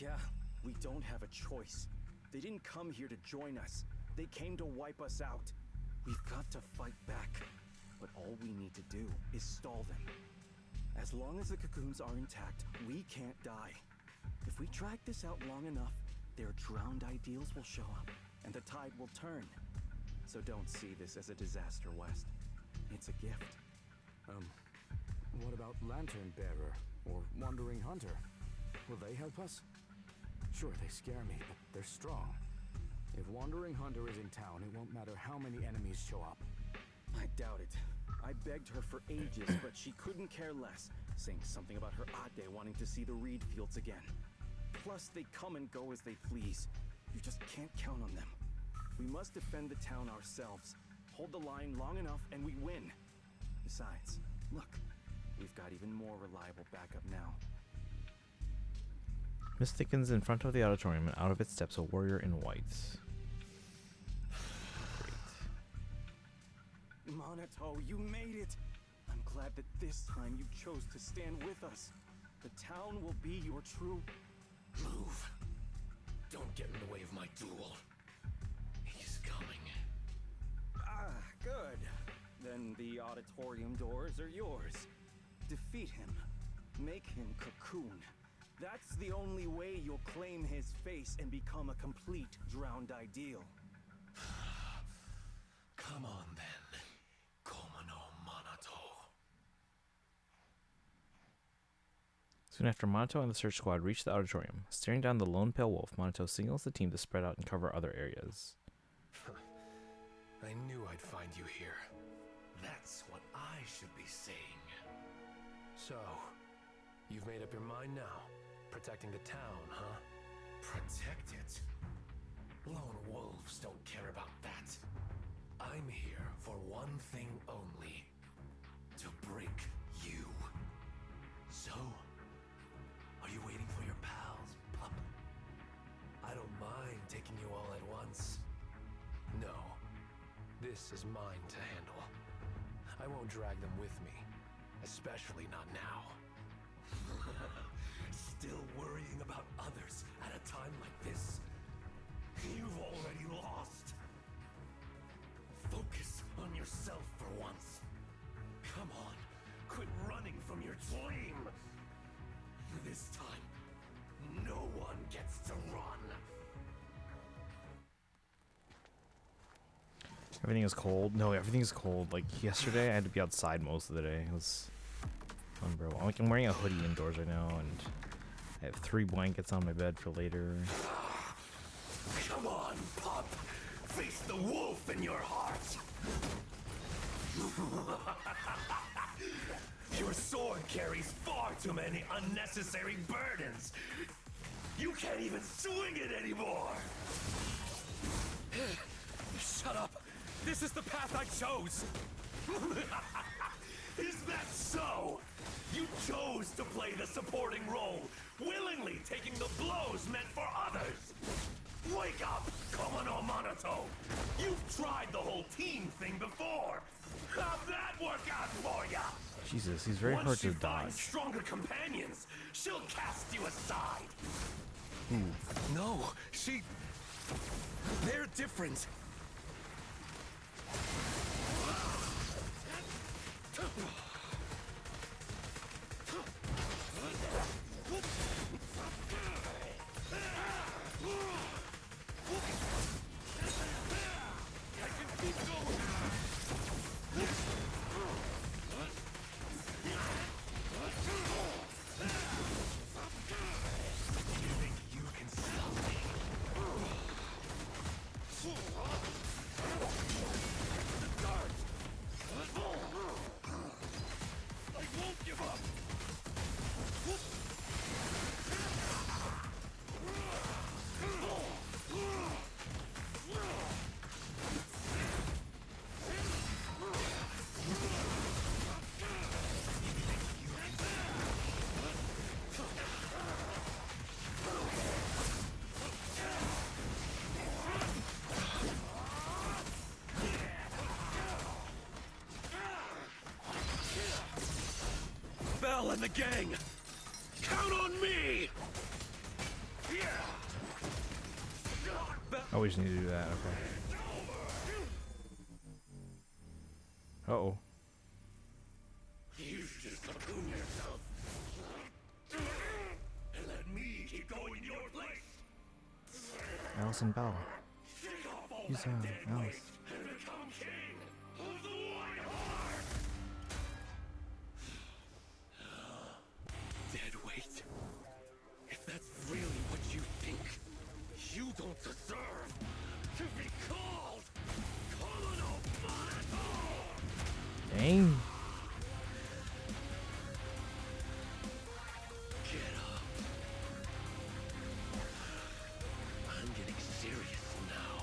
Yeah, we don't have a choice. They didn't come here to join us. They came to wipe us out. We've got to fight back. But all we need to do is stall them. As long as the cocoons are intact, we can't die. If we drag this out long enough, their drowned ideals will show up, and the tide will turn. So don't see this as a disaster, West. It's a gift. What about Lantern Bearer or Wandering Hunter? Will they help us? Sure, they scare me, but they're strong. If Wandering Hunter is in town, it won't matter how many enemies show up. I doubt it. I begged her for ages, but she couldn't care less, saying something about her Ade wanting to see the reed fields again. Plus, they come and go as they please. You just can't count on them. We must defend the town ourselves. Hold the line long enough and we win. Besides, look, we've got even more reliable backup now. Mist thickens in front of the auditorium, and out of it steps a warrior in white. Great. Monato, you made it! I'm glad that this time you chose to stand with us. The town will be your true... Move. Don't get in the way of my duel. He's coming. Ah, good. Then the auditorium doors are yours. Defeat him. Make him cocoon. That's the only way you'll claim his face and become a complete drowned ideal. Come on then. Komo no Monato. Soon after, Monato and the search squad reach the auditorium. Staring down the lone pale wolf, Monato signals the team to spread out and cover other areas. I knew I'd find you here. That's what I should be saying. So, you've made up your mind now? Protecting the town, huh? Protect it? Lone wolves don't care about that. I'm here for one thing only. To break you. So, are you waiting for your pals, pup? I don't mind taking you all at once. No. This is mine to handle. I won't drag them with me. Especially not now. Still worrying about others at a time like this? You've already lost. Focus on yourself for once. Come on, quit running from your dream. This time, no one gets to run. Everything is cold. No, everything is cold. Like yesterday, I had to be outside most of the day. It was unbearable. Like I'm wearing a hoodie indoors right now, and I have 3 blankets on my bed for later. Come on, pup. Face the wolf in your heart. Your sword carries far too many unnecessary burdens. You can't even swing it anymore. Shut up! This is the path I chose! Is that so? You chose to play the supporting role, willingly taking the blows meant for others. Wake up, Komono Monoto! You've tried the whole team thing before. How'd that work out for ya? Jesus, he's very hard to Once you find dodge. stronger companions, she'll cast you aside. Ooh. No, they're different. Bell and the gang! Count on me! Always need to do that, okay. Uh-oh. You should just cocoon yourself. And let me keep going your place. Allison Bell. He's Alice. And become king of the White Heart! Dead weight. If that's really what you think, you don't deserve to be called Komono Monoto! Dang. Get up. I'm getting serious now.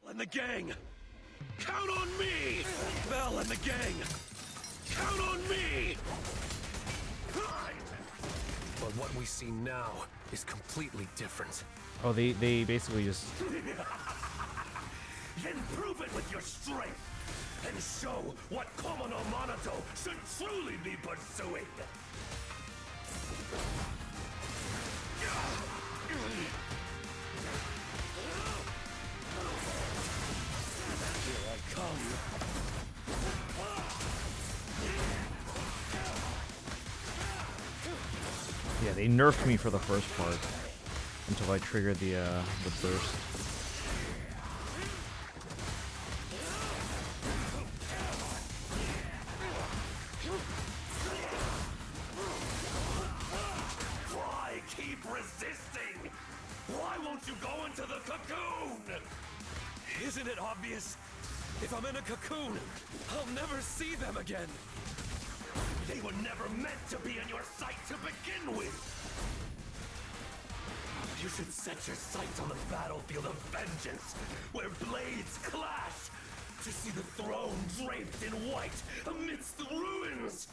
And the gang! Count on me! Bell and the gang! Count on me! But what we see now is completely different. Oh, they basically just... Then prove it with your strength! And show what Komono Monoto should truly be pursuing! Here I come! Yeah, they nerfed me for the first part until I triggered the burst. Why keep resisting? Why won't you go into the cocoon? Isn't it obvious? If I'm in a cocoon, I'll never see them again. They were never meant to be in your sight to begin with. You should set your sights on the battlefield of vengeance, where blades clash, to see the throne draped in white amidst the ruins.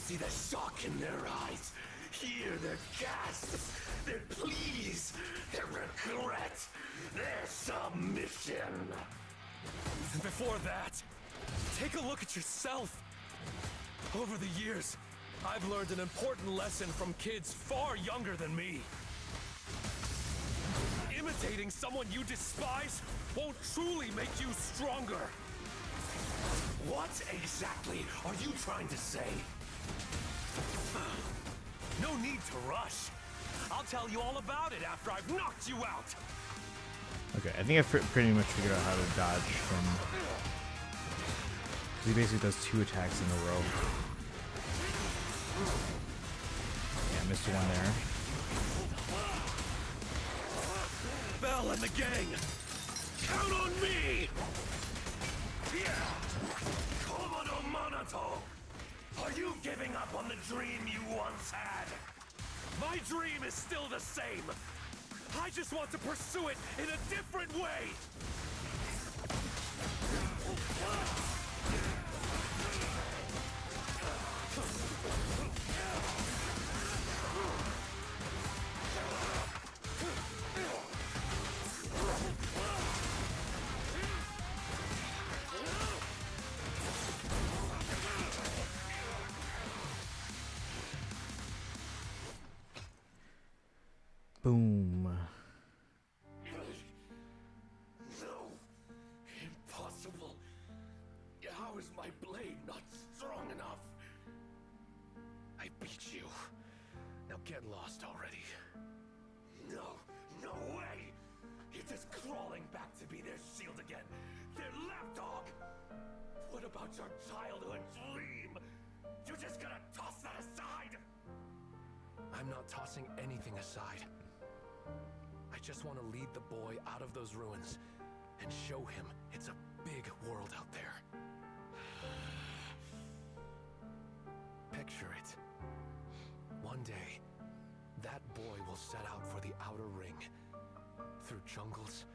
See the shock in their eyes, hear their gasps, their pleas, their regret, their submission. And before that, take a look at yourself. Over the years, I've learned an important lesson from kids far younger than me. Imitating someone you despise won't truly make you stronger. What exactly are you trying to say? No need to rush. I'll tell you all about it after I've knocked you out. Okay, I think I've pretty much figured out how to dodge from... Because he basically does 2 attacks in a row. Yeah, missed one there. Bell and the gang! Count on me! Yeah! Komodo Monato! Are you giving up on the dream you once had? My dream is still the same. I just want to pursue it in a different way. Boom. No. Impossible. How is my blade not strong enough? I beat you. Now get lost already. No way! You're just crawling back to be their shield again. Their lapdog! What about your childhood dream? You're just gonna toss that aside? I'm not tossing anything aside. I just want to lead the boy out of those ruins and show him it's a big world out there. Picture it. One day, that boy will set out for the outer ring. Through jungles,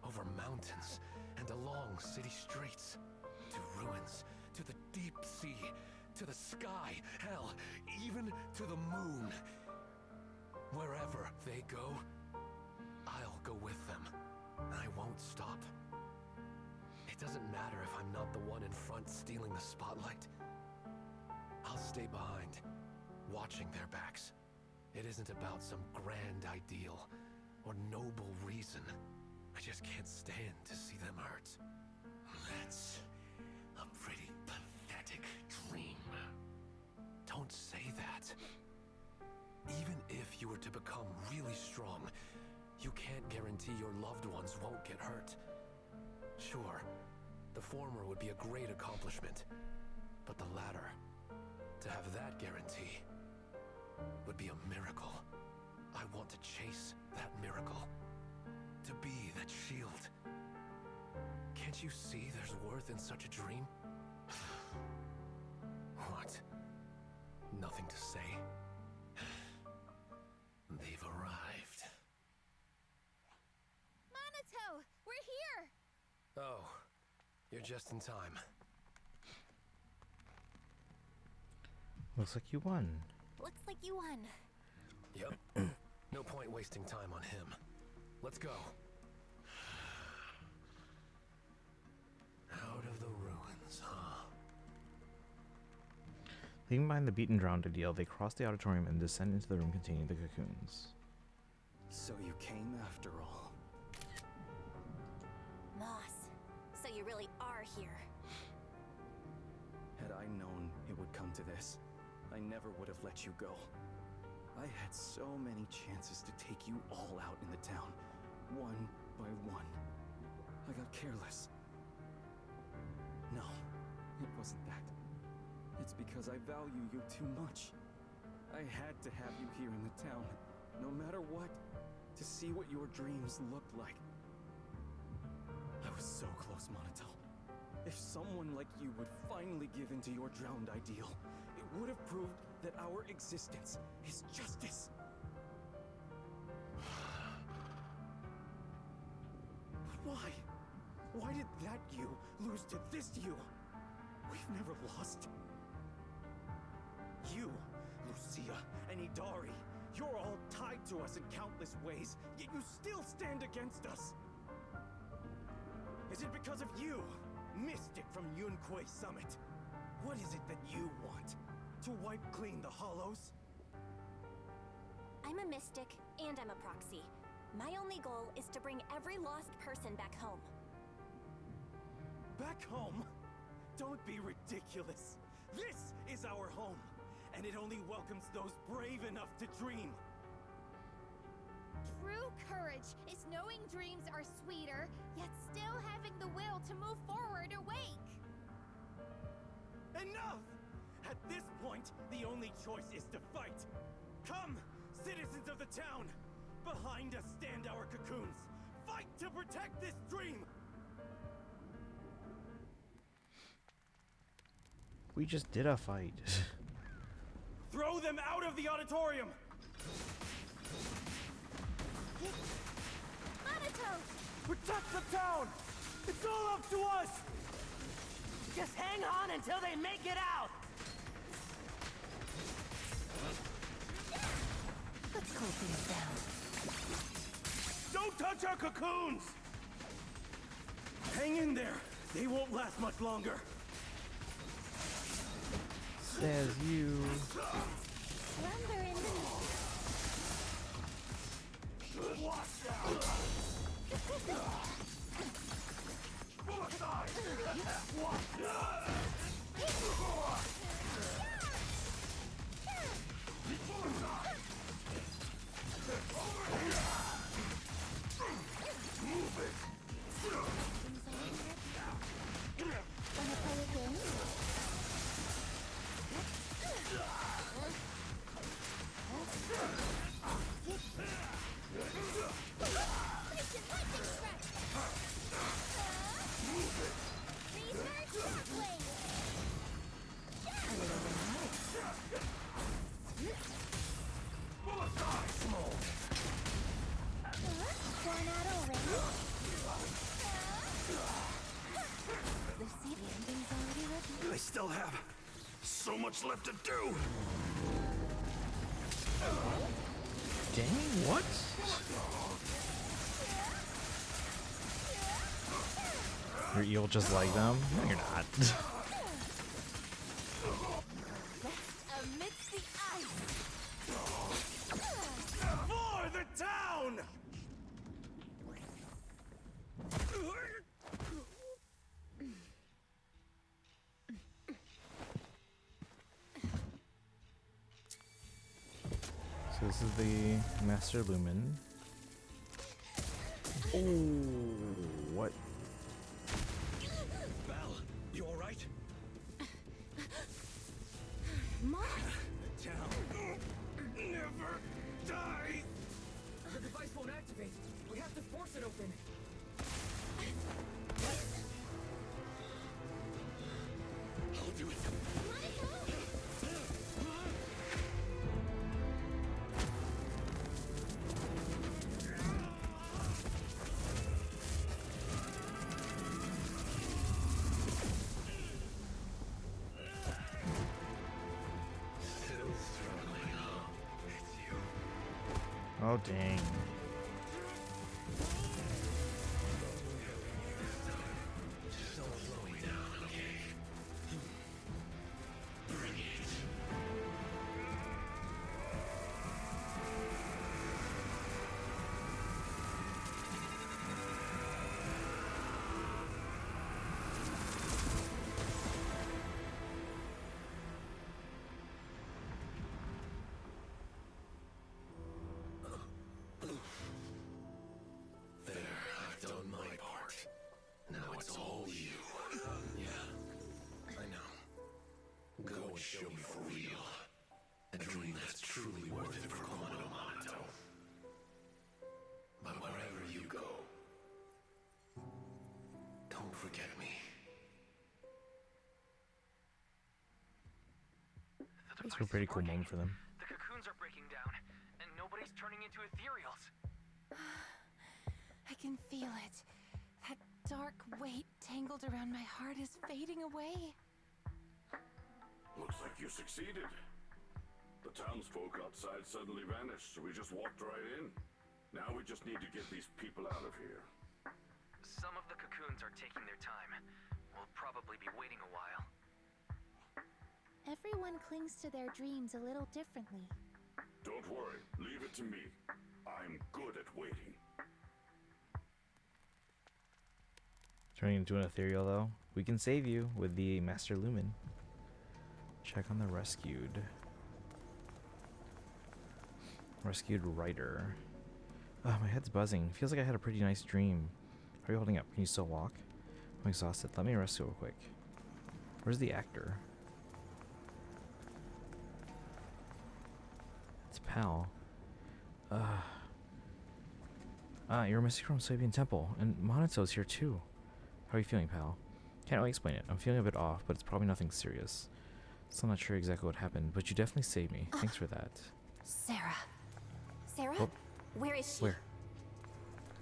over mountains, and along city streets. To ruins, to the deep sea, to the sky, hell, even to the moon. Wherever they go, I'll go with them. I won't stop. It doesn't matter if I'm not the one in front stealing the spotlight. I'll stay behind, watching their backs. It isn't about some grand ideal or noble reason. I just can't stand to see them hurt. That's a pretty pathetic dream. Don't say that. Even if you were to become really strong, you can't guarantee your loved ones won't get hurt. Sure, the former would be a great accomplishment, but the latter, to have that guarantee, would be a miracle. I want to chase that miracle, to be that shield. Can't you see there's worth in such a dream? What? Nothing to say? They've arrived. Monato, we're here! Oh, you're just in time. Looks like you won. Looks like you won. Yep. No point wasting time on him. Let's go. Out of the ruins, huh? Leaving behind the beaten drowned ideal, they cross the auditorium and descend into the room containing the cocoons. So you came after all. Moss, so you really are here. Had I known it would come to this, I never would have let you go. I had so many chances to take you all out in the town, one by one. I got careless. No, it wasn't that. It's because I value you too much. I had to have you here in the town, no matter what, to see what your dreams looked like. was so close, Monatel. If someone like you would finally give in to your drowned ideal, it would have proved that our existence is justice. But why? Why did that you lose to this you? We've never lost. You, Lucia, and Idari, you're all tied to us in countless ways, yet you still stand against us. Is it because of you, Mystic from Yunquei Summit? What is it that you want? To wipe clean the Hollows? I'm a mystic, and I'm a proxy. My only goal is to bring every lost person back home. Back home? Don't be ridiculous. This is our home, and it only welcomes those brave enough to dream. True courage is knowing dreams are sweeter, yet still having the will to move forward awake. Enough! At this point, the only choice is to fight. Come, citizens of the town! Behind us stand our cocoons. Fight to protect this dream! We just did a fight. Throw them out of the auditorium! Monato! Protect the town! It's all up to us! Just hang on until they make it out! Let's calm things down. Don't touch our cocoons! Hang in there. They won't last much longer. Says you. Slumber in the Wanna play a game? I still have so much left to do. Dang, what? You'll just like them? No, you're not. amidst the ice. For the town! So this is the Master Lumen. Oh, what? Belle, you alright? Mark! The town never dies! The device won't activate. We have to force it open. I'll do it. Oh, dang. forget me. That's a pretty cool moment for them. The cocoons are breaking down, and nobody's turning into ethereals. I can feel it. That dark weight tangled around my heart is fading away. Looks like you succeeded. The townsfolk outside suddenly vanished, so we just walked right in. Now we just need to get these people out of here. Some of the cocoons are taking their time. We'll probably be waiting a while. Everyone clings to their dreams a little differently. Don't worry, leave it to me. I'm good at waiting. Turning into an ethereal, though, we can save you with the Master Lumen. Check on the rescued. Rescued writer. Oh, my head's buzzing. Feels like I had a pretty nice dream. How are you holding up? Can you still walk? I'm exhausted. Let me rest real quick. Where's the actor? It's Pal. You're missing from Sabian Temple, and Monato's here too. How are you feeling, Pal? Can't really explain it. I'm feeling a bit off, but it's probably nothing serious. Still not sure exactly what happened, but you definitely saved me. Thanks for that. Sarah. Sarah? Oh. Where is she? Where?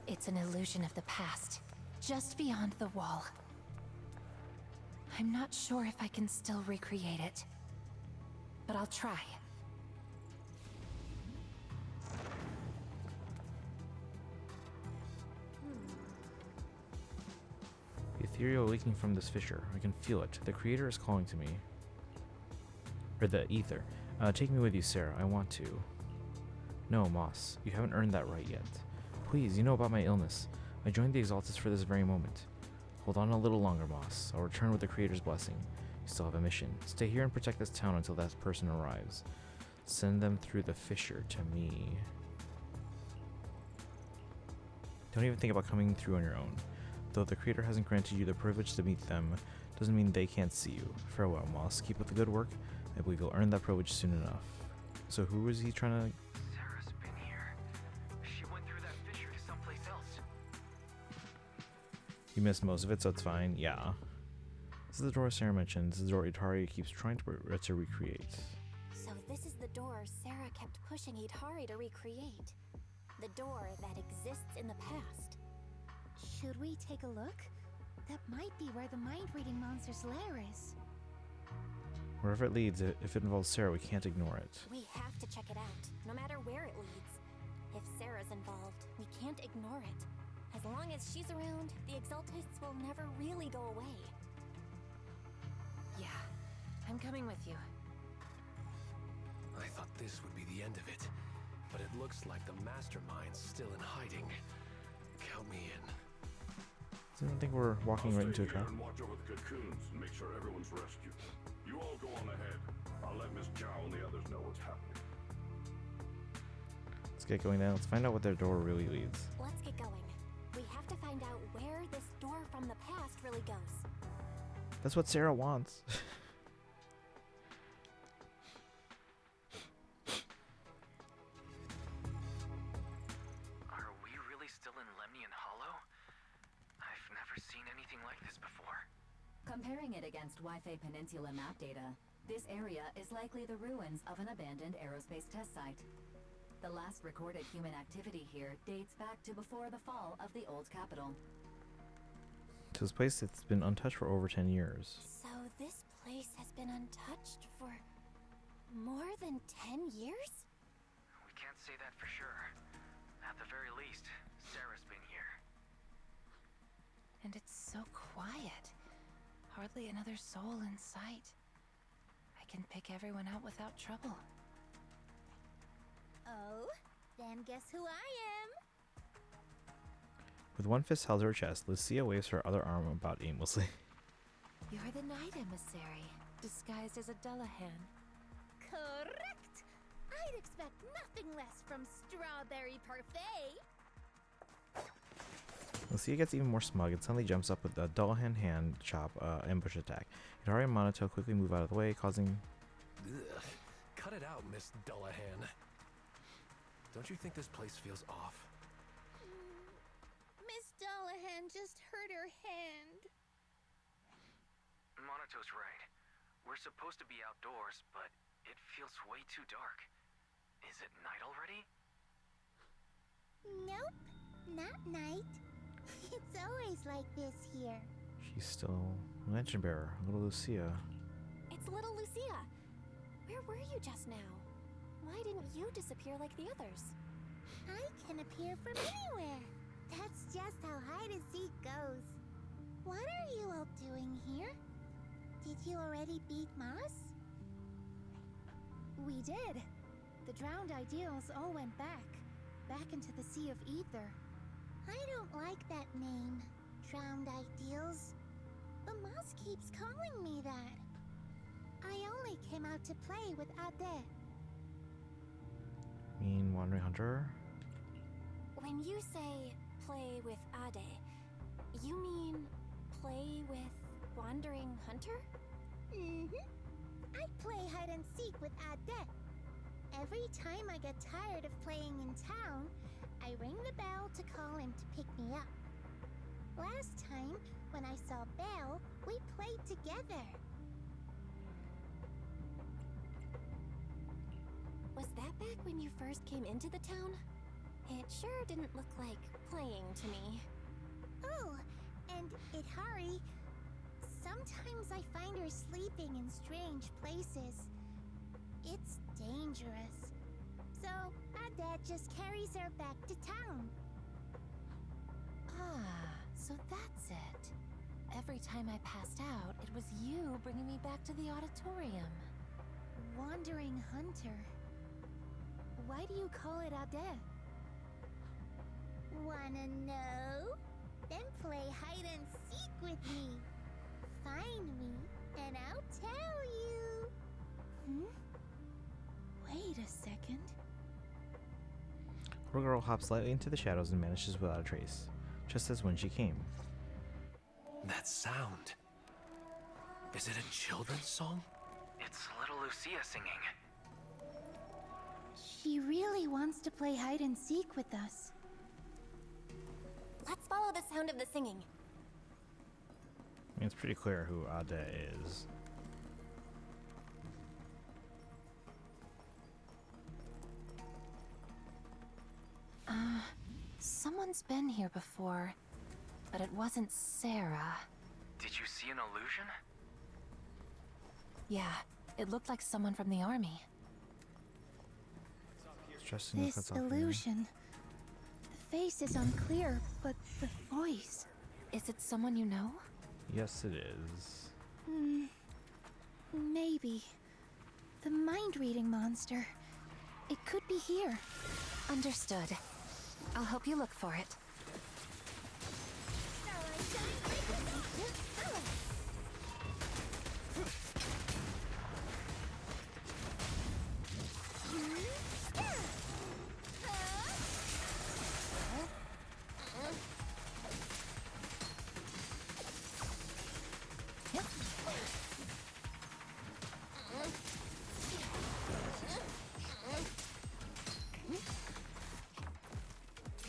It's an illusion of the past, just beyond the wall. I'm not sure if I can still recreate it, but I'll try. The ethereal leaking from this fissure. I can feel it. The creator is calling to me. Or the ether. Take me with you, Sarah. I want to. No, Moss. You haven't earned that right yet. Please, you know about my illness. I joined the Exaltus for this very moment. Hold on a little longer, Moss. I'll return with the creator's blessing. You still have a mission. Stay here and protect this town until that person arrives. Send them through the fissure to me. Don't even think about coming through on your own. Though the creator hasn't granted you the privilege to meet them, doesn't mean they can't see you. Farewell, Moss. Keep up the good work. I believe you'll earn that privilege soon enough. So who is he trying to... Sarah's been here. She went through that fissure to someplace else. You missed most of it, so it's fine. Yeah. This is the door Sarah mentioned. This is the door Itari keeps trying to recreate. So this is the door Sarah kept pushing Itari to recreate. The door that exists in the past. Should we take a look? That might be where the mind-reading monster's lair is. Wherever it leads, if it involves Sarah, we can't ignore it. We have to check it out, no matter where it leads. If Sarah's involved, we can't ignore it. As long as she's around, the Exaltists will never really go away. Yeah, I'm coming with you. I thought this would be the end of it, but it looks like the mastermind's still in hiding. Count me in. I think we're walking right into a trap. And watch over the cocoons and make sure everyone's rescued. You all go on ahead. I'll let Miss Zhao and the others know what's happening. Let's get going now. Let's find out what their door really leads. Let's get going. We have to find out where this door from the past really goes. That's what Sarah wants. Are we really still in Lemnian Hollow? I've never seen anything like this before. Comparing it against Wi-Fi Peninsula map data, this area is likely the ruins of an abandoned aerospace test site. The last recorded human activity here dates back to before the fall of the old capital. To this place that's been untouched for over 10 years. So this place has been untouched for more than 10 years? We can't say that for sure. At the very least, Sarah's been here. And it's so quiet. Hardly another soul in sight. I can pick everyone out without trouble. Oh, then guess who I am? With one fist held to her chest, Lucia waves her other arm about aimlessly. You're the night emissary, disguised as a Dullahan. Correct! I'd expect nothing less from Strawberry Parfait. Lucia gets even more smug and suddenly jumps up with a Dullahan hand chop ambush attack. Itari and Monato quickly move out of the way, causing... Ugh. Cut it out, Miss Dullahan. Don't you think this place feels off? Miss Dullahan just hurt her hand. supposed to be outdoors, but it feels way too dark. Is it night already? Nope, not night. It's always like this here. She's still Lantern Bearer, little Lucia. It's little Lucia. Where were you just now? Why didn't you disappear like the others? I can appear from anywhere. That's just how hide and seek goes. What are you all doing here? Did you already beat Moss? We did. The drowned ideals all went back into the Sea of Ether. I don't like that name, Drowned Ideals. But Moss keeps calling me that. I only came out to play with Ade. Mean Wandering Hunter? When you say play with Ade, you mean play with Wandering Hunter? Mm-hmm. I play hide and seek with Ade. Every time I get tired of playing in town, I ring the bell to call him to pick me up. Last time, when I saw Belle, we played together. Was that back when you first came into the town? It sure didn't look like playing to me. Oh, and Itari. Sometimes I find her sleeping in strange places. It's dangerous. So, Ade just carries her back to town. Ah, so that's it. Every time I passed out, it was you bringing me back to the auditorium. Wandering Hunter. Why do you call it Ade? Wanna know? Then play hide and seek with me. Find me, and I'll tell you. Wait a second. Little girl hops lightly into the shadows and vanishes without a trace, just as when she came. That sound. Is it a children's song? It's little Lucia singing. She really wants to play hide and seek with us. Let's follow the sound of the singing. I mean, it's pretty clear who Ade is. Someone's been here before, but it wasn't Sarah. Did you see an illusion? Yeah, it looked like someone from the army. This illusion. The face is unclear, but the voice. Is it someone you know? Yes, it is. Maybe. The mind-reading monster. It could be here. Understood. I'll help you look for it.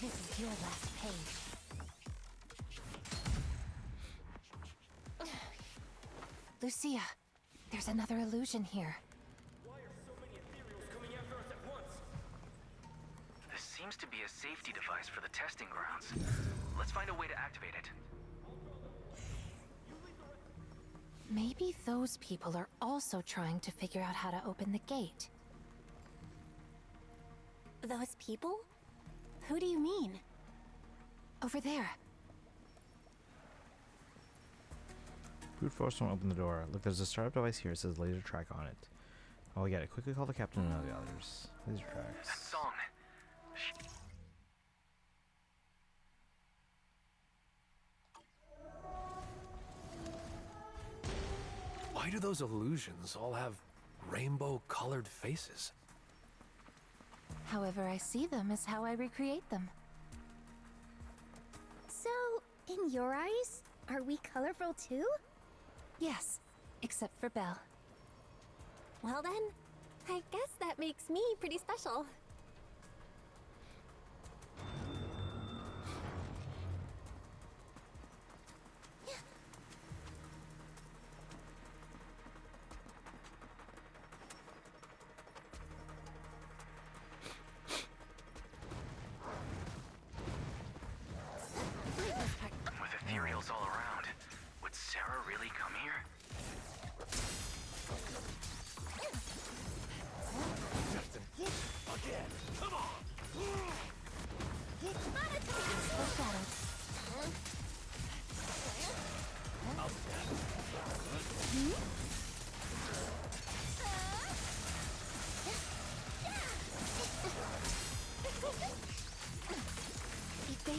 This is your last page. Lucia, there's another illusion here. This seems to be a safety device for the testing grounds. Let's find a way to activate it. Maybe those people are also trying to figure out how to open the gate. Those people? Who do you mean? Over there. Brute force won't open the door. Look, there's a startup device here. It says laser track on it. Oh, yeah. Quickly call the captain and the others. Laser tracks. That song. Why do those illusions all have rainbow-colored faces? However I see them is how I recreate them. So, in your eyes, are we colorful too? Yes, except for Belle. Well then, I guess that makes me pretty special.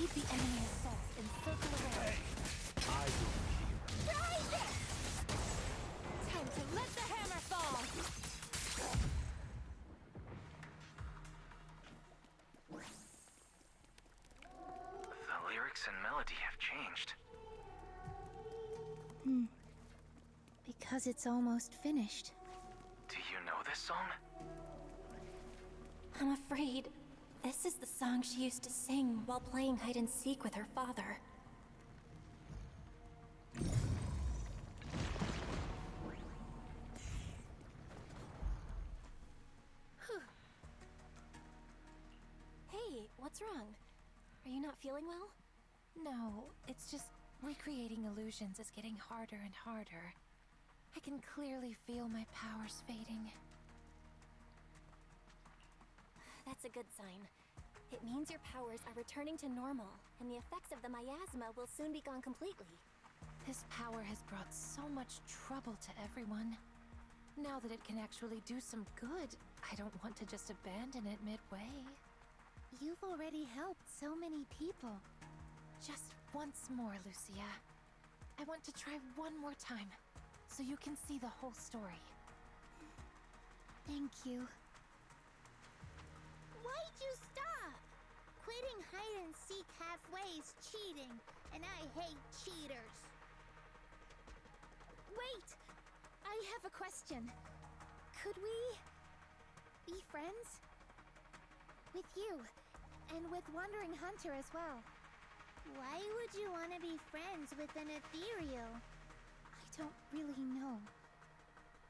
Lead the enemy assault and circle around. I do keep. Try this! Time to let the hammer fall! The lyrics and melody have changed. Because it's almost finished. Do you know this song? I'm afraid this is the song she used to sing while playing hide and seek with her father. Hey, what's wrong? Are you not feeling well? No, it's just recreating illusions is getting harder and harder. I can clearly feel my powers fading. That's a good sign. It means your powers are returning to normal, and the effects of the miasma will soon be gone completely. This power has brought so much trouble to everyone. Now that it can actually do some good, I don't want to just abandon it midway. You've already helped so many people. Just once more, Lucia. I want to try one more time, so you can see the whole story. Thank you. Why'd you stop? Quitting hide and seek halfway is cheating, and I hate cheaters. Wait! I have a question. Could we be friends? With you, and with Wandering Hunter as well. Why would you want to be friends with an ethereal? I don't really know.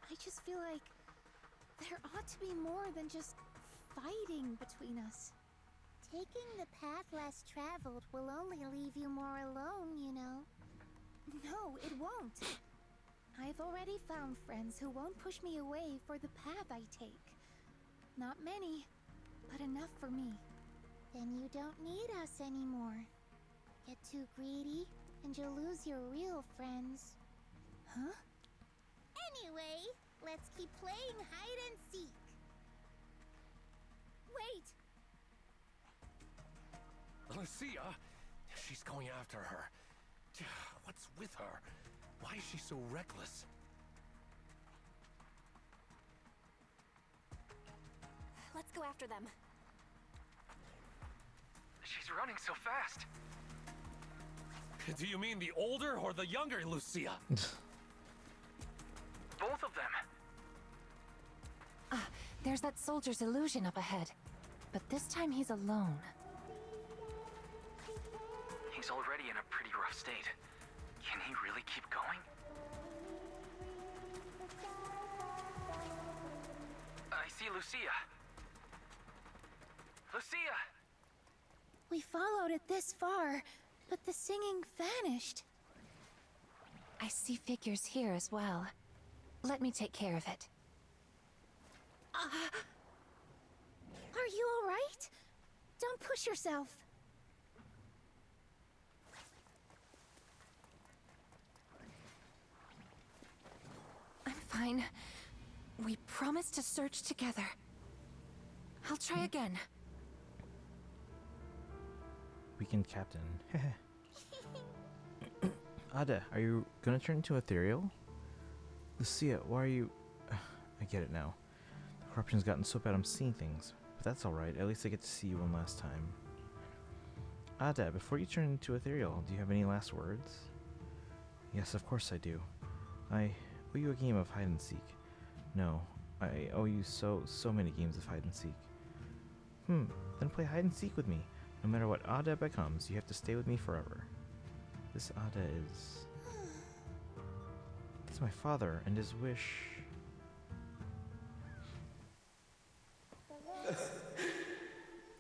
I just feel like there ought to be more than just fighting between us. Taking the path less traveled will only leave you more alone, you know. No, it won't. I've already found friends who won't push me away for the path I take. Not many, but enough for me. Then you don't need us anymore. Get too greedy, and you'll lose your real friends. Huh? Anyway, let's keep playing hide and seek. Wait! Lucia? She's going after her. What's with her? Why is she so reckless? Let's go after them. She's running so fast. Do you mean the older or the younger Lucia? Both of them. Ah, there's that soldier's illusion up ahead. But this time he's alone. He's already in a pretty rough state. Can he really keep going? I see Lucia. Lucia! We followed it this far, but the singing vanished. I see figures here as well. Let me take care of it. Are you all right? Don't push yourself. I'm fine. We promised to search together. I'll try again. Weekend Captain. Ada, are you gonna turn into ethereal? Lucia, why are you... I get it now. The corruption's gotten so bad I'm seeing things. But that's alright, at least I get to see you one last time. Ada, before you turn into ethereal, do you have any last words? Yes, of course I do. I owe you a game of hide and seek. No, I owe you so many games of hide and seek. Then play hide and seek with me. No matter what Ada becomes, you have to stay with me forever. This Ada is... It's my father, and his wish...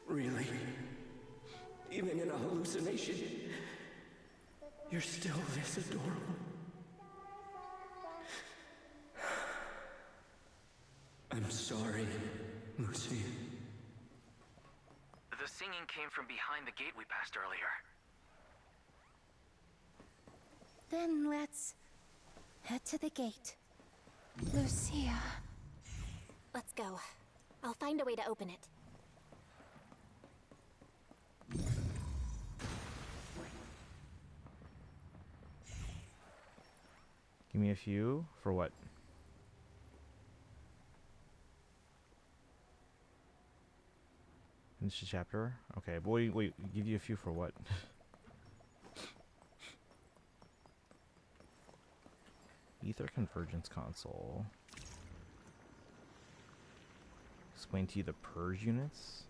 Really? Even in a hallucination, you're still this adorable. I'm sorry, Lucy. The singing came from behind the gate we passed earlier. Then let's head to the gate. Lucia. Let's go. I'll find a way to open it. me a few for what? Finish the chapter? Okay, but wait, give you a few for what? Ether Convergence Console. Explain to you the purge units.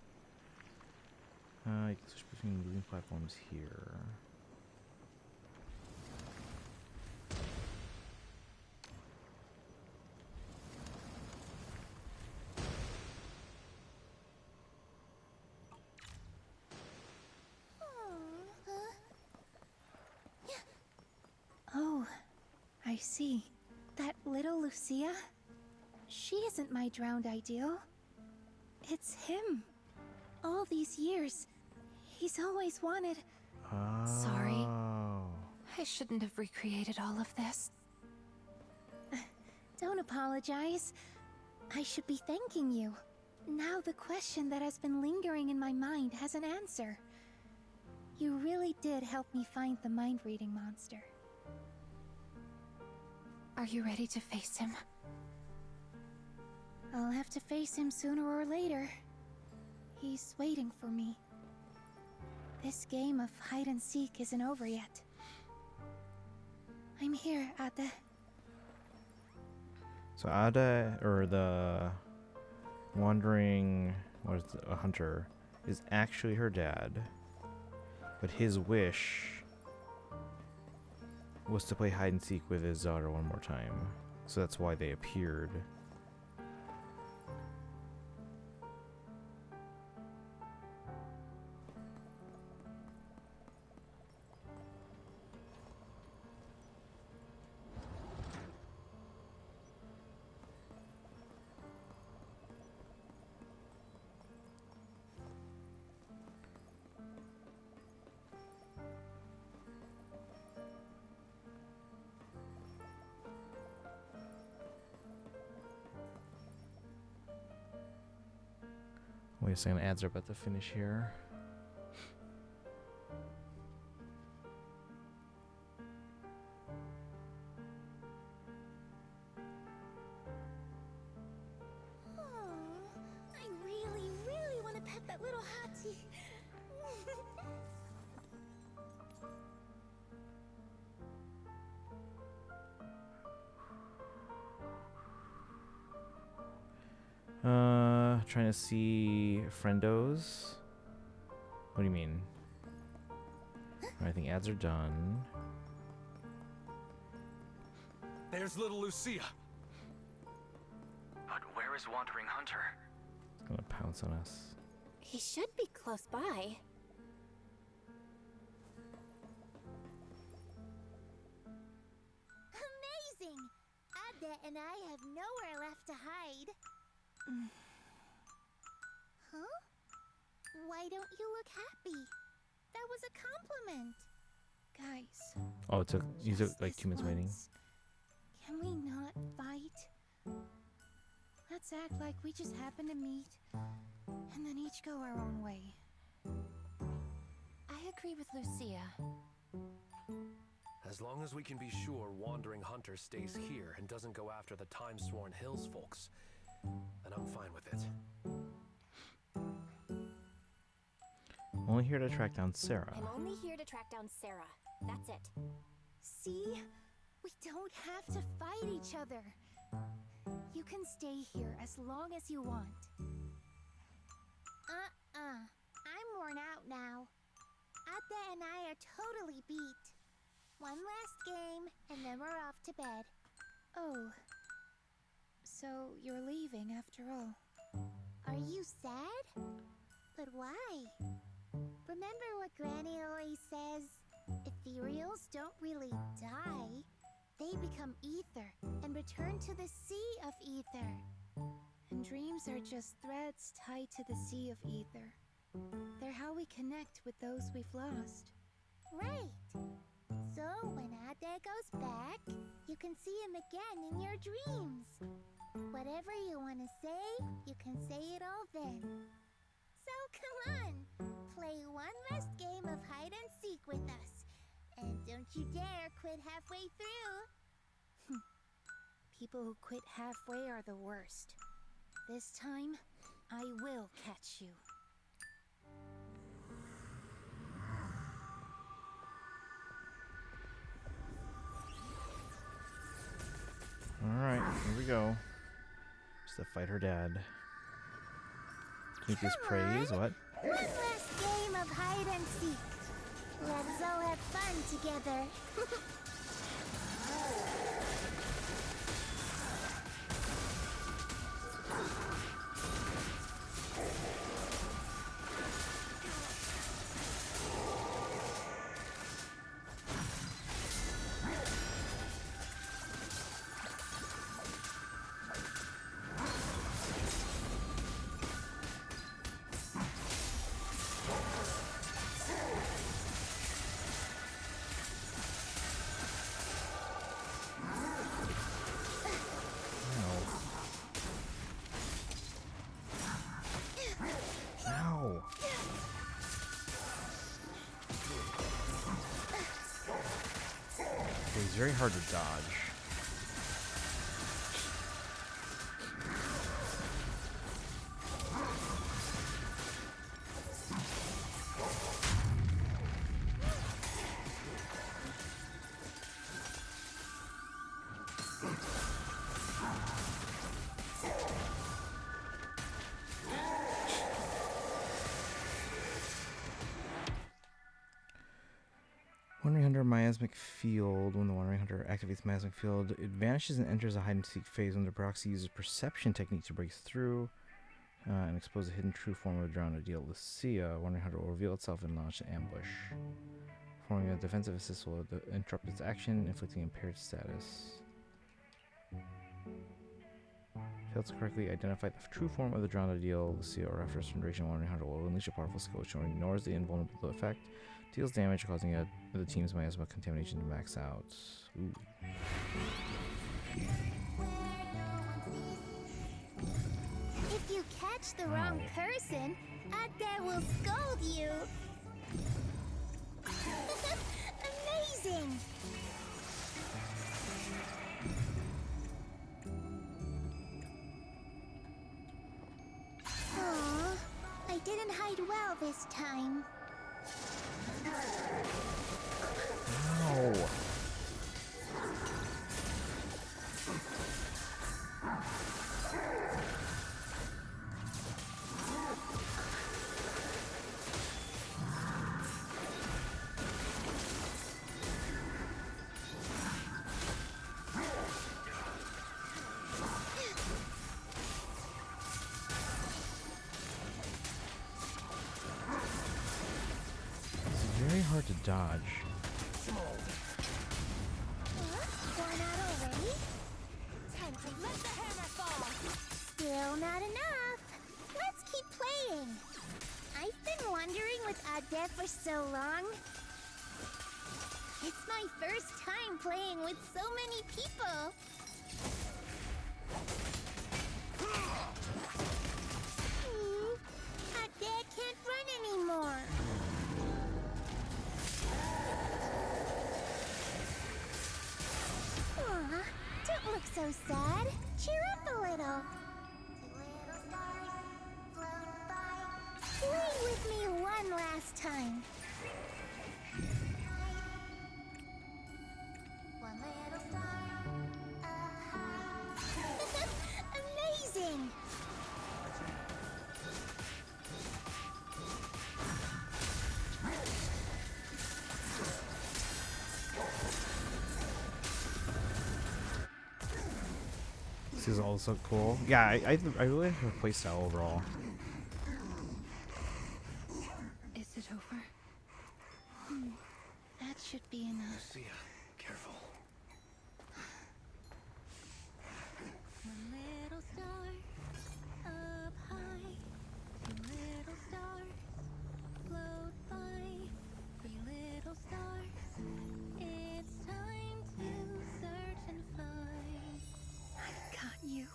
You can switch between moving platforms here. Oh, I see. That little Lucia? She isn't my drowned ideal. It's him. All these years, he's always wanted... Sorry. I shouldn't have recreated all of this. Don't apologize. I should be thanking you. Now the question that has been lingering in my mind has an answer. You really did help me find the mind-reading monster. Are you ready to face him? I'll have to face him sooner or later. He's waiting for me. This game of hide-and-seek isn't over yet. I'm here, Ada. So Ada, or the wandering, what is it, a hunter, is actually her dad. But his wish was to play hide-and-seek with his daughter one more time. So that's why they appeared. Wait a second, ads are about to finish here. I really, really want to pet that little hottie. Trying to see friendos. What do you mean? I think ads are done. There's little Lucia. But where is Wandering Hunter? It's gonna pounce on us. He should be close by. Amazing! Ada and I have nowhere left to hide. Huh? Why don't you look happy? That was a compliment. Guys. Oh, you took like 2 minutes waiting. Can we not fight? Let's act like we just happened to meet, and then each go our own way. I agree with Lucia. As long as we can be sure Wandering Hunter stays here and doesn't go after the Time-Sworn Hills folks, then I'm fine with it. Only here to track down Sarah. I'm only here to track down Sarah. That's it. See? We don't have to fight each other. You can stay here as long as you want. I'm worn out now. Ada and I are totally beat. One last game, and then we're off to bed. Oh. So you're leaving after all. Are you sad? But why? Remember what Granny always says? Ethereals don't really die. They become ether and return to the sea of ether. And dreams are just threads tied to the sea of ether. They're how we connect with those we've lost. Right. So when Ade goes back, you can see him again in your dreams. Whatever you want to say, you can say it all then. So come on, play one last game of hide and seek with us. And don't you dare quit halfway through. people who quit halfway are the worst. This time, I will catch you. Alright, here we go. Just to fight her dad. Keep his praise, what? One last game of hide and seek. Let's all have fun together. Ow. He's very hard to dodge. Wandering Hunter miasmic field. When the Wandering Hunter activates miasmic field, it vanishes and enters a hide and seek phase when the proxy uses perception technique to break through and expose a hidden true form of the drowned ideal Lucia. Wandering Hunter will reveal itself and launch an ambush. Forming a defensive assist will interrupt its action, inflicting impaired status. Failed to correctly identify the true form of the drowned ideal Lucia, or after a certain duration, Wandering Hunter will unleash a powerful skill which ignores the invulnerable effect, deals damage, causing the team's miasma contamination to max out. Ooh. If you catch the wrong person, Agda will scold you. Amazing! Aw, I didn't hide well this time. Ow. Very hard to dodge. One out already? Time to let the hammer fall. Still not enough. Let's keep playing. I've been wandering with Agda for so long. It's my first time playing with so many people. Agda can't run anymore. Aw, don't look so sad. Cheer up a little. Play with me one last time. One little star up high. Amazing! This is all so cool. Yeah, I really like her playstyle overall. Is it over? That should be enough. Lucia, careful. One little star up high. Two little stars float by. Three little stars. It's time to search and find. I've got you.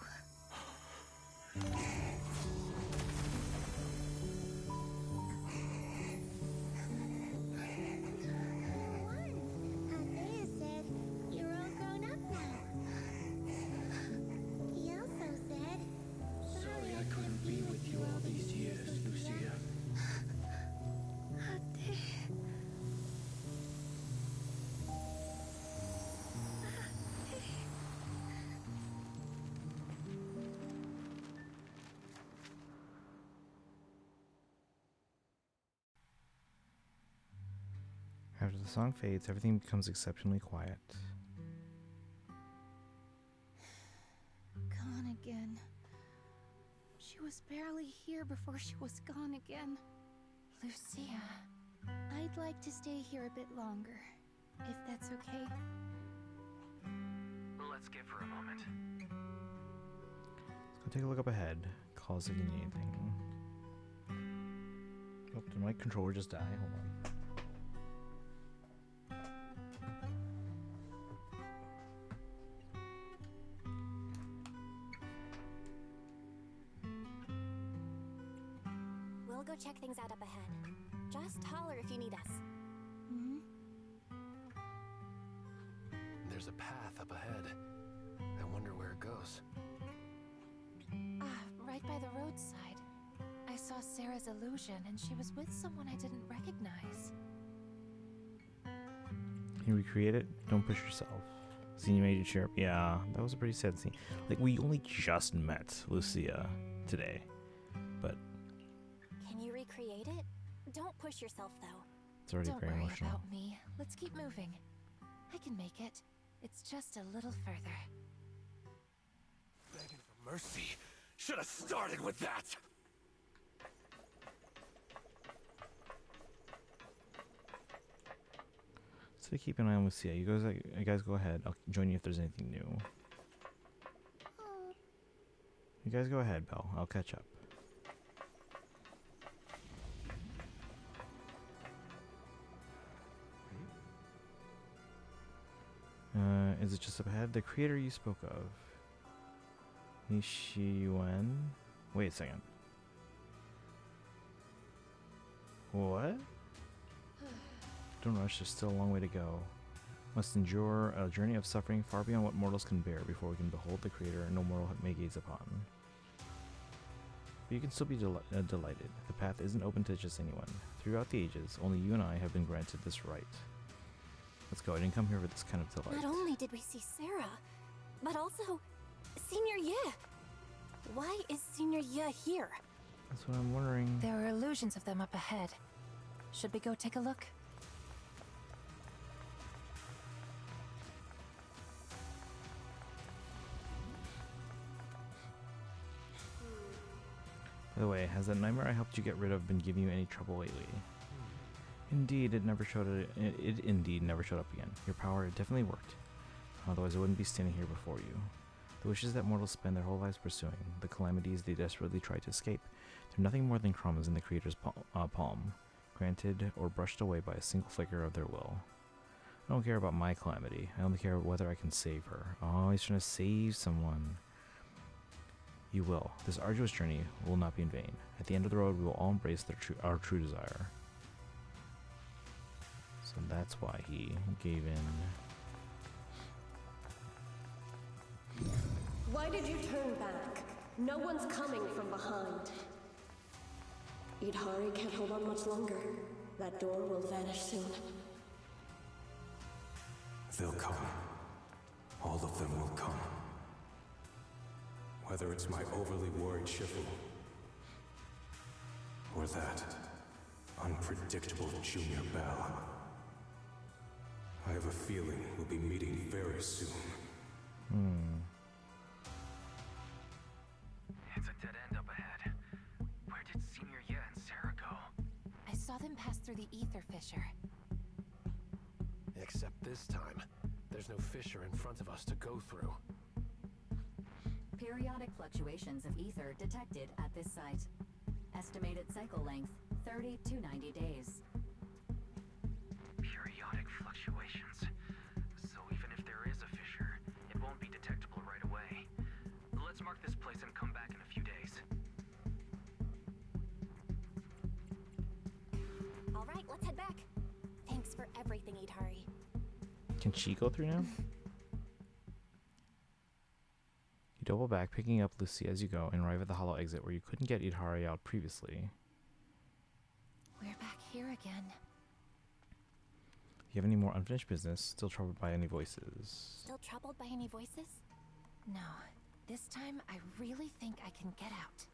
Agda said After the song fades, everything becomes exceptionally quiet. Gone again. She was barely here before she was gone again. Lucia. I'd like to stay here a bit longer, if that's okay. Let's give her a moment. Let's go take a look up ahead. Call us if you need anything. Oh, did my controller just die? Hold on. We'll go check things out up ahead. Just holler if you need us. Hmm? There's a path up ahead. I wonder where it goes. Right by the roadside. I saw Sarah's illusion, and she was with someone I didn't recognize. Can you recreate it? Don't push yourself. Scene you made you cheer up. Yeah, that was a pretty sad scene. Like, we only just met Lucia today. But Can you recreate it? Don't push yourself, though. it's already Don't very worry emotional. about me. Let's keep moving. I can make it. It's just a little further. Begging for mercy. Should have started with that. So keep an eye on Lucia. You guys go ahead. I'll join you if there's anything new. You guys go ahead, Belle. I'll catch up. Is it just up ahead? The creator you spoke of. Nishiyuan? Wait a second. What? Don't rush, there's still a long way to go. Must endure a journey of suffering far beyond what mortals can bear before we can behold the creator no mortal may gaze upon. But you can still be delighted. The path isn't open to just anyone. Throughout the ages, only you and I have been granted this right. Let's go. I didn't come here for this kind of delight. Not only did we see Sarah, but also Senior Ye. Why is Senior Ye here? That's what I'm wondering. There are illusions of them up ahead. Should we go take a look? By the way, has that nightmare I helped you get rid of been giving you any trouble lately? Indeed, it indeed never showed up again. Your power, it definitely worked. Otherwise, I wouldn't be standing here before you. The wishes that mortals spend their whole lives pursuing, the calamities they desperately try to escape, they're nothing more than crumbs in the Creator's palm, granted or brushed away by a single flicker of their will. I don't care about my calamity. I only care whether I can save her. Oh, he's trying to save someone. You will. This arduous journey will not be in vain. At the end of the road, we will all embrace our true desire. So that's why he gave in. Why did you turn back? No one's coming from behind. Idhari can't hold on much longer. That door will vanish soon. They'll come. All of them will come. Whether it's my overly worried Shifu, or that unpredictable Junior Belle. I have a feeling we'll be meeting very soon. It's a dead end up ahead. Where did Senior Ye and Sarah go? I saw them pass through the ether fissure. Except this time, there's no fissure in front of us to go through. Periodic fluctuations of ether detected at this site. Estimated cycle length, 30 to 90 days. Periodic fluctuations. So even if there is a fissure, it won't be detectable right away. Let's mark this place and come back in a few days. All right, let's head back. Thanks for everything, Idhari. Can she go through now? You double back, picking up Lucy as you go, and arrive at the hollow exit where you couldn't get Idhari out previously. We're back here again. If you have any more unfinished business, still troubled by any voices? Still troubled by any voices? No. This time, I really think I can get out.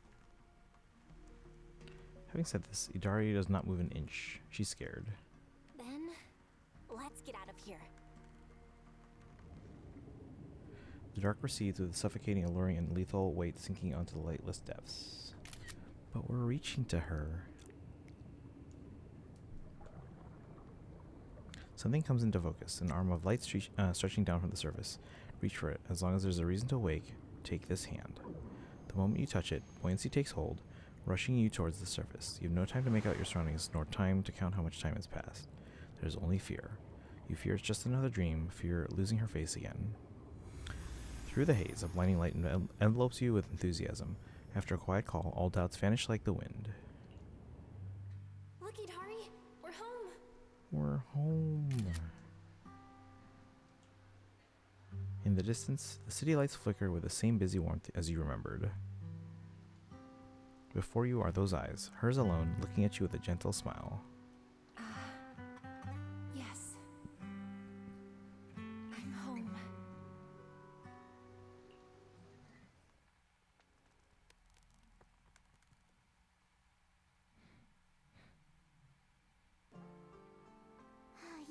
Having said this, Idari does not move an inch. She's scared. Then, get out of here. The dark recedes with a suffocating, alluring, and lethal weight sinking onto the lightless depths. But we're reaching to her. Something comes into focus, an arm of light stretching down from the surface. Reach for it. As long as there's a reason to wake, take this hand. The moment you touch it, buoyancy takes hold, rushing you towards the surface. You have no time to make out your surroundings, nor time to count how much time has passed. There's only fear. You fear it's just another dream, fear losing her face again. Through the haze, a blinding light envelopes you with enthusiasm. After a quiet call, all doubts vanish like the wind. Look, Idari, we're home. We're home. In the distance, the city lights flicker with the same busy warmth as you remembered. Before you are those eyes, hers alone, looking at you with a gentle smile. Yes. I'm home.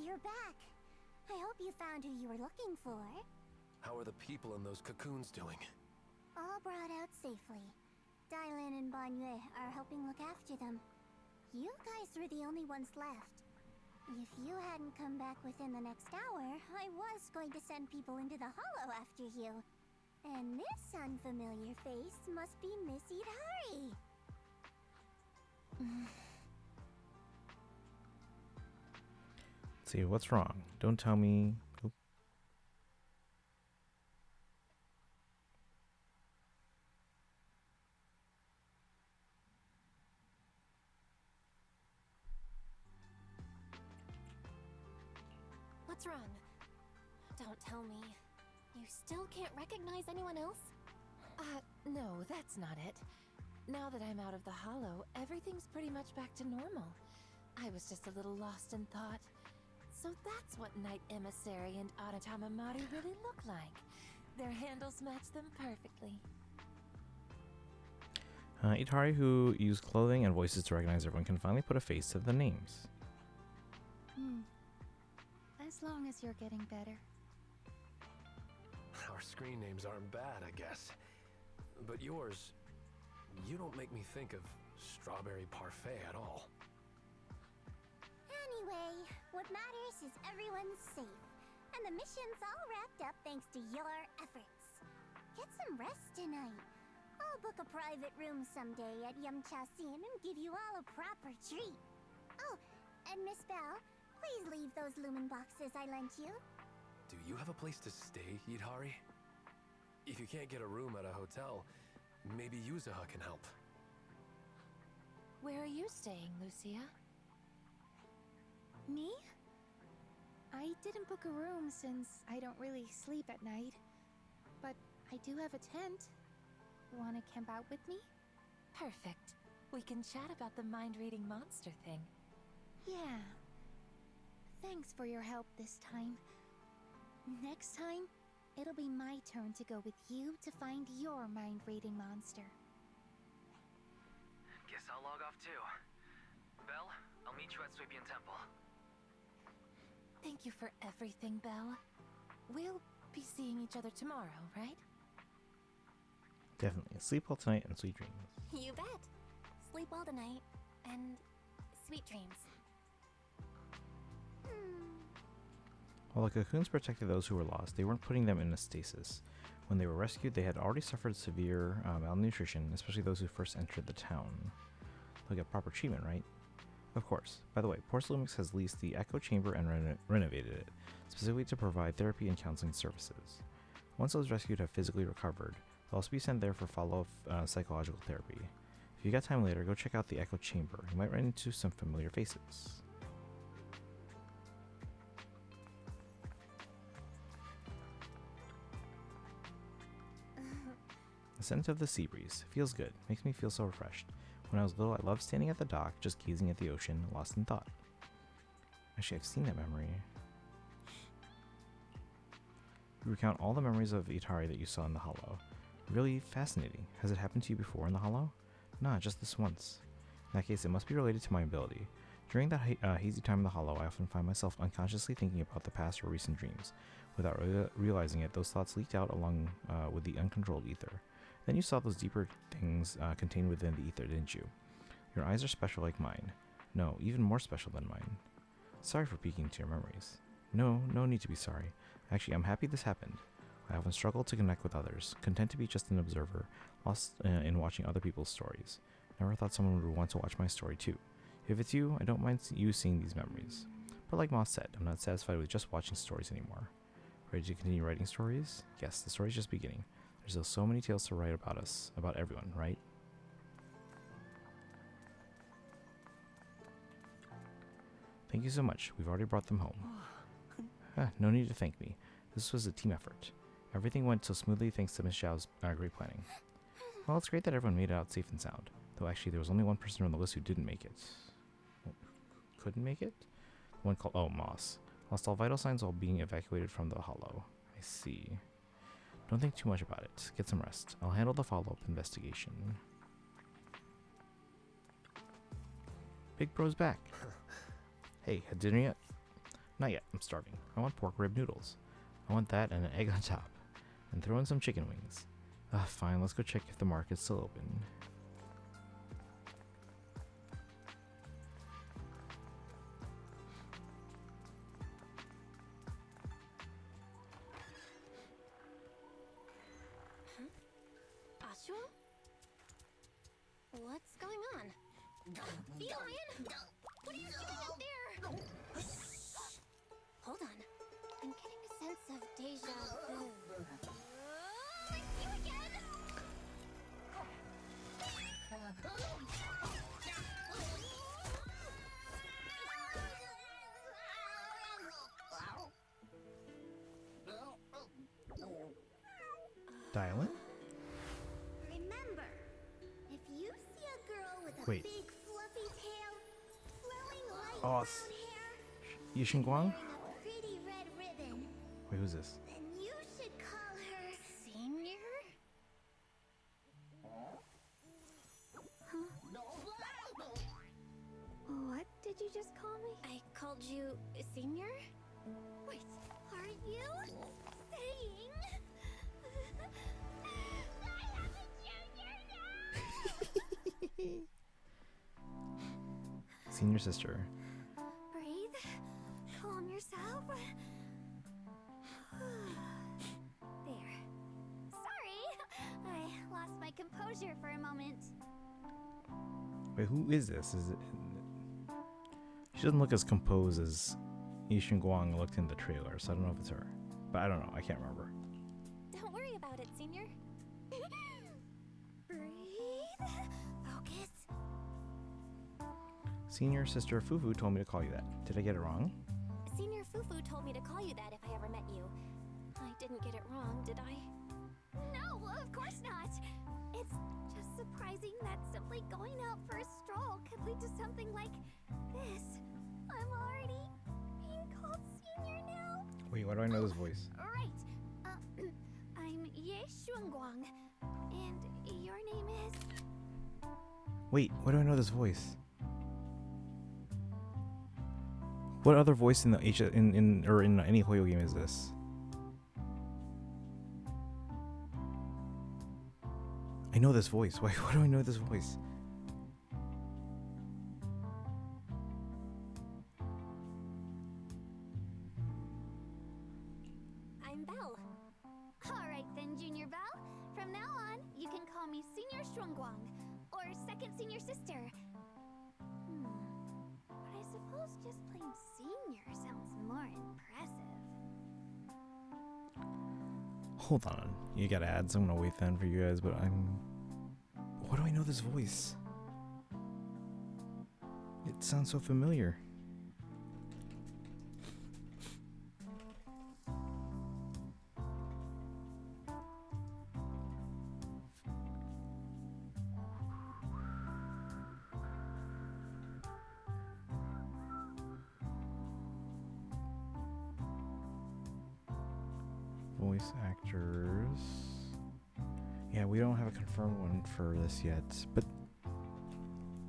You're back. I hope you found who you were looking for. How are the people in those cocoons doing? All brought out safely. Dylan and Banyue are helping look after them. You guys were the only ones left. If you hadn't come back within the next hour, I was going to send people into the hollow after you. And this unfamiliar face must be Miss Idari. Let's see, what's wrong? Don't tell me. Oop. What's wrong? Don't tell me. You still can't recognize anyone else? No, that's not it. Now that I'm out of the hollow, everything's pretty much back to normal. I was just a little lost in thought. So that's what Knight Emissary and Aratama Mari really look like. Their handles match them perfectly. Itari, who used clothing and voices to recognize everyone, can finally put a face to the names. As long as you're getting better. Our screen names aren't bad, I guess. But yours, you don't make me think of strawberry parfait at all. Anyway, what matters is everyone's safe. And the mission's all wrapped up thanks to your efforts. Get some rest tonight. I'll book a private room someday at Yamcha-sin and give you all a proper treat. Oh, and Miss Belle, please leave those lumen boxes I lent you. Do you have a place to stay, Idari? If you can't get a room at a hotel, maybe Yuzaha can help. Where are you staying, Lucia? Me? I didn't book a room since I don't really sleep at night. But I do have a tent. Wanna camp out with me? Perfect. We can chat about the mind-reading monster thing. Yeah. Thanks for your help this time. Next time, it'll be my turn to go with you to find your mind-reading monster. Guess I'll log off too. Belle, I'll meet you at Suipian Temple. Thank you for everything, Belle. We'll be seeing each other tomorrow, right? Definitely. Sleep well tonight and sweet dreams. You bet. Sleep well tonight, and sweet dreams. While the cocoons protected those who were lost, they weren't putting them in a stasis. When they were rescued, they had already suffered severe malnutrition, especially those who first entered the town. They'll get proper treatment, right? Of course. By the way, Porcelumix has leased the Echo Chamber and renovated it, specifically to provide therapy and counseling services. Once those rescued have physically recovered, they'll also be sent there for follow-up psychological therapy. If you got time later, go check out the Echo Chamber. You might run into some familiar faces. The scent of the sea breeze feels good, makes me feel so refreshed. When I was little, I loved standing at the dock, just gazing at the ocean, lost in thought. Actually, I've seen that memory. You recount all the memories of Itari that you saw in the Hollow. Really fascinating. Has it happened to you before in the Hollow? Nah, just this once. In that case, it must be related to my ability. During that hazy time in the Hollow, I often find myself unconsciously thinking about the past or recent dreams. Without realizing it, those thoughts leaked out along with the uncontrolled ether. Then you saw those deeper things contained within the ether, didn't you? Your eyes are special like mine. No, even more special than mine. Sorry for peeking into your memories. No need to be sorry. Actually, I'm happy this happened. I often struggled to connect with others, content to be just an observer, lost in watching other people's stories. Never thought someone would want to watch my story too. If it's you, I don't mind you seeing these memories. But like Moss said, I'm not satisfied with just watching stories anymore. Ready to continue writing stories? Yes, the story's just beginning. There's still so many tales to write about us, about everyone, right? Thank you so much. We've already brought them home. No need to thank me. This was a team effort. Everything went so smoothly thanks to Miss Xiao's great planning. Well, it's great that everyone made it out safe and sound. Though actually there was only one person on the list who didn't make it. Couldn't make it? One called, Moss. Lost all vital signs while being evacuated from the Hollow. I see. Don't think too much about it. Get some rest. I'll handle the follow-up investigation. Big Bro's back. Hey, had dinner yet? Not yet. I'm starving. I want pork rib noodles. I want that and an egg on top. And throw in some chicken wings. Fine. Let's go check if the market's still open. Ashua? What's going on? Feline? What are you doing up there? Hold on. I'm getting a sense of deja vu. It's you again! Dial in? Remember, if you see a girl with a Wait. big fluffy tail, flowing light Oh, brown it's hair, Yishin Guang? wearing a pretty red ribbon, Wait, who's this? then you should call her Senior? What did you just call me? I called you Senior? Wait, are you saying I have a junior now? Senior sister. Breathe. Calm yourself. There. Sorry. I lost my composure for a moment. Wait, who is this? Is it? She doesn't look as composed as Yishin Guang looked in the trailer, so I don't know if it's her. But I don't know. I can't remember. Don't worry about it, Senior. Breathe. Focus. Senior sister Fufu told me to call you that. Did I get it wrong? Senior Fufu told me to call you that if I ever met you. I didn't get it wrong, did I? No, of course not. It's just surprising that simply going out for a stroll could lead to something like this. I'm already being called Senior now. Wait, why do I know this voice? Right. I'm Ye Xuanguang, and your name is... Wait, why do I know this voice? What other voice in the in any Hoyo game is this? I know this voice. Why do I know this voice? I'm Belle. Alright then, Junior Belle. From now on, you can call me Senior Shuangguang, or Second Senior Sister. But I suppose just plain Senior sounds more impressive. Hold on. You got ads. I'm gonna wait then for you guys, but why do I know this voice? It sounds so familiar. Voice actors. Yeah, we don't have a confirmed one for this yet, but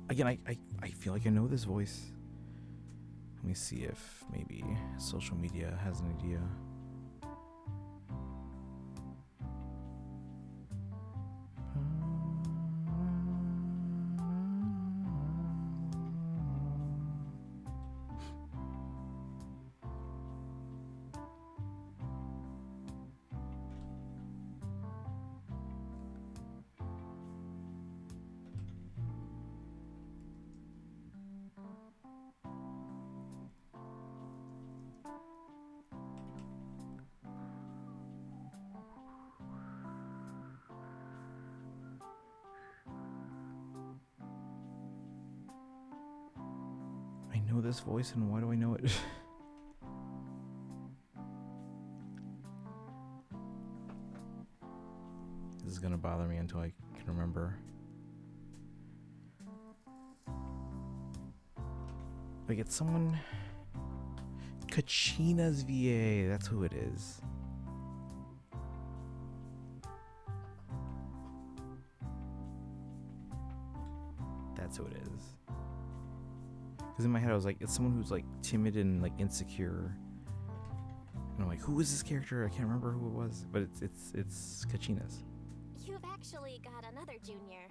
again, I feel like I know this voice. me see if maybe social media has an idea. I know this voice, and why do I know it? This is gonna bother me until I can remember. Like, it's someone... Kachina's VA, that's who it is. That's who it is. Because in my head I was like, it's someone who's like timid and like insecure. And I'm like, who is this character? I can't remember who it was, but it's Kachina's. You've actually got another junior.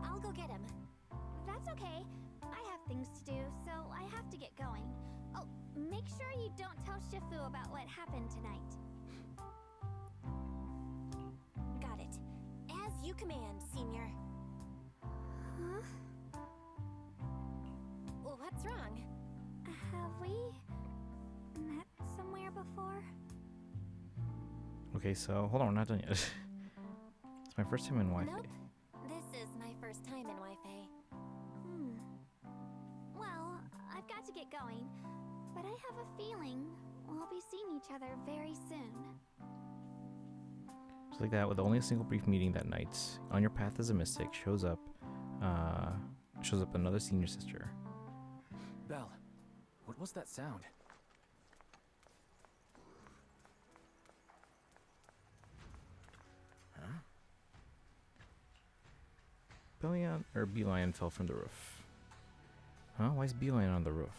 I'll go get him. That's okay. I have things to do, so I have to get going. Oh, make sure you don't tell Shifu about what happened tonight. Got it. As you command, Senior. Huh? What's wrong? Have we met somewhere before? Okay, so hold on, we're not done yet. It's my first time in Wi-Fi. Nope. This is my first time in Wi-Fi. Well, I've got to get going, but I have a feeling we'll be seeing each other very soon. Just like that, with only a single brief meeting that night, on your path as a mystic shows up another senior sister. Belle, what was that sound? Huh? Beeline fell from the roof. Huh? Why is Beeline on the roof?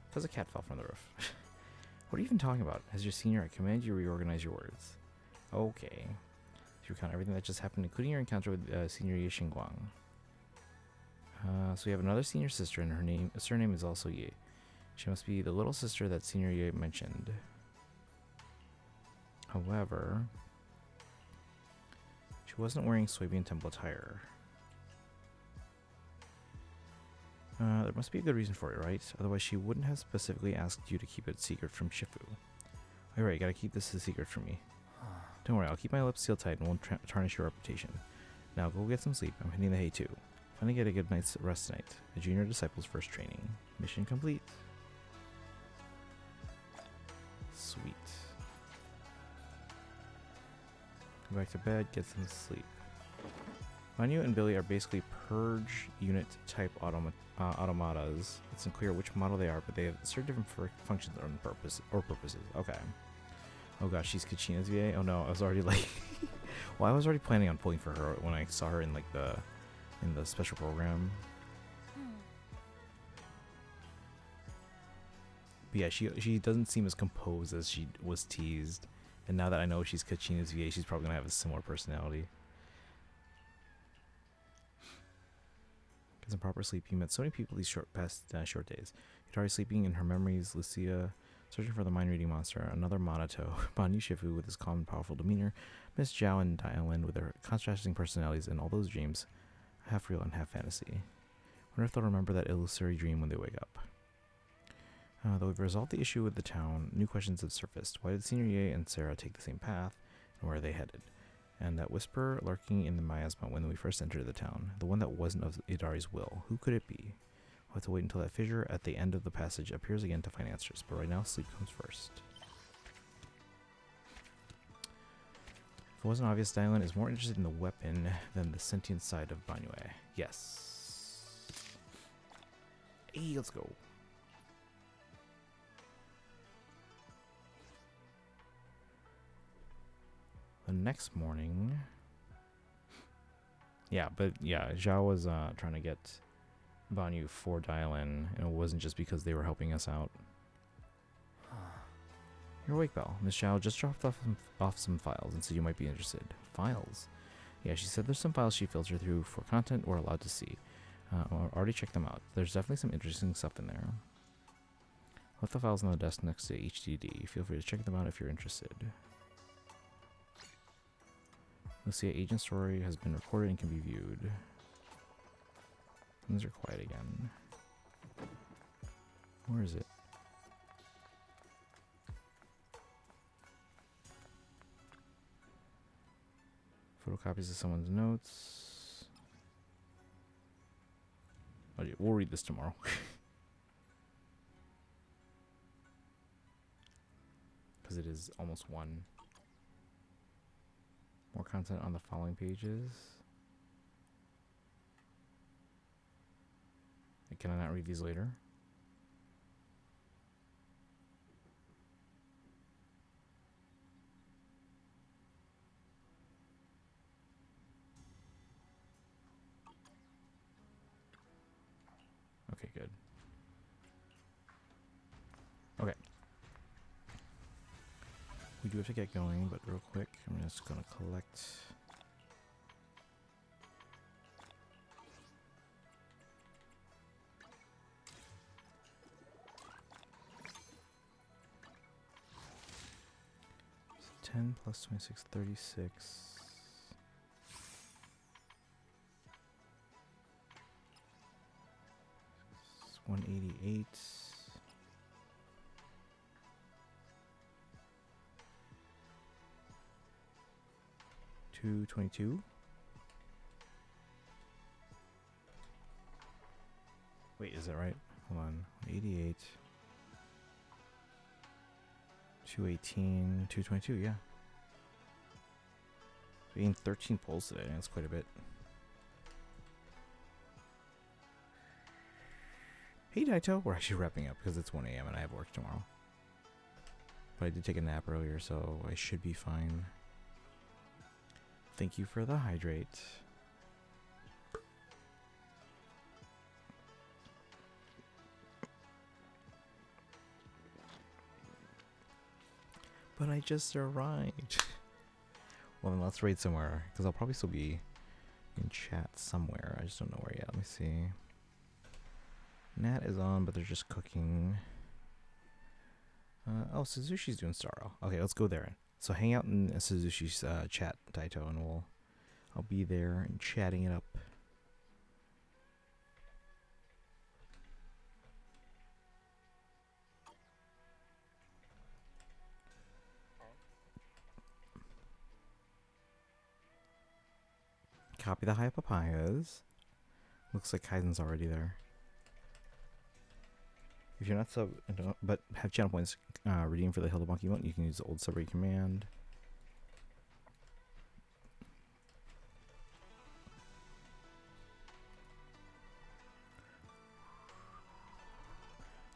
Because a cat fell from the roof. What are you even talking about? As your senior, I command you to reorganize your words. Okay. To recount everything that just happened, including your encounter with Senior Ye Xingguang. So we have another senior sister, and her surname is also Ye. She must be the little sister that Senior Ye mentioned. However, she wasn't wearing soybean temple attire. There must be a good reason for it, right? Otherwise she wouldn't have specifically asked you to keep it secret from Shifu. Alright, gotta keep this a secret from me. Don't worry, I'll keep my lips sealed tight and won't tarnish your reputation. Now go get some sleep. I'm hitting the hay too. Finally get a good night's rest tonight. The junior disciple's first training. Mission complete. Sweet. Go back to bed, get some sleep. Manyu and Billy are basically purge unit type automatas. It's unclear which model they are, but they have certain different functions and purposes. Okay. Oh gosh, she's Kachina's VA? Oh no, I was already like... well, I was already planning on pulling for her when I saw her in like the special program. But yeah, she doesn't seem as composed as she was teased. And now that I know she's Kachina's VA, she's probably gonna have a similar personality. Get some proper sleep. You met so many people these short days. Yutari sleeping in her memories, Lucia searching for the mind-reading monster, another Monato, Banyu Shifu with his calm and powerful demeanor, Miss Zhao and Dialin with their contrasting personalities, and all those dreams, half real and half fantasy. Wonder if they'll remember that illusory dream when they wake up. Though we've resolved the issue with the town, new questions have surfaced. Why did Senior Ye and Sarah take the same path, and where are they headed? And that whisper lurking in the miasma when we first entered the town, the one that wasn't of Idari's will, who could it be? We'll have to wait until that fissure at the end of the passage appears again to find answers, but right now sleep comes first. If it wasn't obvious, Dylan is more interested in the weapon than the sentient side of Banyu. Yes. Hey, let's go. The next morning... Yeah, Zhao was trying to get Banyu for Dylan, and it wasn't just because they were helping us out. You're awake, Belle. Miss Zhao just dropped off some files and said you might be interested. Files? Yeah, she said there's some files she filtered through for content we're allowed to see. Already checked them out. There's definitely some interesting stuff in there. Left the files on the desk next to HDD. Feel free to check them out if you're interested. Lucia, agent story has been recorded and can be viewed. Things are quiet again. Where is it? Photocopies of someone's notes. Oh, yeah, we'll read this tomorrow. Because it is almost 1. More content on the following pages. Can I not read these later? Okay, good. Okay. We do have to get going, but real quick, I'm just gonna collect. So 10 plus 26, 36. 188. 222. Wait, is that right? Hold on. 88. 218. 222, yeah. We gained 13 pulls today. That's quite a bit. Hey, Daito. We're actually wrapping up because it's 1 a.m. and I have work tomorrow. But I did take a nap earlier, so I should be fine. Thank you for the hydrate. But I just arrived. Well, then let's raid somewhere, because I'll probably still be in chat somewhere. I just don't know where yet. Let me see. Nat is on, but they're just cooking. Oh, Suzushi's doing Starro. Okay, let's go there. So hang out in Suzushi's chat, Daito, and I'll be there and chatting it up. Copy the high papayas. Looks like Kaizen's already there. If you're not sub, but have channel points redeemed for the Hildebonk emote, you can use the old sub command.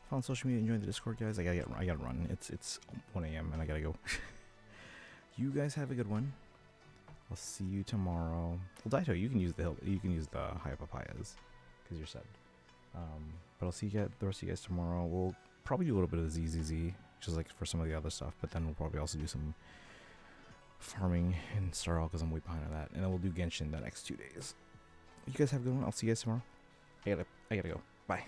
Follow on social media and join the Discord, guys. I gotta run. It's 1 a.m. and I gotta go. You guys have a good one. I'll see you tomorrow. Well, Daito, you can use the high papayas because you're subbed. But I'll see the rest of you guys tomorrow. We'll probably do a little bit of the ZZZ, just like for some of the other stuff. But then we'll probably also do some farming in Starro because I'm way behind on that. And then we'll do Genshin the next 2 days. You guys have a good one. I'll see you guys tomorrow. I gotta go. Bye.